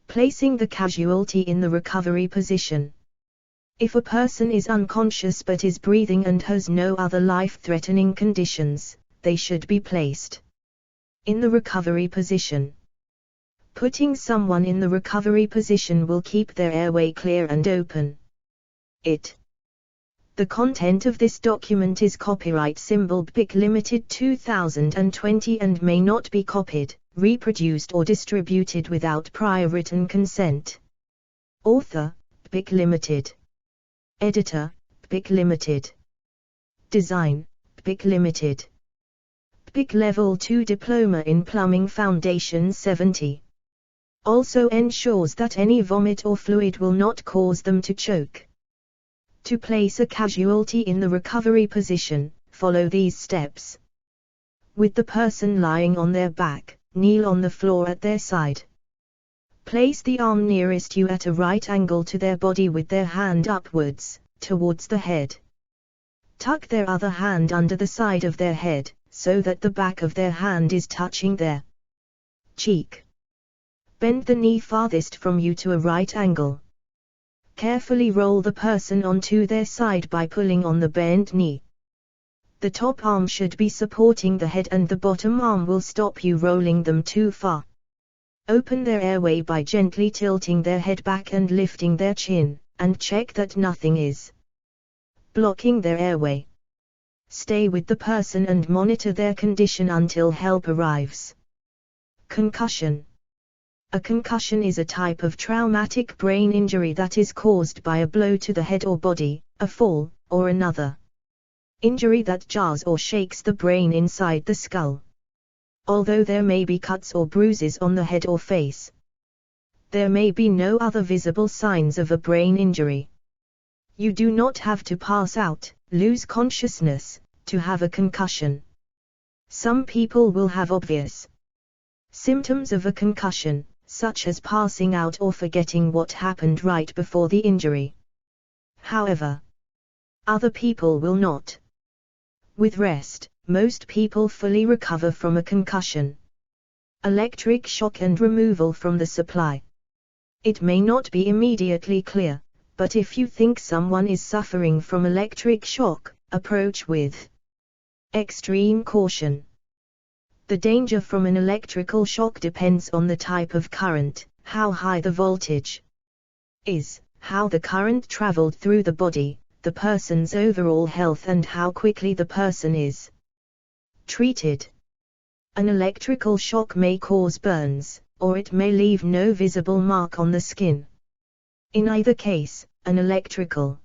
Placing the casualty in the recovery position. If a person is unconscious but is breathing and has no other life-threatening conditions, they should be placed in the recovery position. Putting someone in the recovery position will keep their airway clear and open. The content of this document is copyright symbol BIC Limited 2020 and may not be copied, reproduced or distributed without prior written consent. Author, BIC Limited. Editor, BIC Limited. Design, BIC Limited. BIC Level 2 Diploma in Plumbing Foundation 70. Also ensures that any vomit or fluid will not cause them to choke. To place a casualty in the recovery position, follow these steps. With the person lying on their back, kneel on the floor at their side. Place the arm nearest you at a right angle to their body with their hand upwards, towards the head. Tuck their other hand under the side of their head, so that the back of their hand is touching their cheek. Bend the knee farthest from you to a right angle. Carefully roll the person onto their side by pulling on the bent knee. The top arm should be supporting the head and the bottom arm will stop you rolling them too far. Open their airway by gently tilting their head back and lifting their chin, and check that nothing is blocking their airway. Stay with the person and monitor their condition until help arrives. Concussion. A concussion is a type of traumatic brain injury that is caused by a blow to the head or body, a fall, or another injury that jars or shakes the brain inside the skull. Although there may be cuts or bruises on the head or face, there may be no other visible signs of a brain injury. You do not have to pass out, lose consciousness, to have a concussion. Some people will have obvious symptoms of a concussion, such as passing out or forgetting what happened right before the injury. However, other people will not. With rest, most people fully recover from a concussion. Electric shock and removal from the supply. It may not be immediately clear, but if you think someone is suffering from electric shock, approach with extreme caution. The danger from an electrical shock depends on the type of current, how high the voltage is, how the current traveled through the body, the person's overall health and how quickly the person is treated. An electrical shock may cause burns, or it may leave no visible mark on the skin. In either case, an electrical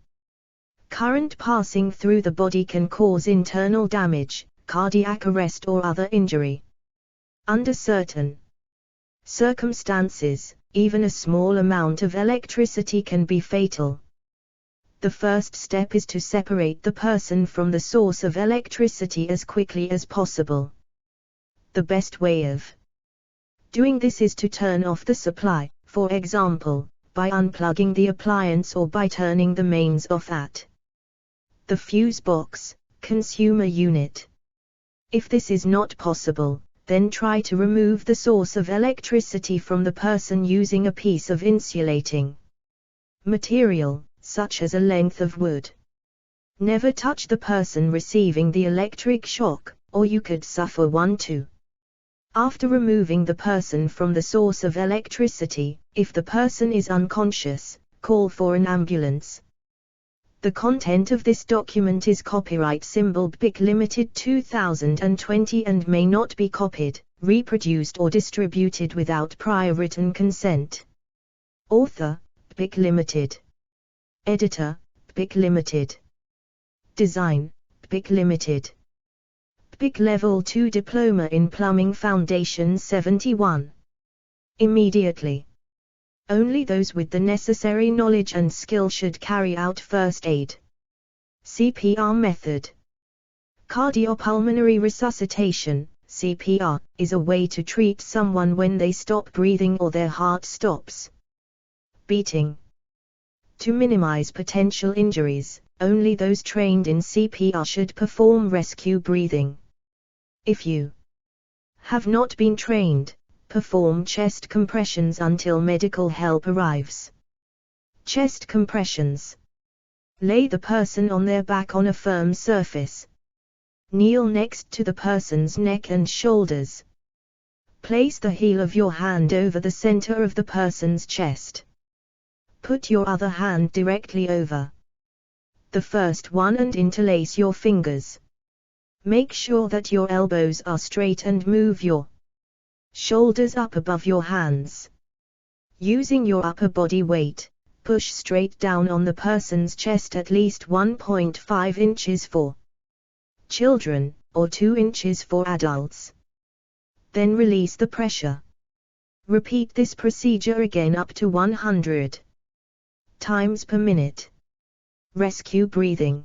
current passing through the body can cause internal damage, cardiac arrest or other injury. Under certain circumstances, even a small amount of electricity can be fatal. The first step is to separate the person from the source of electricity as quickly as possible. The best way of doing this is to turn off the supply, for example, by unplugging the appliance or by turning the mains off at the fuse box, consumer unit. If this is not possible, then try to remove the source of electricity from the person using a piece of insulating material, such as a length of wood. Never touch the person receiving the electric shock, or you could suffer one too. After removing the person from the source of electricity, if the person is unconscious, call for an ambulance. The content of this document is copyright symbol BIC Limited 2020 and may not be copied, reproduced or distributed without prior written consent. Author, BIC Limited. Editor, BIC Limited. Design, BIC Limited. BIC Level 2 Diploma in Plumbing Foundation 71. Immediately. Only those with the necessary knowledge and skill should carry out first aid. CPR method. Cardiopulmonary resuscitation, CPR, is a way to treat someone when they stop breathing or their heart stops beating. To minimize potential injuries, only those trained in CPR should perform rescue breathing. If you have not been trained, perform chest compressions until medical help arrives. Chest compressions. Lay the person on their back on a firm surface. Kneel next to the person's neck and shoulders. Place the heel of your hand over the center of the person's chest. Put your other hand directly over the first one and interlace your fingers. Make sure that your elbows are straight and move your shoulders up above your hands. Using your upper body weight, push straight down on the person's chest at least 1.5 inches for children, or 2 inches for adults. Then release the pressure. Repeat this procedure again up to 100 times per minute. Rescue breathing.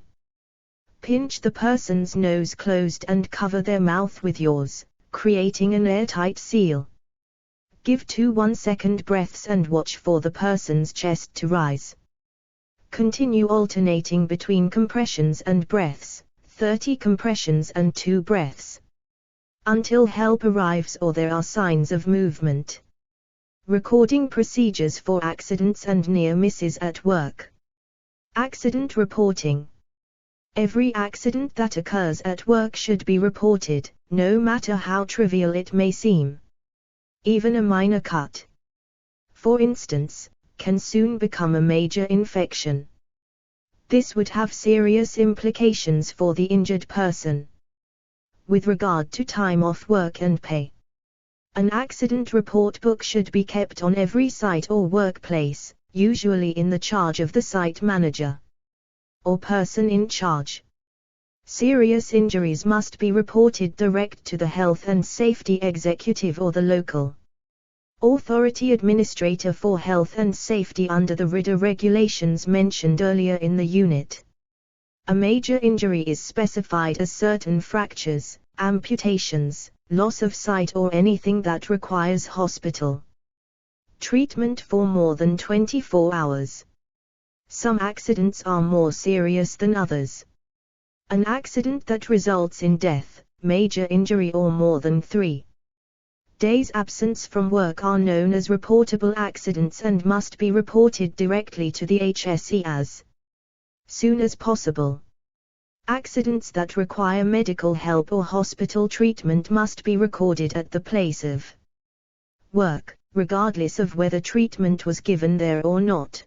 Pinch the person's nose closed and cover their mouth with yours, creating an airtight seal. Give 2 1-second breaths and watch for the person's chest to rise. Continue alternating between compressions and breaths, 30 compressions and 2 breaths, until help arrives or there are signs of movement. Recording procedures for accidents and near misses at work. Accident reporting. Every accident that occurs at work should be reported, no matter how trivial it may seem. Even a minor cut, for instance, can soon become a major infection. This would have serious implications for the injured person. With regard to time off work and pay, an accident report book should be kept on every site or workplace, usually in the charge of the site manager or person in charge. Serious injuries must be reported direct to the health and safety executive or the local authority administrator for health and safety under the RIDA regulations mentioned earlier in the unit. A major injury is specified as certain fractures, amputations, loss of sight or anything that requires hospital treatment for more than 24 hours. Some accidents are more serious than others. An accident that results in death, major injury or more than 3 days absence from work are known as reportable accidents and must be reported directly to the HSE as soon as possible. Accidents that require medical help or hospital treatment must be recorded at the place of work, regardless of whether treatment was given there or not.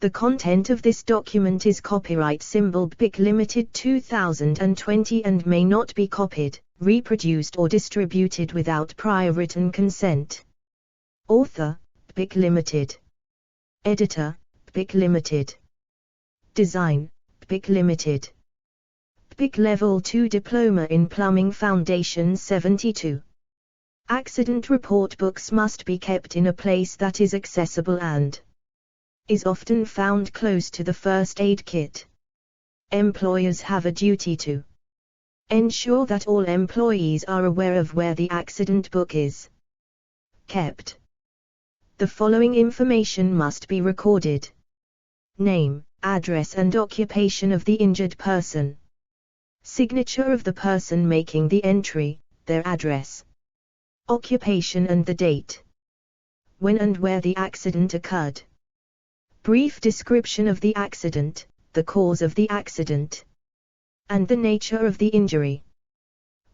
The content of this document is copyright symbol BIC Limited 2020 and may not be copied, reproduced or distributed without prior written consent. Author, BIC Limited. Editor, BIC Limited. Design, BIC Limited. BIC Level 2 Diploma in Plumbing Foundation 72. Accident report books must be kept in a place that is accessible and is often found close to the first aid kit. Employers have a duty to ensure that all employees are aware of where the accident book is kept. The following information must be recorded: name, address and occupation of the injured person, signature of the person making the entry, their address, occupation and the date, when and where the accident occurred, brief description of the accident, the cause of the accident, and the nature of the injury.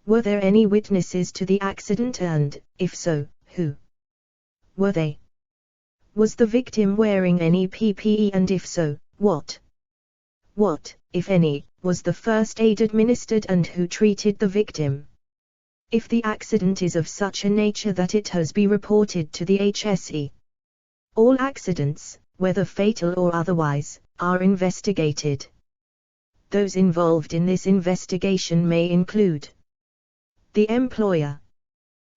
Were there any witnesses to the accident and, if so, who were they? Was the victim wearing any PPE and if so, what? What, if any, was the first aid administered and who treated the victim? If the accident is of such a nature that it has been reported to the HSE. All accidents, whether fatal or otherwise, are investigated. Those involved in this investigation may include the employer,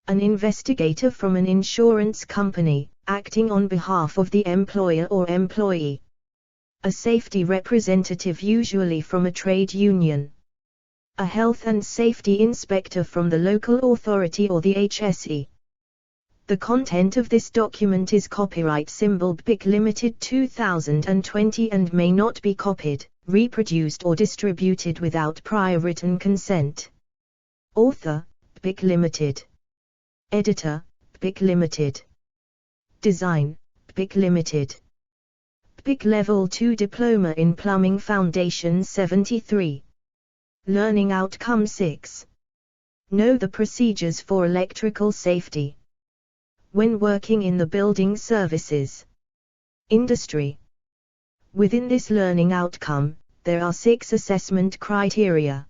an investigator from an insurance company, acting on behalf of the employer or employee, a safety representative usually from a trade union, a health and safety inspector from the local authority or the HSE. The content of this document is copyright symbol BIC Limited 2020 and may not be copied, reproduced or distributed without prior written consent. Author, BIC Limited. Editor, BIC Limited. Design, BIC Limited. BIC Level 2 Diploma in Plumbing Foundation 73. Learning Outcome 6. Know the procedures for electrical safety. When working in the building services industry. Within this learning outcome, there are 6 assessment criteria.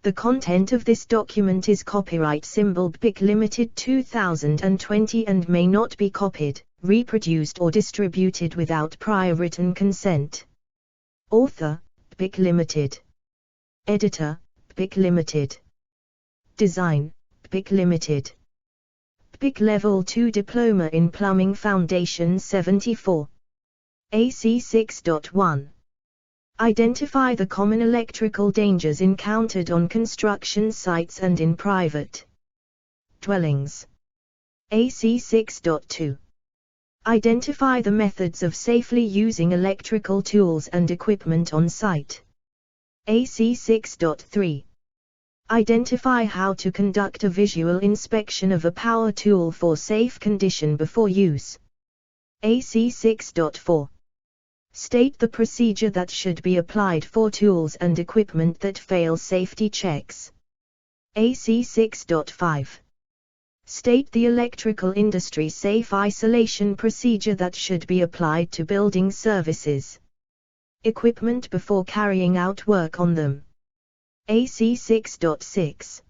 The content of this document is copyright symbol BIC Limited 2020 and may not be copied, reproduced or distributed without prior written consent. Author, BIC Limited. Editor, BIC Limited. Design, BIC Limited. BIC Level 2 Diploma in Plumbing Foundation 74. AC 6.1. Identify the common electrical dangers encountered on construction sites and in private dwellings. AC 6.2. Identify the methods of safely using electrical tools and equipment on site. AC 6.3. Identify how to conduct a visual inspection of a power tool for safe condition before use. AC 6.4. State the procedure that should be applied for tools and equipment that fail safety checks. AC 6.5. State the electrical industry safe isolation procedure that should be applied to building services equipment before carrying out work on them. AC 6.6.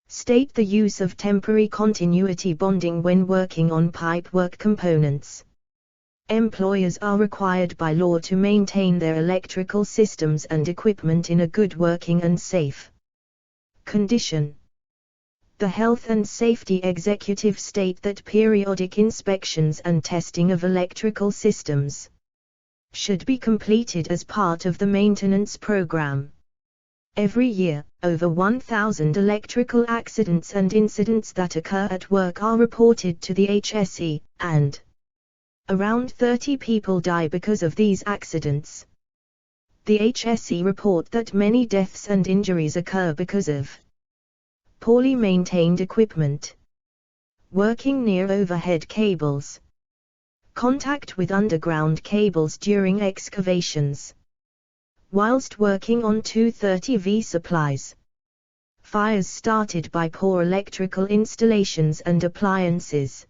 State the use of temporary continuity bonding when working on pipework components. Employers are required by law to maintain their electrical systems and equipment in a good working and safe condition. The Health and Safety Executive state that periodic inspections and testing of electrical systems should be completed as part of the maintenance program. Every year, over 1,000 electrical accidents and incidents that occur at work are reported to the HSE, and around 30 people die because of these accidents. The HSE report that many deaths and injuries occur because of poorly maintained equipment, working near overhead cables, contact with underground cables during excavations, whilst working on 230V supplies, fires started by poor electrical installations and appliances.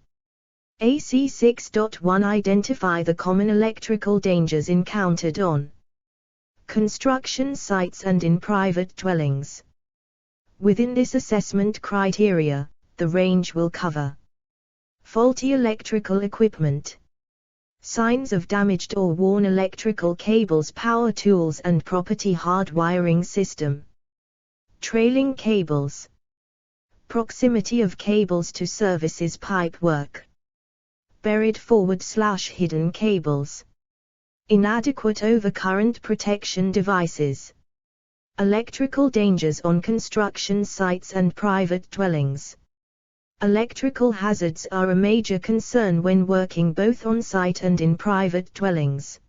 AC 6.1 Identify the common electrical dangers encountered on construction sites and in private dwellings. Within this assessment criteria, the range will cover faulty electrical equipment, signs of damaged or worn electrical cables, power tools and property hardwiring system, trailing cables, proximity of cables to services pipe work, buried /hidden cables, inadequate overcurrent protection devices, electrical dangers on construction sites and private dwellings. Electrical hazards are a major concern when working both on site and in private dwellings.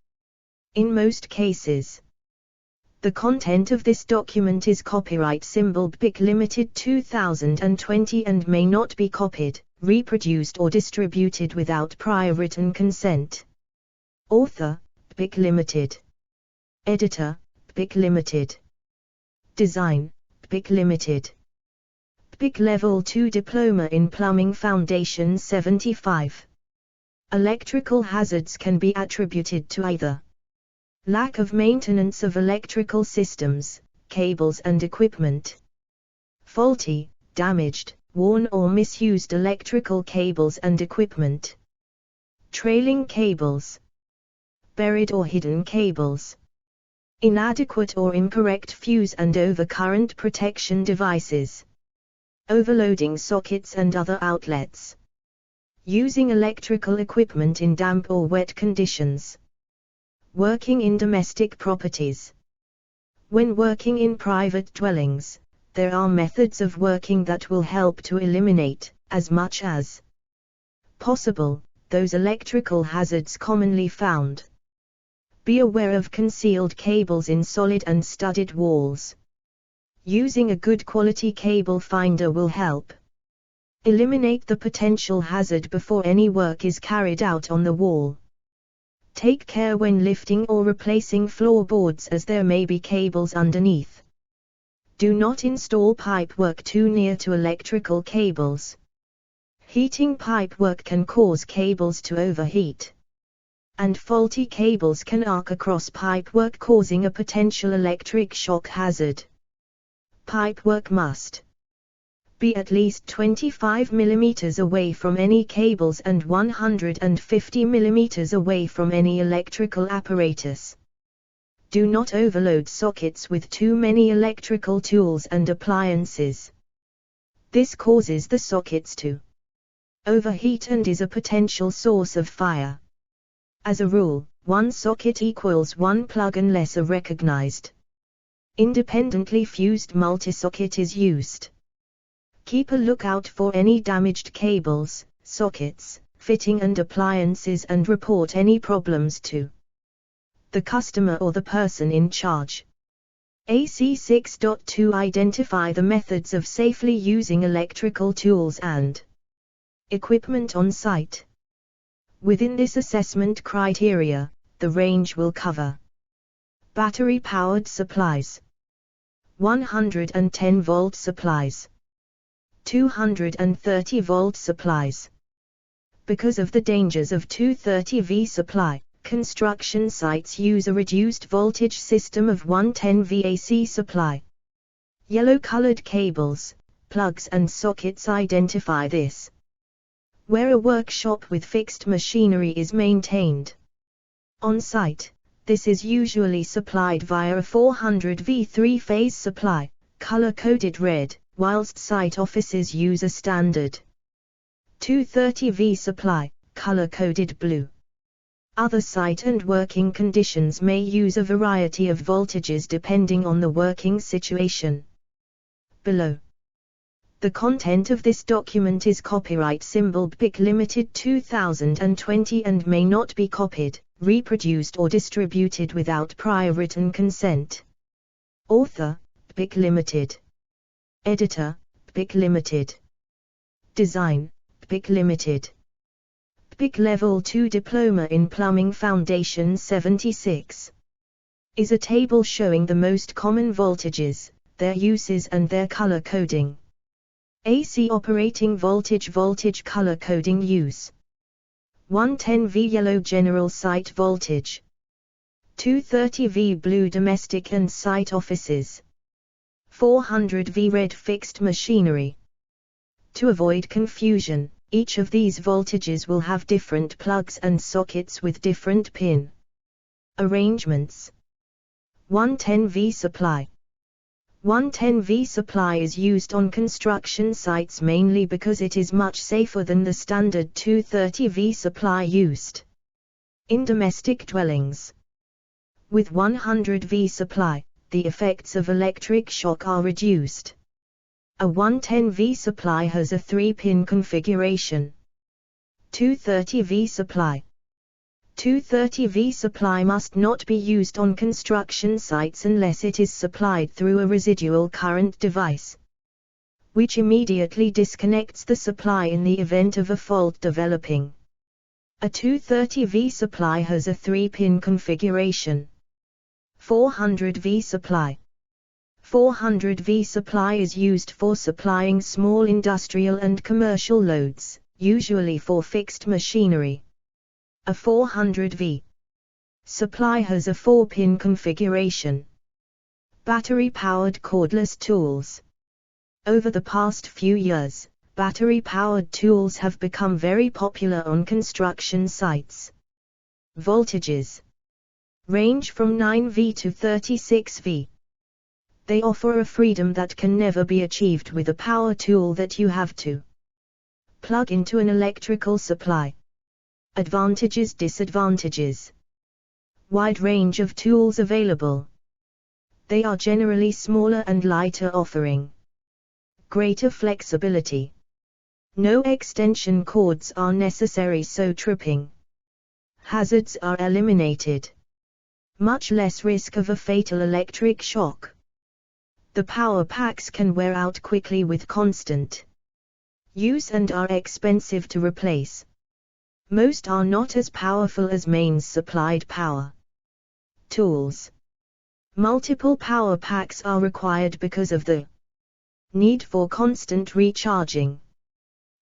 In most cases, the content of this document is copyright symbol BIC Limited 2020 and may not be copied, reproduced or distributed without prior written consent. Author, BIC Limited. Editor, BIC Limited. Design, BIC Limited. BIC Level 2 Diploma in Plumbing Foundation 75. Electrical hazards can be attributed to either Lack of maintenance of electrical systems, cables and equipment. Faulty, damaged, worn or misused electrical cables and equipment. Trailing cables. Buried or hidden cables. Inadequate or incorrect fuse and overcurrent protection devices. Overloading sockets and other outlets. Using electrical equipment in damp or wet conditions. Working in domestic properties. When working in private dwellings, there are methods of working that will help to eliminate, as much as possible, those electrical hazards commonly found. Be aware of concealed cables in solid and studded walls. Using a good quality cable finder will help eliminate the potential hazard before any work is carried out on the wall. Take care when lifting or replacing floorboards as there may be cables underneath. Do not install pipework too near to electrical cables. Heating pipework can cause cables to overheat. And faulty cables can arc across pipework, causing a potential electric shock hazard. Pipework must be at least 25 mm away from any cables and 150 mm away from any electrical apparatus. Do not overload sockets with too many electrical tools and appliances. This causes the sockets to overheat and is a potential source of fire. As a rule, one socket equals one plug unless a recognized independently fused multisocket is used. Keep a lookout for any damaged cables, sockets, fitting and appliances and report any problems to the customer or the person in charge. AC6.2 Identify the methods of safely using electrical tools and equipment on site. Within this assessment criteria, the range will cover battery-powered supplies, 110-volt supplies, 230-volt supplies. Because of the dangers of 230V supply, construction sites use a reduced voltage system of 110V AC supply. Yellow-colored cables, plugs and sockets identify this. Where a workshop with fixed machinery is maintained on site, this is usually supplied via a 400V three-phase supply, color-coded red, whilst site offices use a standard 230V supply, color-coded blue. Other site and working conditions may use a variety of voltages depending on the working situation. Below. The content of this document is copyright symbol BPIC Limited 2020 and may not be copied, reproduced or distributed without prior written consent. Author, BPIC Limited. Editor, BPIC Limited. Design, BPIC Limited. BPIC Level 2 Diploma in Plumbing Foundation 76. Is a table showing the most common voltages, their uses and their color coding. AC operating voltage color coding use. 110V yellow general site voltage. 230V blue domestic and site offices. 400V red fixed machinery. To avoid confusion, each of these voltages will have different plugs and sockets with different pin arrangements. 110V supply. 110V supply is used on construction sites mainly because it is much safer than the standard 230V supply used in domestic dwellings. With 100V supply, the effects of electric shock are reduced. A 110V supply has a 3-pin configuration. 230V supply. 230V supply must not be used on construction sites unless it is supplied through a residual current device, which immediately disconnects the supply in the event of a fault developing. A 230V supply has a 3-pin configuration. 400V supply. 400V supply is used for supplying small industrial and commercial loads, usually for fixed machinery. A 400V Supply has a 4-pin configuration. Battery-powered cordless tools. Over the past few years, battery-powered tools have become very popular on construction sites. Voltages range from 9V to 36V. They offer a freedom that can never be achieved with a power tool that you have to plug into an electrical supply. Advantages, disadvantages. Wide range of tools available. They are generally smaller and lighter, offering greater flexibility. No extension cords are necessary, so tripping hazards are eliminated. Much less risk of a fatal electric shock. The power packs can wear out quickly with constant use and are expensive to replace. Most are not as powerful as mains supplied power tools. Multiple power packs are required because of the need for constant recharging.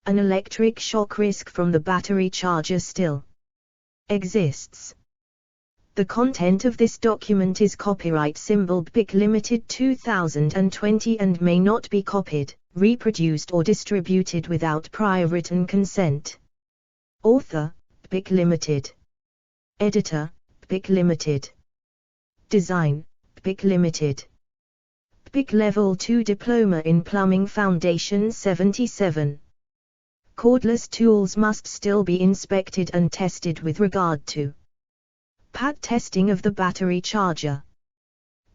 An electric shock risk from the battery charger still exists. The content of this document is copyright symbol BIC Limited 2020 and may not be copied, reproduced or distributed without prior written consent. Author, BIC Limited. Editor, BIC Limited. Design, BIC Limited. BIC Level 2 Diploma in Plumbing Foundation 77. Cordless tools must still be inspected and tested with regard to pad testing of the battery charger.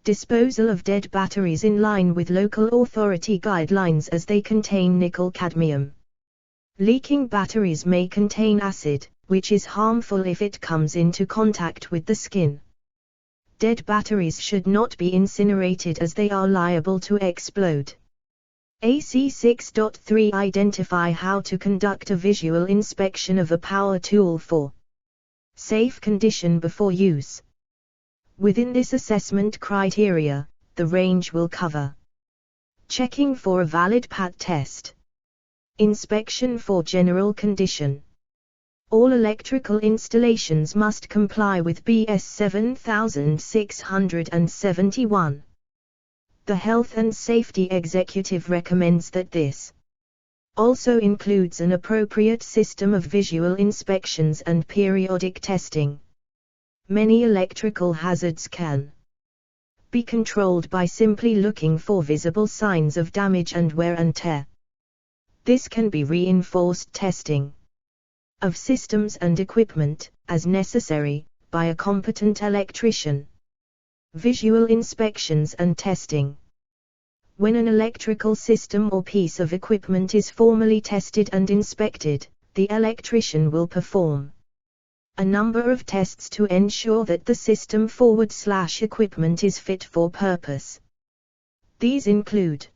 Disposal of dead batteries in line with local authority guidelines as they contain nickel-cadmium. Leaking batteries may contain acid, which is harmful if it comes into contact with the skin. Dead batteries should not be incinerated as they are liable to explode. AC6.3 Identify how to conduct a visual inspection of a power tool for safe condition before use. Within this assessment criteria, the range will cover checking for a valid pad test, inspection for general condition. All electrical installations must comply with BS 7671. The Health and Safety Executive recommends that this also includes an appropriate system of visual inspections and periodic testing. Many electrical hazards can be controlled by simply looking for visible signs of damage and wear and tear. This can be reinforced testing of systems and equipment, as necessary, by a competent electrician. Visual inspections and testing. When an electrical system or piece of equipment is formally tested and inspected, the electrician will perform a number of tests to ensure that the system/equipment is fit for purpose. These include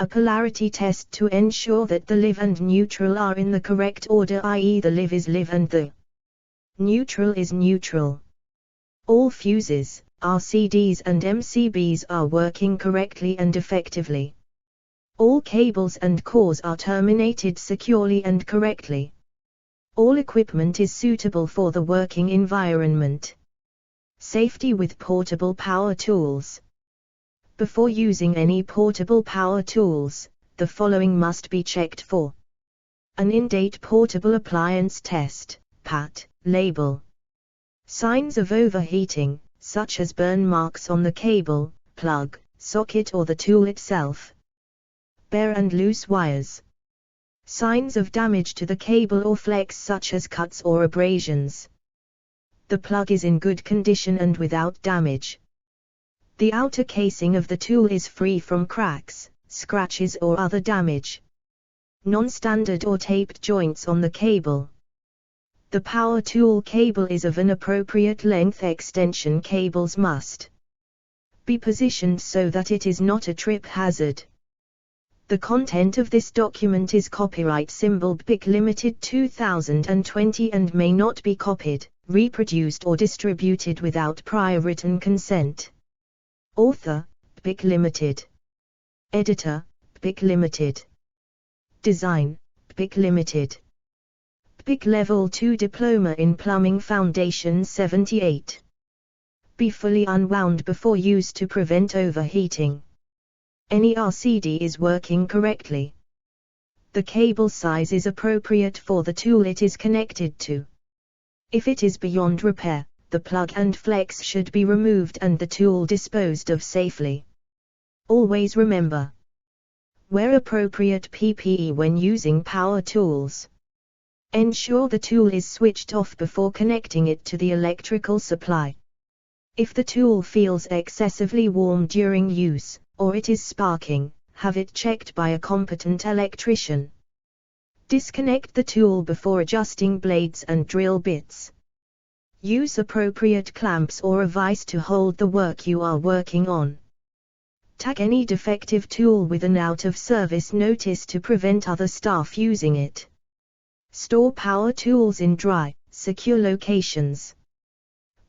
a polarity test to ensure that the live and neutral are in the correct order, i.e. the live is live and the neutral is neutral. All fuses, RCDs and MCBs are working correctly and effectively. All cables and cores are terminated securely and correctly. All equipment is suitable for the working environment. Safety with portable power tools. Before using any portable power tools, the following must be checked for: an in-date portable appliance test, PAT, label. Signs of overheating, such as burn marks on the cable, plug, socket or the tool itself. Bare and loose wires. Signs of damage to the cable or flex such as cuts or abrasions. The plug is in good condition and without damage. The outer casing of the tool is free from cracks, scratches or other damage. Non-standard or taped joints on the cable. The power tool cable is of an appropriate length. Extension cables must be positioned so that it is not a trip hazard. The content of this document is copyright symbol BIC Limited 2020 and may not be copied, reproduced or distributed without prior written consent. Author, BIC Limited. Editor, BIC Limited. Design, BIC Limited. BPIC Level 2 Diploma in Plumbing Foundation 78. Be fully unwound before use to prevent overheating. Any RCD is working correctly. The cable size is appropriate for the tool it is connected to. If it is beyond repair, the plug and flex should be removed and the tool disposed of safely. Always remember: wear appropriate PPE when using power tools. Ensure the tool is switched off before connecting it to the electrical supply. If the tool feels excessively warm during use, or it is sparking, have it checked by a competent electrician. Disconnect the tool before adjusting blades and drill bits. Use appropriate clamps or a vise to hold the work you are working on. Tag any defective tool with an out-of-service notice to prevent other staff using it. Store power tools in dry, secure locations.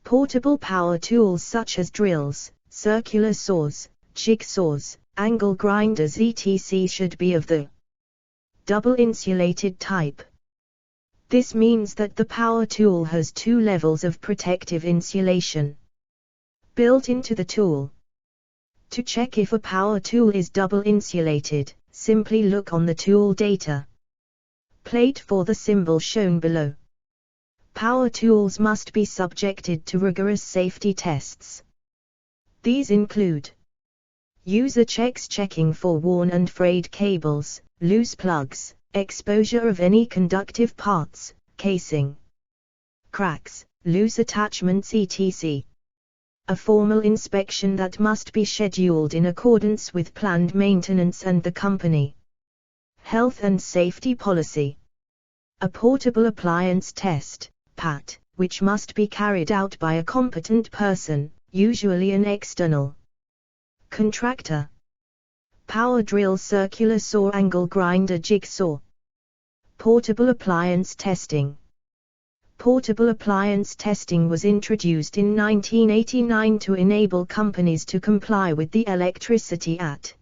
Portable power tools such as drills, circular saws, jigsaws, angle grinders etc. should be of the double insulated type. This means that the power tool has 2 levels of protective insulation built into the tool. To check if a power tool is double insulated, simply look on the tool data plate for the symbol shown below. Power tools must be subjected to rigorous safety tests. These include user checks checking for worn and frayed cables, loose plugs, exposure of any conductive parts, casing, cracks, loose attachments etc. A formal inspection that must be scheduled in accordance with planned maintenance and the company health and safety policy. A portable appliance test, PAT, which must be carried out by a competent person, usually an external contractor. Power drill, circular saw, angle grinder, jigsaw. Portable appliance testing. Portable appliance testing was introduced in 1989 to enable companies to comply with the Electricity at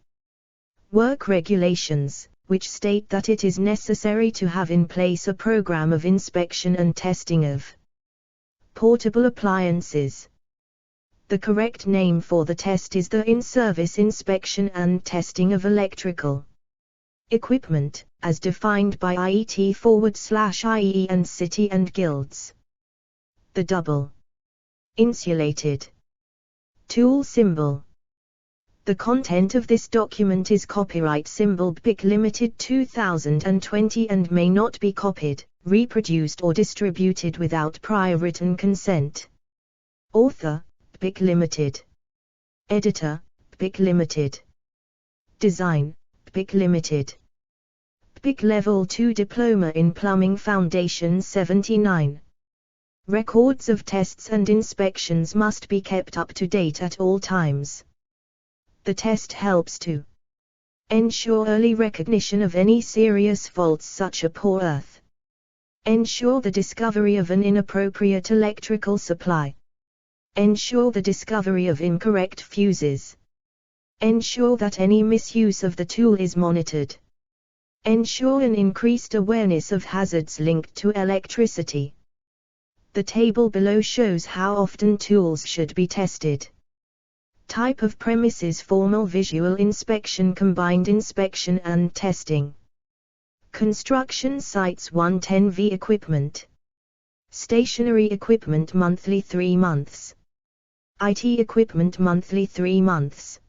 Work regulations, which state that it is necessary to have in place a program of inspection and testing of portable appliances. The correct name for the test is the in-service inspection and testing of electrical equipment, as defined by IET/IEE and City and Guilds. The double insulated tool symbol. The content of this document is copyright symbol BPIC Limited 2020 and may not be copied, reproduced or distributed without prior written consent. Author, BPIC Limited. Editor, BPIC Limited. Design, BPIC Limited. BPIC Level 2 Diploma in Plumbing Foundation 79. Records of tests and inspections must be kept up to date at all times. The test helps to ensure early recognition of any serious faults such as poor earth. Ensure the discovery of an inappropriate electrical supply. Ensure the discovery of incorrect fuses. Ensure that any misuse of the tool is monitored. Ensure an increased awareness of hazards linked to electricity. The table below shows how often tools should be tested. Type of premises: formal visual inspection, combined inspection and testing. Construction sites: 110V equipment. Stationary equipment monthly 3 months. IT equipment monthly 3 months.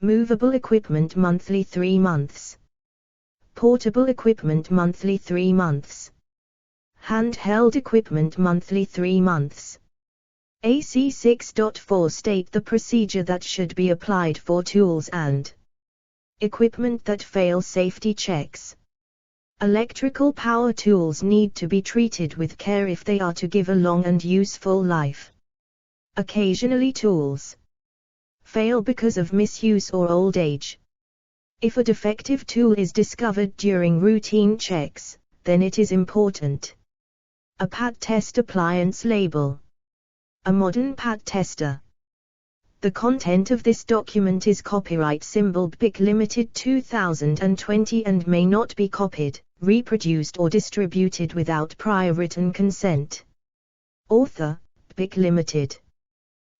Movable equipment monthly 3 months. Portable equipment monthly 3 months. Handheld equipment monthly 3 months. AC 6.4 state the procedure that should be applied for tools and equipment that fail safety checks. Electrical power tools need to be treated with care if they are to give a long and useful life. Occasionally tools fail because of misuse or old age. If a defective tool is discovered during routine checks, then it is important. A PAT test appliance label. A modern PAT tester. The content of this document is copyright symbol BPIC Limited 2020 and may not be copied, reproduced or distributed without prior written consent. Author, PIC Limited.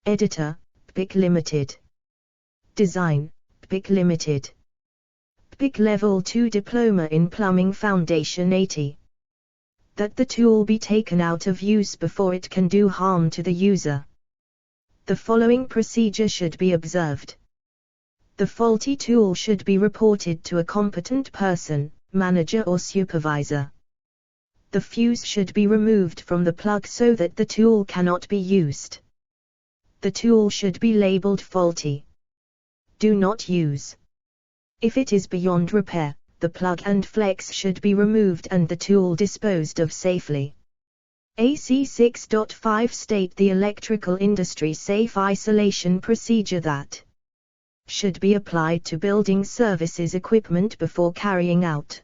Editor, PIC Limited. Design, PIC Limited. PIC Level 2 Diploma in Plumbing Foundation 80. That the tool be taken out of use before it can do harm to the user. The following procedure should be observed. The faulty tool should be reported to a competent person, manager or supervisor. The fuse should be removed from the plug so that the tool cannot be used. The tool should be labeled faulty. Do not use. If it is beyond repair, the plug and flex should be removed and the tool disposed of safely. AC 6.5 state the electrical industry safe isolation procedure that should be applied to building services equipment before carrying out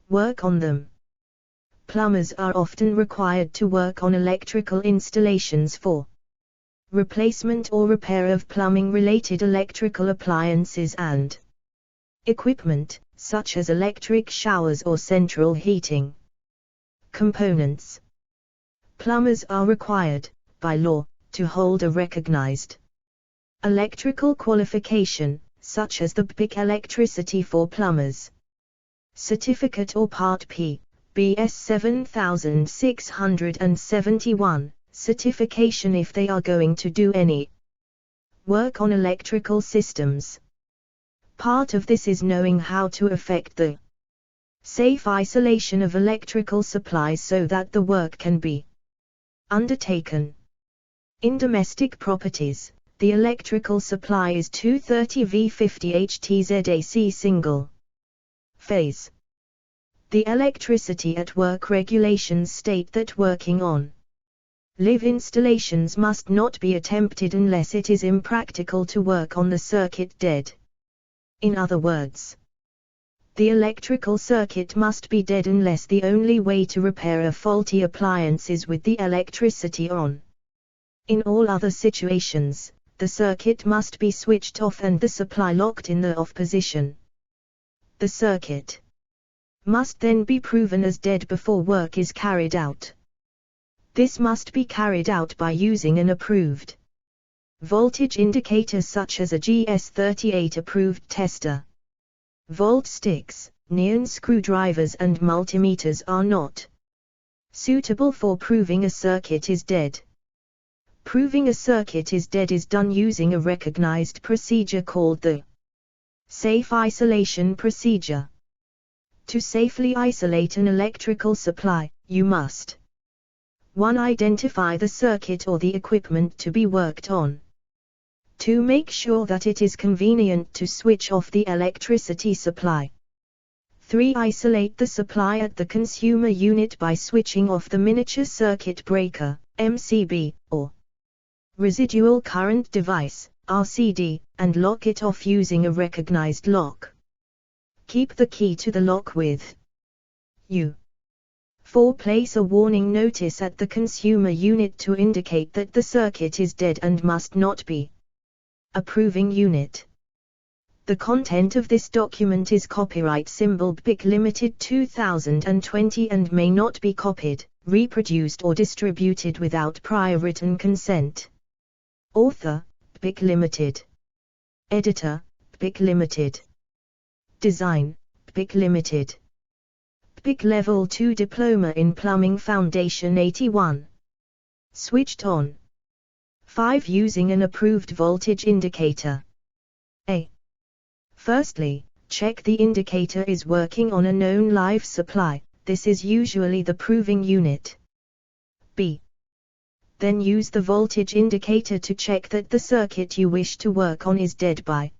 work on them. Plumbers are often required to work on electrical installations for replacement or repair of plumbing-related electrical appliances and equipment, such as electric showers or central heating components. Plumbers are required, by law, to hold a recognized electrical qualification, such as the PIC Electricity for Plumbers Certificate or Part P, BS 7671, certification if they are going to do any work on electrical systems. Part of this is knowing how to effect the safe isolation of electrical supplies so that the work can be undertaken. In domestic properties, the electrical supply is 230 V 50 HTZ AC single phase. The Electricity at Work regulations state that working on live installations must not be attempted unless it is impractical to work on the circuit dead. In other words, the electrical circuit must be dead unless the only way to repair a faulty appliance is with the electricity on. In all other situations, the circuit must be switched off and the supply locked in the off position. The circuit must then be proven as dead before work is carried out. This must be carried out by using an approved voltage indicator such as a GS38 approved tester. Volt sticks, neon screwdrivers and multimeters are not suitable for proving a circuit is dead. Proving a circuit is dead is done using a recognized procedure called the safe isolation procedure. To safely isolate an electrical supply, you must 1. Identify the circuit or the equipment to be worked on. 2. Make sure that it is convenient to switch off the electricity supply. 3. Isolate the supply at the consumer unit by switching off the miniature circuit breaker, MCB, or residual current device, RCD, and lock it off using a recognized lock. Keep the key to the lock with you. 4. Place a warning notice at the consumer unit to indicate that the circuit is dead and must not be approving unit. The content of this document is copyright symbol PIC Limited 2020 and may not be copied, reproduced or distributed without prior written consent. Author, PIC Limited. Editor, PIC Limited. Design, PIC Limited. PIC Level 2 Diploma in Plumbing Foundation 81. Switched on. 5. Using an approved voltage indicator. A. Firstly, check the indicator is working on a known live supply, this is usually the proving unit. B. Then use the voltage indicator to check that the circuit you wish to work on is dead by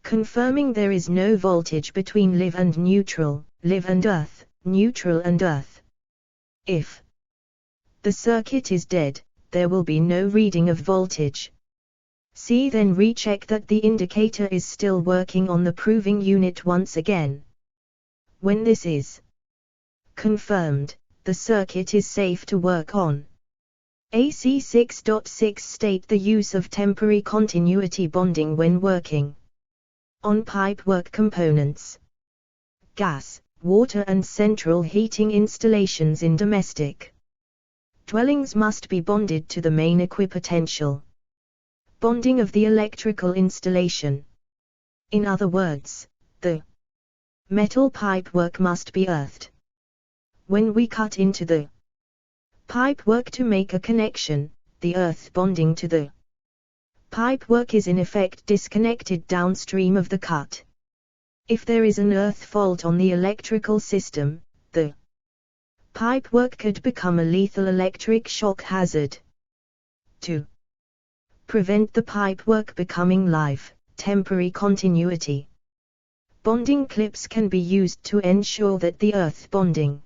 confirming there is no voltage between live and neutral, live and earth, neutral and earth. If the circuit is dead, there will be no reading of voltage. C. Then recheck that the indicator is still working on the proving unit once again. When this is confirmed, the circuit is safe to work on. AC 6.6 state the use of temporary continuity bonding when working on pipework components. Gas, water and central heating installations in domestic dwellings must be bonded to the main equipotential. Bonding of the electrical installation. In other words, the metal pipework must be earthed. When we cut into the pipework to make a connection, the earth bonding to the pipework is in effect disconnected downstream of the cut. If there is an earth fault on the electrical system, the pipework could become a lethal electric shock hazard. To prevent the pipework becoming live, temporary continuity bonding clips can be used to ensure that the earth bonding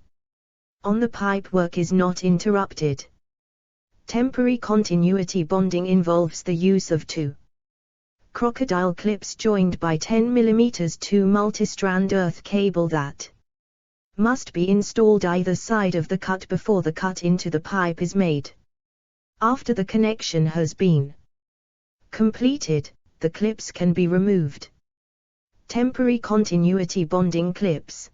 on the pipework is not interrupted. Temporary continuity bonding involves the use of two crocodile clips joined by 10 mm 2 multistrand earth cable that must be installed either side of the cut before the cut into the pipe is made. After the connection has been completed, the clips can be removed. Temporary continuity bonding clips.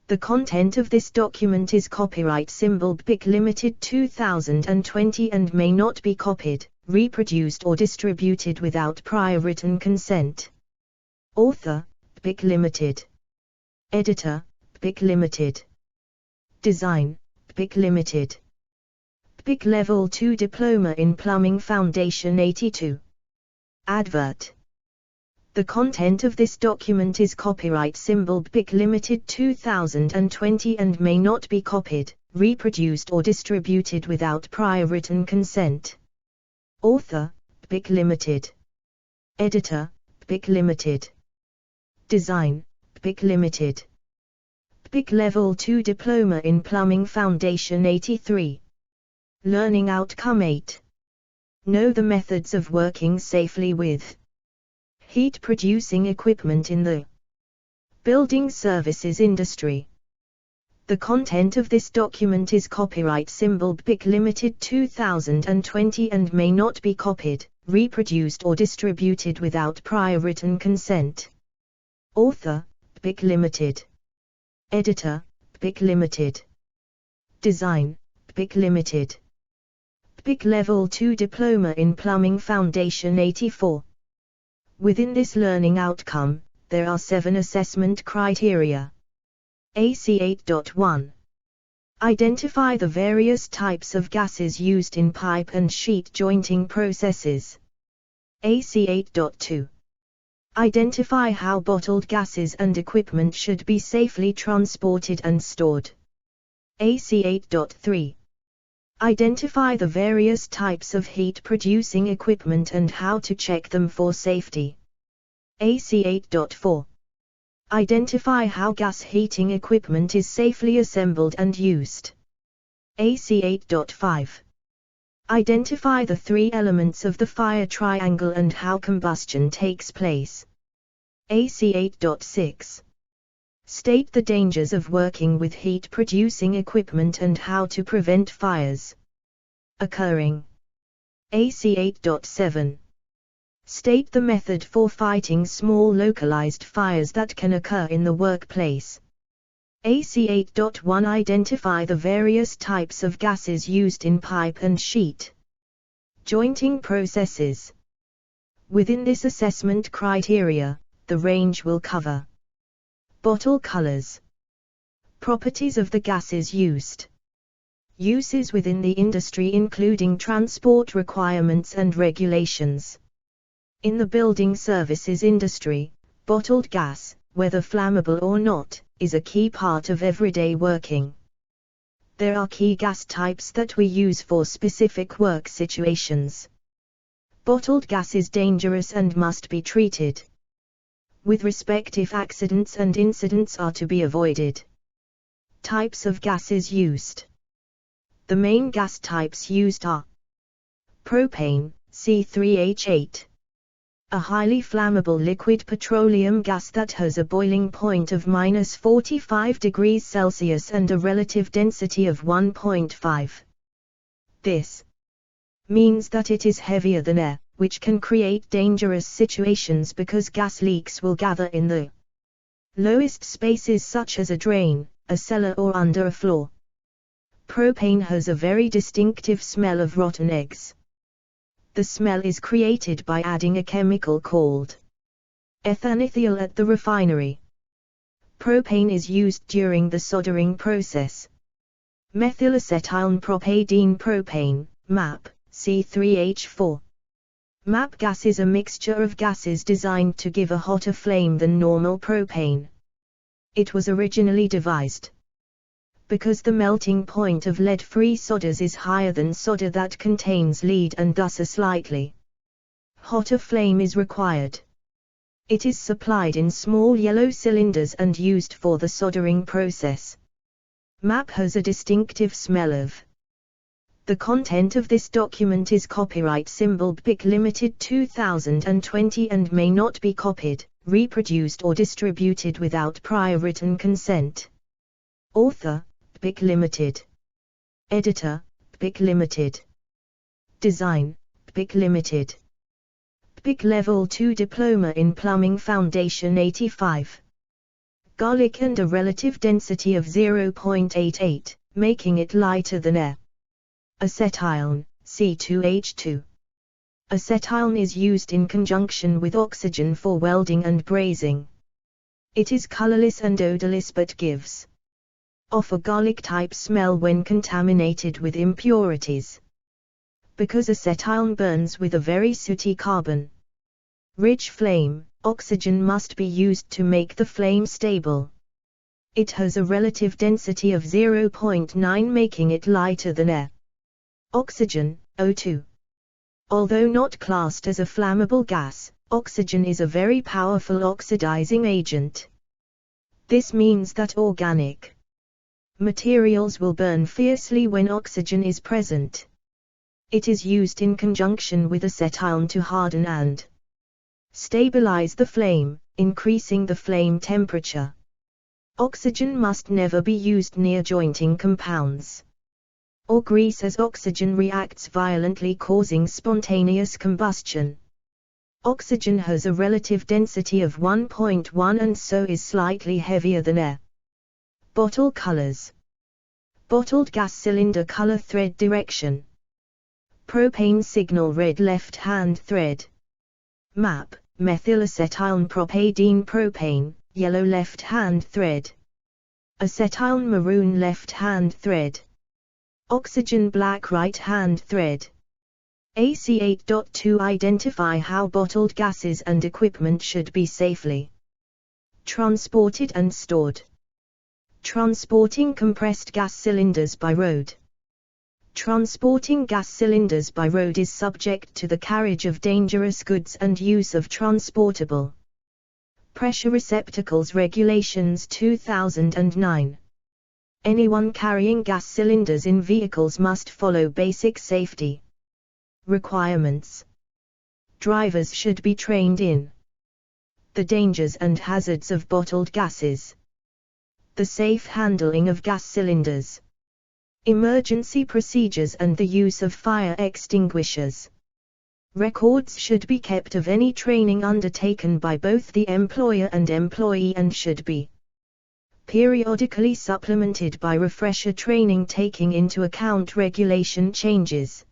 The content of this document is copyright symbol BIC Limited 2020 and may not be copied, reproduced or distributed without prior written consent. Author, BIC Limited. Editor, BIC Limited. Design, BIC Limited. BIC Level 2 Diploma in Plumbing Foundation 82. Advert. The content of this document is copyright symbol BIC Limited 2020 and may not be copied, reproduced or distributed without prior written consent. Author, BIC Limited. Editor, BIC Limited. Design, BIC Limited. BIC Level 2 Diploma in Plumbing Foundation 83. Learning Outcome 8. Know the methods of working safely with heat-producing equipment in the building services industry. The content of this document is copyright symbol BIC Limited 2020 and may not be copied, reproduced or distributed without prior written consent. Author, BIC Limited. Editor, BIC Limited. Design, BIC Limited. BIC Level 2 Diploma in Plumbing Foundation 84. Within this learning outcome, there are 7 assessment criteria. AC 8.1. Identify the various types of gases used in pipe and sheet jointing processes. AC 8.2. Identify how bottled gases and equipment should be safely transported and stored. AC 8.3. Identify the various types of heat-producing equipment and how to check them for safety. AC 8.4. Identify how gas heating equipment is safely assembled and used. AC 8.5. Identify the 3 elements of the fire triangle and how combustion takes place. AC 8.6. State the dangers of working with heat-producing equipment and how to prevent fires occurring. AC 8.7. State the method for fighting small localized fires that can occur in the workplace. AC 8.1. Identify the various types of gases used in pipe and sheet jointing processes. Within this assessment criteria, the range will cover bottle colors, properties of the gases used, uses within the industry including transport requirements and regulations. In the building services industry, bottled gas, whether flammable or not, is a key part of everyday working. There are key gas types that we use for specific work situations. Bottled gas is dangerous and must be treated with respect if accidents and incidents are to be avoided. Types of gases used. The main gas types used are propane, C3H8, a highly flammable liquid petroleum gas that has a boiling point of -45 degrees Celsius and a relative density of 1.5. This means that it is heavier than air, which can create dangerous situations because gas leaks will gather in the Lowest spaces such as a drain, a cellar or under a floor. Propane has a very distinctive smell of rotten eggs. The smell is created by adding a chemical called ethanethiol at the refinery. Propane is used during the soldering process. Methylacetylene propadiene propane, MAP, C3H4. MAP gas is a mixture of gases designed to give a hotter flame than normal propane. It was originally devised because the melting point of lead-free sodas is higher than soda that contains lead, and thus a slightly hotter flame is required. It is supplied in small yellow cylinders and used for the soldering process. MAP has a distinctive smell of. The content of this document is copyright symbol BPIC Limited 2020 and may not be copied, reproduced or distributed without prior written consent. Author, BPIC Limited. Editor, BPIC Limited. Design, BPIC Limited. BPIC Level 2 Diploma in Plumbing Foundation 85. Garlic and a relative density of 0.88, making it lighter than air. Acetylene, C2H2. Acetylene is used in conjunction with oxygen for welding and brazing. It is colorless and odorless but gives off a garlic-type smell when contaminated with impurities. Because acetylene burns with a very sooty carbon-rich flame, oxygen must be used to make the flame stable. It has a relative density of 0.9, making it lighter than air. Oxygen, O2. Although not classed as a flammable gas, oxygen is a very powerful oxidizing agent. This means that organic materials will burn fiercely when oxygen is present. It is used in conjunction with acetylene to harden and stabilize the flame, increasing the flame temperature. Oxygen must never be used near jointing compounds or grease, as oxygen reacts violently, causing spontaneous combustion. Oxygen has a relative density of 1.1 and so is slightly heavier than air. Bottle colors. Bottled gas cylinder color thread direction. Propane signal red left-hand thread. MAP, methylacetylene propadiene propane, yellow left-hand thread. Acetylene maroon left-hand thread. Oxygen black right-hand thread. AC8.2 Identify how bottled gases and equipment should be safely transported and stored. Transporting compressed gas cylinders by road. Transporting gas cylinders by road is subject to the carriage of dangerous goods and use of transportable pressure receptacles Regulations 2009. Anyone carrying gas cylinders in vehicles must follow basic safety requirements. Drivers should be trained in the dangers and hazards of bottled gases, the safe handling of gas cylinders, emergency procedures and the use of fire extinguishers. Records should be kept of any training undertaken by both the employer and employee and should be periodically supplemented by refresher training taking into account regulation changes.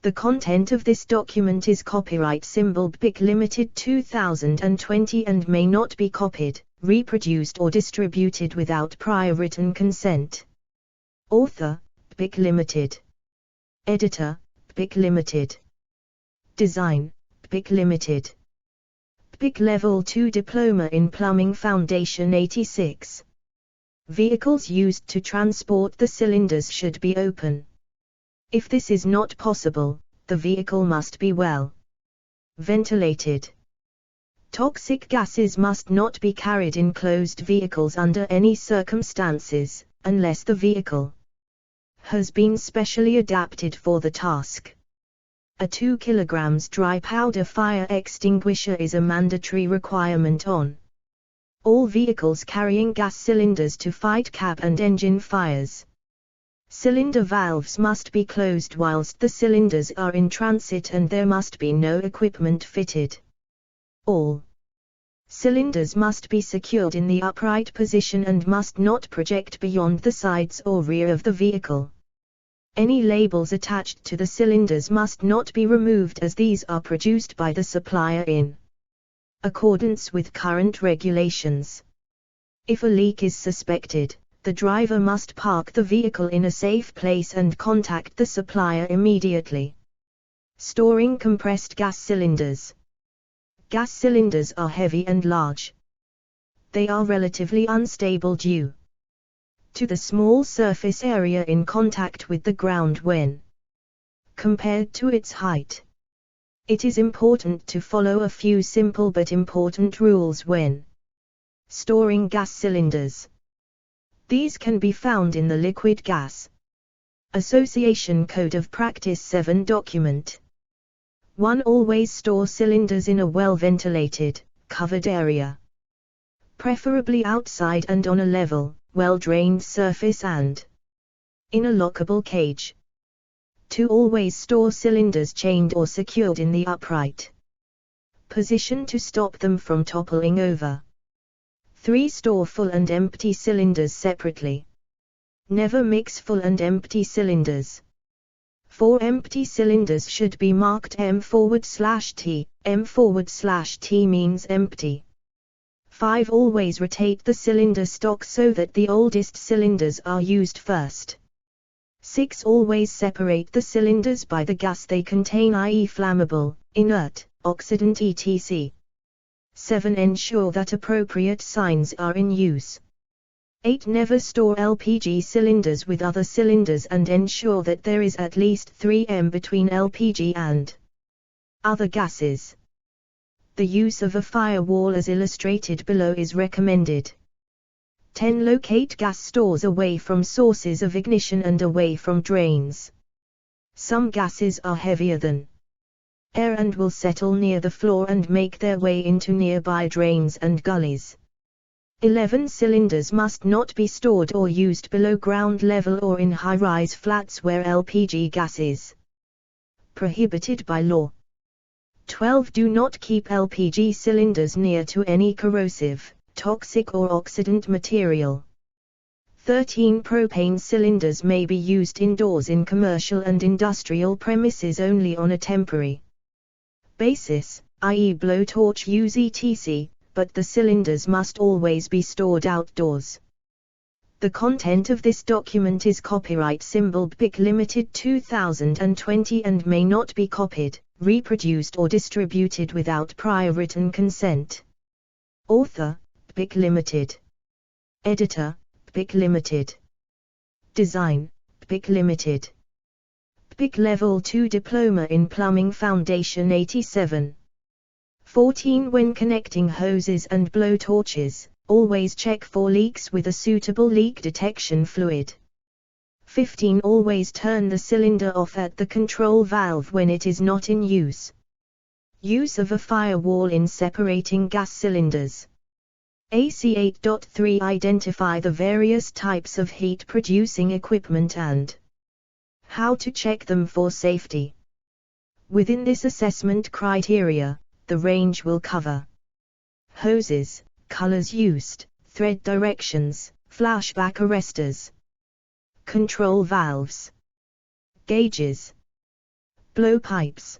The content of this document is copyright symbol BPIC Limited 2020 and may not be copied, reproduced or distributed without prior written consent. Author, BPIC Limited. Editor, BPIC Limited. Design, BPIC Limited. BPIC Level 2 Diploma in Plumbing Foundation 86. Vehicles used to transport the cylinders should be open. If this is not possible, the vehicle must be well ventilated. Toxic gases must not be carried in closed vehicles under any circumstances, unless the vehicle has been specially adapted for the task. A 2 kg dry powder fire extinguisher is a mandatory requirement on all vehicles carrying gas cylinders to fight cab and engine fires. Cylinder valves must be closed whilst the cylinders are in transit and there must be no equipment fitted. All Cylinders must be secured in the upright position and must not project beyond the sides or rear of the vehicle. Any labels attached to the cylinders must not be removed, as these are produced by the supplier in accordance with current regulations. If a leak is suspected, the driver must park the vehicle in a safe place and contact the supplier immediately. Storing compressed gas cylinders. Gas cylinders are heavy and large. They are relatively unstable due to the small surface area in contact with the ground when compared to its height. It is important to follow a few simple but important rules when storing gas cylinders. These can be found in the Liquid Gas Association Code of Practice 7 document. 1. Always store cylinders in a well-ventilated, covered area, preferably outside and on a level, well-drained surface and in a lockable cage. 2. Always store cylinders chained or secured in the upright position to stop them from toppling over. 3. Store full and empty cylinders separately. Never mix full and empty cylinders. 4. Empty cylinders should be marked M/T. M/T means empty. 5. Always rotate the cylinder stock so that the oldest cylinders are used first. 6. Always separate the cylinders by the gas they contain, i.e. flammable, inert, oxidant etc. 7. Ensure that appropriate signs are in use. 8. Never store LPG cylinders with other cylinders and ensure that there is at least 3 m between LPG and other gases. The use of a firewall as illustrated below is recommended. 10. Locate gas stores away from sources of ignition and away from drains. Some gases are heavier than air and will settle near the floor and make their way into nearby drains and gullies. 11. Cylinders must not be stored or used below ground level or in high-rise flats where LPG gas is prohibited by law. 12. Do not keep LPG cylinders near to any corrosive, toxic or oxidant material. 13. Propane cylinders may be used indoors in commercial and industrial premises only on a temporary basis, i.e. blowtorch use etc., but the cylinders must always be stored outdoors. The content of this document is copyright symbol BPIC Limited 2020 and may not be copied, reproduced or distributed without prior written consent. Author, BPIC Limited. Editor, BPIC Limited. Design, BPIC Limited. BPIC Level 2 Diploma in Plumbing Foundation 87. 14. When connecting hoses and blowtorches, always check for leaks with a suitable leak detection fluid. 15. Always turn the cylinder off at the control valve when it is not in use. Use of a firewall in separating gas cylinders. AC 8.3 Identify the various types of heat-producing equipment and how to check them for safety. Within this assessment criteria, the range will cover hoses, colors used, thread directions, flashback arresters, control valves, gauges, blowpipes,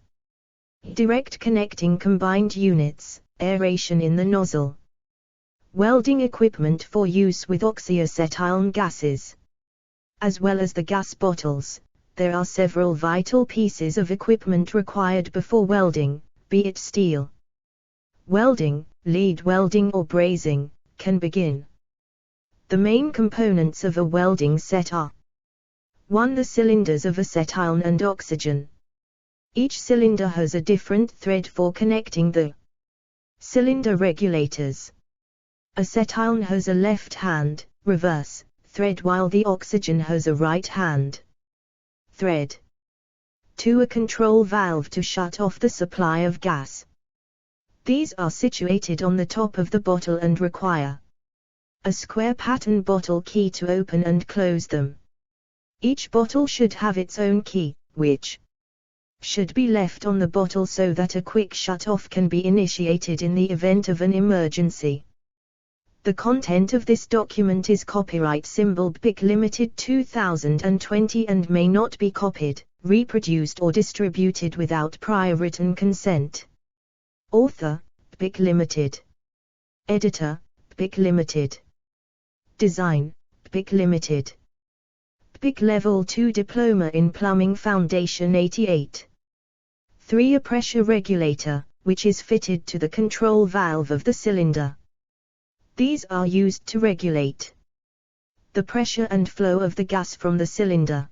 direct connecting combined units, aeration in the nozzle, welding equipment for use with oxyacetylene gases, as well as the gas bottles. There are several vital pieces of equipment required before welding, be it steel welding, lead welding or brazing, can begin. The main components of a welding set are 1. The cylinders of acetylene and oxygen. Each cylinder has a different thread for connecting the cylinder regulators. Acetylene has a left-hand, reverse, thread while the oxygen has a right-hand thread. 2. A control valve to shut off the supply of gas. These are situated on the top of the bottle and require a square pattern bottle key to open and close them. Each bottle should have its own key, which should be left on the bottle so that a quick shut-off can be initiated in the event of an emergency. The content of this document is copyright symbol BIC Limited 2020 and may not be copied, reproduced or distributed without prior written consent. Author, BIC Limited. Editor, BIC Limited. Design, BIC Limited. BIC Level 2 Diploma in Plumbing Foundation 88. 3. A pressure regulator, which is fitted to the control valve of the cylinder. These are used to regulate the pressure and flow of the gas from the cylinder.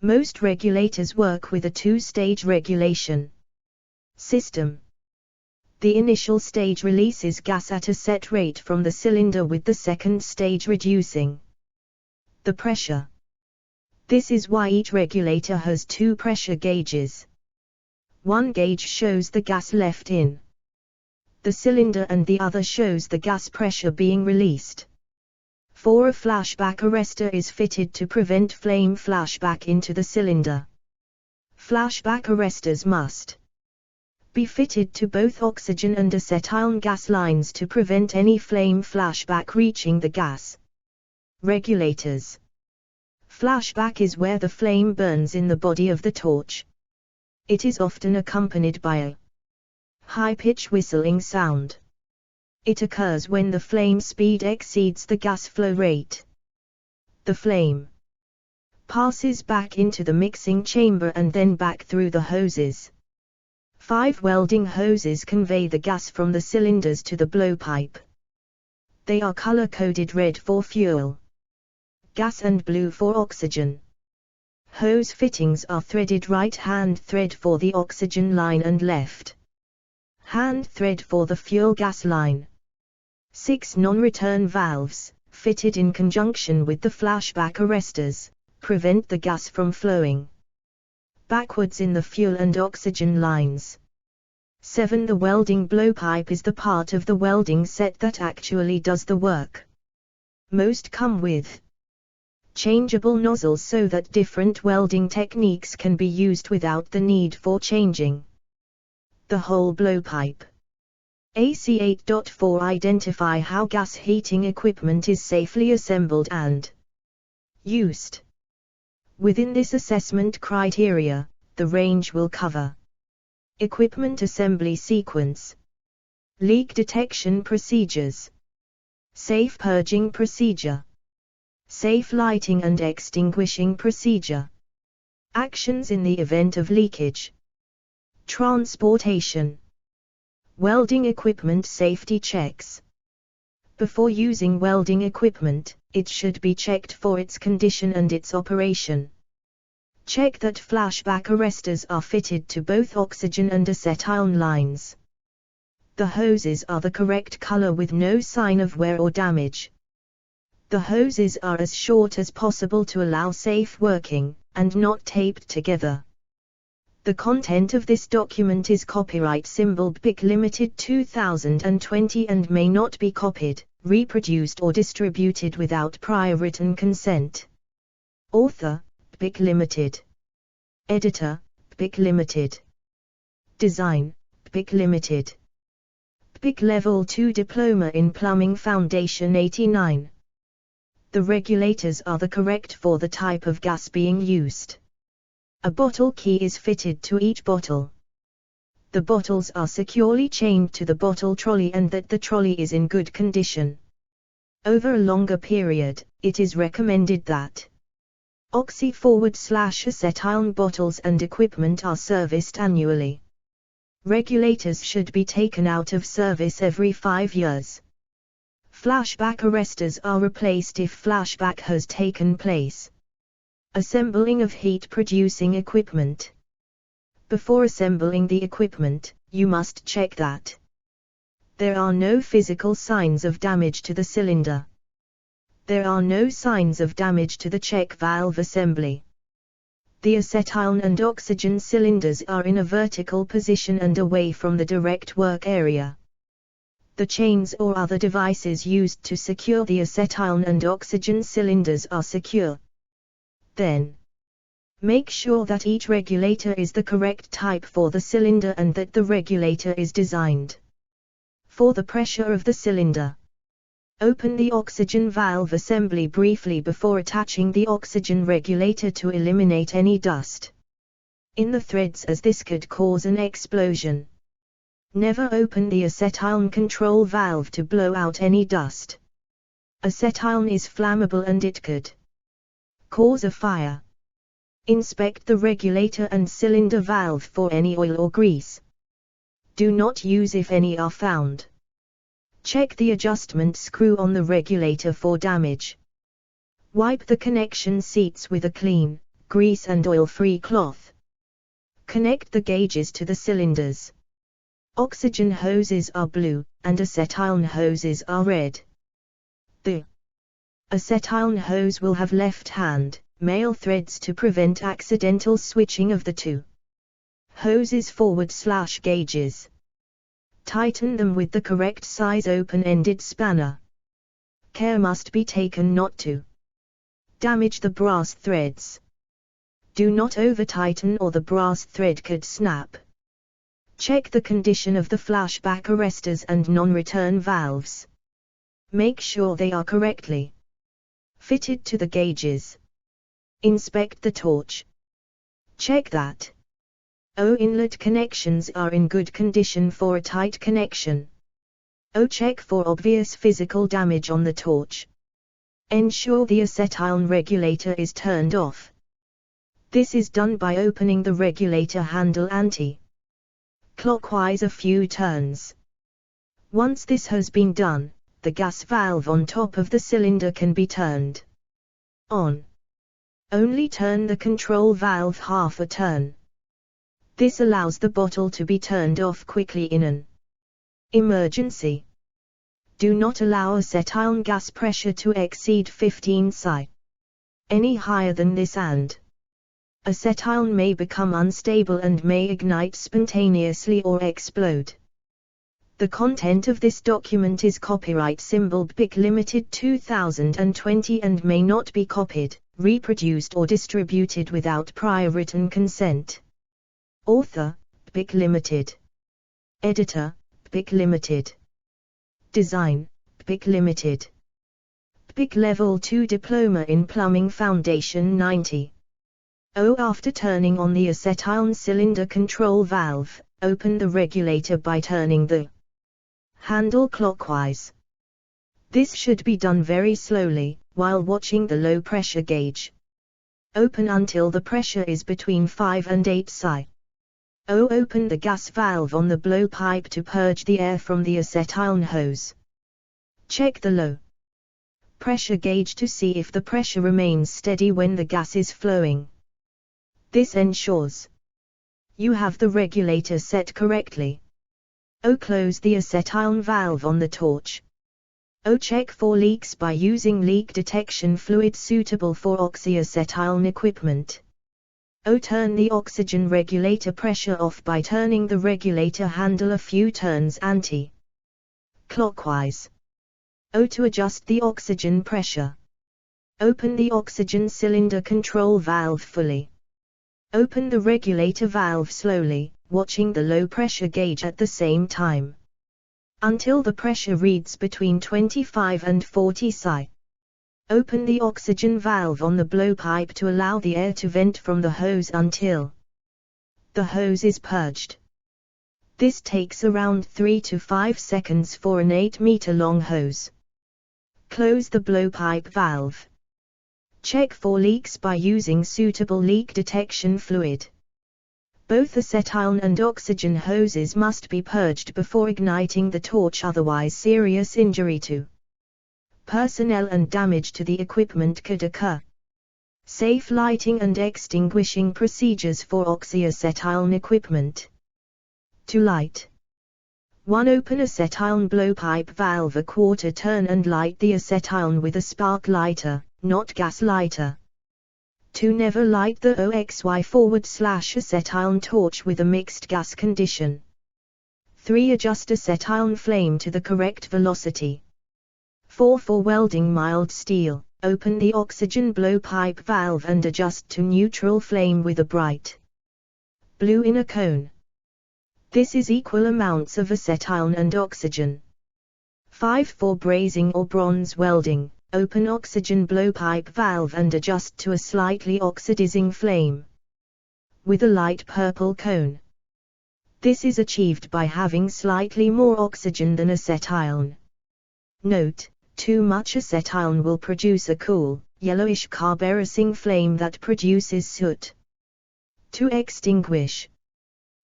Most regulators work with a two-stage regulation system. The initial stage releases gas at a set rate from the cylinder, with the second stage reducing the pressure. This is why each regulator has two pressure gauges. One gauge shows the gas left in the cylinder and the other shows the gas pressure being released. 4. A flashback arrestor is fitted to prevent flame flashback into the cylinder. Flashback arrestors must be fitted to both oxygen and acetylene gas lines to prevent any flame flashback reaching the gas regulators. Flashback is where the flame burns in the body of the torch. It is often accompanied by a high-pitch whistling sound. It occurs when the flame speed exceeds the gas flow rate. The flame passes back into the mixing chamber and then back through the hoses. 5. Welding hoses convey the gas from the cylinders to the blowpipe. They are color-coded: red for fuel gas and blue for oxygen. Hose fittings are threaded right-hand thread for the oxygen line and left-hand thread for the fuel gas line. 6. Non-return valves, fitted in conjunction with the flashback arrestors, prevent the gas from flowing backwards in the fuel and oxygen lines. 7. The welding blowpipe is the part of the welding set that actually does the work. Most come with changeable nozzles so that different welding techniques can be used without the need for changing the whole blowpipe. AC 8.4 Identify how gas heating equipment is safely assembled and used. Within this assessment criteria, the range will cover equipment assembly sequence, leak detection procedures, safe purging procedure, safe lighting and extinguishing procedure, actions in the event of leakage, transportation, welding equipment safety checks. Before using welding equipment, it should be checked for its condition and its operation. Check that flashback arrestors are fitted to both oxygen and acetylene lines. The hoses are the correct color with no sign of wear or damage. The hoses are as short as possible to allow safe working, and not taped together. The content of this document is copyright symbol BIC Limited 2020 and may not be copied, reproduced or distributed without prior written consent. Author, BIC Limited. Editor, BIC Limited. Design, BIC Limited. BIC Level 2 Diploma in Plumbing Foundation 89. The regulators are the correct for the type of gas being used. A bottle key is fitted to each bottle. The bottles are securely chained to the bottle trolley and that the trolley is in good condition. Over a longer period, it is recommended that oxy/acetylene bottles and equipment are serviced annually. Regulators should be taken out of service every 5 years. Flashback arrestors are replaced if flashback has taken place. Assembling of heat-producing equipment. Before assembling the equipment, you must check that there are no physical signs of damage to the cylinder. There are no signs of damage to the check valve assembly. The acetylene and oxygen cylinders are in a vertical position and away from the direct work area. The chains or other devices used to secure the acetylene and oxygen cylinders are secure. Then, Make sure that each regulator is the correct type for the cylinder and that the regulator is designed for the pressure of the cylinder. Open the oxygen valve assembly briefly before attaching the oxygen regulator to eliminate any dust in the threads, as this could cause an explosion. Never open the acetylene control valve to blow out any dust. Acetylene is flammable and it could cause a fire. Inspect the regulator and cylinder valve for any oil or grease. Do not use if any are found. Check the adjustment screw on the regulator for damage. Wipe the connection seats with a clean, grease and oil-free cloth. Connect the gauges to the cylinders. Oxygen hoses are blue, and acetylene hoses are red. The acetylene hose will have left-hand, male threads to prevent accidental switching of the two hoses /gauges. Tighten them with the correct size open-ended spanner. Care must be taken not to damage the brass threads. Do not over-tighten or the brass thread could snap. Check the condition of the flashback arresters and non-return valves. Make sure they are correctly fitted to the gauges. Inspect the torch. Check that O inlet connections are in good condition for a tight connection. O check for obvious physical damage on the torch. Ensure the acetylene regulator is turned off. This is done by opening the regulator handle anti-clockwise a few turns. Once this has been done, the gas valve on top of the cylinder can be turned on. Only turn the control valve half a turn. This allows the bottle to be turned off quickly in an emergency. Do not allow acetylene gas pressure to exceed 15 psi. Any higher than this and acetylene may become unstable and may ignite spontaneously or explode. The content of this document is copyright symbol BIC Limited 2020 and may not be copied, reproduced or distributed without prior written consent. Author, BIC Limited. Editor, BIC Limited. Design, BIC Limited. BIC Level 2 Diploma in Plumbing Foundation 90. After turning on the acetylene cylinder control valve, open the regulator by turning the handle clockwise. This should be done very slowly, while watching the low pressure gauge. Open until the pressure is between 5 and 8 psi. Open the gas valve on the blowpipe to purge the air from the acetylene hose. Check the low pressure gauge to see if the pressure remains steady when the gas is flowing. This ensures you have the regulator set correctly. Close the acetylene valve on the torch. Check for leaks by using leak detection fluid suitable for oxyacetylene equipment. Turn the oxygen regulator pressure off by turning the regulator handle a few turns anti-clockwise. To adjust the oxygen pressure. Open the oxygen cylinder control valve fully. Open the regulator valve slowly, watching the low pressure gauge at the same time, until the pressure reads between 25 and 40 psi. Open the oxygen valve on the blowpipe to allow the air to vent from the hose until the hose is purged. This takes around 3 to 5 seconds for an 8-meter long hose. Close the blowpipe valve. Check for leaks by using suitable leak detection fluid. Both acetylene and oxygen hoses must be purged before igniting the torch, otherwise serious injury to personnel and damage to the equipment could occur. Safe lighting and extinguishing procedures for oxyacetylene equipment. To light. 1. Open acetylene blowpipe valve a quarter turn and light the acetylene with a spark lighter, not gas lighter. 2. Never light the OXY/acetylene torch with a mixed gas condition. 3. Adjust acetylene flame to the correct velocity. 4. For welding mild steel, Open the oxygen blowpipe valve and adjust to neutral flame with a bright blue in a cone. This is equal amounts of acetylene and oxygen. 5. For brazing or bronze welding, open oxygen blowpipe valve and adjust to a slightly oxidizing flame with a light purple cone. This is achieved by having slightly more oxygen than acetylene. Note: too much acetylene will produce a cool, yellowish carburescing flame that produces soot. To extinguish.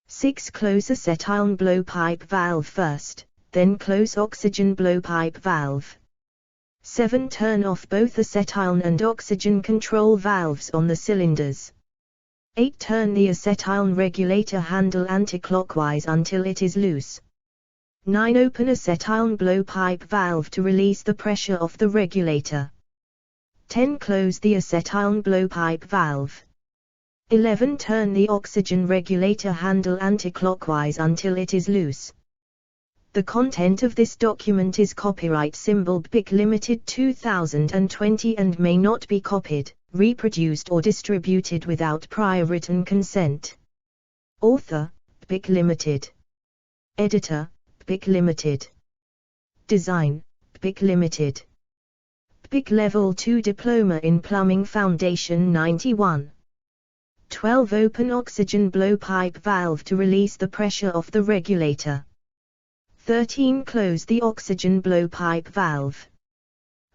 6. Close acetylene blowpipe valve first, then close oxygen blowpipe valve. 7. Turn off both acetylene and oxygen control valves on the cylinders. 8. Turn the acetylene regulator handle anticlockwise until it is loose. 9. Open acetylene blowpipe valve to release the pressure of the regulator. 10. Close the acetylene blowpipe valve. 11. Turn the oxygen regulator handle anticlockwise until it is loose. The content of this document is copyright symbol BIC Limited 2020 and may not be copied, reproduced or distributed without prior written consent. Author: BIC Limited. Editor: BIC Limited. Design: BIC Limited. BIC Level 2 Diploma in Plumbing Foundation 91. 12. Open oxygen blowpipe valve to release the pressure of the regulator. 13. Close the oxygen blowpipe valve.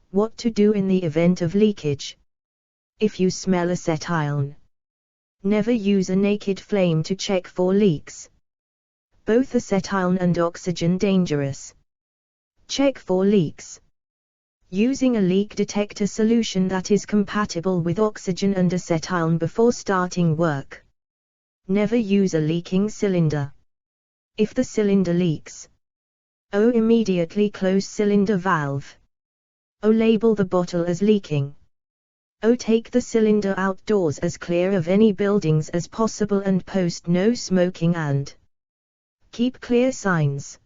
What to do in the event of leakage. If you smell acetylene, never use a naked flame to check for leaks. Both acetylene and oxygen dangerous. Check for leaks using a leak detector solution that is compatible with oxygen and acetylene before starting work. Never use a leaking cylinder. If the cylinder leaks, immediately close cylinder valve. Label the bottle as leaking. Take the cylinder outdoors as clear of any buildings as possible and post no smoking and keep clear signs.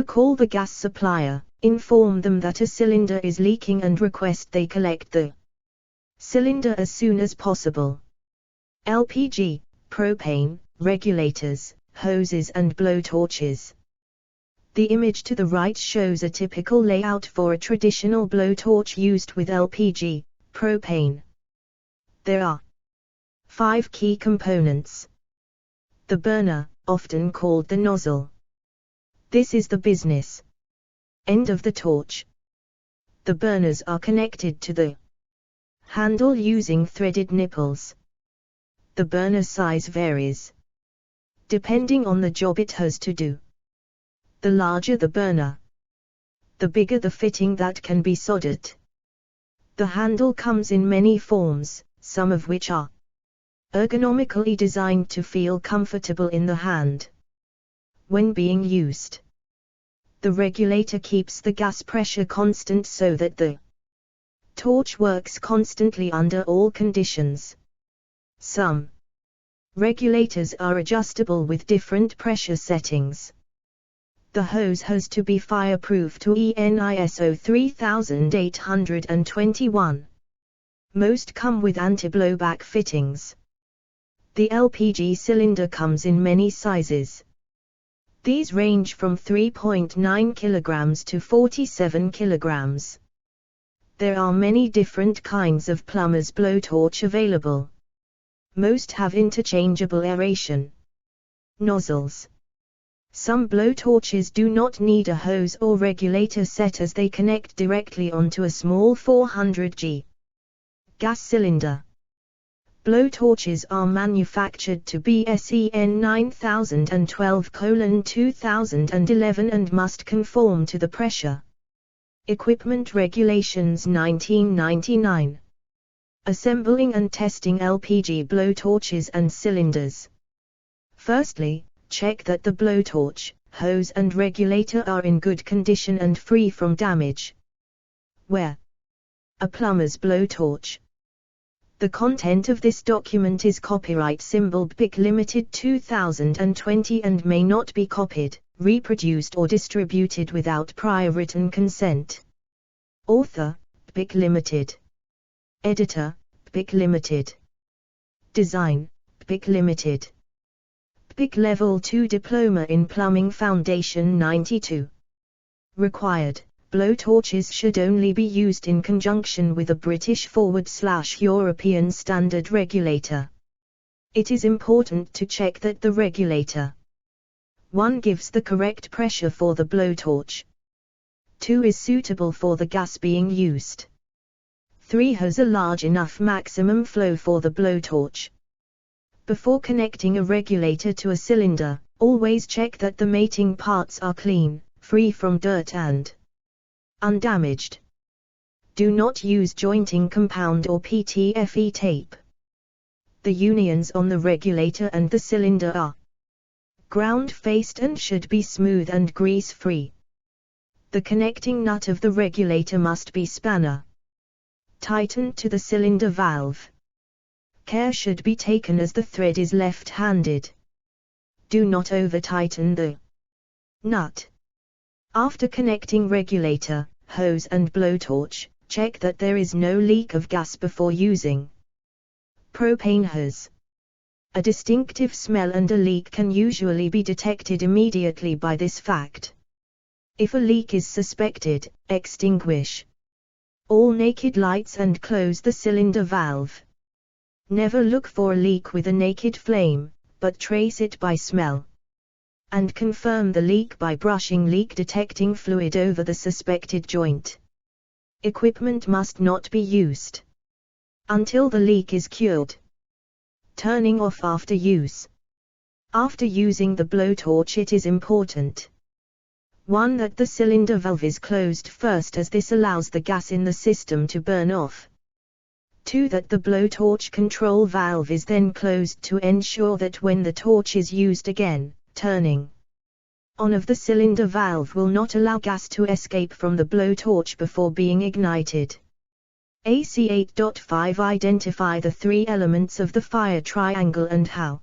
Call the gas supplier, inform them that a cylinder is leaking and request they collect the cylinder as soon as possible. LPG, propane, regulators, hoses and blowtorches. The image to the right shows a typical layout for a traditional blowtorch used with LPG, propane. There are 5 key components. The burner, often called the nozzle. This is the business end of the torch. The burners are connected to the handle using threaded nipples. The burner size varies depending on the job it has to do. The larger the burner, the bigger the fitting that can be soldered. The handle comes in many forms, some of which are ergonomically designed to feel comfortable in the hand when being used. The regulator keeps the gas pressure constant so that the torch works constantly under all conditions. Some regulators are adjustable with different pressure settings. The hose has to be fireproof to EN ISO 3821. Most come with anti-blowback fittings. The LPG cylinder comes in many sizes. These range from 3.9 kilograms to 47 kilograms. There are many different kinds of plumber's blowtorch available. Most have interchangeable aeration nozzles. Some blowtorches do not need a hose or regulator set as they connect directly onto a small 400G gas cylinder. Blowtorches are manufactured to BSEN 9012:2011 and must conform to the Pressure Equipment Regulations 1999. Assembling and testing LPG blowtorches and cylinders. Firstly, check that the blowtorch, hose and regulator are in good condition and free from damage. Wear a plumber's blowtorch. The content of this document is copyright symbol BIC Limited 2020 and may not be copied, reproduced or distributed without prior written consent. Author, PIC Limited. Editor, PIC Limited. Design, PIC Limited. PIC Level 2 Diploma in Plumbing Foundation 92. Required, blowtorches should only be used in conjunction with a British/European standard regulator. It is important to check that the regulator 1. Gives the correct pressure for the blowtorch. 2. Is suitable for the gas being used. 3. Has a large enough maximum flow for the blowtorch. Before connecting a regulator to a cylinder, always check that the mating parts are clean, free from dirt and undamaged. Do not use jointing compound or PTFE tape. The unions on the regulator and the cylinder are ground-faced and should be smooth and grease-free. The connecting nut of the regulator must be spanner tightened to the cylinder valve. Care should be taken as the thread is left-handed. Do not over-tighten the nut. After connecting regulator, hose and blowtorch, check that there is no leak of gas before using. Propane hose. A distinctive smell and a leak can usually be detected immediately by this fact. If a leak is suspected, extinguish all naked lights and close the cylinder valve. Never look for a leak with a naked flame, but trace it by smell. And confirm the leak by brushing leak-detecting fluid over the suspected joint. Equipment must not be used until the leak is cured. Turning off after use. After using the blowtorch, it is important 1. That the cylinder valve is closed first, as this allows the gas in the system to burn off. 2. That the blowtorch control valve is then closed to ensure that when the torch is used again, turning on of the cylinder valve will not allow gas to escape from the blowtorch before being ignited. AC 8.5 Identify the 3 elements of the fire triangle and how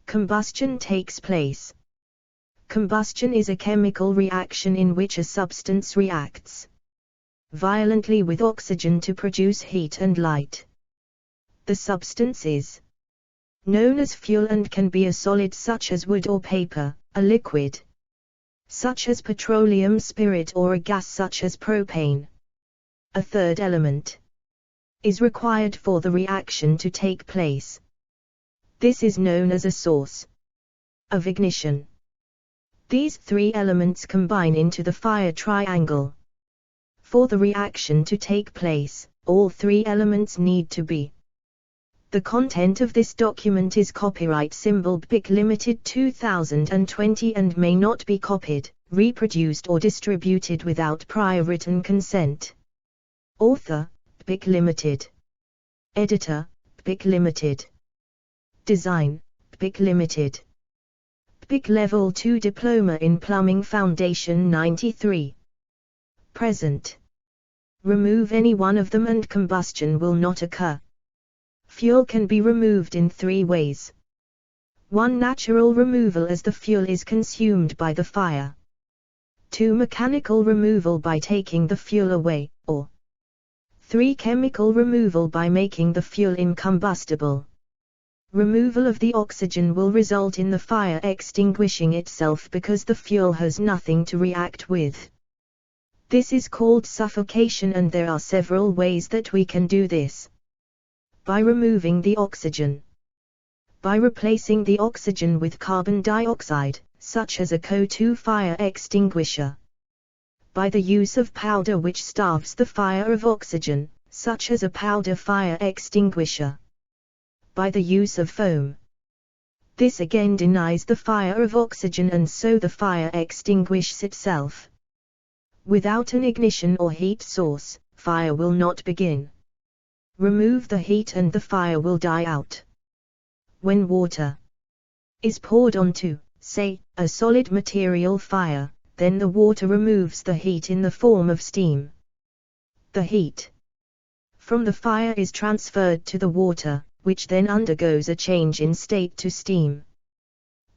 combustion takes place. Combustion is a chemical reaction in which a substance reacts violently with oxygen to produce heat and light. The substance is known as fuel and can be a solid such as wood or paper, a liquid such as petroleum spirit, or a gas such as propane. A third element is required for the reaction to take place. This is known as a source of ignition. These 3 elements combine into the fire triangle. For the reaction to take place, all 3 elements need to be. The content of this document is copyright symbol PIC Limited 2020 and may not be copied, reproduced or distributed without prior written consent. Author, PIC Limited. Editor, PIC Limited. Design, PIC Limited. PIC Level 2 Diploma in Plumbing Foundation 93. Present. Remove any one of them and combustion will not occur. Fuel can be removed in 3 ways. 1. Natural removal, as the fuel is consumed by the fire. 2. Mechanical removal by taking the fuel away, or 3. Chemical removal by making the fuel incombustible. Removal of the oxygen will result in the fire extinguishing itself because the fuel has nothing to react with. This is called suffocation, and there are several ways that we can do this. By removing the oxygen. By replacing the oxygen with carbon dioxide, such as a CO2 fire extinguisher. By the use of powder which starves the fire of oxygen, such as a powder fire extinguisher. By the use of foam. This again denies the fire of oxygen and so the fire extinguishes itself. Without an ignition or heat source, fire will not begin. Remove the heat and the fire will die out. When water is poured onto, say, a solid material fire, then the water removes the heat in the form of steam. The heat from the fire is transferred to the water, which then undergoes a change in state to steam.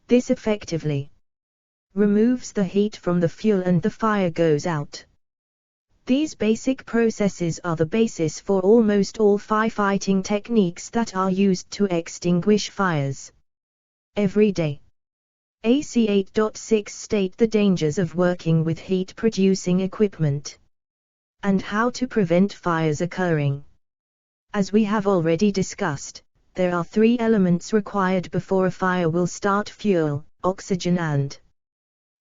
This effectively removes the heat from the fuel and the fire goes out. These basic processes are the basis for almost all firefighting techniques that are used to extinguish fires every day. AC 8.6 state the dangers of working with heat-producing equipment and how to prevent fires occurring. As we have already discussed, there are 3 elements required before a fire will start: fuel, oxygen and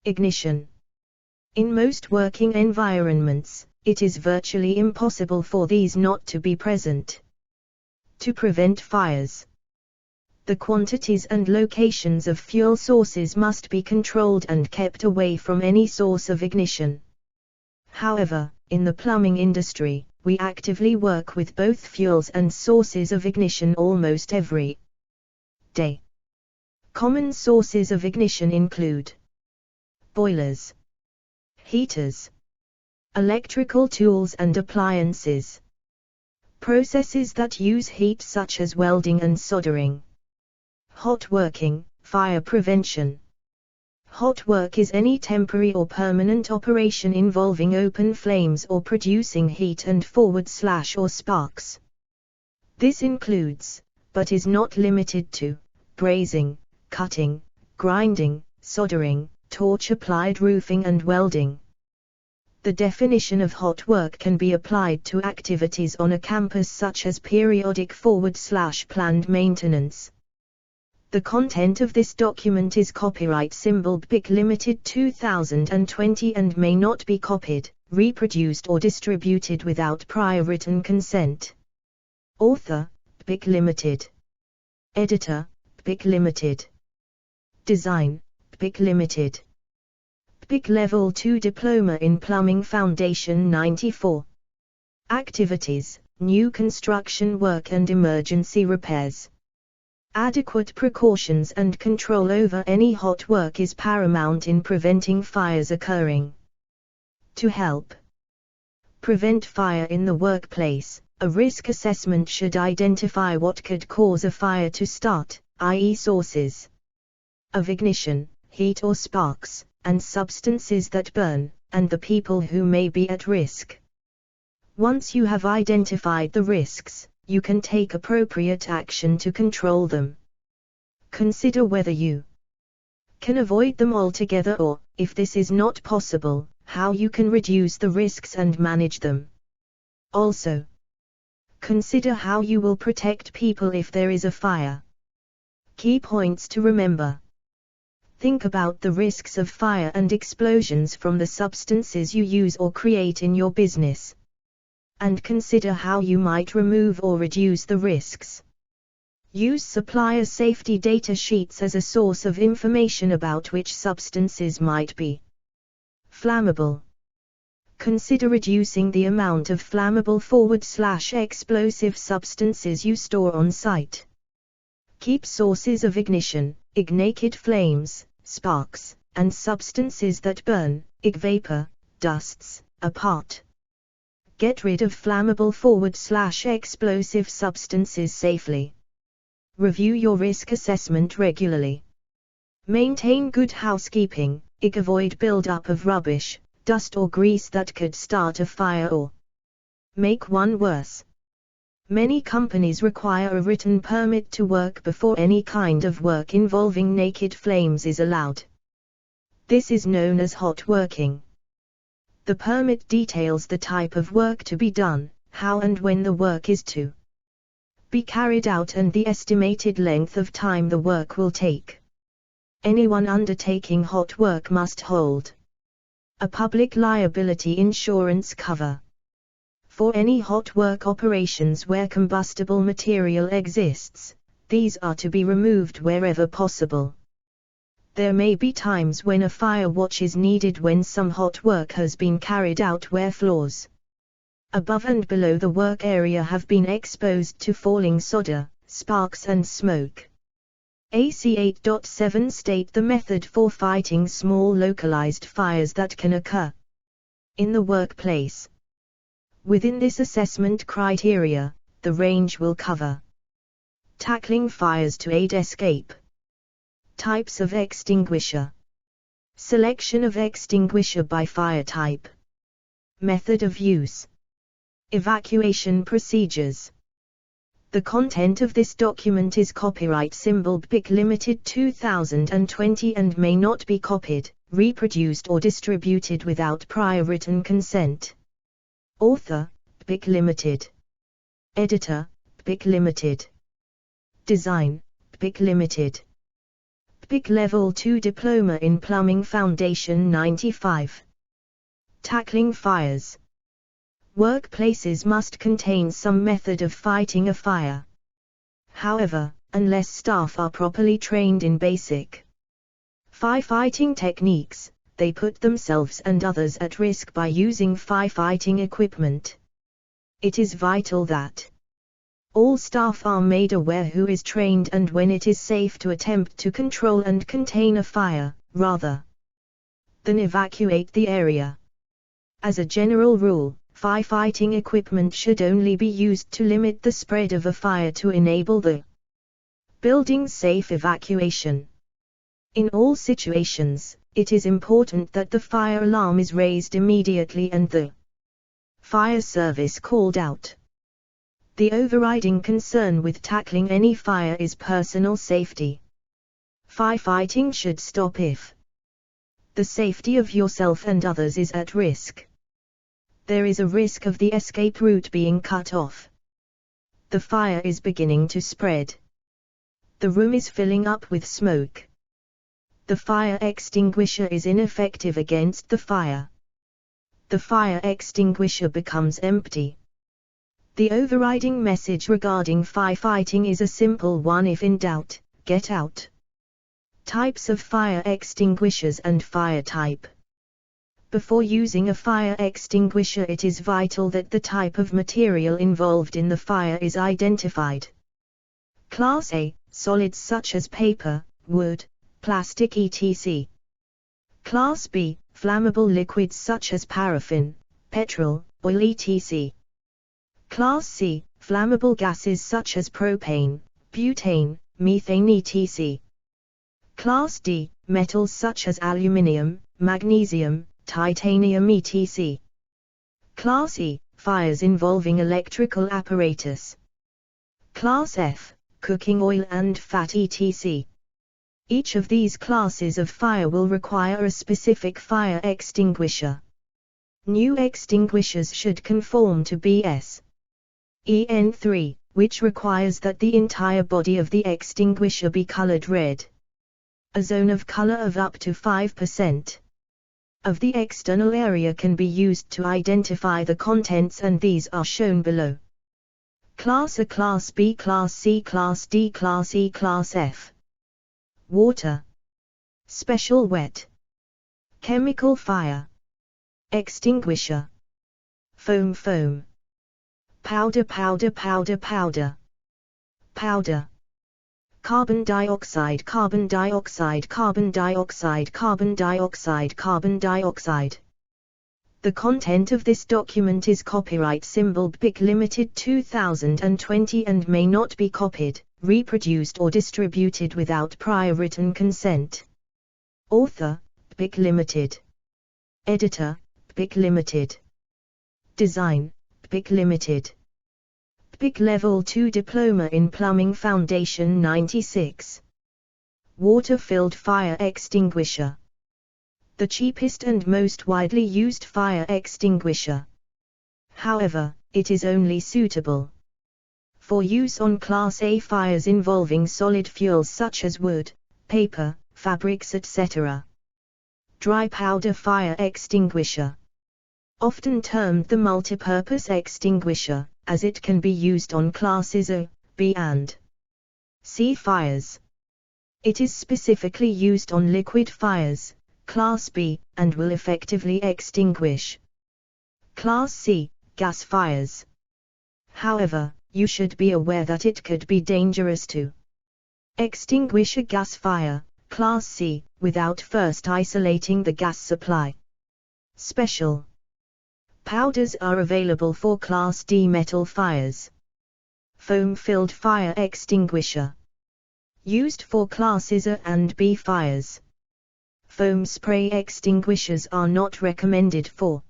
ignition. In most working environments, it is virtually impossible for these not to be present. To prevent fires, the quantities and locations of fuel sources must be controlled and kept away from any source of ignition. However, in the plumbing industry, we actively work with both fuels and sources of ignition almost every day. Common sources of ignition include boilers, heaters, electrical tools and appliances, processes that use heat such as welding and soldering. Hot working, fire prevention. Hot work is any temporary or permanent operation involving open flames or producing heat and or sparks. This includes, but is not limited to, brazing, cutting, grinding, soldering, torch-applied roofing and welding. The definition of hot work can be applied to activities on a campus such as periodic /planned maintenance. The content of this document is copyright symbol BIC Limited 2020 and may not be copied, reproduced or distributed without prior written consent. Author, BIC Limited. Editor, BIC Limited. Design, BIC Limited. BIC Level 2 Diploma in Plumbing Foundation 94. Activities, new construction work and emergency repairs. Adequate precautions and control over any hot work is paramount in preventing fires occurring. To help prevent fire in the workplace, a risk assessment should identify what could cause a fire to start, i.e. sources of ignition, heat or sparks, and substances that burn, and the people who may be at risk. Once you have identified the risks, you can take appropriate action to control them. Consider whether you can avoid them altogether or, if this is not possible, how you can reduce the risks and manage them. Also, consider how you will protect people if there is a fire. Key points to remember. Think about the risks of fire and explosions from the substances you use or create in your business. And consider how you might remove or reduce the risks. Use supplier safety data sheets as a source of information about which substances might be flammable. Consider reducing the amount of flammable /explosive substances you store on site. Keep sources of ignition, naked flames, sparks, and substances that burn, vapor, dusts, apart. Get rid of flammable /explosive substances safely. Review your risk assessment regularly. Maintain good housekeeping, avoid buildup of rubbish, dust or grease that could start a fire or make one worse. Many companies require a written permit to work before any kind of work involving naked flames is allowed. This is known as hot working. The permit details the type of work to be done, how and when the work is to be carried out and the estimated length of time the work will take. Anyone undertaking hot work must hold a public liability insurance cover for any hot work operations where combustible material exists. These are to be removed wherever possible. There may be times when a fire watch is needed when some hot work has been carried out where floors above and below the work area have been exposed to falling solder, sparks and smoke. AC 8.7 state the method for fighting small localized fires that can occur in the workplace. Within this assessment criteria, the range will cover tackling fires to aid escape, types of extinguisher, selection of extinguisher by fire type, Method of use. Evacuation procedures. The content of this document is copyright symbol BIC Limited 2020 and may not be copied, reproduced or distributed without prior written consent. Author, BIC Limited. Editor, BIC Limited. Design, BIC Limited. BIC Level 2 Diploma in Plumbing Foundation 95. Tackling fires. Workplaces must contain some method of fighting a fire. However, unless staff are properly trained in basic firefighting techniques, they put themselves and others at risk by using firefighting equipment. It is vital that all staff are made aware who is trained and when it is safe to attempt to control and contain a fire, rather than evacuate the area. As a general rule, firefighting equipment should only be used to limit the spread of a fire to enable the building's safe evacuation. In all situations, it is important that the fire alarm is raised immediately and the fire service called out. The overriding concern with tackling any fire is personal safety. Firefighting should stop if the safety of yourself and others is at risk. There is a risk of the escape route being cut off. The fire is beginning to spread. The room is filling up with smoke. The fire extinguisher is ineffective against the fire. The fire extinguisher becomes empty. The overriding message regarding firefighting is a simple one: if in doubt, get out. Types of fire extinguishers and fire type. Before using a fire extinguisher, it is vital that the type of material involved in the fire is identified. Class A, solids such as paper, wood, plastic etc. Class B, flammable liquids such as paraffin, petrol, oil etc. Class C, flammable gases such as propane, butane, methane etc. Class D, metals such as aluminium, magnesium, titanium etc. Class E, fires involving electrical apparatus. Class F, cooking oil and fat etc. Each of these classes of fire will require a specific fire extinguisher. New extinguishers should conform to BS EN 3, which requires that the entire body of the extinguisher be colored red. A zone of color of up to 5% of the external area can be used to identify the contents, and these are shown below. Class A, Class B, Class C, Class D, Class E, Class F. Water. Special wet. Chemical fire. Extinguisher. Foam foam. Powder powder powder powder. Powder. Carbon dioxide carbon dioxide carbon dioxide carbon dioxide carbon dioxide. The content of this document is copyright symbol BIC Limited 2020 and may not be copied, reproduced or distributed without prior written consent. Author, BIC Limited. Editor, BIC Limited. Design, BIC Limited. BIC Level 2 Diploma in Plumbing Foundation 96. Water-filled fire extinguisher. The cheapest and most widely used fire extinguisher. However, it is only suitable for use on Class A fires involving solid fuels such as wood, paper, fabrics etc. Dry powder fire extinguisher. Often termed the multipurpose extinguisher, as it can be used on classes A, B and C fires. It is specifically used on liquid fires, Class B, and will effectively extinguish Class C, gas fires. However, you should be aware that it could be dangerous to extinguish a gas fire, Class C, without first isolating the gas supply. Special powders are available for Class D metal fires. Foam-filled fire extinguisher. Used for Classes A and B fires. Foam spray extinguishers are not recommended for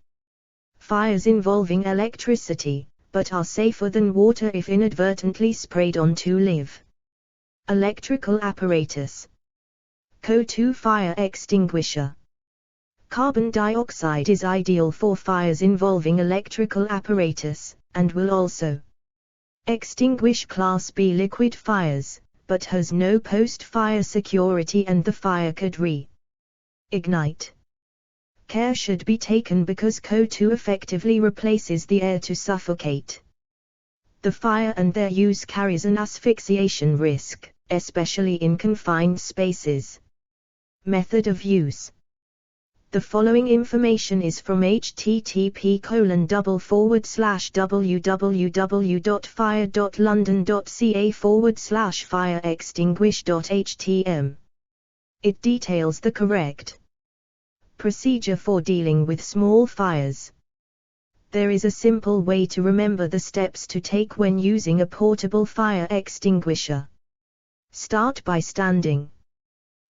fires involving electricity, but are safer than water if inadvertently sprayed onto live. Electrical apparatus. CO2 fire extinguisher. Carbon dioxide is ideal for fires involving electrical apparatus, and will also extinguish Class B liquid fires, but has no post-fire security and the fire could re-ignite. Care should be taken because CO2 effectively replaces the air to suffocate. The fire and their use carries an asphyxiation risk, especially in confined spaces. Method of use. The following information is from http://www.fire.london.ca/fire-extinguish.htm. It details the correct procedure for dealing with small fires. There is a simple way to remember the steps to take when using a portable fire extinguisher. Start by standing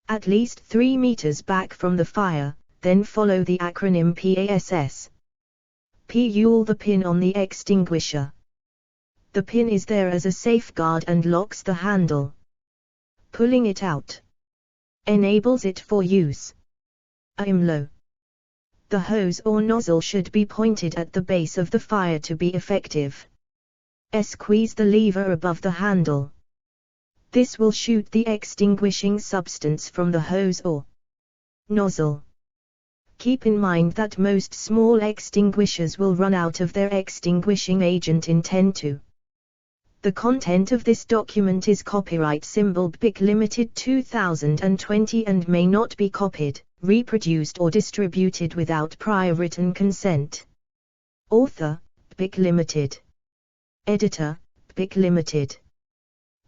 at least 3 meters back from the fire, then follow the acronym PASS. Pull the pin on the extinguisher. The pin is there as a safeguard and locks the handle. Pulling it out enables it for use. Aim low. The hose or nozzle should be pointed at the base of the fire to be effective. Squeeze the lever above the handle. This will shoot the extinguishing substance from the hose or nozzle. Keep in mind that most small extinguishers will run out of their extinguishing agent in 10 to. The content of this document is copyright symbol BIC Limited 2020 and may not be copied, reproduced or distributed without prior written consent. Author, BIC Limited. Editor, BIC Limited.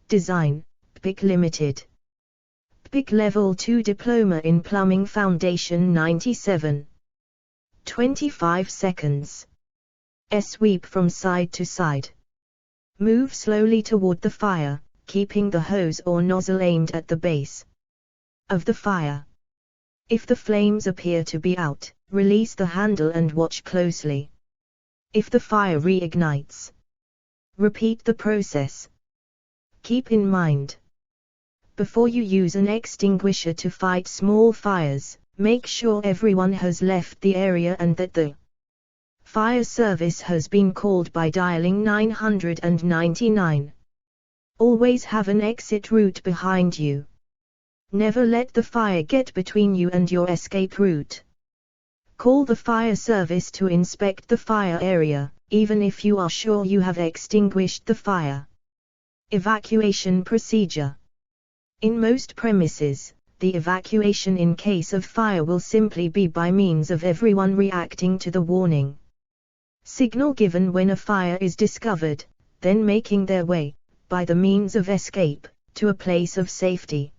Design, BIC Limited. BIC Level 2 Diploma in Plumbing Foundation 97. 25 seconds. Sweep from side to side. Move slowly toward the fire, keeping the hose or nozzle aimed at the base of the fire. If the flames appear to be out, release the handle and watch closely. If the fire reignites, repeat the process. Keep in mind, before you use an extinguisher to fight small fires, make sure everyone has left the area and that the fire service has been called by dialing 999. Always have an exit route behind you. Never let the fire get between you and your escape route. Call the fire service to inspect the fire area, even if you are sure you have extinguished the fire. Evacuation procedure. In most premises, the evacuation in case of fire will simply be by means of everyone reacting to the warning signal given when a fire is discovered, then making their way, by the means of escape, to a place of safety,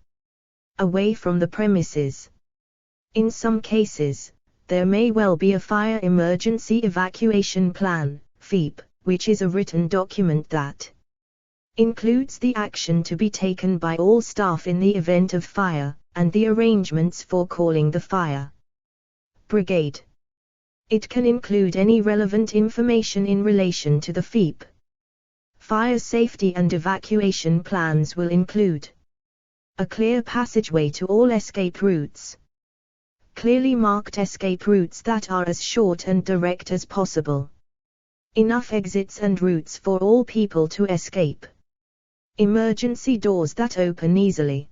away from the premises. In some cases, there may well be a fire emergency evacuation plan, FEEP, which is a written document that includes the action to be taken by all staff in the event of fire, and the arrangements for calling the fire brigade. It can include any relevant information in relation to the FEEP. Fire safety and evacuation plans will include a clear passageway to all escape routes, clearly marked escape routes that are as short and direct as possible, enough exits and routes for all people to escape, emergency doors that open easily,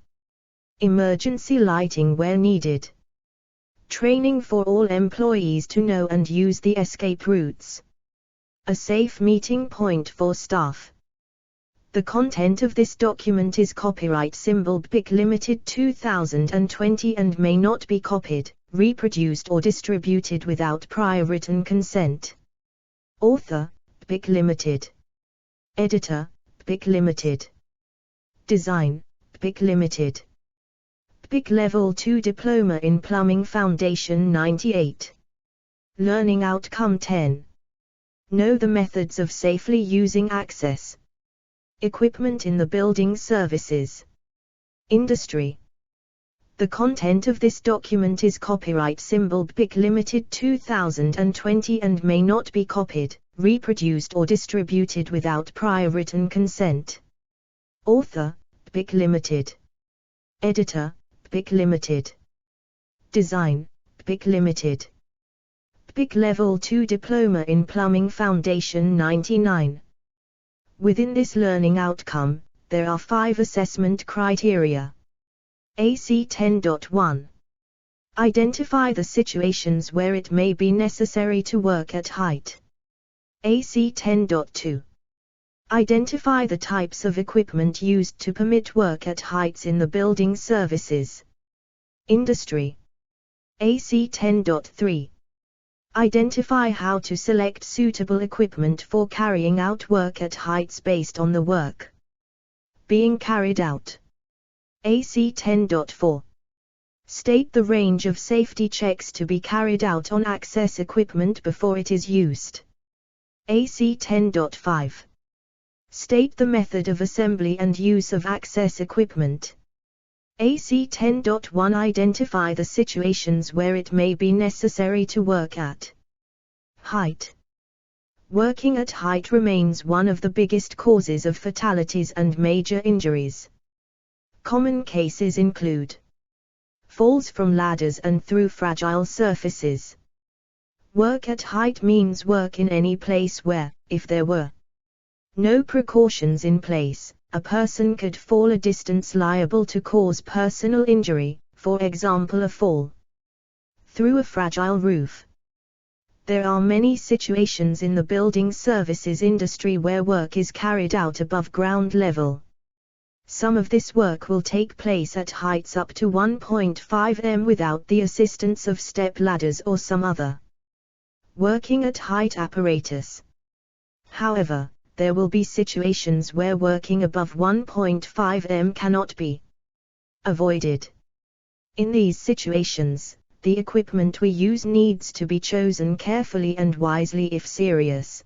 emergency lighting where needed, training for all employees to know and use the escape routes, a safe meeting point for staff. The content of this document is copyright symbol BIC Limited 2020 and may not be copied, reproduced or distributed without prior written consent. Author, BIC Limited. Editor, BIC Limited. Design, BIC Limited. BIC Level 2 Diploma in Plumbing Foundation 98. Learning Outcome 10. Know the methods of safely using access equipment in the building services industry. The content of this document is copyright symbol BIC Limited 2020 and may not be copied, reproduced or distributed without prior written consent. Author, BIC Limited. Editor, BIC Limited. Design, BIC Limited. BIC Level 2 Diploma in Plumbing Foundation 99. Within this learning outcome, there are 5 assessment criteria. AC 10.1. Identify the situations where it may be necessary to work at height. AC 10.2. Identify the types of equipment used to permit work at heights in the building services industry. AC 10.3. Identify how to select suitable equipment for carrying out work at heights based on the work being carried out. AC 10.4. State the range of safety checks to be carried out on access equipment before it is used. AC 10.5. State the method of assembly and use of access equipment. AC 10.1. Identify the situations where it may be necessary to work at height. Working at height remains one of the biggest causes of fatalities and major injuries. Common cases include falls from ladders and through fragile surfaces. Work at height means work in any place where, if there were no precautions in place, a person could fall a distance liable to cause personal injury, for example a fall through a fragile roof. There are many situations in the building services industry where work is carried out above ground level. Some of this work will take place at heights up to 1.5 m without the assistance of step ladders or some other working at height apparatus. However, there will be situations where working above 1.5 m cannot be avoided. In these situations, the equipment we use needs to be chosen carefully and wisely if serious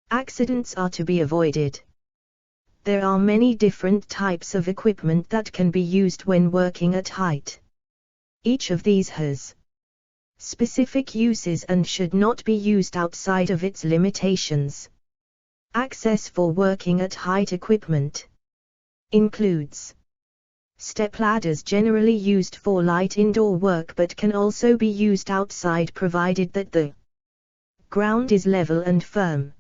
accidents are to be avoided. There are many different types of equipment that can be used when working at height. Each of these has specific uses and should not be used outside of its limitations. Access for working at height equipment includes step ladders, generally used for light indoor work but can also be used outside provided that the ground is level and firm.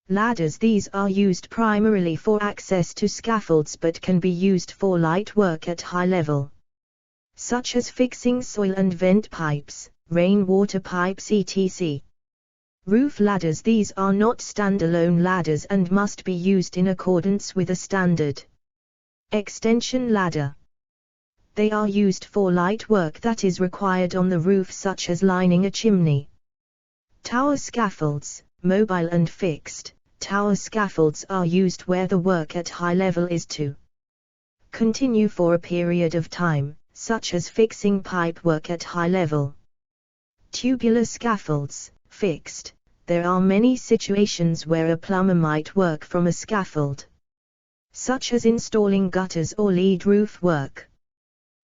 Ladders, these are used primarily for access to scaffolds but can be used for light work at high level, such as fixing soil and vent pipes, rainwater pipes etc. Roof ladders, these are not standalone ladders and must be used in accordance with a standard extension ladder. They are used for light work that is required on the roof, such as lining a chimney. Tower scaffolds, mobile and fixed. Tower scaffolds are used where the work at high level is to continue for a period of time, such as fixing pipe work at high level. Tubular scaffolds, fixed. There are many situations where a plumber might work from a scaffold, such as installing gutters or lead roof work.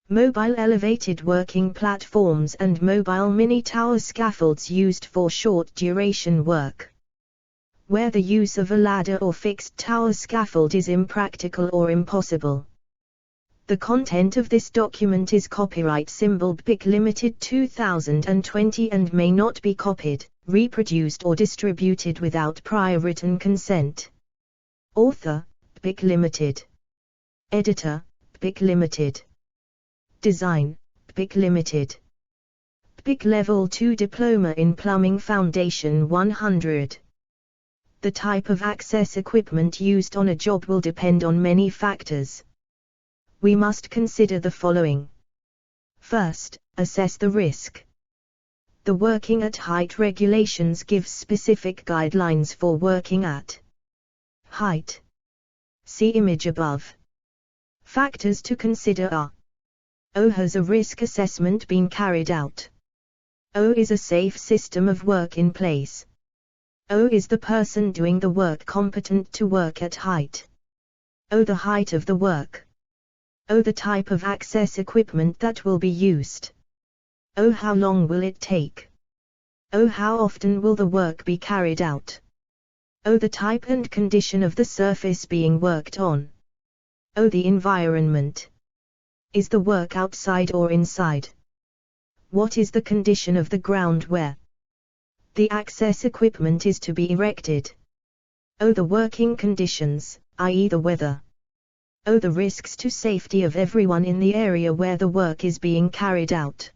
Mobile elevated working platforms and mobile mini tower scaffolds used for short duration work, where the use of a ladder or fixed tower scaffold is impractical or impossible. The content of this document is copyright symbol BIC Limited 2020 and may not be copied, reproduced or distributed without prior written consent. Author, BIC Limited. Editor, BIC Limited. Design, BIC Limited. BIC Level 2 Diploma in Plumbing Foundation 100. The type of access equipment used on a job will depend on many factors. We must consider the following. First, assess the risk. The Working at Height regulations give specific guidelines for working at height. See image above. Factors to consider are: O. Has a risk assessment been carried out? O. Is a safe system of work in place? O. Is the person doing the work competent to work at height? O. The height of the work. O the type of access equipment that will be used. O how long will it take. O how often will the work be carried out. O the type and condition of the surface being worked on. O the environment. Is the work outside or inside? What is the condition of the ground where the access equipment is to be erected? O the working conditions, i.e. the weather. O the risks to safety of everyone in the area where the work is being carried out.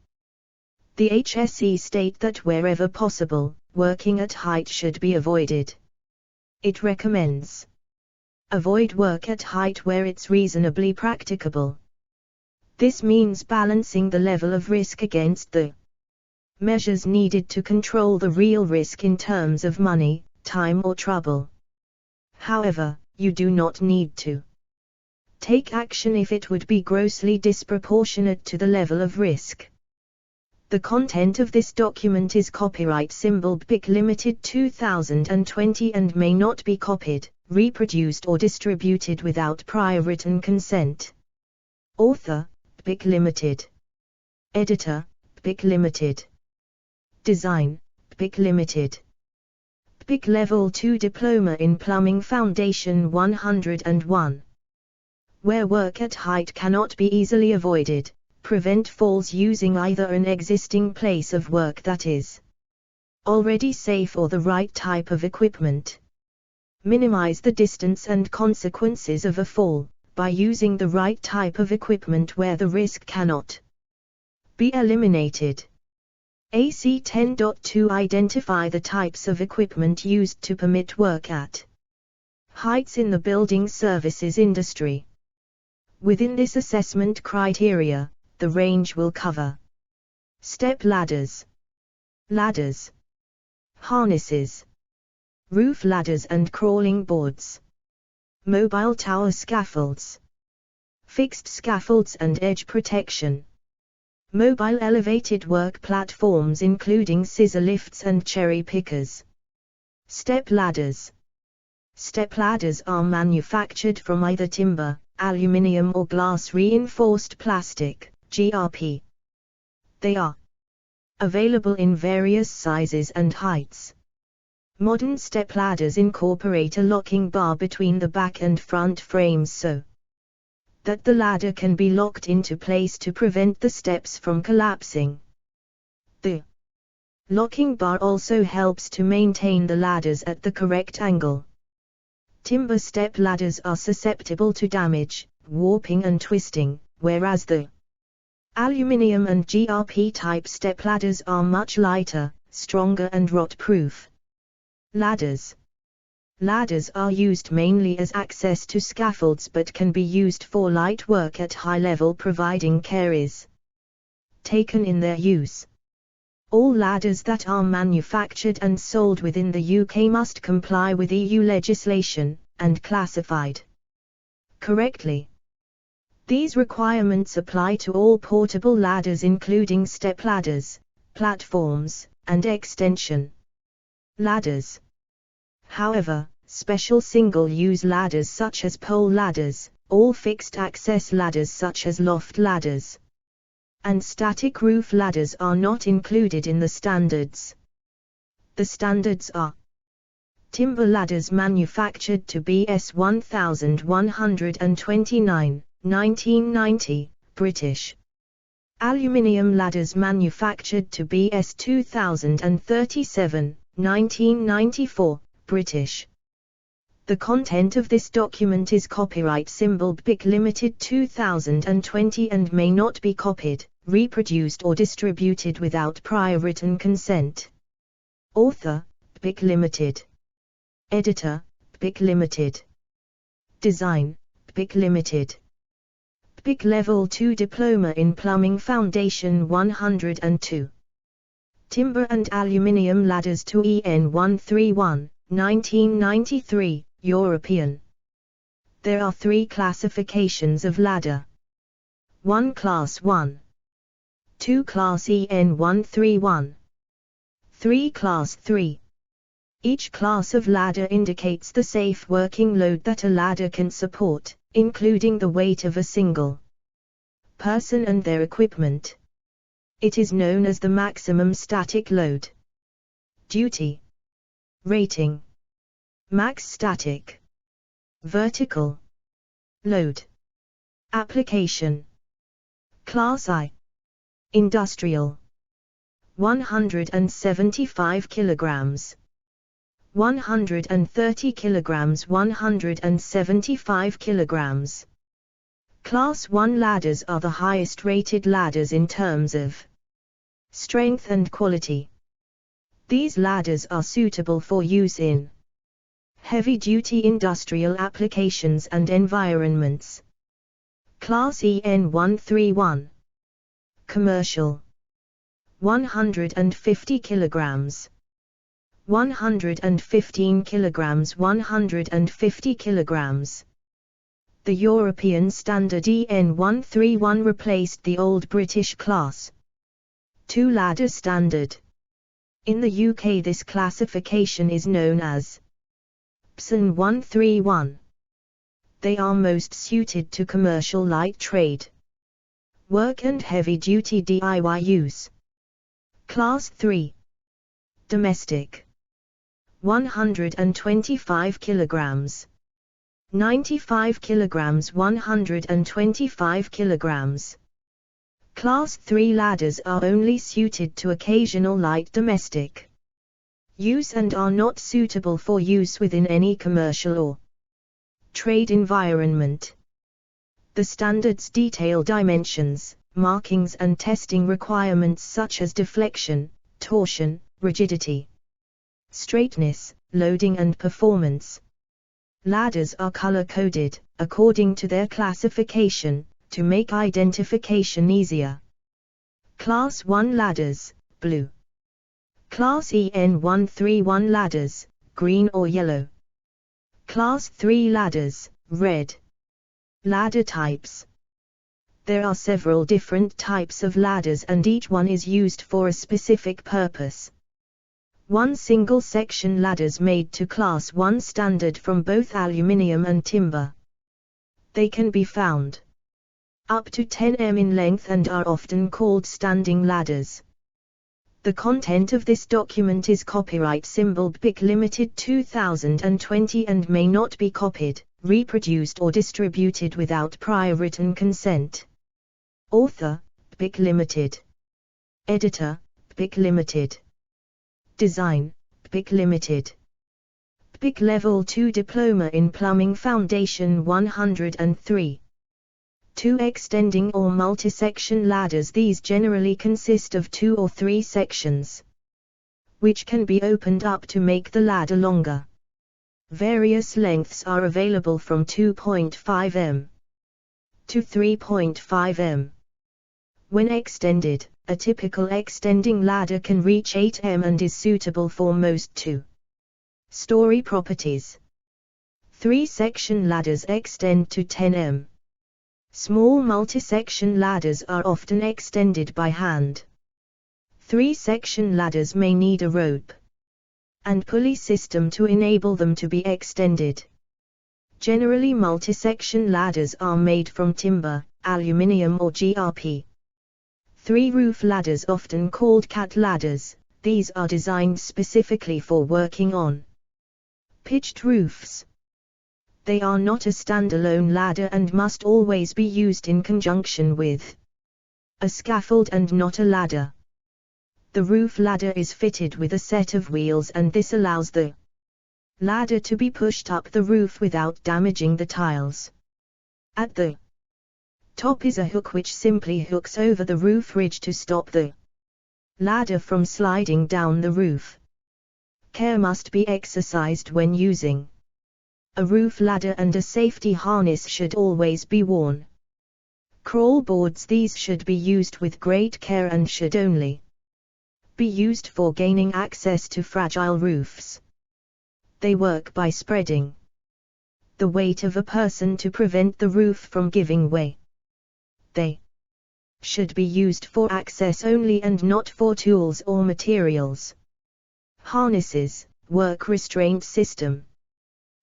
The HSE state that wherever possible, working at height should be avoided. It recommends avoid work at height where it's reasonably practicable. This means balancing the level of risk against the measures needed to control the real risk in terms of money, time or trouble. However, you do not need to take action if it would be grossly disproportionate to the level of risk. The content of this document is copyright symbol BIC Limited 2020 and may not be copied, reproduced or distributed without prior written consent. Author, BIC Limited. Editor, BIC Limited. Design, BIC Limited. BIC Level 2 Diploma in Plumbing Foundation 101. Where work at height cannot be easily avoided, prevent falls using either an existing place of work that is already safe or the right type of equipment. Minimize the distance and consequences of a fall by using the right type of equipment where the risk cannot be eliminated. AC 10.2 Identify the types of equipment used to permit work at heights in the building services industry. Within this assessment criteria, the range will cover step ladders, harnesses, roof ladders and crawling boards, mobile tower scaffolds, fixed scaffolds and edge protection, mobile elevated work platforms including scissor lifts and cherry pickers. Step ladders. Step ladders are manufactured from either timber, aluminium or glass reinforced plastic, GRP. They are available in various sizes and heights. Modern step ladders incorporate a locking bar between the back and front frames so that the ladder can be locked into place to prevent the steps from collapsing. The locking bar also helps to maintain the ladders at the correct angle. Timber step ladders are susceptible to damage, warping and twisting, whereas the aluminium and GRP type step ladders are much lighter, stronger and rot-proof. Ladders. Ladders are used mainly as access to scaffolds but can be used for light work at high level providing care is taken in their use. All ladders that are manufactured and sold within the UK must comply with EU legislation, and classified correctly. These requirements apply to all portable ladders including step ladders, platforms, and extension ladders. However, special single-use ladders such as pole ladders, all fixed access ladders such as loft ladders, and static roof ladders are not included in the standards. The standards are timber ladders manufactured to BS 1129, 1990, British. Aluminium ladders manufactured to BS 2037, 1994, British. The content of this document is copyright symbol BIC Limited 2020 and may not be copied, reproduced or distributed without prior written consent. Author, BIC Limited. Editor, BIC Limited. Design, BIC Limited. BIC Level 2 Diploma in Plumbing Foundation 102. Timber and Aluminium Ladders to EN 131, 1993, European. There are 3 classifications of ladder. 1 Class 1. 2 Class EN 131. 3 Class 3. Each class of ladder indicates the safe working load that a ladder can support, including the weight of a single person and their equipment. It is known as the maximum static load. Duty. Rating. Max static. Vertical. Load. Application. Class I. Industrial. 175 kilograms. 130 kilograms. 175 kilograms. Class 1 ladders are the highest rated ladders in terms of strength and quality. These ladders are suitable for use in heavy-duty industrial applications and environments. Class EN131. Commercial. 150 kilograms. 115 kilograms. 150 kilograms. The European standard EN131 replaced the old British Class 2 ladder standard. In the UK this classification is known as PSN 131. They are most suited to commercial light trade, work and heavy-duty DIY use. Class 3. Domestic. 125 kilograms. 95 kilograms. 125 kilograms. Class 3 ladders are only suited to occasional light domestic use and are not suitable for use within any commercial or trade environment. The standards detail dimensions, markings and testing requirements such as deflection, torsion, rigidity, straightness, loading and performance. Ladders are color-coded, according to their classification, to make identification easier. Class 1 ladders, blue. Class EN131 ladders, green or yellow. Class 3 ladders, red. Ladder types. There are several different types of ladders and each one is used for a specific purpose. One single section ladders made to Class 1 standard from both aluminium and timber. They can be found up to 10 m in length and are often called standing ladders. The content of this document is copyright symbol BIC Limited 2020 and may not be copied, reproduced or distributed without prior written consent. Author, BIC Limited. Editor, BIC Limited. Design, BIC Limited. BIC Level 2 Diploma in Plumbing Foundation 103. 2 extending or multi-section ladders. These generally consist of 2 or 3 sections, which can be opened up to make the ladder longer. Various lengths are available from 2.5 m to 3.5 m. When extended, a typical extending ladder can reach 8 m and is suitable for most 2-story properties. 3-section ladders extend to 10 m. Small multi-section ladders are often extended by hand. 3-section ladders may need a rope and pulley system to enable them to be extended. Generally multi-section ladders are made from timber, aluminium or GRP. 3-roof ladders, often called cat ladders, these are designed specifically for working on pitched roofs. They are not a standalone ladder and must always be used in conjunction with a scaffold and not a ladder. The roof ladder is fitted with a set of wheels and this allows the ladder to be pushed up the roof without damaging the tiles. At the top is a hook which simply hooks over the roof ridge to stop the ladder from sliding down the roof. Care must be exercised when using a roof ladder and a safety harness should always be worn. Crawl boards. These should be used with great care and should only be used for gaining access to fragile roofs. They work by spreading the weight of a person to prevent the roof from giving way. They should be used for access only and not for tools or materials. Harnesses. Work restraint system.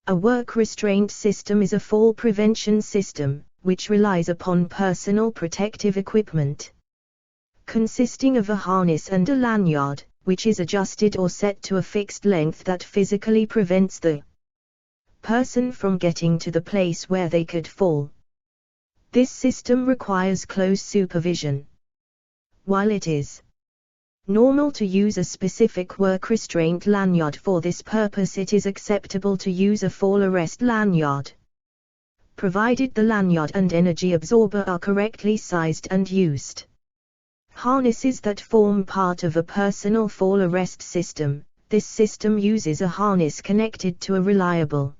A work restraint system is a fall prevention system, which relies upon personal protective equipment, consisting of a harness and a lanyard, which is adjusted or set to a fixed length that physically prevents the person from getting to the place where they could fall. This system requires close supervision. While it is normal to use a specific work restraint lanyard for this purpose, it is acceptable to use a fall arrest lanyard, provided the lanyard and energy absorber are correctly sized and used. Harnesses that form part of a personal fall arrest system. This system uses a harness connected to a reliable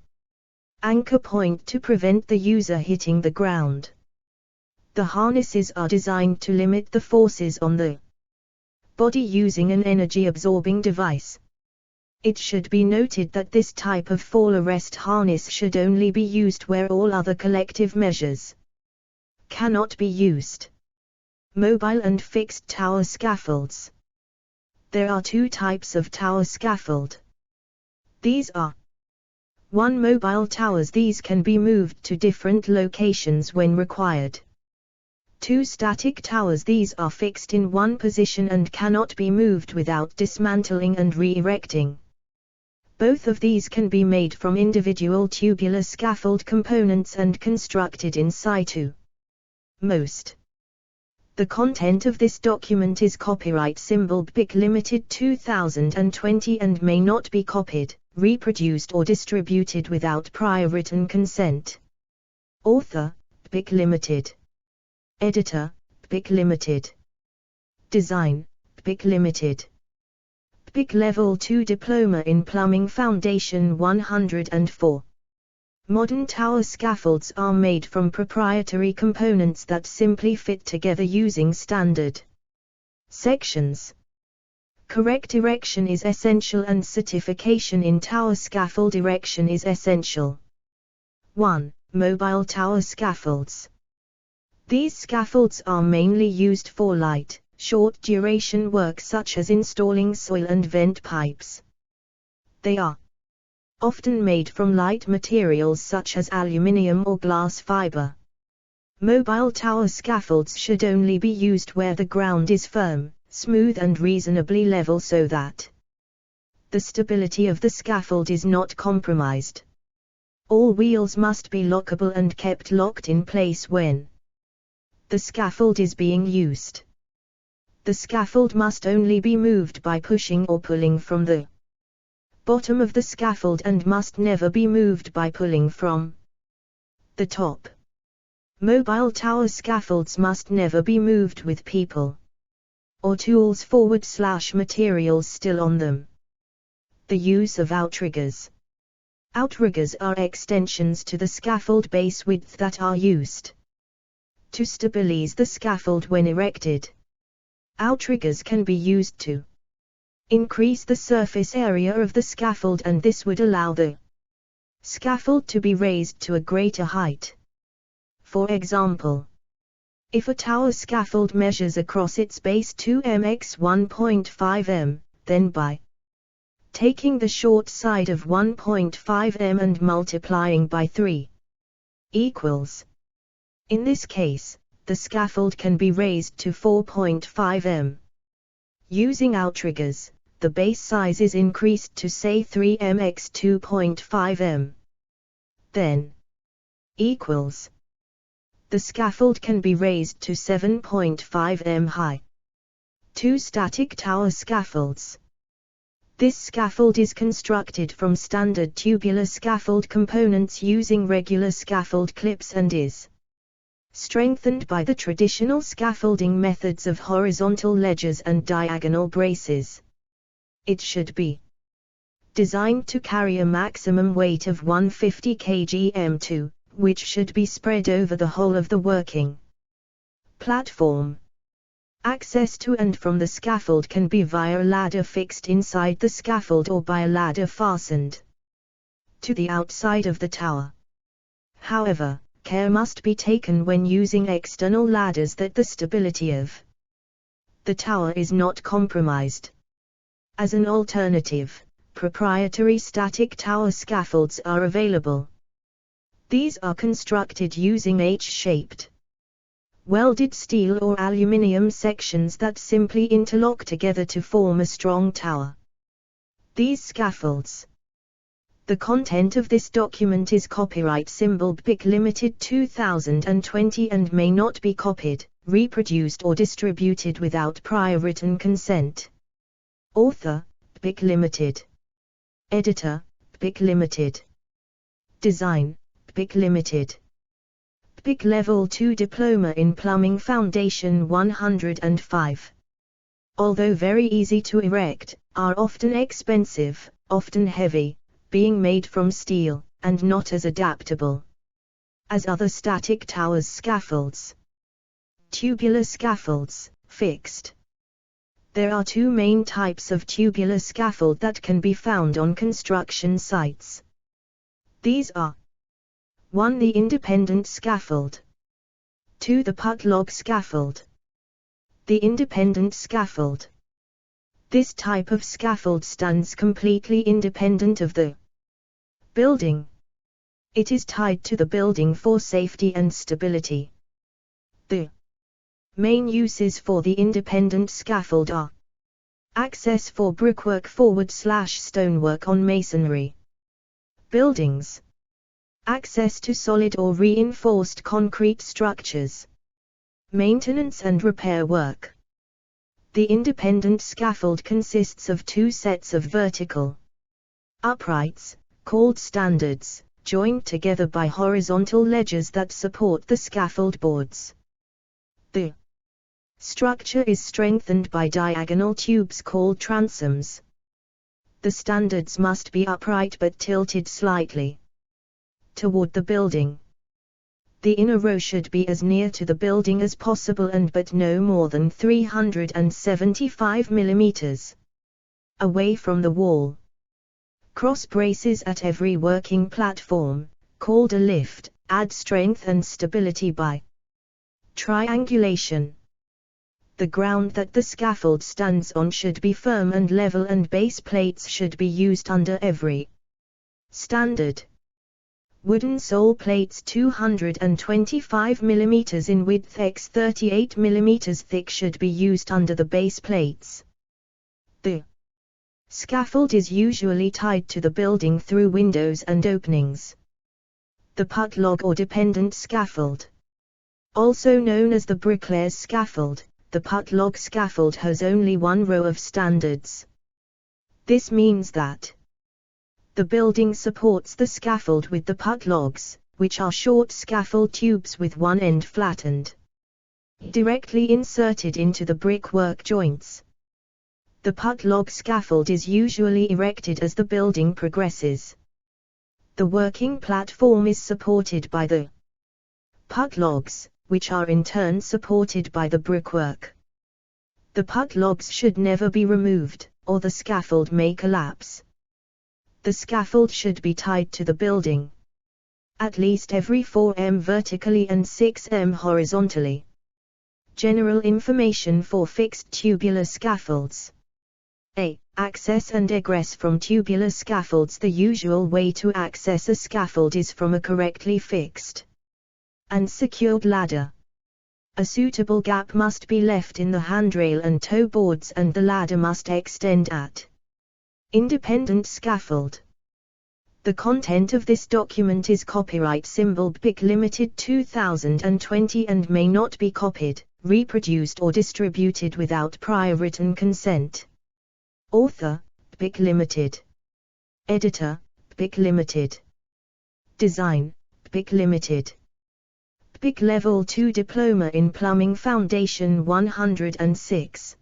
anchor point to prevent the user hitting the ground. The harnesses are designed to limit the forces on the body using an energy-absorbing device. It should be noted that this type of fall arrest harness should only be used where all other collective measures cannot be used. Mobile and fixed tower scaffolds. There are two types of tower scaffold. These are 1. Mobile towers. These can be moved to different locations when required. 2. Static towers. These are fixed in one position and cannot be moved without dismantling and re-erecting. Both of these can be made from individual tubular scaffold components and constructed in situ. The content of this document is copyright symbol BIC Limited 2020 and may not be copied, reproduced or distributed without prior written consent. Author, BIC Limited. Editor, BIC Limited. Design, BIC Limited. BIC Level 2 Diploma in Plumbing Foundation 104. Modern tower scaffolds are made from proprietary components that simply fit together using standard sections. Correct erection is essential and certification in tower scaffold erection is essential. 1. Mobile tower scaffolds. These scaffolds are mainly used for light, short-duration work such as installing soil and vent pipes. They are often made from light materials such as aluminium or glass fiber. Mobile tower scaffolds should only be used where the ground is firm, smooth and reasonably level so that the stability of the scaffold is not compromised. All wheels must be lockable and kept locked in place when the scaffold is being used. The scaffold must only be moved by pushing or pulling from the bottom of the scaffold and must never be moved by pulling from the top. Mobile tower scaffolds must never be moved with people or tools / materials still on them. The use of outriggers. Outriggers are extensions to the scaffold base width that are used to stabilize the scaffold when erected. Outriggers can be used to increase the surface area of the scaffold, and this would allow the scaffold to be raised to a greater height. For example, if a tower scaffold measures across its base 2 m x 1.5 m, then by taking the short side of 1.5 m and multiplying by 3 equals. In this case, the scaffold can be raised to 4.5 m. Using outriggers, the base size is increased to say 3 m x 2.5 m. Then equals. The scaffold can be raised to 7.5 m high. 2. Static tower scaffolds. This scaffold is constructed from standard tubular scaffold components using regular scaffold clips and is strengthened by the traditional scaffolding methods of horizontal ledgers and diagonal braces. It should be designed to carry a maximum weight of 150 kgm2, which should be spread over the whole of the working platform. Access to and from the scaffold can be via a ladder fixed inside the scaffold or by a ladder fastened to the outside of the tower. However, care must be taken when using external ladders that the stability of the tower is not compromised. As an alternative, proprietary static tower scaffolds are available. These are constructed using H-shaped, welded steel or aluminium sections that simply interlock together to form a strong tower. These scaffolds. The content of this document is copyright symbol BIC Limited 2020 and may not be copied, reproduced or distributed without prior written consent. Author, BIC Limited. Editor, BIC Limited. Design, BIC Limited. BIC Level 2 Diploma in Plumbing Foundation 105. Although very easy to erect, are often expensive, often heavy, being made from steel, and not as adaptable as other static towers scaffolds. Tubular scaffolds, fixed. There are two main types of tubular scaffold that can be found on construction sites. These are 1. The independent scaffold. 2. The putt-log scaffold. The independent scaffold. This type of scaffold stands completely independent of the building. It is tied to the building for safety and stability. The main uses for the independent scaffold are access for brickwork /stonework on masonry buildings, access to solid or reinforced concrete structures, maintenance and repair work. The independent scaffold consists of two sets of vertical uprights, called standards, joined together by horizontal ledges that support the scaffold boards. The structure is strengthened by diagonal tubes called transoms. The standards must be upright but tilted slightly toward the building. The inner row should be as near to the building as possible but no more than 375 mm away from the wall. Cross braces at every working platform, called a lift, add strength and stability by triangulation. The ground that the scaffold stands on should be firm and level, and base plates should be used under every standard. Wooden sole plates 225 mm in width x 38 mm thick should be used under the base plates. The scaffold is usually tied to the building through windows and openings. The putt-log or dependent scaffold, also known as the bricklayer's scaffold, the putt-log scaffold has only one row of standards. This means that the building supports the scaffold with the putt-logs, which are short scaffold tubes with one end flattened, directly inserted into the brickwork joints. The putt-log scaffold is usually erected as the building progresses. The working platform is supported by the putt-logs, which are in turn supported by the brickwork. The putt-logs should never be removed, or the scaffold may collapse. The scaffold should be tied to the building at least every 4 m vertically and 6 m horizontally. General information for fixed tubular scaffolds. A. Access and egress from tubular scaffolds. The usual way to access a scaffold is from a correctly fixed and secured ladder. A suitable gap must be left in the handrail and toe boards, and the ladder must extend at independent scaffold. The content of this document is copyright symbol BIC Limited 2020 and may not be copied, reproduced or distributed without prior written consent. Author, BIC Limited. Editor, BIC Limited. Design, BIC Limited. BIC Level 2 Diploma in Plumbing Foundation 106.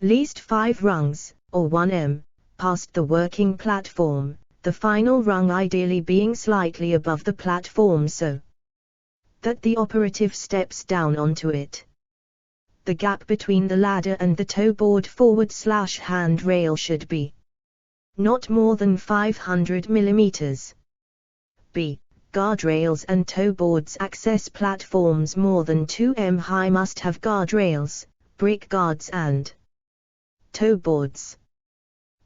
Least 5 rungs, or 1 m, past the working platform, the final rung ideally being slightly above the platform so that the operative steps down onto it. The gap between the ladder and the toe board / handrail should be not more than 500 mm. B. Guardrails and toe boards. Access platforms more than 2 m high must have guardrails, brick guards and toe boards.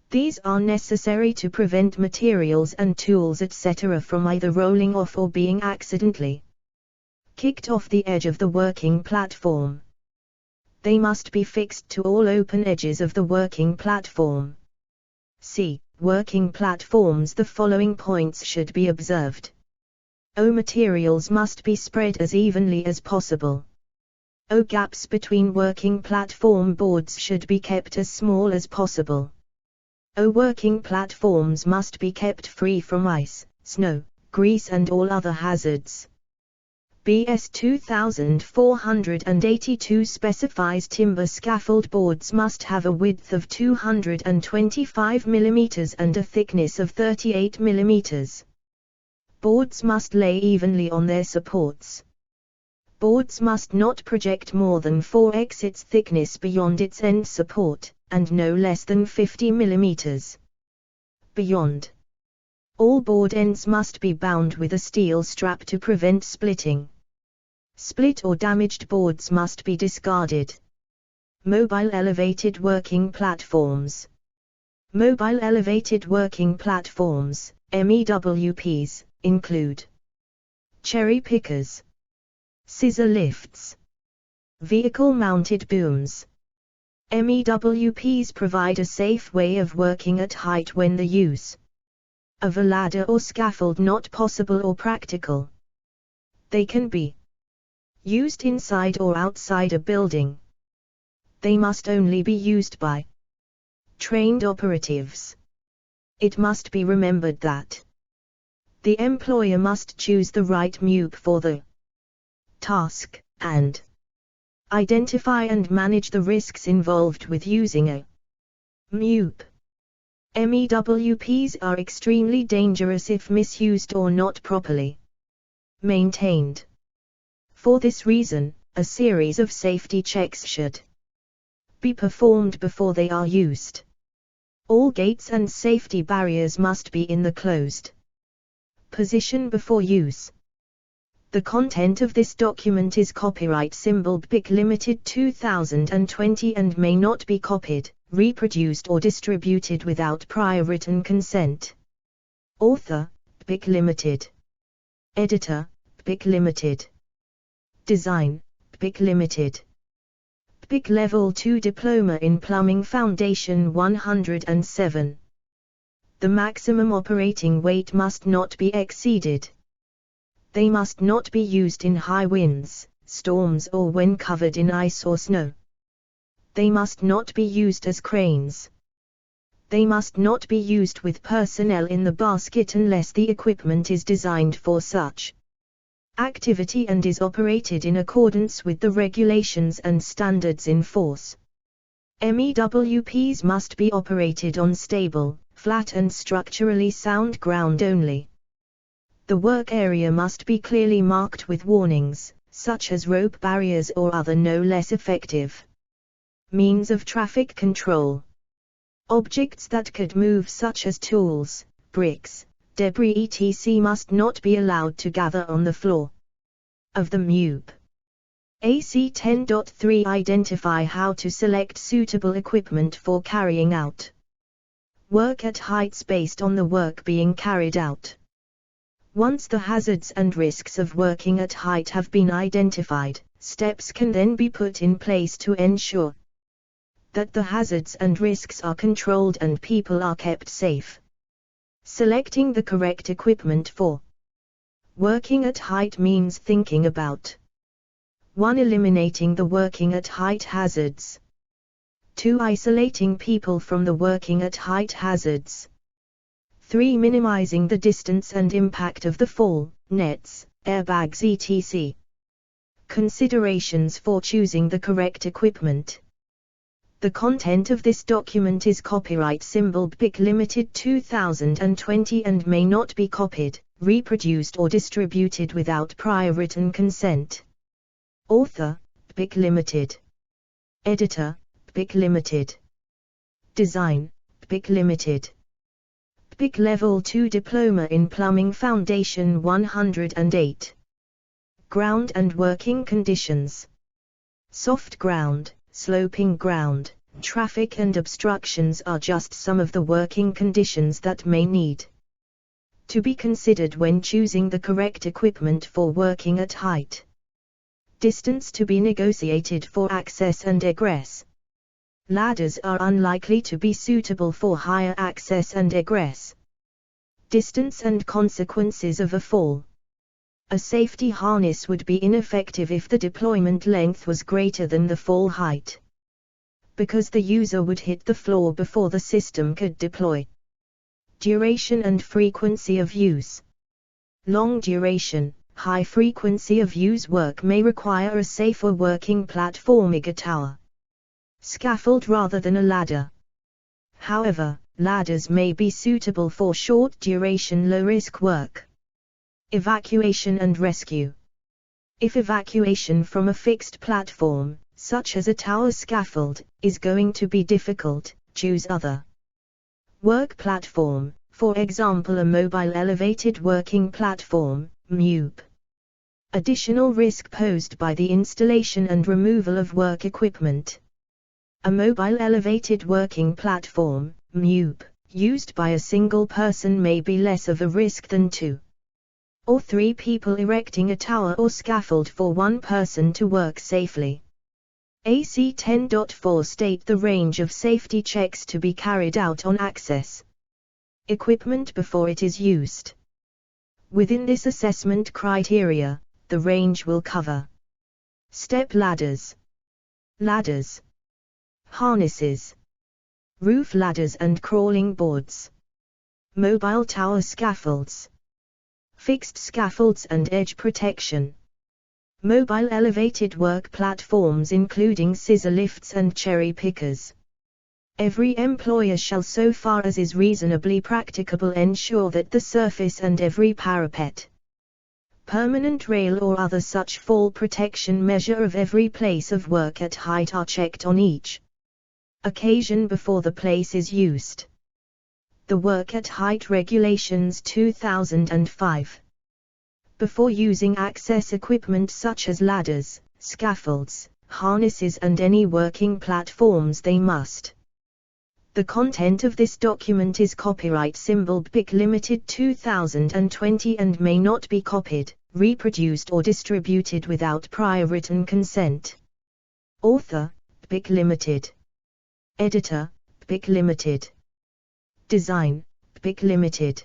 These are necessary to prevent materials and tools etc. from either rolling off or being accidentally kicked off the edge of the working platform. They must be fixed to all open edges of the working platform. C. Working platforms. The following points should be observed. O. Materials must be spread as evenly as possible. O. Gaps between working platform boards should be kept as small as possible. O. Working platforms must be kept free from ice, snow, grease and all other hazards. BS 2482 specifies timber scaffold boards must have a width of 225 mm and a thickness of 38 mm. Boards must lay evenly on their supports. Boards must not project more than 4x its thickness beyond its end support, and no less than 50 mm beyond. All board ends must be bound with a steel strap to prevent splitting. Split or damaged boards must be discarded. Mobile elevated working platforms. Mobile elevated working platforms, MEWPs, include cherry pickers, scissor lifts, vehicle-mounted booms. MEWPs provide a safe way of working at height when the use of a ladder or scaffold not possible or practical. They can be used inside or outside a building. They must only be used by trained operatives. It must be remembered that the employer must choose the right MEWP for the task, and identify and manage the risks involved with using a MEWP. MEWPs are extremely dangerous if misused or not properly maintained. For this reason, a series of safety checks should be performed before they are used. All gates and safety barriers must be in the closed position before use. The content of this document is copyright symbol BIC Limited 2020 and may not be copied, reproduced or distributed without prior written consent. Author, BIC Limited. Editor, BIC Limited. Design, BIC Limited. BIC Level 2 Diploma in Plumbing Foundation 107. The maximum operating weight must not be exceeded. They must not be used in high winds, storms or when covered in ice or snow. They must not be used as cranes. They must not be used with personnel in the basket unless the equipment is designed for such activity and is operated in accordance with the regulations and standards in force. MEWPs must be operated on stable, flat and structurally sound ground only. The work area must be clearly marked with warnings, such as rope barriers or other no less effective means of traffic control. Objects that could move such as tools, bricks, debris etc. must not be allowed to gather on the floor of the MEWP. AC 10.3 Identify how to select suitable equipment for carrying out work at heights based on the work being carried out. Once the hazards and risks of working at height have been identified, steps can then be put in place to ensure that the hazards and risks are controlled and people are kept safe. Selecting the correct equipment for working at height means thinking about 1. Eliminating the working at height hazards. 2. Isolating people from the working at height hazards. 3. Minimizing the distance and impact of the fall, nets, airbags etc. Considerations for choosing the correct equipment. The content of this document is copyright symbol BIC Limited 2020 and may not be copied, reproduced or distributed without prior written consent. Author, BIC Limited. Editor, BIC Limited. Design, BIC Limited. BIC Level 2 Diploma in Plumbing Foundation 108. Ground and working conditions. Soft ground, sloping ground, Traffic and obstructions are just some of the working conditions that may need to be considered when choosing the correct equipment for working at height. Distance to be negotiated for access and egress. Ladders are unlikely to be suitable for higher access and egress. Distance and consequences of a fall. A safety harness would be ineffective if the deployment length was greater than the fall height, because the user would hit the floor before the system could deploy. Duration and frequency of use. Long duration, high frequency of use work may require a safer working platform, a tower scaffold rather than a ladder. However, ladders may be suitable for short duration, low risk work. Evacuation and rescue. If evacuation from a fixed platform, such as a tower scaffold, is going to be difficult, choose other work platform, for example a mobile elevated working platform, MUP. Additional risk posed by the installation and removal of work equipment. A mobile elevated working platform, MUP, used by a single person may be less of a risk than 2 or 3 people erecting a tower or scaffold for one person to work safely. AC 10.4 state the range of safety checks to be carried out on access equipment before it is used. Within this assessment criteria, the range will cover step ladders, ladders, harnesses, roof ladders and crawling boards, mobile tower scaffolds, fixed scaffolds and edge protection, mobile elevated work platforms including scissor lifts and cherry pickers. Every employer shall, so far as is reasonably practicable, ensure that the surface and every parapet, permanent rail or other such fall protection measure of every place of work at height are checked on each occasion before the place is used. The Work at Height Regulations 2005. Before using access equipment such as ladders, scaffolds, harnesses and any working platforms, they must. The content of this document is copyright symbol BIC Limited 2020 and may not be copied, reproduced or distributed without prior written consent. Author, BIC Limited. Editor, BIC Limited. Design, BIC Limited.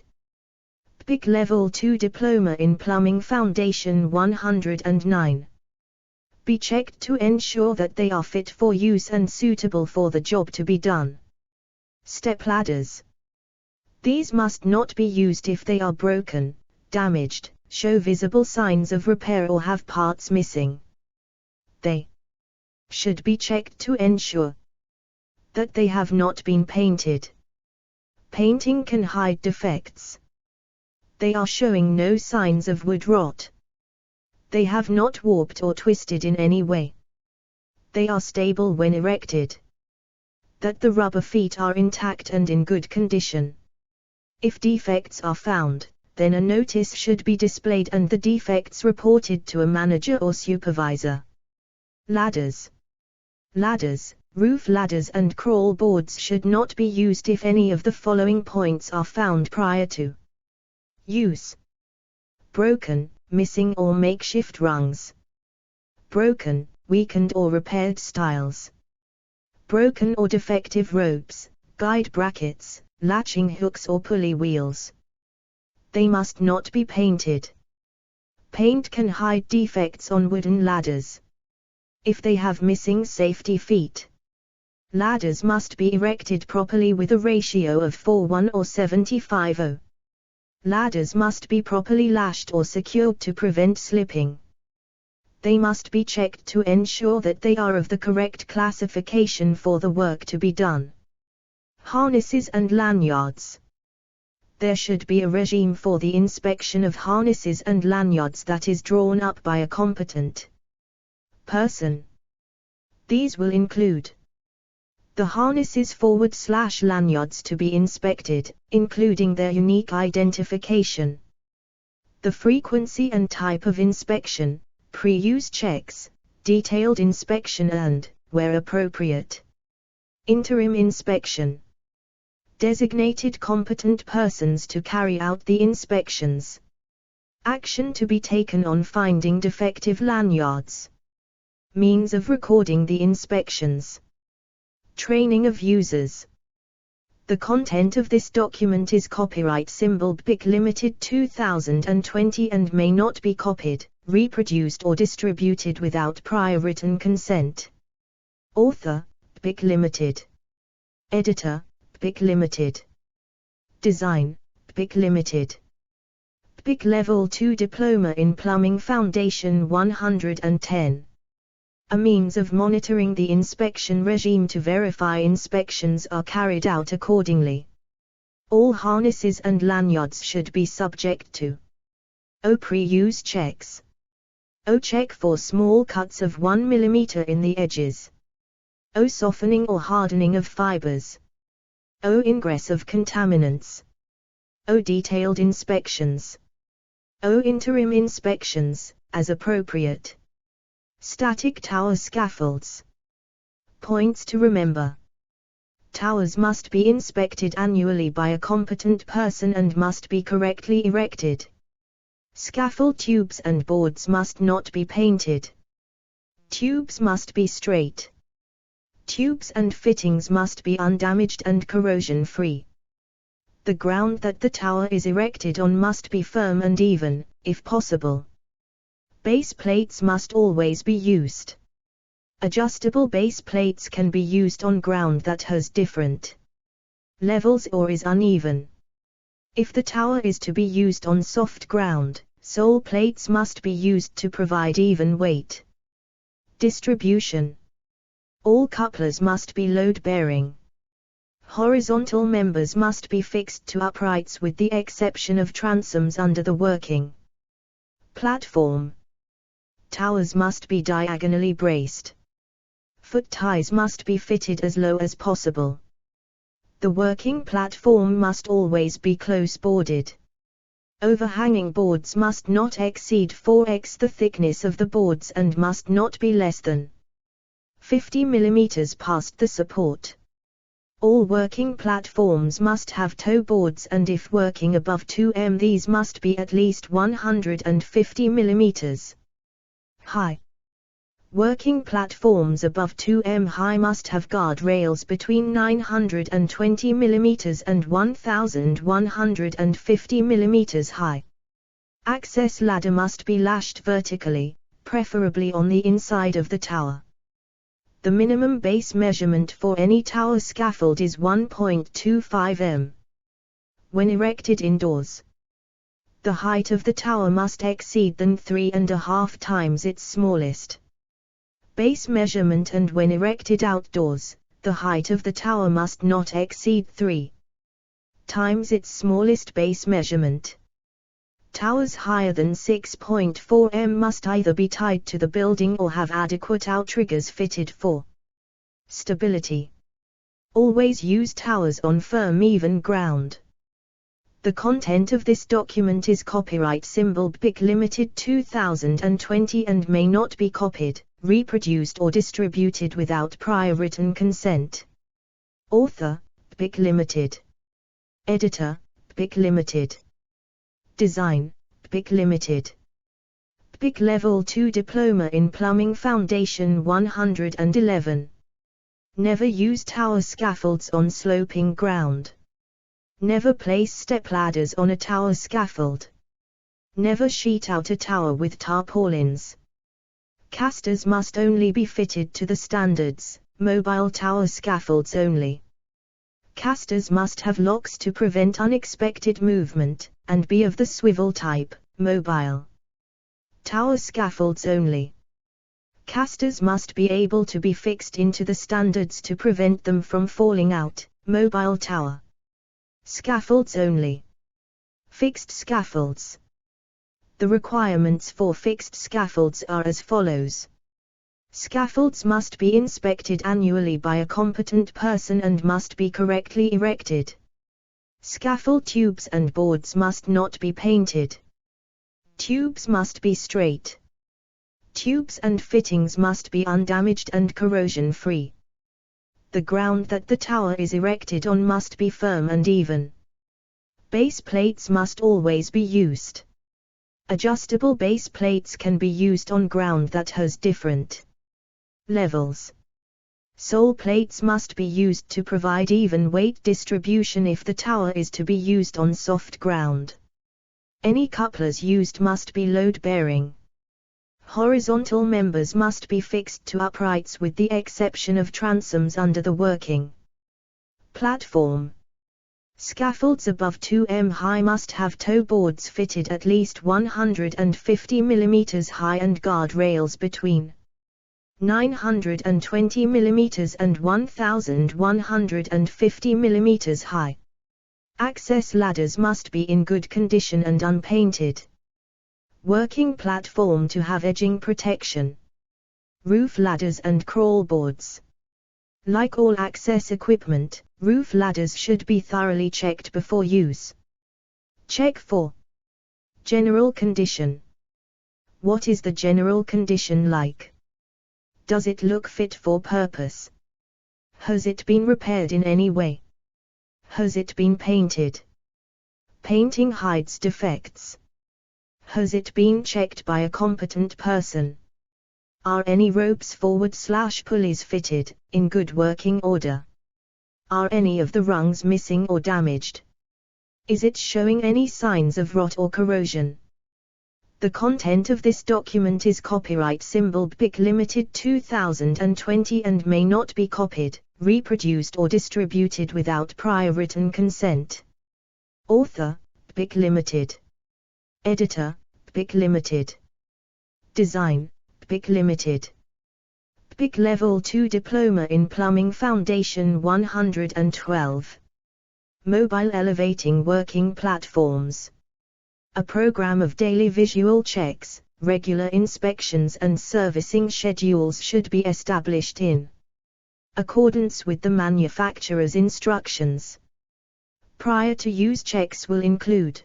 BIC Level 2 Diploma in Plumbing Foundation 109. Be checked to ensure that they are fit for use and suitable for the job to be done. Step ladders. These must not be used if they are broken, damaged, show visible signs of repair or have parts missing. They should be checked to ensure that they have not been painted. Painting can hide defects. They are showing no signs of wood rot. They have not warped or twisted in any way. They are stable when erected. That the rubber feet are intact and in good condition. If defects are found, then a notice should be displayed and the defects reported to a manager or supervisor. Ladders. Ladders, roof ladders and crawl boards should not be used if any of the following points are found prior to use. Broken, missing or makeshift rungs. Broken, weakened or repaired stiles. Broken or defective ropes, guide brackets, latching hooks or pulley wheels. They must not be painted. Paint can hide defects on wooden ladders. If they have missing safety feet. Ladders must be erected properly with a ratio of 4:1 or 75:0. Ladders must be properly lashed or secured to prevent slipping. They must be checked to ensure that they are of the correct classification for the work to be done. Harnesses and lanyards. There should be a regime for the inspection of harnesses and lanyards that is drawn up by a competent person. These will include the harnesses /lanyards to be inspected, including their unique identification. The frequency and type of inspection, pre-use checks, detailed inspection and, where appropriate, Interim inspection. Designated competent persons to carry out the inspections. Action to be taken on finding defective lanyards. Means of recording the inspections. Training of users. The content of this document is copyright symbol BIC Limited 2020 and may not be copied, reproduced or distributed without prior written consent. Author, BIC Limited. Editor, BIC Limited. Design, BIC Limited. BIC Level 2 Diploma in Plumbing Foundation 110. A means of monitoring the inspection regime to verify inspections are carried out accordingly. All harnesses and lanyards should be subject to O pre-use checks. O check for small cuts of 1 mm in the edges. O softening or hardening of fibers. O ingress of contaminants. O detailed inspections. O interim inspections, as appropriate. Static tower scaffolds. Points to remember. Towers must be inspected annually by a competent person and must be correctly erected. Scaffold tubes and boards must not be painted. Tubes must be straight. Tubes and fittings must be undamaged and corrosion-free. The ground that the tower is erected on must be firm and even, if possible. Base plates must always be used. Adjustable base plates can be used on ground that has different levels or is uneven. If the tower is to be used on soft ground, sole plates must be used to provide even weight. Distribution. All couplers must be load-bearing. Horizontal members must be fixed to uprights with the exception of transoms under the working platform. Towers must be diagonally braced. Foot ties must be fitted as low as possible. The working platform must always be close-boarded. Overhanging boards must not exceed 4x the thickness of the boards and must not be less than 50 mm past the support. All working platforms must have toe boards and if working above 2 m these must be at least 150 mm high. Working platforms above 2 m high must have guard rails between 920 mm and 1150 mm high. Access ladder must be lashed vertically, preferably on the inside of the tower. The minimum base measurement for any tower scaffold is 1.25 m. When erected indoors, the height of the tower must exceed than 3.5 times its smallest base measurement and when erected outdoors, the height of the tower must not exceed 3 times its smallest base measurement. Towers higher than 6.4 m must either be tied to the building or have adequate outriggers fitted for stability. Always use towers on firm even ground. The content of this document is copyright symbol BIC Limited 2020 and may not be copied, reproduced or distributed without prior written consent. Author, BIC Limited. Editor, BIC Limited. Design, BIC Limited. BIC Level 2 Diploma in Plumbing Foundation 111. Never use tower scaffolds on sloping ground. Never place step ladders on a tower scaffold. Never sheet out a tower with tarpaulins. Casters must only be fitted to the standards, mobile tower scaffolds only. Casters must have locks to prevent unexpected movement, and be of the swivel type, mobile. Tower scaffolds only. Casters must be able to be fixed into the standards to prevent them from falling out, mobile tower. Scaffolds only. Fixed scaffolds. The requirements for fixed scaffolds are as follows. Scaffolds must be inspected annually by a competent person and must be correctly erected. Scaffold tubes and boards must not be painted. Tubes must be straight. Tubes and fittings must be undamaged and corrosion-free. The ground that the tower is erected on must be firm and even. Base plates must always be used. Adjustable base plates can be used on ground that has different levels. Sole plates must be used to provide even weight distribution if the tower is to be used on soft ground. Any couplers used must be load-bearing. Horizontal members must be fixed to uprights with the exception of transoms under the working platform. Scaffolds above 2 m high must have toe boards fitted at least 150 mm high and guard rails between 920 mm and 1150 mm high. Access ladders must be in good condition and unpainted. Working platform to have edging protection. Roof ladders and crawl boards. Like all access equipment, roof ladders should be thoroughly checked before use. Check for general condition. What is the general condition like? Does it look fit for purpose? Has it been repaired in any way? Has it been painted? Painting hides defects. Has it been checked by a competent person? Are any ropes /pulleys fitted, in good working order? Are any of the rungs missing or damaged? Is it showing any signs of rot or corrosion? The content of this document is copyright symbol BIC Limited 2020 and may not be copied, reproduced or distributed without prior written consent. Author, BIC Limited. Editor, BIC Limited. Design, BIC Limited. BIC Level 2 Diploma in Plumbing Foundation 112. Mobile Elevating Working Platforms. A program of daily visual checks, regular inspections and servicing schedules should be established in accordance with the manufacturer's instructions. Prior to use checks will include: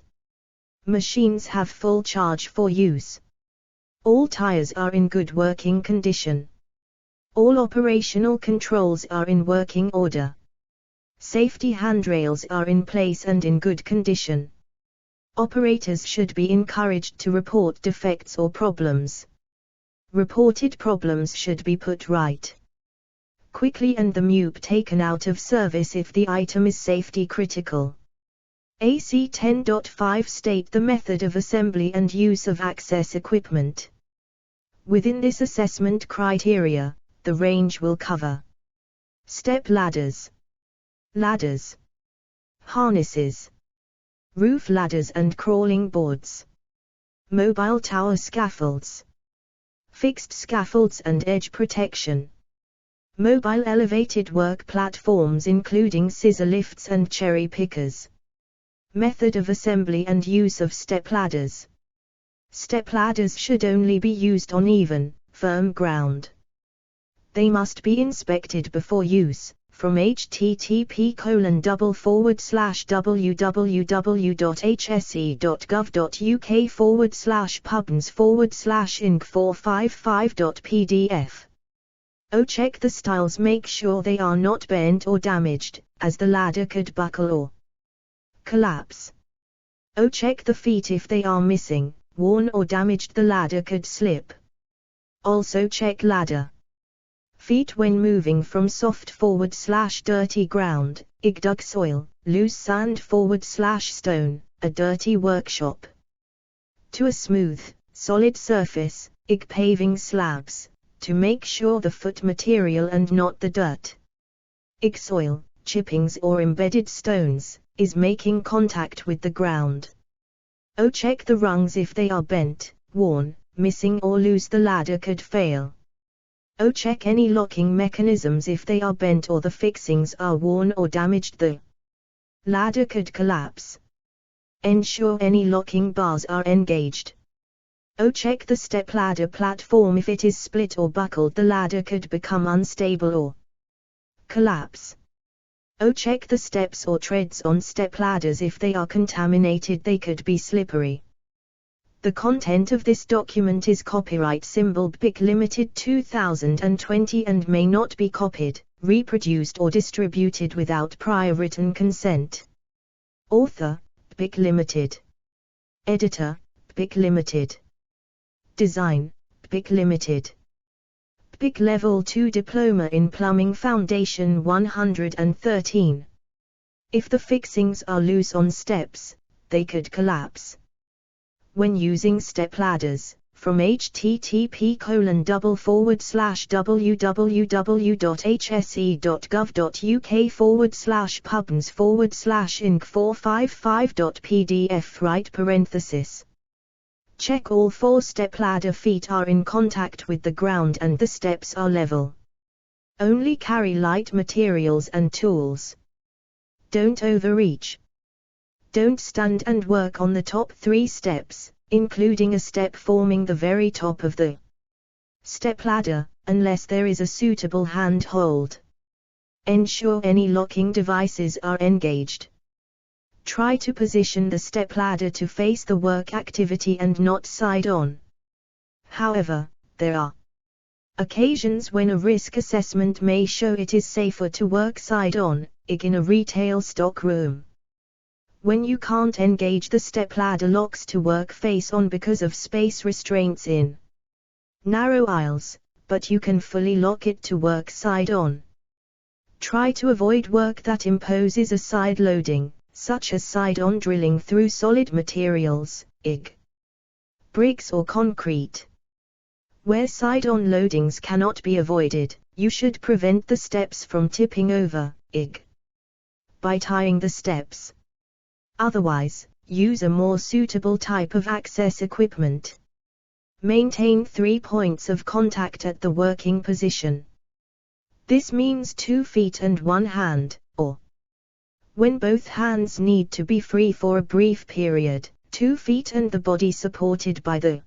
machines have full charge for use. All tires are in good working condition. All operational controls are in working order. Safety handrails are in place and in good condition. Operators should be encouraged to report defects or problems. Reported problems should be put right quickly and the MUP taken out of service if the item is safety critical. AC 10.5 state the method of assembly and use of access equipment. Within this assessment criteria, the range will cover step ladders, ladders, harnesses, roof ladders and crawling boards, mobile tower scaffolds, fixed scaffolds and edge protection, mobile elevated work platforms including scissor lifts and cherry pickers. Method of assembly and use of step ladders. Step ladders should only be used on even, firm ground. They must be inspected before use, from http://www.hse.gov.uk/pubns/inc455.pdf. Check the styles, make sure they are not bent or damaged, as the ladder could buckle or collapse. Check the feet if they are missing, worn or damaged, the ladder could slip. Also check ladder feet when moving from soft /dirty ground, dug soil, loose sand /stone, a dirty workshop, to a smooth, solid surface, paving slabs, to make sure the foot material and not the dirt, soil, chippings or embedded stones, is making contact with the ground. Check the rungs if they are bent, worn, missing or loose, the ladder could fail. Check any locking mechanisms if they are bent or the fixings are worn or damaged, the ladder could collapse. Ensure any locking bars are engaged. Check the step ladder platform if it is split or buckled, the ladder could become unstable or collapse. Check the steps or treads on step ladders if they are contaminated, they could be slippery. The content of this document is copyright symbol BIC Limited 2020 and may not be copied, reproduced or distributed without prior written consent. Author, PIC Limited. Editor, PIC Limited. Design, PIC Limited. PIC Level 2 Diploma in Plumbing Foundation 113. If the fixings are loose on steps, they could collapse. When using step ladders, from http://www.hse.gov.uk/pubns/inc455.pdf right parenthesis. Check all 4 stepladder feet are in contact with the ground and the steps are level. Only carry light materials and tools. Don't overreach. Don't stand and work on the top 3 steps, including a step forming the very top of the stepladder, unless there is a suitable handhold. Ensure any locking devices are engaged. Try to position the stepladder to face the work activity and not side on. However, there are occasions when a risk assessment may show it is safer to work side on, in a retail stock room. When you can't engage the stepladder locks to work face on because of space restraints in narrow aisles, but you can fully lock it to work side on. Try to avoid work that imposes a side loading, such as side-on drilling through solid materials, bricks or concrete. Where side-on loadings cannot be avoided, you should prevent the steps from tipping over, by tying the steps. Otherwise, use a more suitable type of access equipment. Maintain 3 points of contact at the working position. This means 2 feet and 1 hand, or when both hands need to be free for a brief period, 2 feet and the body supported by the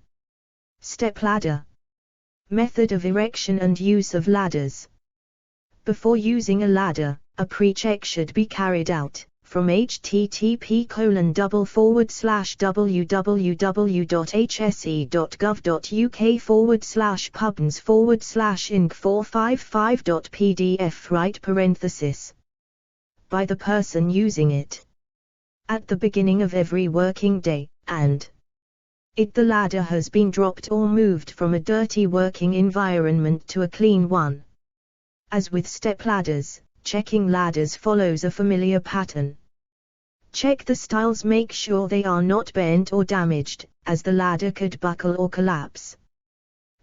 stepladder. Method of erection and use of ladders. Before using a ladder, a pre-check should be carried out, from http://www.hse.gov.uk/pubns/inc455.pdf right parenthesis. By the person using it. At the beginning of every working day, and if the ladder has been dropped or moved from a dirty working environment to a clean one. As with step ladders, checking ladders follows a familiar pattern. Check the stiles, make sure they are not bent or damaged, as the ladder could buckle or collapse.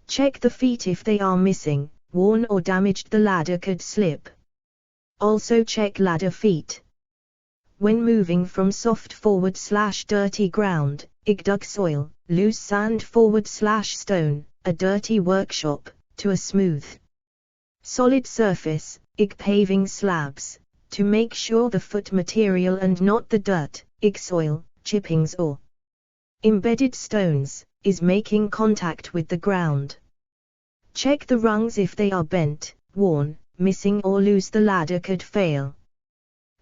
Check the feet, if they are missing, worn or damaged, the ladder could slip. Also check ladder feet. When moving from soft /dirty ground, dug soil, loose sand /stone, a dirty workshop, to a smooth solid surface, paving slabs, to make sure the foot material and not the dirt, soil, chippings or embedded stones, is making contact with the ground. Check the rungs, if they are bent, worn, missing or loose, the ladder could fail.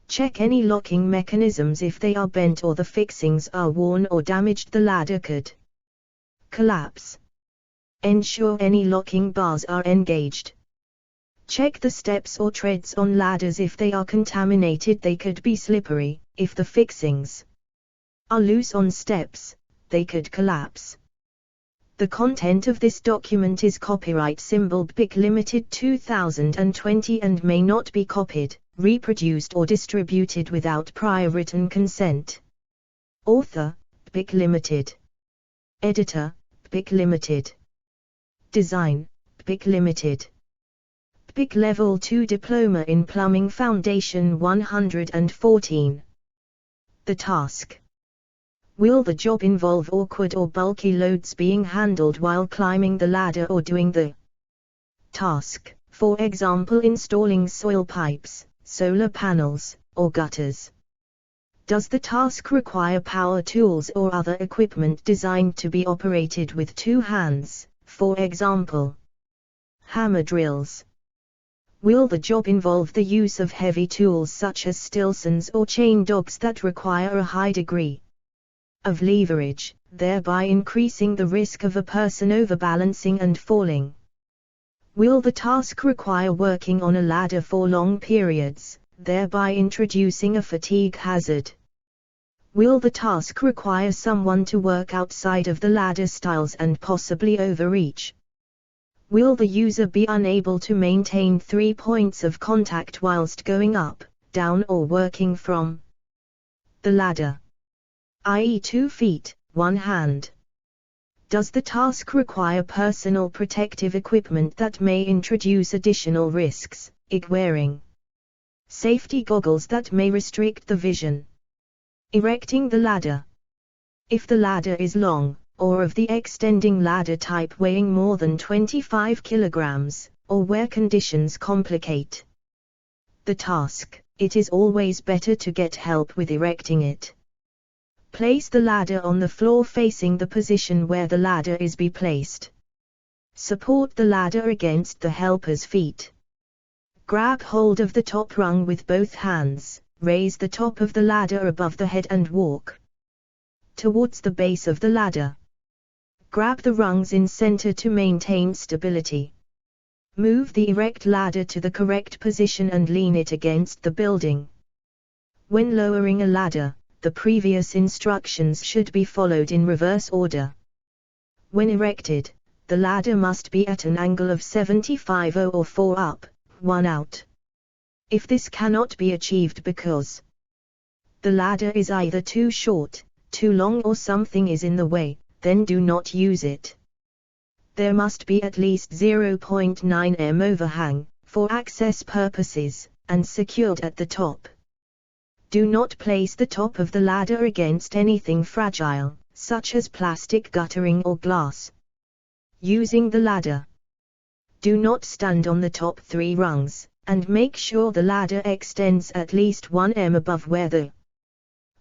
Check any locking mechanisms, if they are bent or the fixings are worn or damaged, the ladder could collapse. Ensure any locking bars are engaged. Check the steps or treads on ladders, if they are contaminated they could be slippery. If the fixings are loose on steps, they could collapse. The content of this document is copyright symbol PIC Limited 2020 and may not be copied, reproduced or distributed without prior written consent. Author, PIC Limited. Editor, PIC Limited. Design, PIC Limited. PIC Level 2 Diploma in Plumbing Foundation 114. The task. Will the job involve awkward or bulky loads being handled while climbing the ladder or doing the task, for example installing soil pipes, solar panels, or gutters? Does the task require power tools or other equipment designed to be operated with 2 hands, for example, hammer drills? Will the job involve the use of heavy tools such as stilsons or chain dogs that require a high degree of leverage, thereby increasing the risk of a person overbalancing and falling? Will the task require working on a ladder for long periods, thereby introducing a fatigue hazard? Will the task require someone to work outside of the ladder styles and possibly overreach? Will the user be unable to maintain 3 points of contact whilst going up, down or working from the ladder, i.e. 2 feet, 1 hand? Does the task require personal protective equipment that may introduce additional risks, e.g. wearing safety goggles that may restrict the vision? Erecting the ladder. If the ladder is long, or of the extending ladder type weighing more than 25 kilograms, or where conditions complicate the task, it is always better to get help with erecting it. Place the ladder on the floor facing the position where the ladder is be placed. Support the ladder against the helper's feet. Grab hold of the top rung with both hands, raise the top of the ladder above the head and walk towards the base of the ladder. Grab the rungs in center to maintain stability. Move the erect ladder to the correct position and lean it against the building. When lowering a ladder, the previous instructions should be followed in reverse order. When erected, the ladder must be at an angle of 75 or 4 up, 1 out. If this cannot be achieved because the ladder is either too short, too long or something is in the way, then do not use it. There must be at least 0.9 m overhang, for access purposes, and secured at the top. Do not place the top of the ladder against anything fragile, such as plastic guttering or glass. Using the ladder. Do not stand on the top 3 rungs, and make sure the ladder extends at least 1 m above where the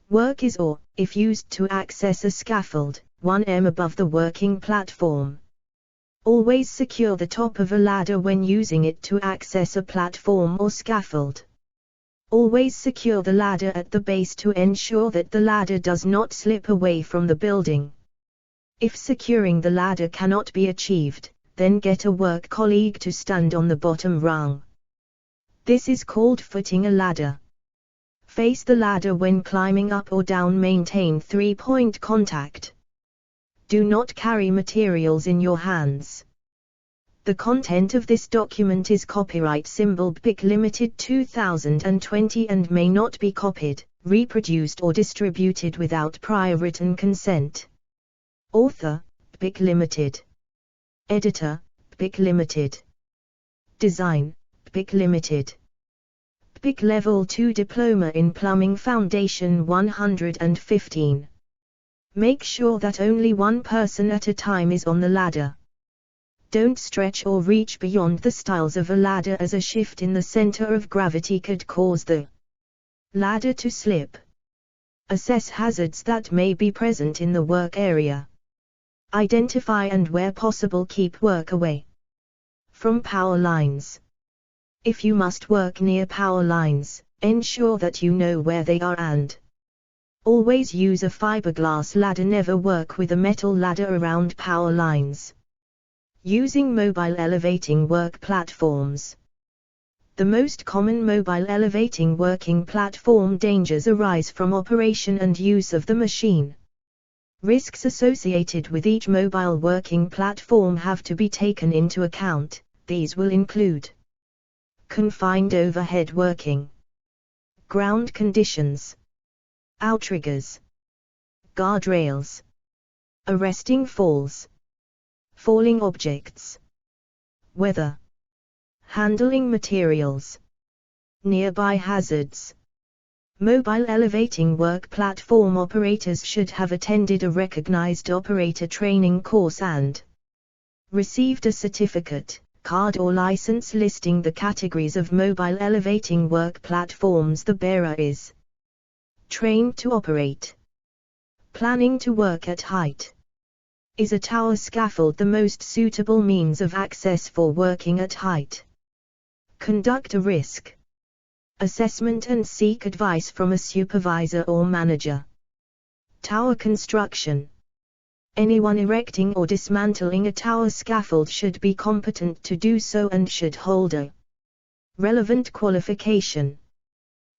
work is, or, if used to access a scaffold, 1 m above the working platform. Always secure the top of a ladder when using it to access a platform or scaffold. Always secure the ladder at the base to ensure that the ladder does not slip away from the building. If securing the ladder cannot be achieved, then get a work colleague to stand on the bottom rung. This is called footing a ladder. Face the ladder when climbing up or down. Maintain 3-point contact. Do not carry materials in your hands. The content of this document is copyright symbol BIC Limited 2020 and may not be copied, reproduced or distributed without prior written consent. Author, BIC Limited. Editor, BIC Limited. Design, BIC Limited. BIC Level 2 Diploma in Plumbing Foundation 115. Make sure that only one person at a time is on the ladder. Don't stretch or reach beyond the styles of a ladder, as a shift in the center of gravity could cause the ladder to slip. Assess hazards that may be present in the work area. Identify and where possible keep work away from power lines. If you must work near power lines, ensure that you know where they are and always use a fiberglass ladder. Never work with a metal ladder around power lines. Using mobile elevating work platforms. The most common mobile elevating working platform dangers arise from operation and use of the machine. Risks associated with each mobile working platform have to be taken into account. These will include confined overhead working, ground conditions, outriggers, guardrails, arresting falls, falling objects, weather, handling materials, nearby hazards. Mobile elevating work platform operators should have attended a recognized operator training course and received a certificate, card or license listing the categories of mobile elevating work platforms the bearer is trained to operate. Planning to work at height. Is a tower scaffold the most suitable means of access for working at height? Conduct a risk assessment and seek advice from a supervisor or manager. Tower construction. Anyone erecting or dismantling a tower scaffold should be competent to do so and should hold a relevant qualification.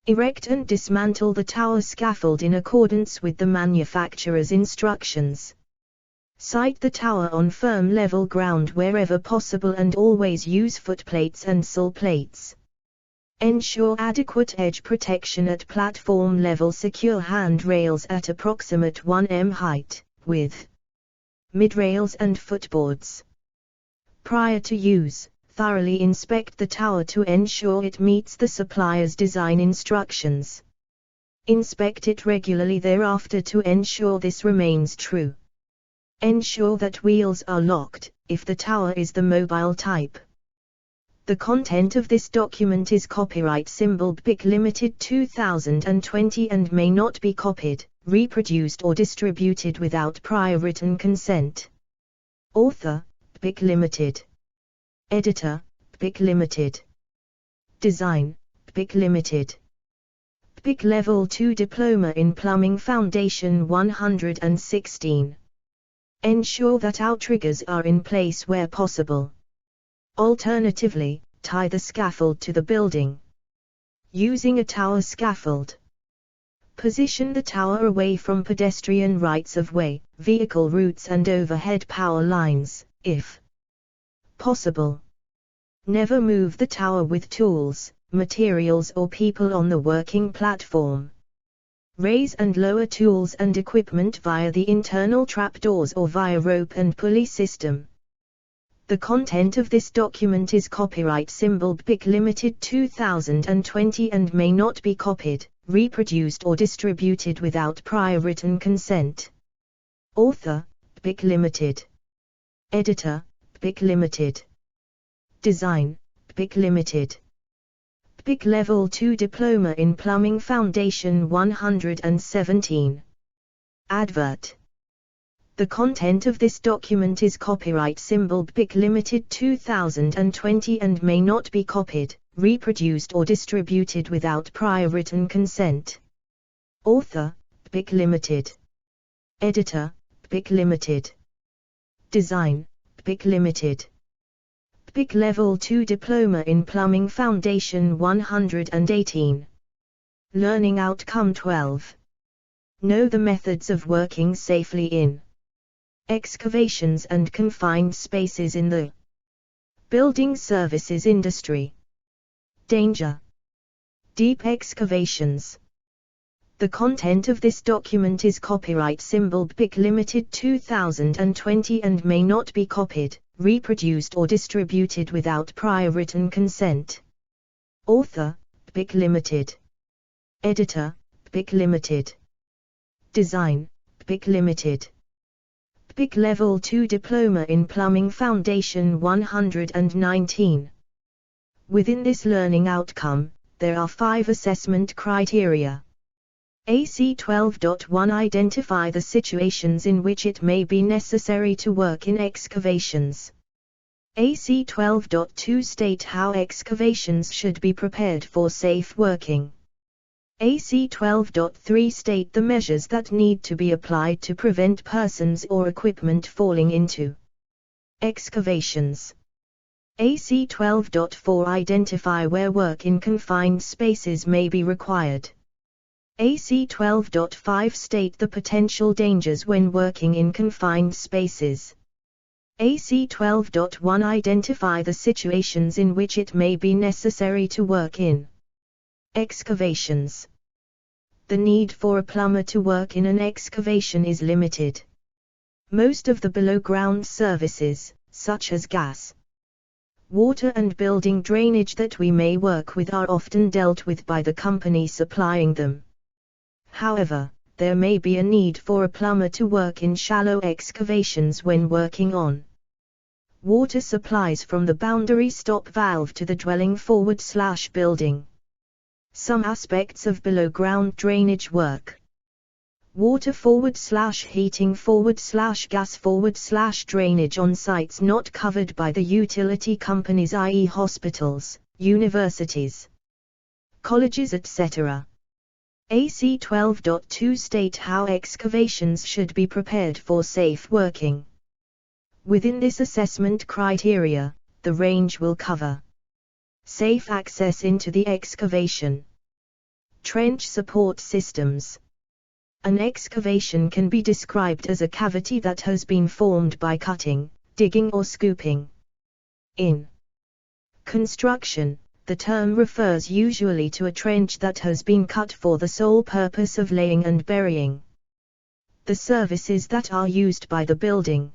Erect and dismantle the tower scaffold in accordance with the manufacturer's instructions. Site the tower on firm level ground wherever possible and always use footplates and sill plates. Ensure adequate edge protection at platform level. Secure handrails at approximate 1 m height, with midrails and footboards. Prior to use, thoroughly inspect the tower to ensure it meets the supplier's design instructions. Inspect it regularly thereafter to ensure this remains true. Ensure that wheels are locked, if the tower is the mobile type. The content of this document is copyright symbol BIC Limited 2020 and may not be copied, reproduced or distributed without prior written consent. Author, BIC Limited. Editor, BIC Limited. Design, BIC Limited. BIC Level 2 Diploma in Plumbing Foundation 116. Ensure that outriggers are in place where possible. Alternatively, tie the scaffold to the building. Using a tower scaffold. Position the tower away from pedestrian rights-of-way, vehicle routes and overhead power lines, if possible. Never move the tower with tools, materials or people on the working platform. Raise and lower tools and equipment via the internal trapdoors or via rope and pulley system. The content of this document is copyright symbol BIC Limited 2020 and may not be copied, reproduced or distributed without prior written consent. Author, BIC Limited. Editor, BIC Limited. Design, BIC Limited. BIC Level 2 Diploma in Plumbing Foundation 117. Advert. The content of this document is copyright symbol BIC Limited 2020 and may not be copied, reproduced or distributed without prior written consent. Author, BIC Limited. Editor, BIC Limited. Design, BIC Limited. BIC Level 2 Diploma in Plumbing Foundation 118. Learning Outcome 12. Know the methods of working safely in excavations and confined spaces in the building services industry. Danger. Deep excavations. The content of this document is copyright symbol BIC Limited 2020 and may not be copied, reproduced or distributed without prior written consent. Author, BIC Limited. Editor, BIC Limited. Design, BIC Limited. BIC Level 2 Diploma in Plumbing Foundation 119. Within this learning outcome, there are 5 assessment criteria. AC 12.1 Identify the situations in which it may be necessary to work in excavations. AC 12.2 State how excavations should be prepared for safe working. AC 12.3 State the measures that need to be applied to prevent persons or equipment falling into excavations. AC 12.4 Identify where work in confined spaces may be required. AC 12.5 State the potential dangers when working in confined spaces. AC 12.1 Identify the situations in which it may be necessary to work in excavations. The need for a plumber to work in an excavation is limited. Most of the below-ground services, such as gas, water and building drainage that we may work with are often dealt with by the company supplying them. However, there may be a need for a plumber to work in shallow excavations when working on water supplies from the boundary stop valve to the dwelling /building. Some aspects of below-ground drainage work. Water /heating gas /drainage on sites not covered by the utility companies, i.e. hospitals, universities, colleges etc. AC 12.2 state how excavations should be prepared for safe working. Within this assessment criteria, the range will cover safe access into the excavation, trench support systems. An excavation can be described as a cavity that has been formed by cutting, digging or scooping. In construction, the term refers usually to a trench that has been cut for the sole purpose of laying and burying the services that are used by the building.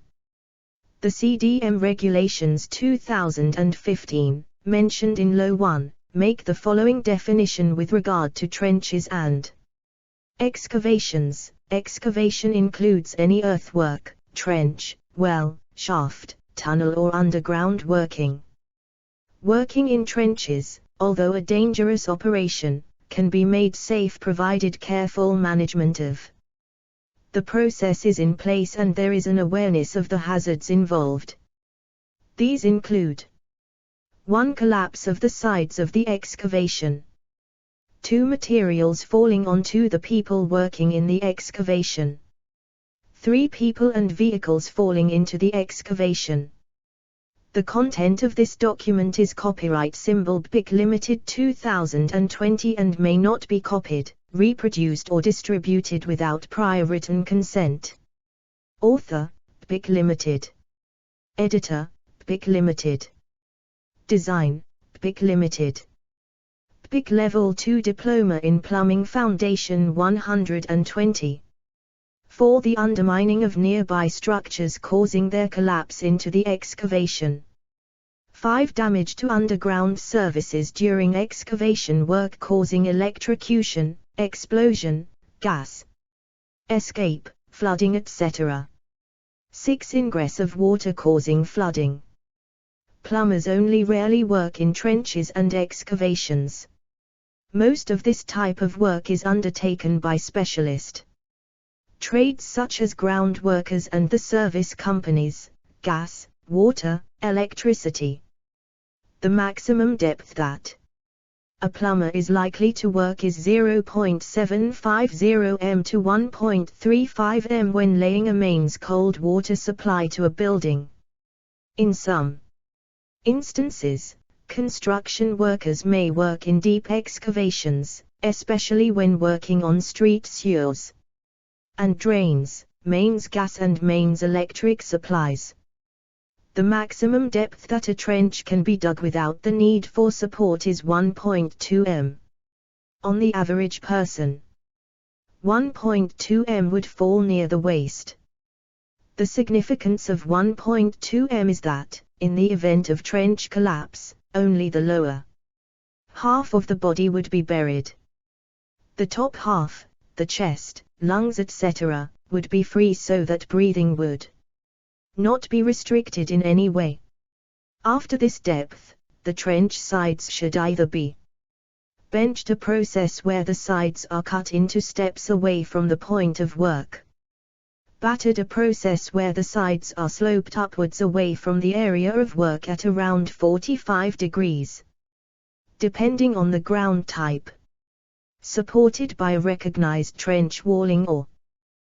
The CDM Regulations 2015, mentioned in Law 1, make the following definition with regard to trenches and excavations. Excavation includes any earthwork, trench, well, shaft, tunnel or underground working. Working in trenches, although a dangerous operation, can be made safe provided careful management of the process is in place and there is an awareness of the hazards involved. These include 1. Collapse of the sides of the excavation. 2. Materials falling onto the people working in the excavation. 3. People and vehicles falling into the excavation. The content of this document is copyright symbol BIC Limited 2020 and may not be copied, reproduced or distributed without prior written consent. Author, BIC Limited. Editor, BIC Limited. Design, BIC Limited. BIC Level 2 Diploma in Plumbing Foundation 120. 4. The undermining of nearby structures causing their collapse into the excavation. 5. Damage to underground services during excavation work causing electrocution, explosion, gas escape, flooding etc. 6. Ingress of water causing flooding. Plumbers only rarely work in trenches and excavations. Most of this type of work is undertaken by specialist trades such as ground workers and the service companies, gas, water, electricity. The maximum depth that a plumber is likely to work is 0.750 m to 1.35 m when laying a mains cold water supply to a building. In some instances, construction workers may work in deep excavations, especially when working on street sewers and drains, mains gas and mains electric supplies. The maximum depth that a trench can be dug without the need for support is 1.2 m. On the average person, 1.2 m would fall near the waist. The significance of 1.2 m is that, in the event of trench collapse, only the lower half of the body would be buried. The top half, the chest, lungs etc., would be free so that breathing would not be restricted in any way. After this depth, the trench sides should either be benched, a process where the sides are cut into steps away from the point of work. Battered, a process where the sides are sloped upwards away from the area of work at around 45 degrees. Depending on the ground type. Supported by a recognized trench walling or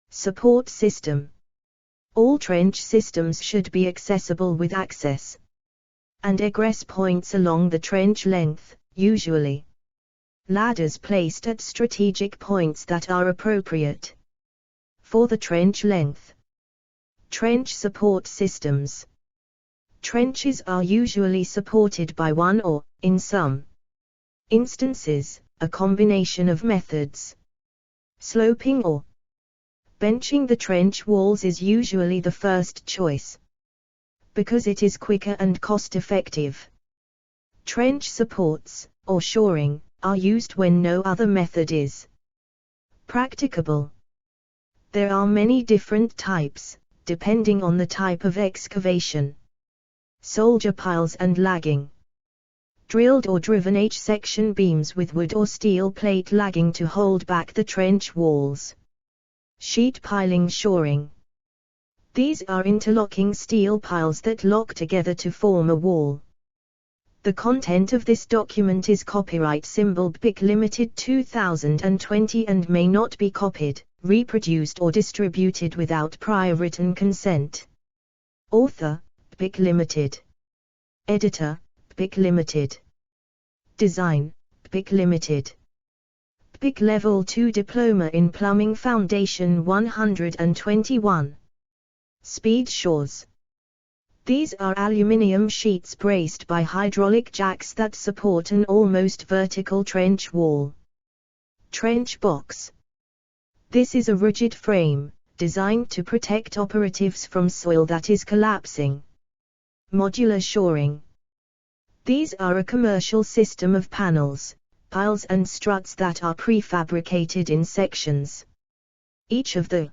support system. All trench systems should be accessible with access and egress points along the trench length, usually ladders placed at strategic points that are appropriate for the trench length. Trench support systems. Trenches are usually supported by one or, in some instances, a combination of methods. Sloping or benching the trench walls is usually the first choice, because it is quicker and cost-effective. Trench supports, or shoring, are used when no other method is practicable. There are many different types, depending on the type of excavation. Soldier piles and lagging. Drilled or driven H-section beams with wood or steel plate lagging to hold back the trench walls. Sheet piling shoring. These are interlocking steel piles that lock together to form a wall. The content of this document is copyright symbol BIC Limited 2020 and may not be copied, reproduced or distributed without prior written consent. Author, BIC Limited. Editor, BIC Limited. Design, BIC Limited. BIC Level 2 Diploma in Plumbing Foundation 121. Speed shores. These are aluminium sheets braced by hydraulic jacks that support an almost vertical trench wall. Trench box. This is a rigid frame, designed to protect operatives from soil that is collapsing. Modular shoring. These are a commercial system of panels, piles and struts that are prefabricated in sections. Each of the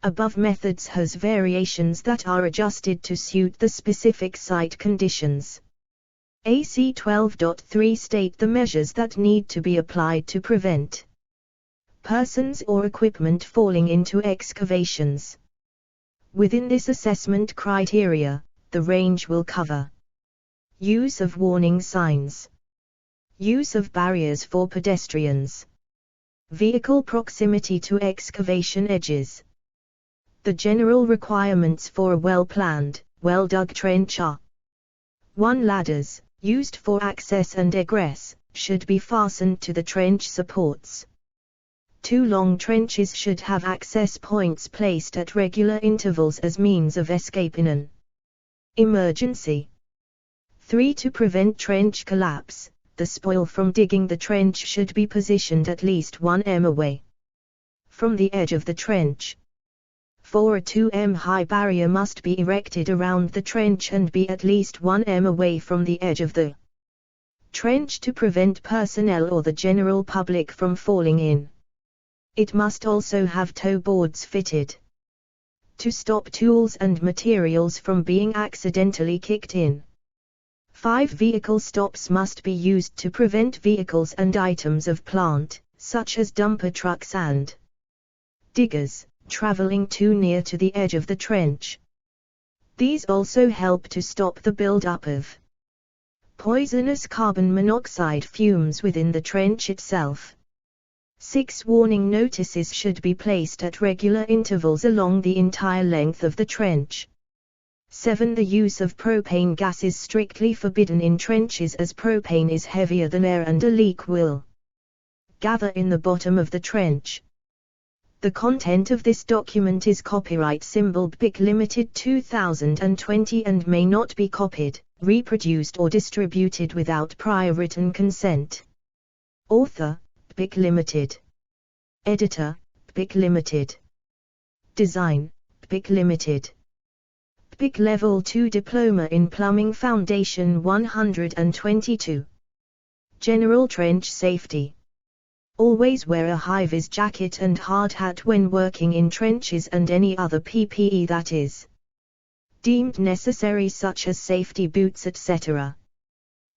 above methods has variations that are adjusted to suit the specific site conditions. AC 12.3 state the measures that need to be applied to prevent persons or equipment falling into excavations. Within this assessment criteria, the range will cover use of warning signs, use of barriers for pedestrians, vehicle proximity to excavation edges. The general requirements for a well-planned, well-dug trench are: 1. Ladders, used for access and egress, should be fastened to the trench supports. 2. Long trenches should have access points placed at regular intervals as means of escape in an emergency. 3. To prevent trench collapse, the spoil from digging the trench should be positioned at least 1 m away from the edge of the trench. 4. A 2 m high barrier must be erected around the trench and be at least 1 m away from the edge of the trench to prevent personnel or the general public from falling in. It must also have toe boards fitted to stop tools and materials from being accidentally kicked in. 5. Vehicle stops must be used to prevent vehicles and items of plant, such as dumper trucks and diggers, traveling too near to the edge of the trench. These also help to stop the build-up of poisonous carbon monoxide fumes within the trench itself. 6. Warning notices should be placed at regular intervals along the entire length of the trench. 7. The use of propane gas is strictly forbidden in trenches as propane is heavier than air and a leak will gather in the bottom of the trench. The content of this document is copyright symbol BIC Limited 2020 and may not be copied, reproduced or distributed without prior written consent. Author, BIC Limited. Editor, BIC Limited. Design, BIC Limited. BIC Level 2 Diploma in Plumbing Foundation 122. General Trench Safety. Always wear a high-vis jacket and hard hat when working in trenches and any other PPE that is deemed necessary, such as safety boots, etc.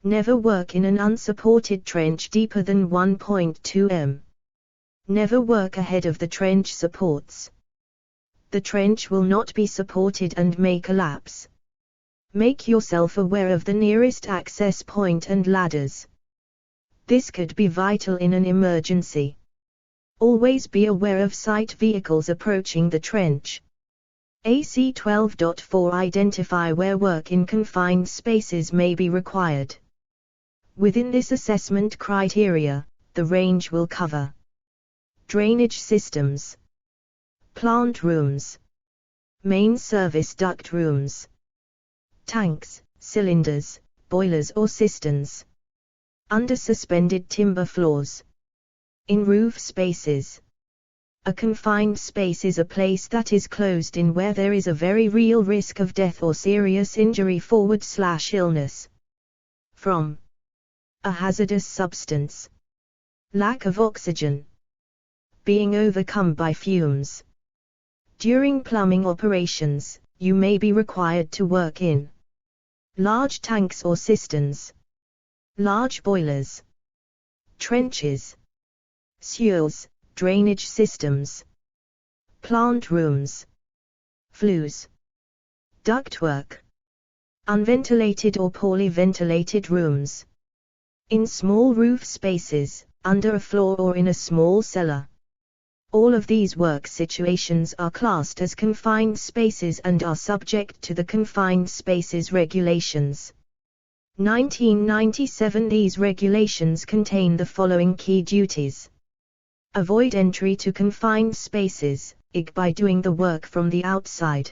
Never work in an unsupported trench deeper than 1.2 m. Never work ahead of the trench supports. The trench will not be supported and may collapse. Make yourself aware of the nearest access point and ladders. This could be vital in an emergency. Always be aware of site vehicles approaching the trench. AC 12.4 Identify where work in confined spaces may be required. Within this assessment criteria, the range will cover drainage systems, plant rooms, main service duct rooms, tanks, cylinders, boilers or cisterns, under suspended timber floors, in roof spaces. A confined space is a place that is closed in where there is a very real risk of death or serious injury / illness from a hazardous substance, lack of oxygen, being overcome by fumes. During plumbing operations, you may be required to work in large tanks or cisterns, large boilers, trenches, sewers, drainage systems, plant rooms, flues, ductwork, Unventilated or poorly ventilated rooms. In small roof spaces, under a floor or in a small cellar. All of these work situations are classed as confined spaces and are subject to the Confined Spaces Regulations. 1997. These regulations contain the following key duties. Avoid entry to confined spaces, by doing the work from the outside.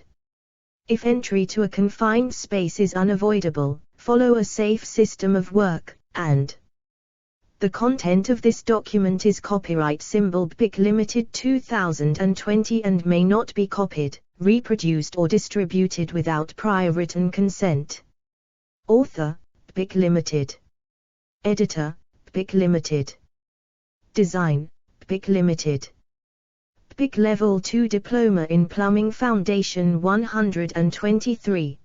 If entry to a confined space is unavoidable, follow a safe system of work, and the content of this document is copyright symbol BIC Limited 2020 and may not be copied, reproduced or distributed without prior written consent. Author, BIC Limited. Editor, BIC Limited. Design, BIC Limited. BIC Level 2 Diploma in Plumbing Foundation 123.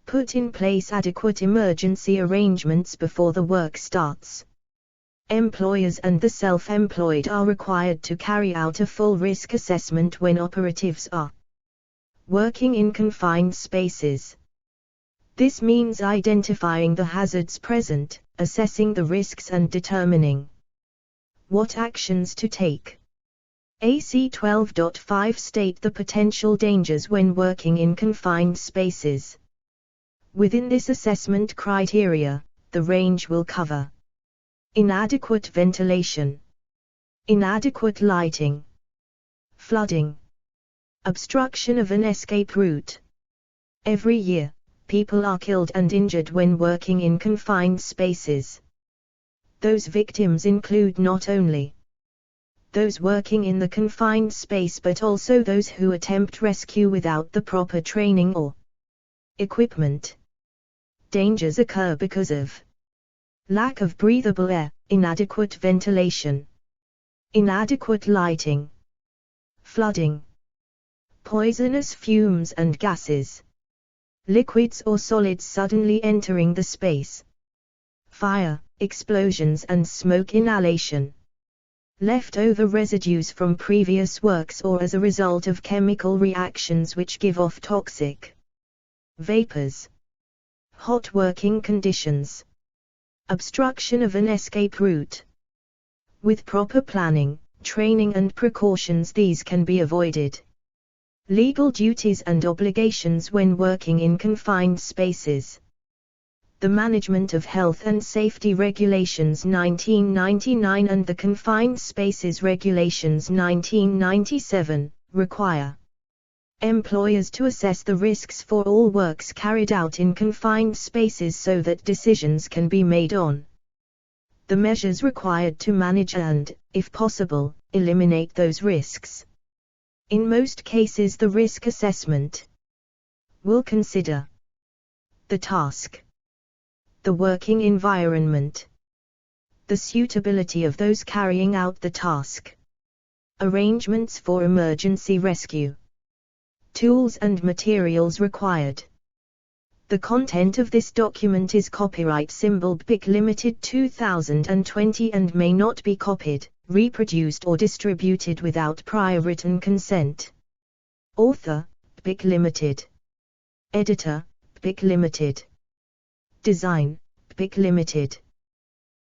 Put in place adequate emergency arrangements before the work starts. Employers and the self-employed are required to carry out a full risk assessment when operatives are working in confined spaces. This means identifying the hazards present, assessing the risks and determining what actions to take. AC 12.5 state the potential dangers when working in confined spaces. Within this assessment criteria, the range will cover inadequate ventilation, inadequate lighting, flooding, obstruction of an escape route. Every year, people are killed and injured when working in confined spaces. Those victims include not only those working in the confined space but also those who attempt rescue without the proper training or equipment. Dangers occur because of lack of breathable air, inadequate ventilation, inadequate lighting, flooding, poisonous fumes and gases, liquids or solids suddenly entering the space, fire, explosions and smoke inhalation, leftover residues from previous works or as a result of chemical reactions which give off toxic vapors, hot working conditions, obstruction of an escape route. With proper planning, training and precautions these can be avoided. Legal duties and obligations when working in confined spaces. The Management of Health and Safety Regulations 1999 and the Confined Spaces Regulations 1997 require employers to assess the risks for all works carried out in confined spaces so that decisions can be made on the measures required to manage and, if possible, eliminate those risks. In most cases the risk assessment will consider the task, the working environment, the suitability of those carrying out the task, arrangements for emergency rescue, tools and materials required. The content of this document is copyright symbol BIC Limited 2020 and may not be copied, reproduced or distributed without prior written consent. Author, BIC Limited. Editor, BIC Limited. Design, BIC Limited.